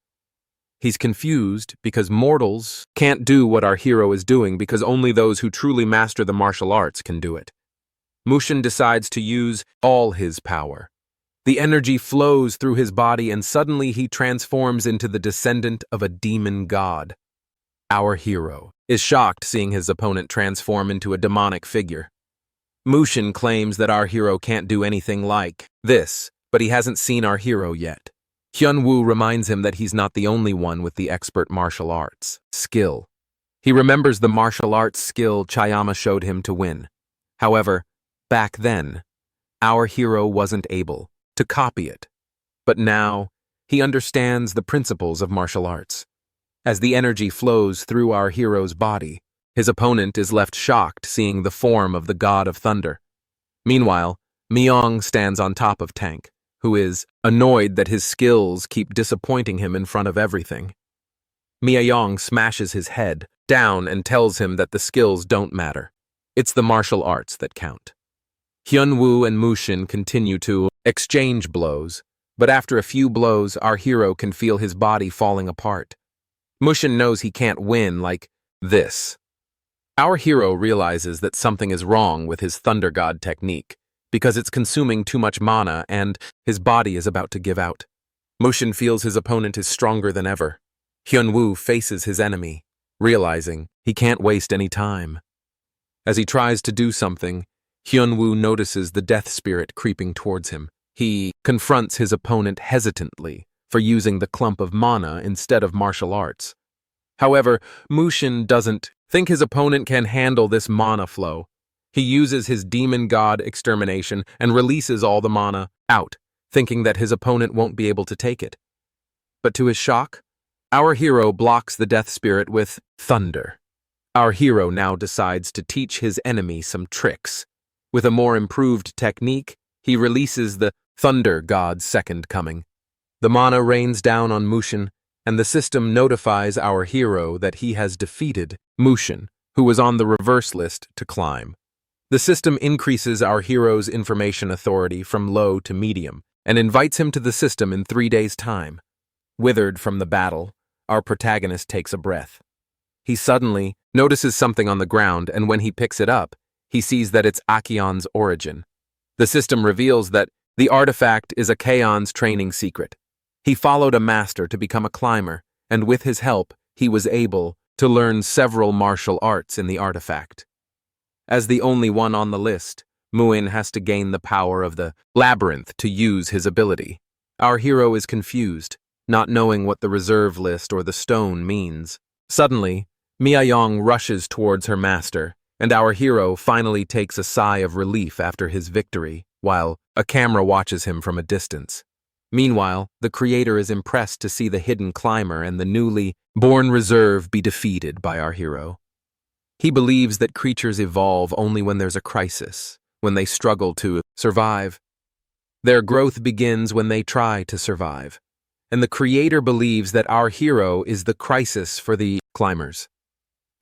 He's confused because mortals can't do what our hero is doing because only those who truly master the martial arts can do it. Mushin decides to use all his power. The energy flows through his body, and suddenly he transforms into the descendant of a demon god. Our hero is shocked seeing his opponent transform into a demonic figure. Mushin claims that our hero can't do anything like this, but he hasn't seen our hero yet. Hyunwoo reminds him that he's not the only one with the expert martial arts skill. He remembers the martial arts skill Chayama showed him to win. However, back then, our hero wasn't able to copy it. But now, he understands the principles of martial arts. As the energy flows through our hero's body, his opponent is left shocked seeing the form of the god of thunder. Meanwhile, Myung stands on top of Tank, who is annoyed that his skills keep disappointing him in front of everything. Myung smashes his head down and tells him that the skills don't matter. It's the martial arts that count. Hyunwoo and Mushin continue to exchange blows, but after a few blows, our hero can feel his body falling apart. Mushin knows he can't win like this. Our hero realizes that something is wrong with his Thunder God technique, because it's consuming too much mana and his body is about to give out. Mushin feels his opponent is stronger than ever. Hyunwoo faces his enemy, realizing he can't waste any time. As he tries to do something, Hyunwoo notices the death spirit creeping towards him. He confronts his opponent hesitantly for using the clump of mana instead of martial arts. However, Mushin doesn't think his opponent can handle this mana flow. He uses his demon god extermination and releases all the mana out, thinking that his opponent won't be able to take it. But to his shock, our hero blocks the death spirit with thunder. Our hero now decides to teach his enemy some tricks. With a more improved technique, he releases the Thunder God's second coming. The mana rains down on Mushin, and the system notifies our hero that he has defeated Mushin, who was on the reverse list to climb. The system increases our hero's information authority from low to medium, and invites him to the system in 3 days' time. Withered from the battle, our protagonist takes a breath. He suddenly notices something on the ground, and when he picks it up, he sees that it's Akion's origin. The system reveals that the artifact is Akion's training secret. He followed a master to become a climber, and with his help, he was able to learn several martial arts in the artifact. As the only one on the list, Muin has to gain the power of the labyrinth to use his ability. Our hero is confused, not knowing what the reserve list or the stone means. Suddenly, Miayong rushes towards her master, and our hero finally takes a sigh of relief after his victory, while a camera watches him from a distance. Meanwhile, the creator is impressed to see the hidden climber and the newly born reserve be defeated by our hero. He believes that creatures evolve only when there's a crisis, when they struggle to survive. Their growth begins when they try to survive, and the creator believes that our hero is the crisis for the climbers.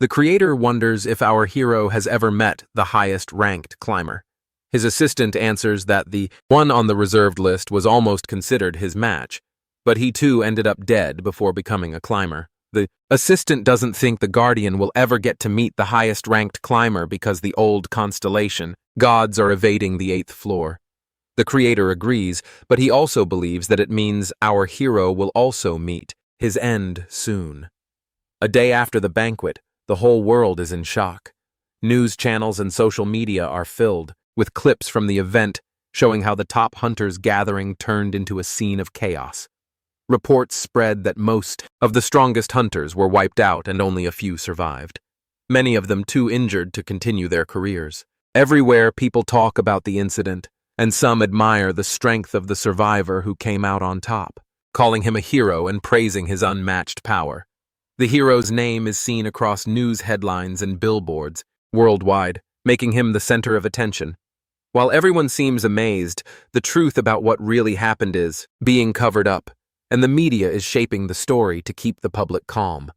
The creator wonders if our hero has ever met the highest-ranked climber. His assistant answers that the one on the reserved list was almost considered his match, but he too ended up dead before becoming a climber. The assistant doesn't think the Guardian will ever get to meet the highest-ranked climber because the old constellation gods are evading the 8th floor. The creator agrees, but he also believes that it means our hero will also meet his end soon. A day after the banquet, the whole world is in shock. News channels and social media are filled with clips from the event showing how the top hunters' gathering turned into a scene of chaos. Reports spread that most of the strongest hunters were wiped out and only a few survived, many of them too injured to continue their careers. Everywhere people talk about the incident, and some admire the strength of the survivor who came out on top, calling him a hero and praising his unmatched power. The hero's name is seen across news headlines and billboards worldwide, making him the center of attention. While everyone seems amazed, the truth about what really happened is being covered up, and the media is shaping the story to keep the public calm.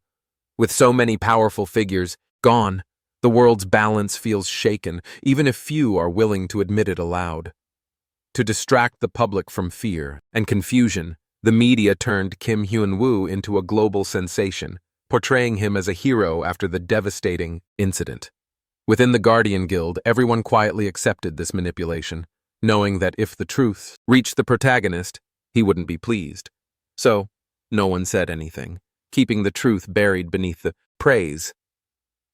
With so many powerful figures gone, the world's balance feels shaken, even if few are willing to admit it aloud. To distract the public from fear and confusion, the media turned Kim Hyun-woo into a global sensation, portraying him as a hero after the devastating incident. Within the Guardian Guild, everyone quietly accepted this manipulation, knowing that if the truth reached the protagonist, he wouldn't be pleased. So, no one said anything, keeping the truth buried beneath the praise.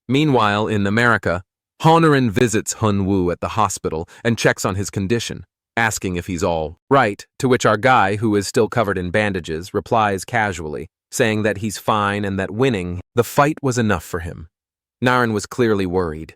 Meanwhile, in America, Honorin visits Hun-woo at the hospital and checks on his condition, asking if he's all right, to which our guy, who is still covered in bandages, replies casually, saying that he's fine and that winning the fight was enough for him. Naren was clearly worried.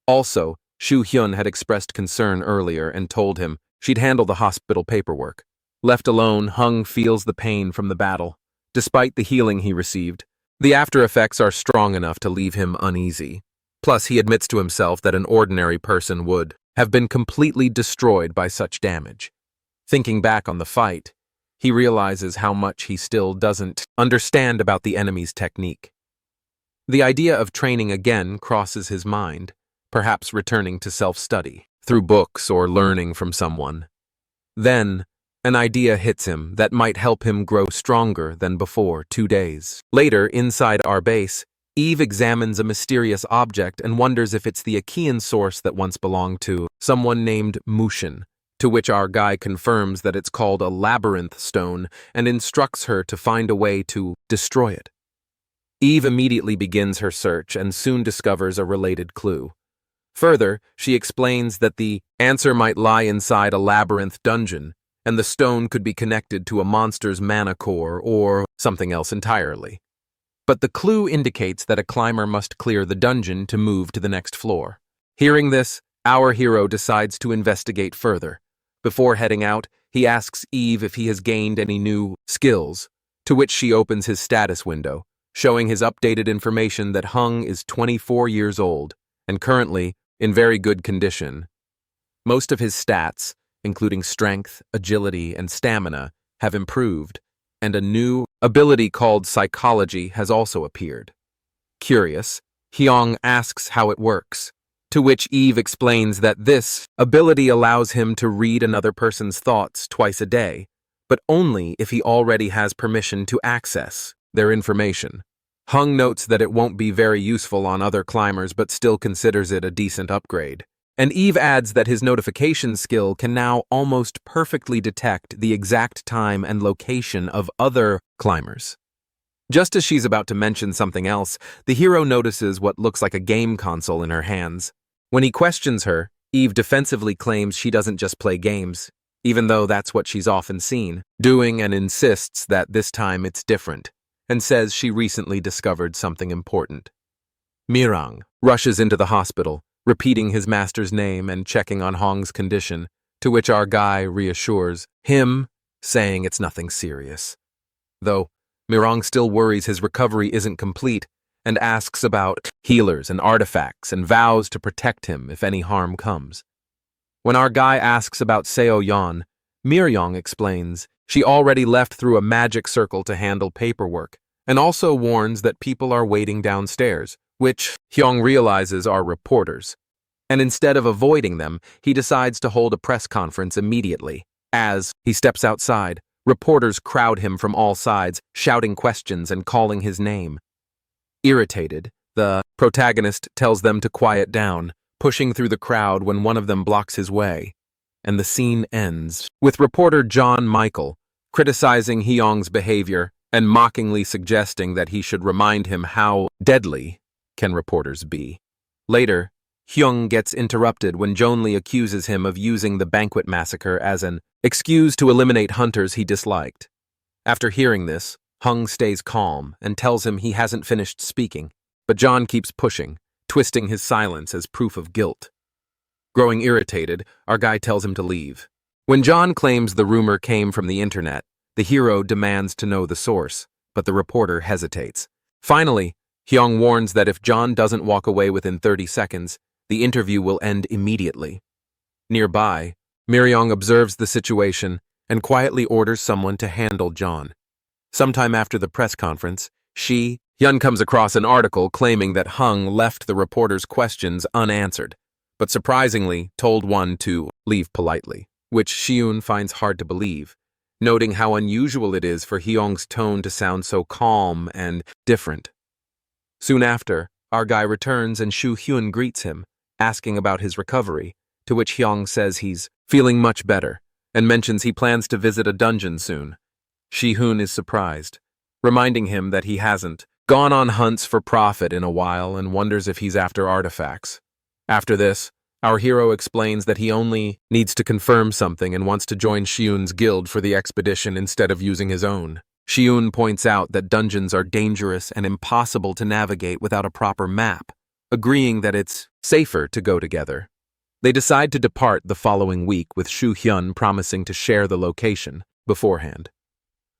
Also, Shu Hyun had expressed concern earlier and told him she'd handle the hospital paperwork. Left alone, Hung feels the pain from the battle. Despite the healing he received, the after effects are strong enough to leave him uneasy. Plus, he admits to himself that an ordinary person would have been completely destroyed by such damage. Thinking back on the fight, he realizes how much he still doesn't understand about the enemy's technique. The idea of training again crosses his mind, perhaps returning to self-study, through books or learning from someone. Then, an idea hits him that might help him grow stronger than before. 2 days later, inside our base, Eve examines a mysterious object and wonders if it's the Achaean source that once belonged to someone named Mushin, to which our guy confirms that it's called a labyrinth stone and instructs her to find a way to destroy it. Eve immediately begins her search and soon discovers a related clue. Further, she explains that the answer might lie inside a labyrinth dungeon, and the stone could be connected to a monster's mana core or something else entirely. But the clue indicates that a climber must clear the dungeon to move to the next floor. Hearing this, our hero decides to investigate further. Before heading out, he asks Eve if he has gained any new skills, to which she opens his status window, showing his updated information that Hung is 24 years old and currently in very good condition. Most of his stats, including strength, agility, and stamina, have improved, and a new ability called psychology has also appeared. Curious, Hyung asks how it works, to which Eve explains that this ability allows him to read another person's thoughts twice a day, but only if he already has permission to access their information. Hung notes that it won't be very useful on other climbers but still considers it a decent upgrade. And Eve adds that his notification skill can now almost perfectly detect the exact time and location of other climbers. Just as she's about to mention something else, the hero notices what looks like a game console in her hands. When he questions her, Eve defensively claims she doesn't just play games, even though that's what she's often seen doing, and insists that this time it's different, and says she recently discovered something important. Mirang rushes into the hospital, repeating his master's name and checking on Hong's condition, to which our guy reassures him, saying it's nothing serious. Though Mirang still worries his recovery isn't complete and asks about healers and artifacts and vows to protect him if any harm comes. When our guy asks about Seo Yeon, Miryong explains she already left through a magic circle to handle paperwork, and also warns that people are waiting downstairs, which Hyung realizes are reporters. And instead of avoiding them, he decides to hold a press conference immediately. As he steps outside, reporters crowd him from all sides, shouting questions and calling his name. Irritated, the protagonist tells them to quiet down, pushing through the crowd when one of them blocks his way. And the scene ends with reporter John Michael criticizing Hyung's behavior and mockingly suggesting that he should remind him how deadly can reporters be. Later, Hyung gets interrupted when Jonli accuses him of using the banquet massacre as an excuse to eliminate hunters he disliked. After hearing this, Hung stays calm and tells him he hasn't finished speaking, but John keeps pushing, twisting his silence as proof of guilt. Growing irritated, our guy tells him to leave. When John claims the rumor came from the internet, the hero demands to know the source, but the reporter hesitates. Finally, Hyung warns that if John doesn't walk away within 30 seconds, the interview will end immediately. Nearby, Miryong observes the situation and quietly orders someone to handle John. Sometime after the press conference, Hyun comes across an article claiming that Hung left the reporter's questions unanswered, but surprisingly told one to leave politely, which Hyun finds hard to believe, noting how unusual it is for Hyung's tone to sound so calm and different. Soon after, our guy returns and Shu Hyun greets him, asking about his recovery, to which Hyung says he's feeling much better and mentions he plans to visit a dungeon soon. Shi-hoon is surprised, reminding him that he hasn't gone on hunts for profit in a while and wonders if he's after artifacts. After this, our hero explains that he only needs to confirm something and wants to join Shi-hoon's guild for the expedition instead of using his own. Shi-hoon points out that dungeons are dangerous and impossible to navigate without a proper map, agreeing that it's safer to go together. They decide to depart the following week with Shu Hyun promising to share the location beforehand.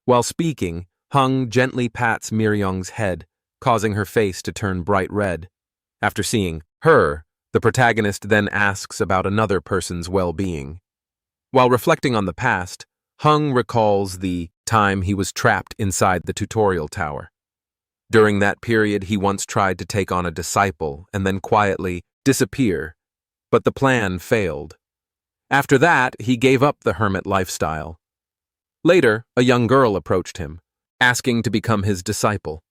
While speaking, Hung gently pats Miryong's head, causing her face to turn bright red. After seeing her, the protagonist then asks about another person's well-being. While reflecting on the past, Hung recalls the time he was trapped inside the tutorial tower. During that period, he once tried to take on a disciple and then quietly disappear, but the plan failed. After that, he gave up the hermit lifestyle. Later, a young girl approached him, asking to become his disciple.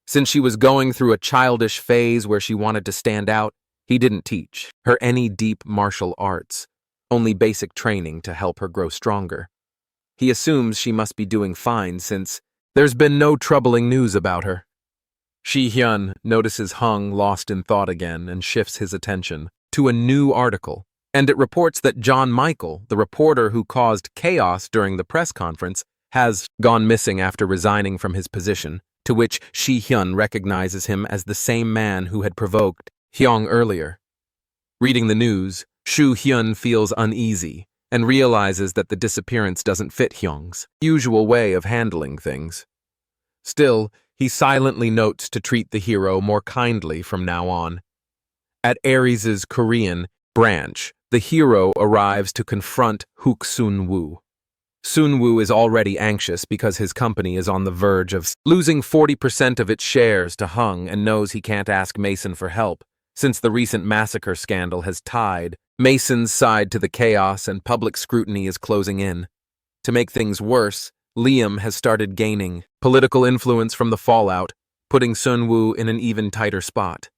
Since she was going through a childish phase where she wanted to stand out, he didn't teach her any deep martial arts, only basic training to help her grow stronger. He assumes she must be doing fine since there's been no troubling news about her. Shi-hyun notices Hung lost in thought again and shifts his attention to a new article, and it reports that John Michael, the reporter who caused chaos during the press conference, has gone missing after resigning from his position, to which Shi-hyun recognizes him as the same man who had provoked Hyung earlier. Reading the news, Shu-hyun feels uneasy and realizes that the disappearance doesn't fit Hyung's usual way of handling things. Still, he silently notes to treat the hero more kindly from now on. At Ares's Korean branch, the hero arrives to confront Hook Sun-woo. Sun-woo is already anxious because his company is on the verge of losing 40% of its shares to Hung and knows he can't ask Mason for help, since the recent massacre scandal has tied Mason's side to the chaos and public scrutiny is closing in. To make things worse, Liam has started gaining political influence from the fallout, putting Sun-woo in an even tighter spot.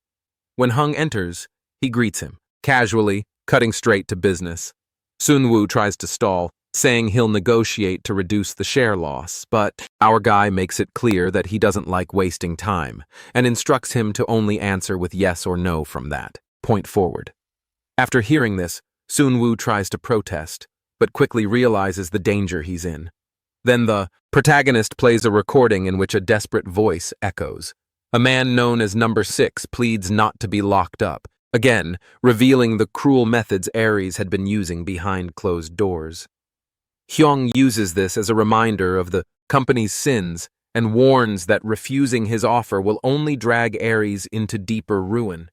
When Hung enters, he greets him, casually, cutting straight to business. Sun-woo tries to stall, saying he'll negotiate to reduce the share loss, but our guy makes it clear that he doesn't like wasting time, and instructs him to only answer with yes or no from that point forward. After hearing this, Sun-woo tries to protest, but quickly realizes the danger he's in. Then the protagonist plays a recording in which a desperate voice echoes. A man known as Number 6 pleads not to be locked up, again revealing the cruel methods Ares had been using behind closed doors. Hyung uses this as a reminder of the company's sins and warns that refusing his offer will only drag Ares into deeper ruin.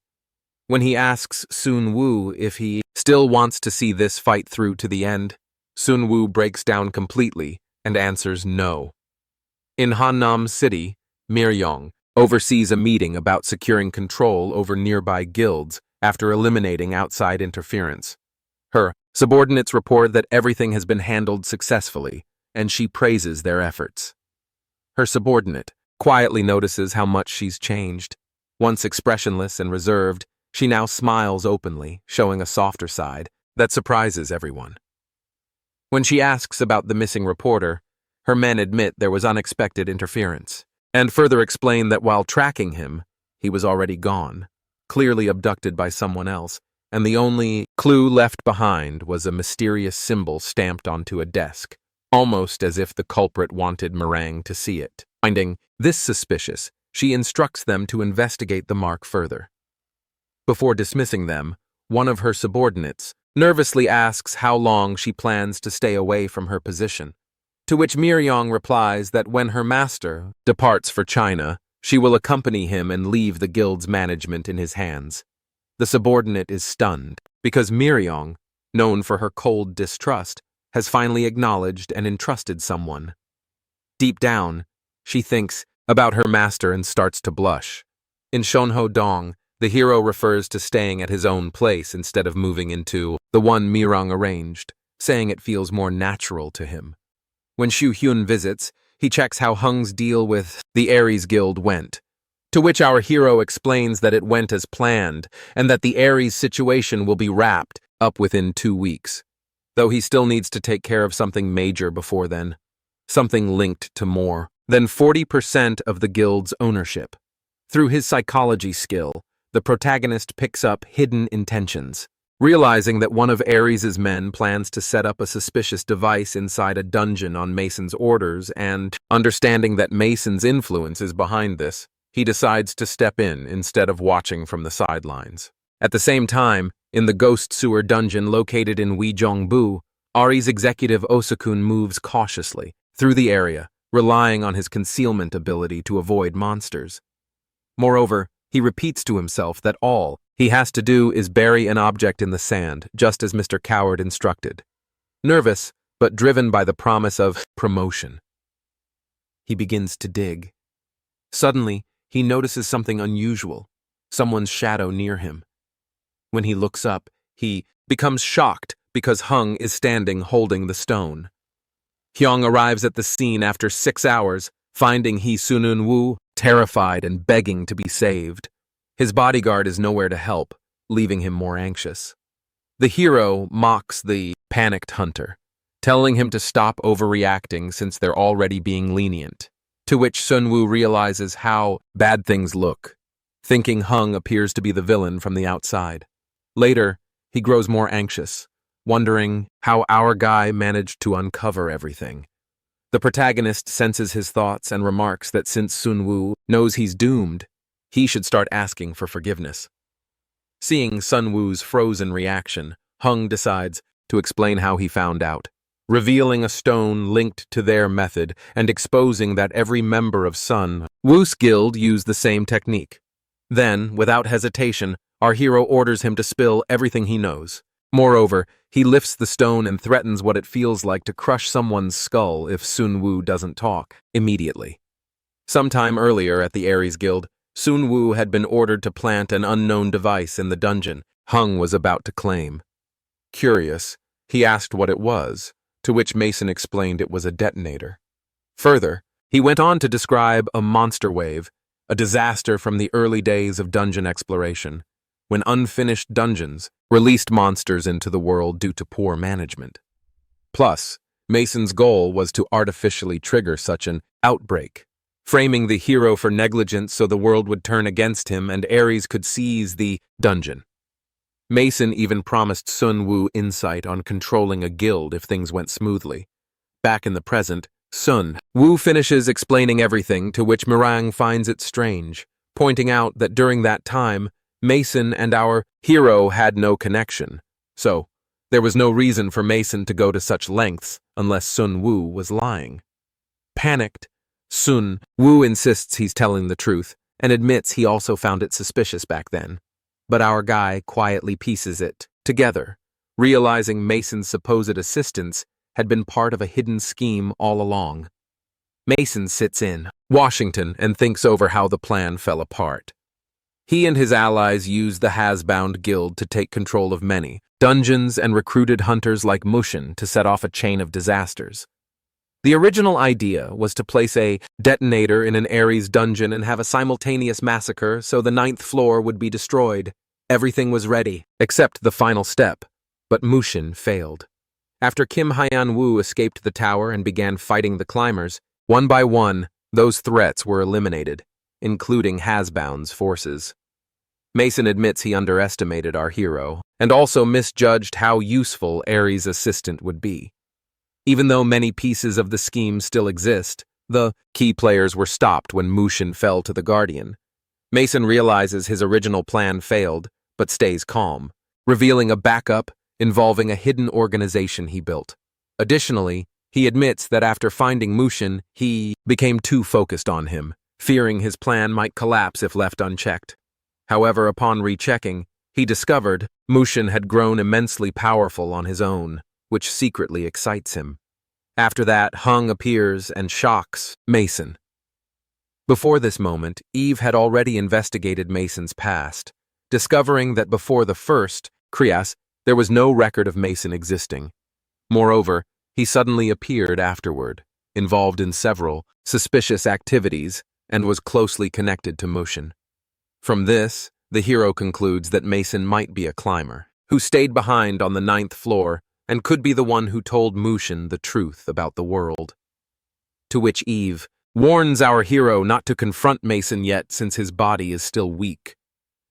When he asks Sun-woo if he still wants to see this fight through to the end, Sun-woo breaks down completely and answers no. In Hannam City, Miryong oversees a meeting about securing control over nearby guilds after eliminating outside interference. Her subordinates report that everything has been handled successfully, and she praises their efforts. Her subordinate quietly notices how much she's changed. Once expressionless and reserved, she now smiles openly, showing a softer side that surprises everyone. When she asks about the missing reporter, her men admit there was unexpected interference, and further explain that while tracking him, he was already gone, clearly abducted by someone else, and the only clue left behind was a mysterious symbol stamped onto a desk, almost as if the culprit wanted Meringue to see it. Finding this suspicious, she instructs them to investigate the mark further. Before dismissing them, one of her subordinates nervously asks how long she plans to stay away from her position, to which Miryong replies that when her master departs for China, she will accompany him and leave the guild's management in his hands. The subordinate is stunned, because Miryong, known for her cold distrust, has finally acknowledged and entrusted someone. Deep down, she thinks about her master and starts to blush. In Shonho Dong, the hero refers to staying at his own place instead of moving into the one Mirong arranged, saying it feels more natural to him. When Shu Hyun visits, he checks how Hung's deal with the Ares Guild went, to which our hero explains that it went as planned and that the Ares situation will be wrapped up within 2 weeks, though he still needs to take care of something major before then, something linked to more than 40% of the guild's ownership. Through his psychology skill, the protagonist picks up hidden intentions, realizing that one of Ares's men plans to set up a suspicious device inside a dungeon on Mason's orders, and understanding that Mason's influence is behind this, he decides to step in instead of watching from the sidelines. At the same time, in the ghost sewer dungeon located in Uijeongbu, Ari's executive Osakun moves cautiously through the area, relying on his concealment ability to avoid monsters. Moreover, he repeats to himself that all he has to do is bury an object in the sand, just as Mr. Coward instructed. Nervous, but driven by the promise of promotion, he begins to dig. Suddenly, he notices something unusual, someone's shadow near him. When he looks up, he becomes shocked because Hung is standing holding the stone. Hyung arrives at the scene after 6 hours, finding Hee Sun-woo terrified and begging to be saved. His bodyguard is nowhere to help, leaving him more anxious. The hero mocks the panicked hunter, telling him to stop overreacting since they're already being lenient, to which Sun-woo realizes how bad things look, thinking Hung appears to be the villain from the outside. Later, he grows more anxious, wondering how our guy managed to uncover everything. The protagonist senses his thoughts and remarks that since Sun-woo knows he's doomed, he should start asking for forgiveness. Seeing Sun-woo's frozen reaction, Hung decides to explain how he found out. revealing a stone linked to their method and exposing that every member of Sun Wu's guild used the same technique. Then, without hesitation, our hero orders him to spill everything he knows. Moreover, he lifts the stone and threatens what it feels like to crush someone's skull if Sun Wu doesn't talk immediately. Sometime earlier at the Ares Guild, Sun Wu had been ordered to plant an unknown device in the dungeon Hung was about to claim. Curious, he asked what it was, to which Mason explained it was a detonator. Further, he went on to describe a monster wave, a disaster from the early days of dungeon exploration, when unfinished dungeons released monsters into the world due to poor management. Plus, Mason's goal was to artificially trigger such an outbreak, framing the hero for negligence so the world would turn against him and Ares could seize the dungeon. Mason even promised Sun Wu insight on controlling a guild if things went smoothly. Back in the present, Sun Wu finishes explaining everything, to which Mirang finds it strange, pointing out that during that time, Mason and our hero had no connection, so there was no reason for Mason to go to such lengths unless Sun Wu was lying. Panicked, Sun Wu insists he's telling the truth and admits he also found it suspicious back then. But our guy quietly pieces it together, realizing Mason's supposed assistance had been part of a hidden scheme all along. Mason sits in Washington and thinks over how the plan fell apart. He and his allies used the Hasbound Guild to take control of many dungeons and recruited hunters like Mushin to set off a chain of disasters. The original idea was to place a detonator in an Ares dungeon and have a simultaneous massacre so the 9th floor would be destroyed. Everything was ready, except the final step, but Mushin failed. After Kim Hyan-woo escaped the tower and began fighting the climbers, one by one, those threats were eliminated, including Hasbound's forces. Mason admits he underestimated our hero, and also misjudged how useful Ares' assistant would be. Even though many pieces of the scheme still exist, the key players were stopped when Mushin fell to the Guardian. Mason realizes his original plan failed, but stays calm, revealing a backup involving a hidden organization he built. Additionally, he admits that after finding Mushin, he became too focused on him, fearing his plan might collapse if left unchecked. However, upon rechecking, he discovered Mushin had grown immensely powerful on his own, which secretly excites him. After that, Hung appears and shocks Mason. Before this moment, Eve had already investigated Mason's past, discovering that before the first Krias, there was no record of Mason existing. Moreover, he suddenly appeared afterward, involved in several suspicious activities, and was closely connected to Mushin. From this, the hero concludes that Mason might be a climber, who stayed behind on the 9th floor and could be the one who told Mushin the truth about the world. To which Eve warns our hero not to confront Mason yet since his body is still weak.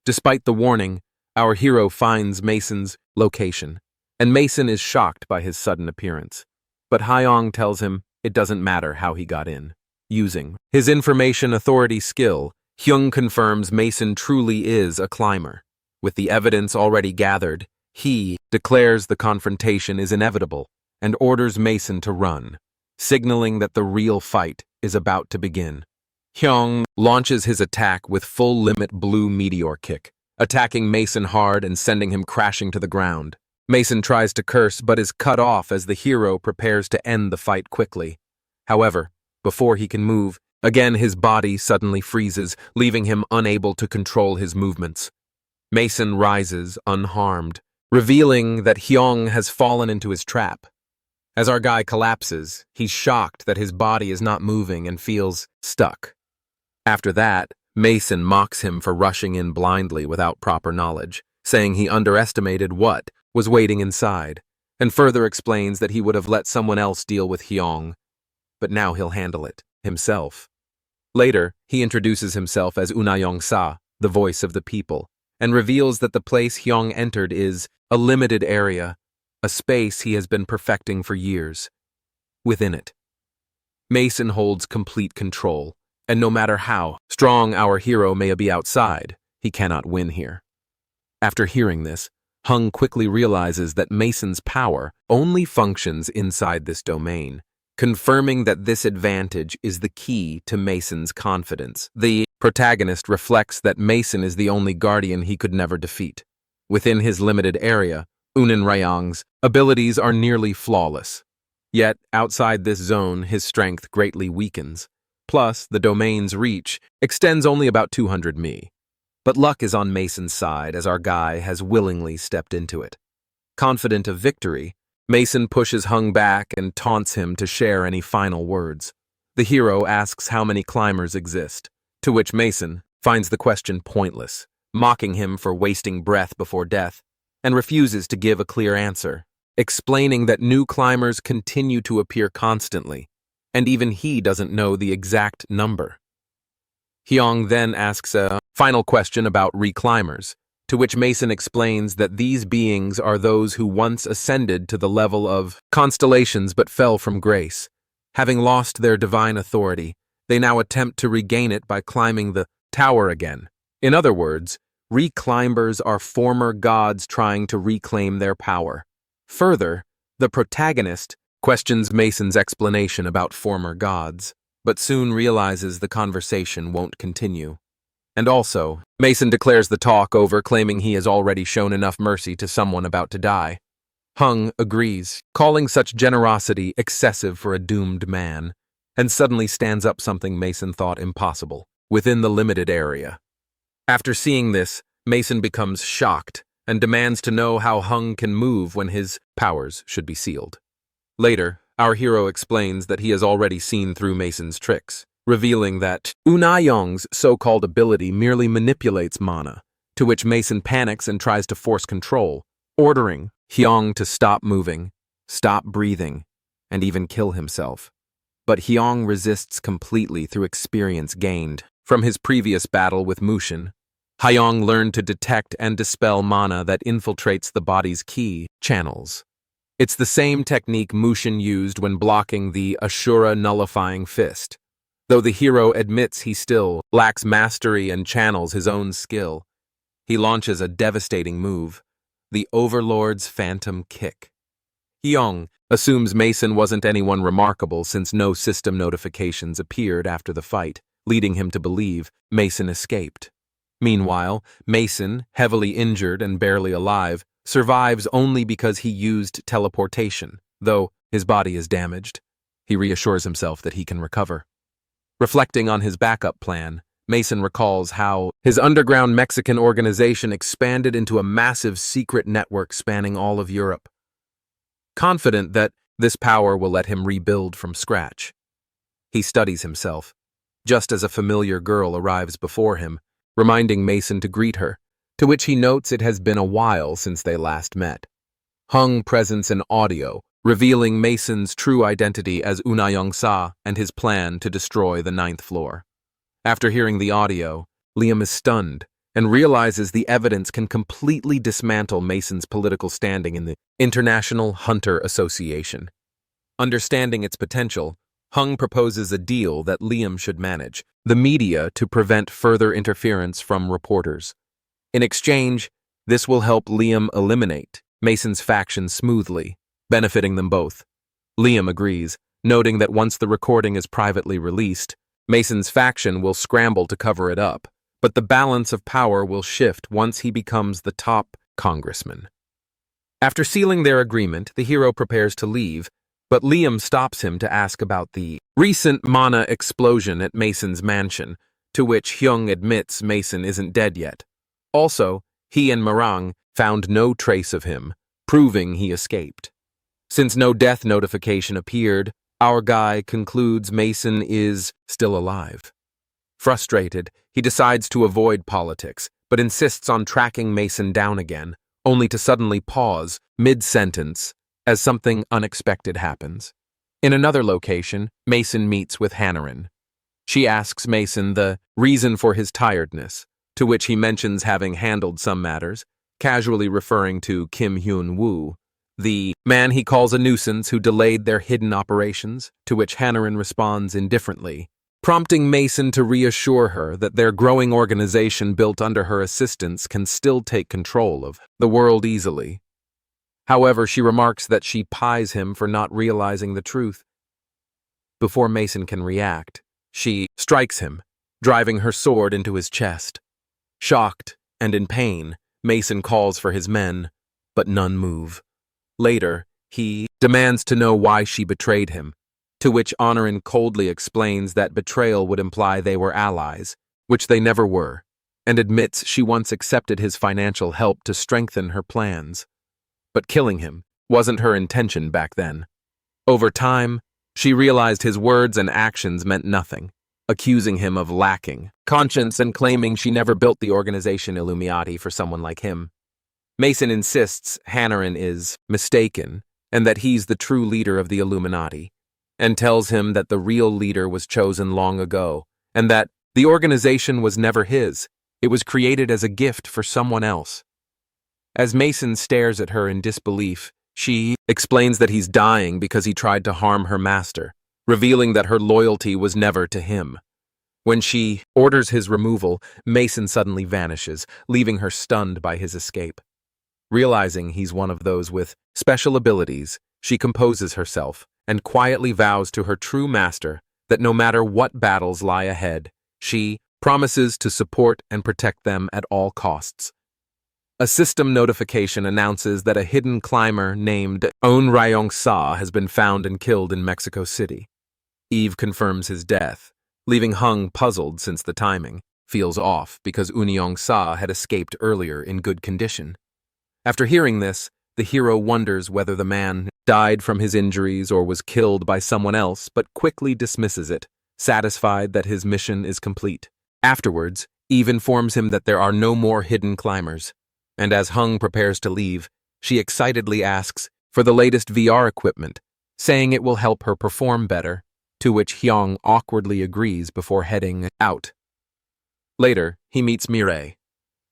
Despite the warning, our hero finds Mason's location, and Mason is shocked by his sudden appearance. But Hyong tells him it doesn't matter how he got in. Using his information authority skill, Hyung confirms Mason truly is a climber. With the evidence already gathered, he declares the confrontation is inevitable and orders Mason to run, signaling that the real fight is about to begin. Hyung launches his attack with full-limit blue meteor kick, attacking Mason hard and sending him crashing to the ground. Mason tries to curse but is cut off as the hero prepares to end the fight quickly. However, before he can move, again his body suddenly freezes, leaving him unable to control his movements. Mason rises unharmed, revealing that Hyung has fallen into his trap. As our guy collapses, he's shocked that his body is not moving and feels stuck. After that, Mason mocks him for rushing in blindly without proper knowledge, saying he underestimated what was waiting inside, and further explains that he would have let someone else deal with Hyung, but now he'll handle it himself. Later, he introduces himself as Unayong-sa, the voice of the people, and reveals that the place Hyung entered is a limited area, a space he has been perfecting for years. Within it, Mason holds complete control, and no matter how strong our hero may be outside, he cannot win here. After hearing this, Hung quickly realizes that Mason's power only functions inside this domain, confirming that this advantage is the key to Mason's confidence. The protagonist reflects that Mason is the only guardian he could never defeat. Within his limited area, Unin Rayang's abilities are nearly flawless. Yet, outside this zone, his strength greatly weakens. Plus, the domain's reach extends only about 200 mi. But luck is on Mason's side as our guy has willingly stepped into it. Confident of victory, Mason pushes Hung back and taunts him to share any final words. The hero asks how many climbers exist, to which Mason finds the question pointless, mocking him for wasting breath before death, and refuses to give a clear answer, explaining that new climbers continue to appear constantly, and even he doesn't know the exact number. Hyung then asks a final question about reclimbers, to which Mason explains that these beings are those who once ascended to the level of constellations but fell from grace. Having lost their divine authority, they now attempt to regain it by climbing the tower again. In other words, reclimbers are former gods trying to reclaim their power. Further, the protagonist questions Mason's explanation about former gods, but soon realizes the conversation won't continue. And also, Mason declares the talk over, claiming he has already shown enough mercy to someone about to die. Hung agrees, calling such generosity excessive for a doomed man, and suddenly stands up something Mason thought impossible, within the limited area. After seeing this, Mason becomes shocked and demands to know how Hung can move when his powers should be sealed. Later, our hero explains that he has already seen through Mason's tricks, revealing that Unayong's so-called ability merely manipulates mana, to which Mason panics and tries to force control, ordering Hyung to stop moving, stop breathing, and even kill himself. But Hyung resists completely through experience gained from his previous battle with Mushin. Hyung learned to detect and dispel mana that infiltrates the body's ki channels. It's the same technique Mushin used when blocking the Ashura nullifying fist. Though the hero admits he still lacks mastery and channels his own skill, he launches a devastating move, the Overlord's Phantom Kick. Hyung assumes Mason wasn't anyone remarkable since no system notifications appeared after the fight, leading him to believe Mason escaped. Meanwhile, Mason, heavily injured and barely alive, survives only because he used teleportation. Though his body is damaged, he reassures himself that he can recover. Reflecting on his backup plan, Mason recalls how his underground Mexican organization expanded into a massive secret network spanning all of Europe. Confident that this power will let him rebuild from scratch, he studies himself, just as a familiar girl arrives before him, reminding Mason to greet her, to which he notes it has been a while since they last met. Hung presents an audio, revealing Mason's true identity as Unayong Sa and his plan to destroy the 9th floor. After hearing the audio, Liam is stunned and realizes the evidence can completely dismantle Mason's political standing in the International Hunter Association. Understanding its potential, Hung proposes a deal that Liam should manage, the media to prevent further interference from reporters. In exchange, this will help Liam eliminate Mason's faction smoothly, benefiting them both. Liam agrees, noting that once the recording is privately released, Mason's faction will scramble to cover it up, but the balance of power will shift once he becomes the top congressman. After sealing their agreement, the hero prepares to leave, but Liam stops him to ask about the recent mana explosion at Mason's mansion, to which Hyung admits Mason isn't dead yet. Also, he and Marang found no trace of him, proving he escaped. Since no death notification appeared, our guy concludes Mason is still alive. Frustrated, he decides to avoid politics, but insists on tracking Mason down again, only to suddenly pause mid-sentence as something unexpected happens. In another location, Mason meets with Hanarin. She asks Mason the reason for his tiredness, to which he mentions having handled some matters, casually referring to Kim Hyun-woo, the man he calls a nuisance who delayed their hidden operations, to which Hanarin responds indifferently, prompting Mason to reassure her that their growing organization built under her assistance can still take control of the world easily. However, she remarks that she pies him for not realizing the truth. Before Mason can react, she strikes him, driving her sword into his chest. Shocked and in pain, Mason calls for his men, but none move. Later, he demands to know why she betrayed him, to which Honorin coldly explains that betrayal would imply they were allies, which they never were, and admits she once accepted his financial help to strengthen her plans. But killing him wasn't her intention back then. Over time, she realized his words and actions meant nothing, accusing him of lacking conscience and claiming she never built the organization Illuminati for someone like him. Mason insists Hannarin is mistaken and that he's the true leader of the Illuminati, and tells him that the real leader was chosen long ago, and that the organization was never his. It was created as a gift for someone else. As Mason stares at her in disbelief, she explains that he's dying because he tried to harm her master, revealing that her loyalty was never to him. When she orders his removal, Mason suddenly vanishes, leaving her stunned by his escape. Realizing he's one of those with special abilities, she composes herself and quietly vows to her true master that no matter what battles lie ahead, she promises to support and protect them at all costs. A system notification announces that a hidden climber named On Ryong Sa has been found and killed in Mexico City. Eve confirms his death, leaving Hung puzzled since the timing feels off because Unyong Sa had escaped earlier in good condition. After hearing this, the hero wonders whether the man died from his injuries or was killed by someone else, but quickly dismisses it, satisfied that his mission is complete. Afterwards, Eve informs him that there are no more hidden climbers, and as Hung prepares to leave, she excitedly asks for the latest VR equipment, saying it will help her perform better, to which Hyung awkwardly agrees before heading out. Later, he meets Mireille.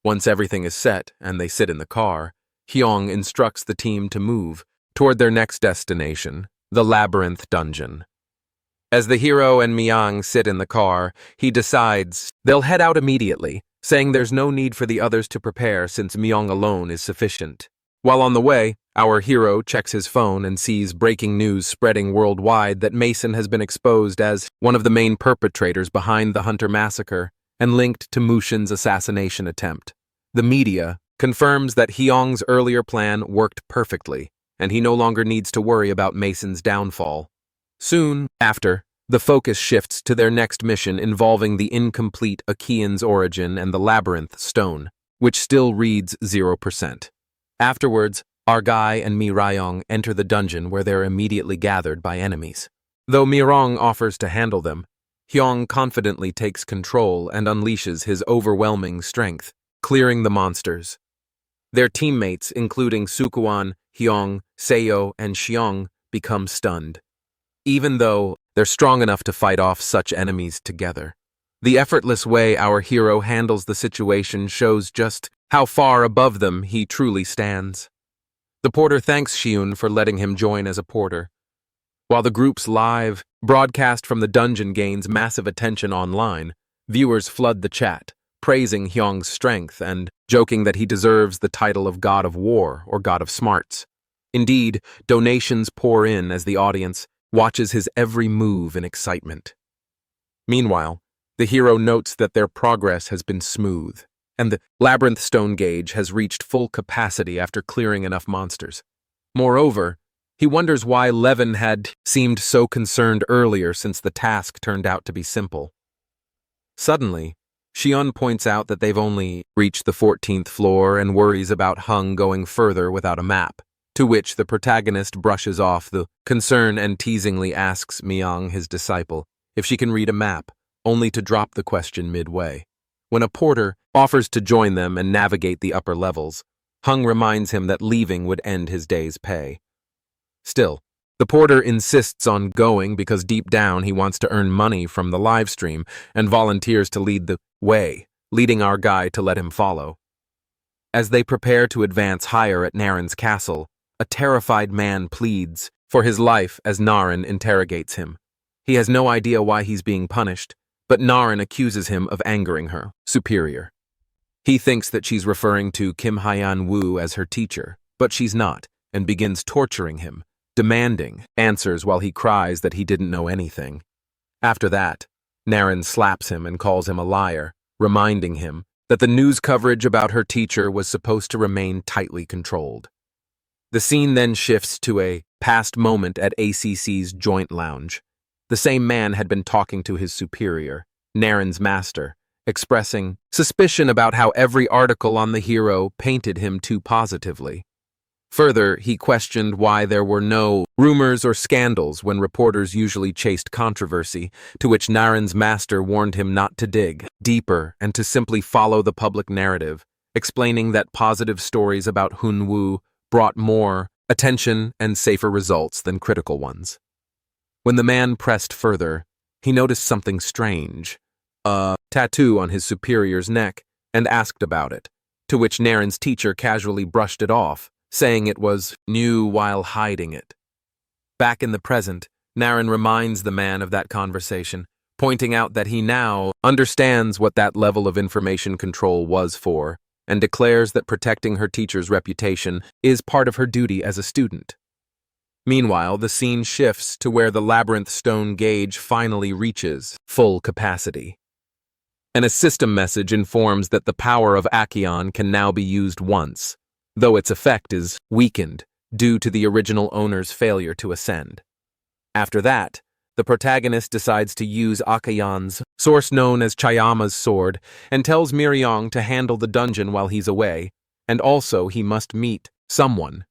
Once everything is set and they sit in the car, Hyung instructs the team to move toward their next destination, the Labyrinth Dungeon. As the hero and Myung sit in the car, he decides they'll head out immediately, saying there's no need for the others to prepare since Myung alone is sufficient. While on the way, our hero checks his phone and sees breaking news spreading worldwide that Mason has been exposed as one of the main perpetrators behind the Hunter massacre and linked to Mushin's assassination attempt. The media confirms that Hyung's earlier plan worked perfectly, and he no longer needs to worry about Mason's downfall. Soon after, the focus shifts to their next mission involving the incomplete Achaean's origin and the Labyrinth Stone, which still reads 0%. Afterwards, Argai and Mi Ryong enter the dungeon where they're immediately gathered by enemies. Though Mirong offers to handle them, Hyung confidently takes control and unleashes his overwhelming strength, clearing the monsters. Their teammates, including Sukuan, Hyung, Seo, and Xiong, become stunned. Even though they're strong enough to fight off such enemies together, the effortless way our hero handles the situation shows just how far above them he truly stands. The porter thanks Xiun for letting him join as a porter. While the group's live broadcast from the dungeon gains massive attention online, viewers flood the chat, praising Hyung's strength and joking that he deserves the title of God of War or God of Smarts. Indeed, donations pour in as the audience watches his every move in excitement. Meanwhile, the hero notes that their progress has been smooth, and the Labyrinth Stone gauge has reached full capacity after clearing enough monsters. Moreover, he wonders why Levin had seemed so concerned earlier since the task turned out to be simple. Suddenly, Xion points out that they've only reached the 14th floor and worries about Hung going further without a map, to which the protagonist brushes off the concern and teasingly asks Myung, his disciple, if she can read a map, only to drop the question midway. When a porter offers to join them and navigate the upper levels, Hung reminds him that leaving would end his day's pay. Still, the porter insists on going because deep down he wants to earn money from the live stream and volunteers to lead the way, leading our guy to let him follow. As they prepare to advance higher at Naren's castle, a terrified man pleads for his life as Naren interrogates him. He has no idea why he's being punished, but Naren accuses him of angering her superior. He thinks that she's referring to Kim Hyan Woo as her teacher, but she's not, and begins torturing him, demanding answers while he cries that he didn't know anything. After that, Naren slaps him and calls him a liar, reminding him that the news coverage about her teacher was supposed to remain tightly controlled. The scene then shifts to a past moment at ACC's joint lounge. The same man had been talking to his superior, Naren's master, expressing suspicion about how every article on the hero painted him too positively. Further, he questioned why there were no rumors or scandals when reporters usually chased controversy, to which Naren's master warned him not to dig deeper and to simply follow the public narrative, explaining that positive stories about Hunwoo brought more attention and safer results than critical ones. When the man pressed further, he noticed something strange, a tattoo on his superior's neck, and asked about it, to which Naren's teacher casually brushed it off, saying it was new while hiding it. Back in the present, Naren reminds the man of that conversation, pointing out that he now understands what that level of information control was for, and declares that protecting her teacher's reputation is part of her duty as a student. Meanwhile, the scene shifts to where the labyrinth stone gauge finally reaches full capacity. And a system message informs that the power of Akion can now be used once, though its effect is weakened due to the original owner's failure to ascend. After that, the protagonist decides to use Akion's source known as Chayama's sword and tells Miryong to handle the dungeon while he's away, and also he must meet someone.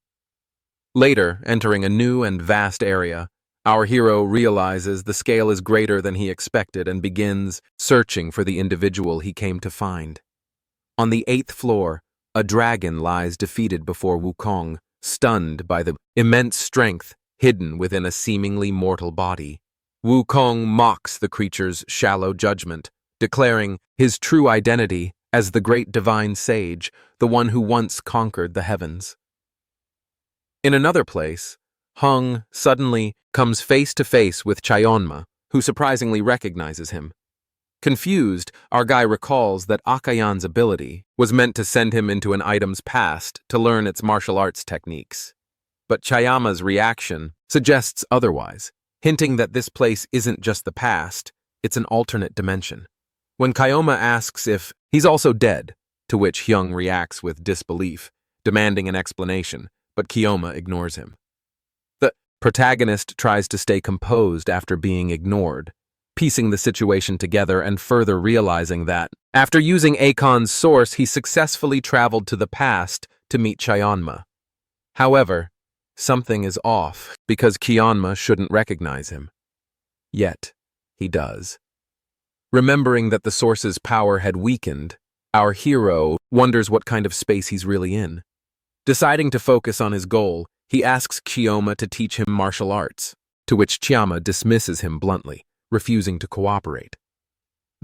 Later, entering a new and vast area, our hero realizes the scale is greater than he expected and begins searching for the individual he came to find. On the 8th floor, a dragon lies defeated before Wukong, stunned by the immense strength hidden within a seemingly mortal body. Wukong mocks the creature's shallow judgment, declaring his true identity as the great divine sage, the one who once conquered the heavens. In another place, Hung suddenly comes face to face with Chayonma, who surprisingly recognizes him. Confused, our guy recalls that Akion's ability was meant to send him into an item's past to learn its martial arts techniques. But Chayama's reaction suggests otherwise, hinting that this place isn't just the past, it's an alternate dimension. When Kyoma asks if he's also dead, to which Hyung reacts with disbelief, demanding an explanation, but Kyoma ignores him. The protagonist tries to stay composed after being ignored, piecing the situation together and further realizing that, after using Akon's source, he successfully traveled to the past to meet Chayonma. However, something is off because Kyonma shouldn't recognize him. Yet, he does. Remembering that the source's power had weakened, our hero wonders what kind of space he's really in. Deciding to focus on his goal, he asks Kyoma to teach him martial arts, to which Chayama dismisses him bluntly, refusing to cooperate.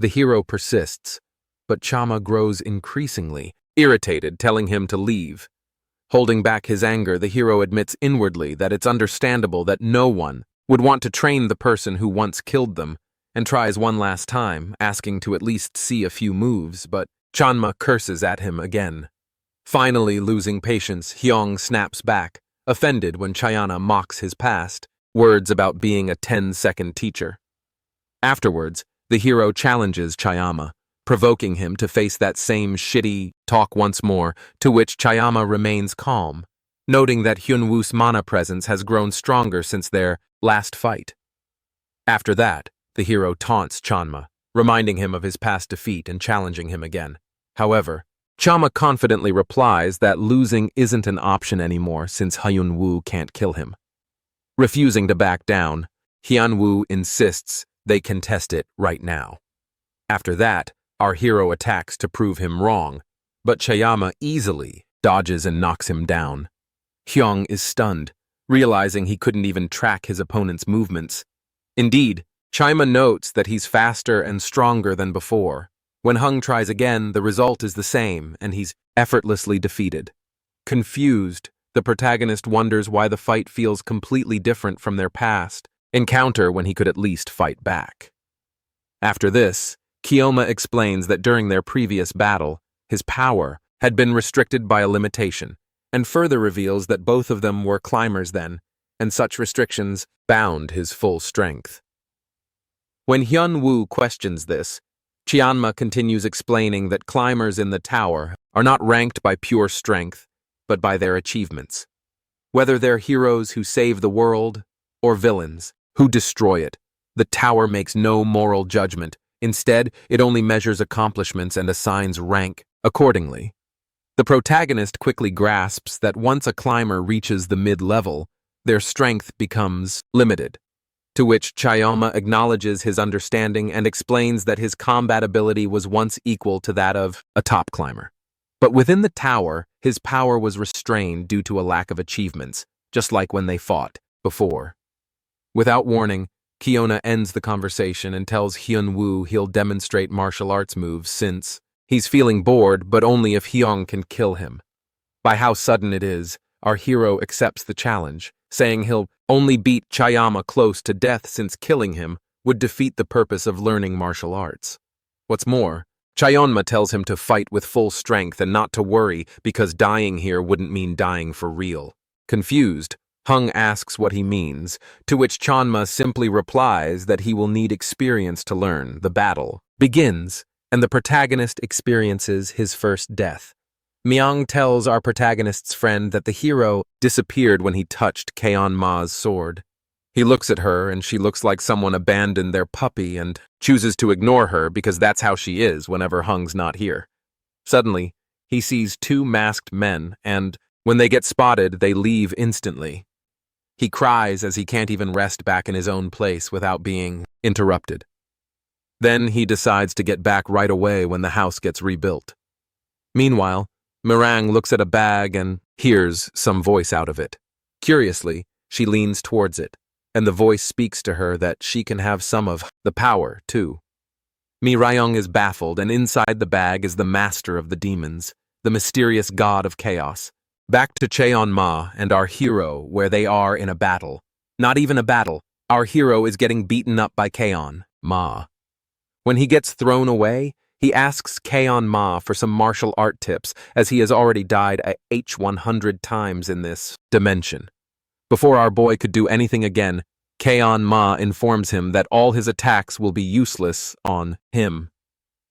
The hero persists, but Chayama grows increasingly irritated, telling him to leave. Holding back his anger, the hero admits inwardly that it's understandable that no one would want to train the person who once killed them, and tries one last time, asking to at least see a few moves, but Chanma curses at him again. Finally, losing patience, Hyung snaps back, offended when Chayana mocks his past, words about being a 10-second teacher. Afterwards, the hero challenges Chayama, provoking him to face that same shitty talk once more, to which Chayama remains calm, noting that Hyunwoo's mana presence has grown stronger since their last fight. After that, the hero taunts Chanma, reminding him of his past defeat and challenging him again. However, Chama confidently replies that losing isn't an option anymore since Hyunwoo can't kill him. Refusing to back down, Hyunwoo insists they contest it right now. After that, our hero attacks to prove him wrong, but Chayama easily dodges and knocks him down. Hyung is stunned, realizing he couldn't even track his opponent's movements. Indeed, Chayama notes that he's faster and stronger than before. When Hung tries again, the result is the same, and he's effortlessly defeated. Confused, the protagonist wonders why the fight feels completely different from their past encounter when he could at least fight back. After this, Kyoma explains that during their previous battle, his power had been restricted by a limitation, and further reveals that both of them were climbers then, and such restrictions bound his full strength. When Hyun-woo questions this, Chianma continues explaining that climbers in the tower are not ranked by pure strength, but by their achievements. Whether they're heroes who save the world, or villains who destroy it, the tower makes no moral judgment. Instead, it only measures accomplishments and assigns rank accordingly. The protagonist quickly grasps that once a climber reaches the mid-level, their strength becomes limited, to which Chioma acknowledges his understanding and explains that his combat ability was once equal to that of a top climber. But within the tower, his power was restrained due to a lack of achievements, just like when they fought before. Without warning, Kyona ends the conversation and tells Hyun-woo he'll demonstrate martial arts moves since he's feeling bored, but only if Hyung can kill him. By how sudden it is, our hero accepts the challenge, saying he'll only beat Chiama close to death since killing him would defeat the purpose of learning martial arts. What's more, Chayonma tells him to fight with full strength and not to worry because dying here wouldn't mean dying for real. Confused, Hung asks what he means, to which Chanma simply replies that he will need experience to learn. The battle begins, and the protagonist experiences his first death. Myung tells our protagonist's friend that the hero disappeared when he touched Kaon Ma's sword. He looks at her and she looks like someone abandoned their puppy and chooses to ignore her because that's how she is whenever Hung's not here. Suddenly, he sees two masked men and, when they get spotted, they leave instantly. He cries as he can't even rest back in his own place without being interrupted. Then he decides to get back right away when the house gets rebuilt. Meanwhile, Mirang looks at a bag and hears some voice out of it. Curiously, she leans towards it, and the voice speaks to her that she can have some of the power, too. Mirayong is baffled, and inside the bag is the master of the demons, the mysterious god of chaos. Back to Cheon Ma and our hero, where they are in a battle. Not even a battle. Our hero is getting beaten up by Cheon Ma. When he gets thrown away, he asks Cheon Ma for some martial art tips, as he has already died a H100 times in this dimension. Before our boy could do anything again, Cheon Ma informs him that all his attacks will be useless on him.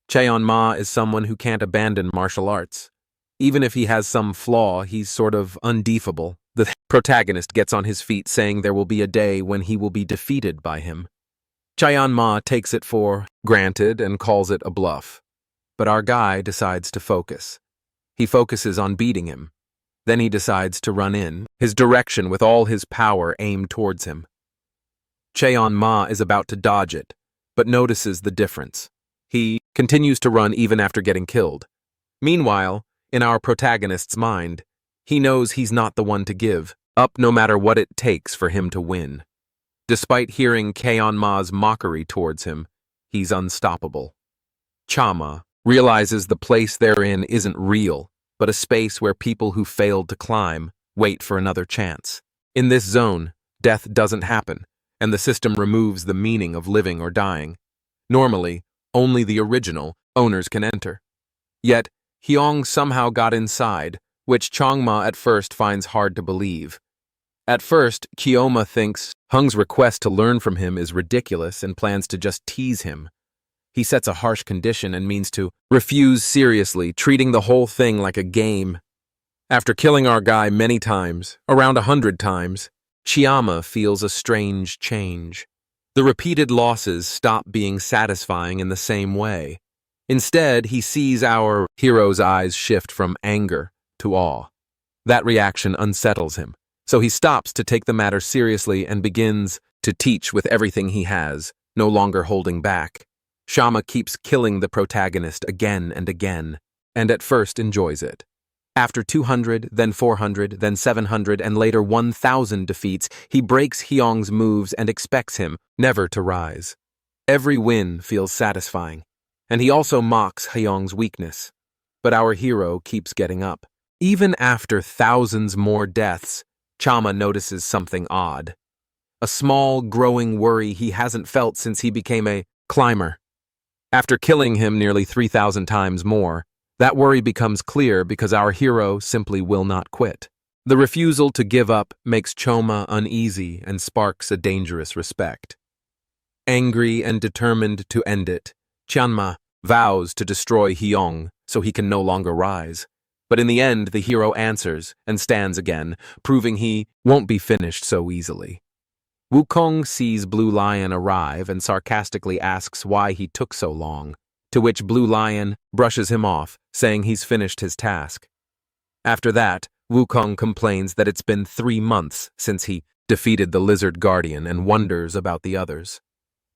Cheon Ma is someone who can't abandon martial arts. Even if he has some flaw, he's sort of undefeatable. The protagonist gets on his feet saying there will be a day when he will be defeated by him. Cheon Ma takes it for granted and calls it a bluff. But our guy decides to focus. He focuses on beating him. Then he decides to run in, his direction with all his power aimed towards him. Cheon Ma is about to dodge it, but notices the difference. He continues to run even after getting killed. Meanwhile, in our protagonist's mind, he knows he's not the one to give up no matter what it takes for him to win. Despite hearing Cheon Ma's mockery towards him, he's unstoppable. Chama realizes the place they're in isn't real, but a space where people who failed to climb wait for another chance. In this zone, death doesn't happen, and the system removes the meaning of living or dying. Normally, only the original owners can enter. Yet, Hyung somehow got inside, which Changma at first finds hard to believe. At first, Kyoma thinks Hung's request to learn from him is ridiculous and plans to just tease him. He sets a harsh condition and means to refuse seriously, treating the whole thing like a game. After killing our guy many times, around 100 times, Chiama feels a strange change. The repeated losses stop being satisfying in the same way. Instead, he sees our hero's eyes shift from anger to awe. That reaction unsettles him, so he stops to take the matter seriously and begins to teach with everything he has, no longer holding back. Shama keeps killing the protagonist again and again, and at first enjoys it. After 200, then 400, then 700, and later 1,000 defeats, he breaks Hyung's moves and expects him never to rise. Every win feels satisfying, and he also mocks Hyung's weakness. But our hero keeps getting up. Even after thousands more deaths, Chama notices something odd. A small, growing worry he hasn't felt since he became a climber. After killing him nearly 3,000 times more, that worry becomes clear because our hero simply will not quit. The refusal to give up makes Choma uneasy and sparks a dangerous respect. Angry and determined to end it, Tianma vows to destroy Hyong so he can no longer rise. But in the end, the hero answers and stands again, proving he won't be finished so easily. Wukong sees Blue Lion arrive and sarcastically asks why he took so long, to which Blue Lion brushes him off, saying he's finished his task. After that, Wukong complains that it's been 3 months since he defeated the Lizard Guardian and wonders about the others.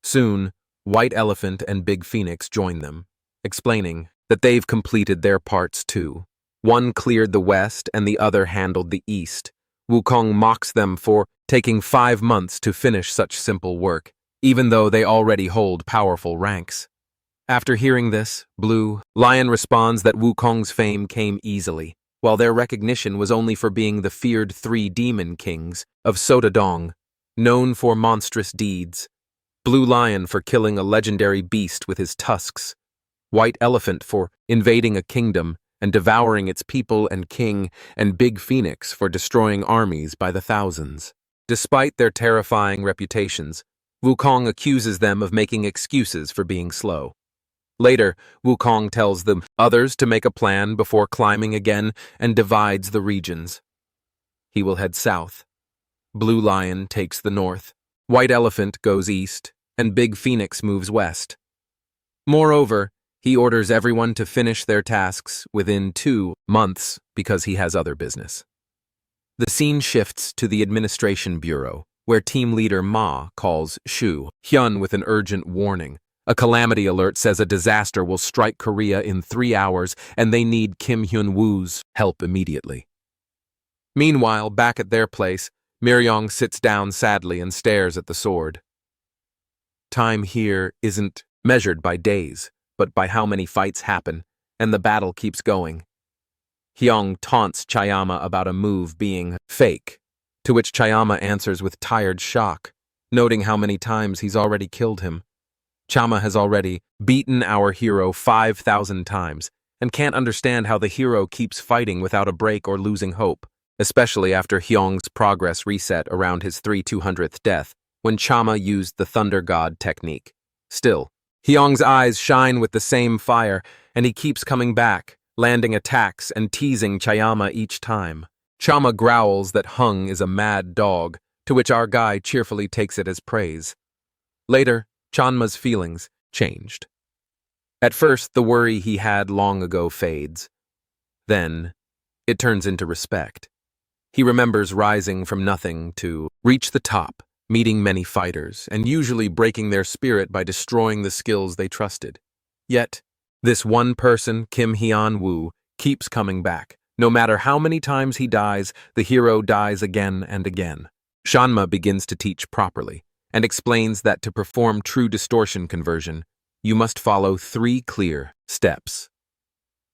Soon, White Elephant and Big Phoenix join them, explaining that they've completed their parts too. One cleared the west and the other handled the east. Wukong mocks them for taking 5 months to finish such simple work, even though they already hold powerful ranks. After hearing this, Blue Lion responds that Wukong's fame came easily, while their recognition was only for being the feared 3 demon kings of Sotadong, known for monstrous deeds. Blue Lion for killing a legendary beast with his tusks, White Elephant for invading a kingdom and devouring its people and king, and Big Phoenix for destroying armies by the thousands. Despite their terrifying reputations, Wukong accuses them of making excuses for being slow. Later, Wukong tells the others to make a plan before climbing again and divides the regions. He will head south. Blue Lion takes the north. White Elephant goes east, and Big Phoenix moves west. Moreover, he orders everyone to finish their tasks within 2 months because he has other business. The scene shifts to the Administration Bureau, where team leader Ma calls Shu Hyun with an urgent warning. A calamity alert says a disaster will strike Korea in 3 hours and they need Kim Hyun-woo's help immediately. Meanwhile, back at their place, Miryong sits down sadly and stares at the sword. Time here isn't measured by days, but by how many fights happen, and the battle keeps going. Hyung taunts Chayama about a move being fake, to which Chayama answers with tired shock, noting how many times he's already killed him. Chama has already beaten our hero 5,000 times, and can't understand how the hero keeps fighting without a break or losing hope, especially after Hyung's progress reset around his 200th death, when Chama used the Thunder God technique. Still, Hyung's eyes shine with the same fire, and he keeps coming back, landing attacks and teasing Chayama each time. Chama growls that Hung is a mad dog, to which our guy cheerfully takes it as praise. Later, Chanma's feelings changed. At first, the worry he had long ago fades. Then, it turns into respect. He remembers rising from nothing to reach the top, meeting many fighters, and usually breaking their spirit by destroying the skills they trusted. Yet, this one person, Kim Hyun-woo, keeps coming back. No matter how many times he dies, the hero dies again and again. Shanma begins to teach properly, and explains that to perform true distortion conversion, you must follow 3 clear steps.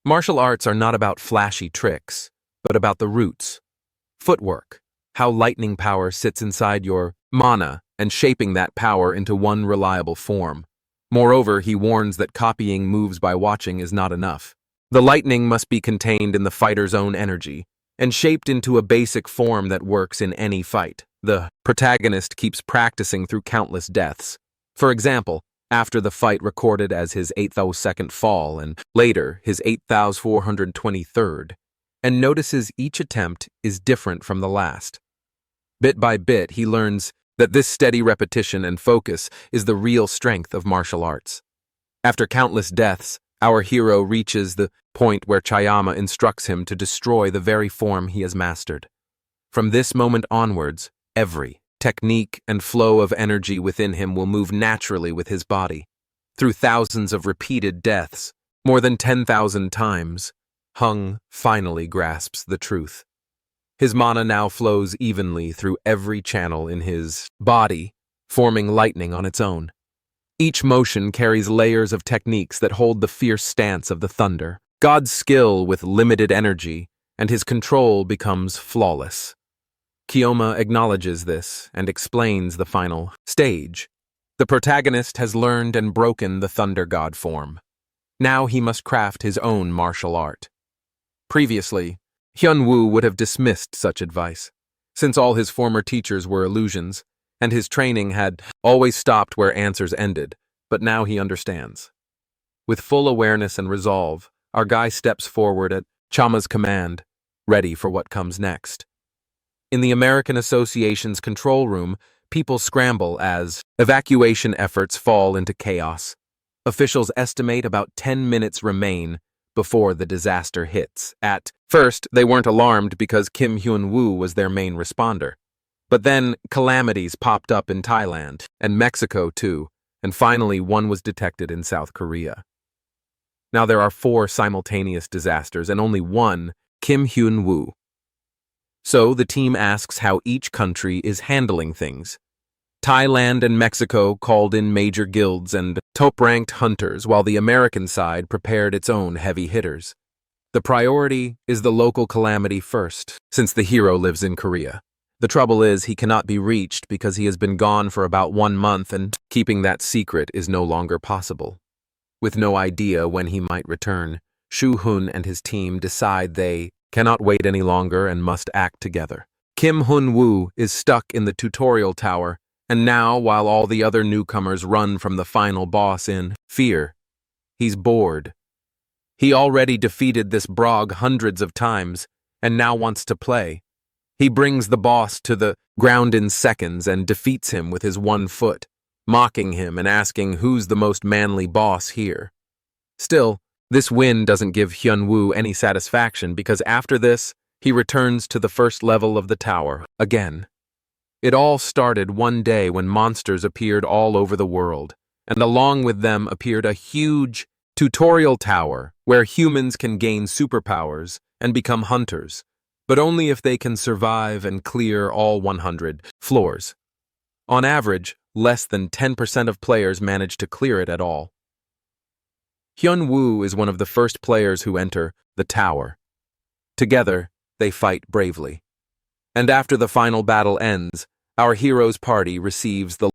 Martial arts are not about flashy tricks, but about the roots. Footwork, how lightning power sits inside your mana and shaping that power into one reliable form. Moreover, he warns that copying moves by watching is not enough. The lightning must be contained in the fighter's own energy and shaped into a basic form that works in any fight. The protagonist keeps practicing through countless deaths. For example, after the fight recorded as his 8,002nd fall and later his 8,423rd, and notices each attempt is different from the last. Bit by bit, he learns that this steady repetition and focus is the real strength of martial arts. After countless deaths, our hero reaches the point where Chayama instructs him to destroy the very form he has mastered. From this moment onwards, every technique and flow of energy within him will move naturally with his body. Through thousands of repeated deaths, more than 10,000 times, Hung finally grasps the truth. His mana now flows evenly through every channel in his body, forming lightning on its own. Each motion carries layers of techniques that hold the fierce stance of the thunder. God's skill with limited energy, and his control becomes flawless. Kiyoma acknowledges this and explains the final stage. The protagonist has learned and broken the Thunder God form. Now he must craft his own martial art. Previously, Hyun-woo would have dismissed such advice, since all his former teachers were illusions, and his training had always stopped where answers ended, but now he understands. With full awareness and resolve, our guy steps forward at Chama's command, ready for what comes next. In the American Association's control room, people scramble as evacuation efforts fall into chaos. Officials estimate about 10 minutes remain before the disaster hits. At first, they weren't alarmed because Kim Hyun-woo was their main responder. But then, calamities popped up in Thailand, and Mexico too, and finally one was detected in South Korea. Now there are 4 simultaneous disasters and only one, Kim Hyun-woo. So the team asks how each country is handling things. Thailand and Mexico called in major guilds and top-ranked hunters, while the American side prepared its own heavy hitters. The priority is the local calamity first, since the hero lives in Korea. The trouble is he cannot be reached because he has been gone for about 1 month and keeping that secret is no longer possible. With no idea when he might return, Shu-hun and his team decide they cannot wait any longer and must act together. Kim Hyun-woo is stuck in the tutorial tower, and now, while all the other newcomers run from the final boss in fear, he's bored. He already defeated this Brog hundreds of times, and now wants to play. He brings the boss to the ground in seconds and defeats him with his 1 foot, mocking him and asking who's the most manly boss here. Still, this win doesn't give Hyun-woo any satisfaction because after this, he returns to the first level of the tower again. It all started one day when monsters appeared all over the world, and along with them appeared a huge tutorial tower where humans can gain superpowers and become hunters, but only if they can survive and clear all 100 floors. On average, less than 10% of players manage to clear it at all. Hyun-woo is one of the first players who enter the tower. Together, they fight bravely. And after the final battle ends, our hero's party receives the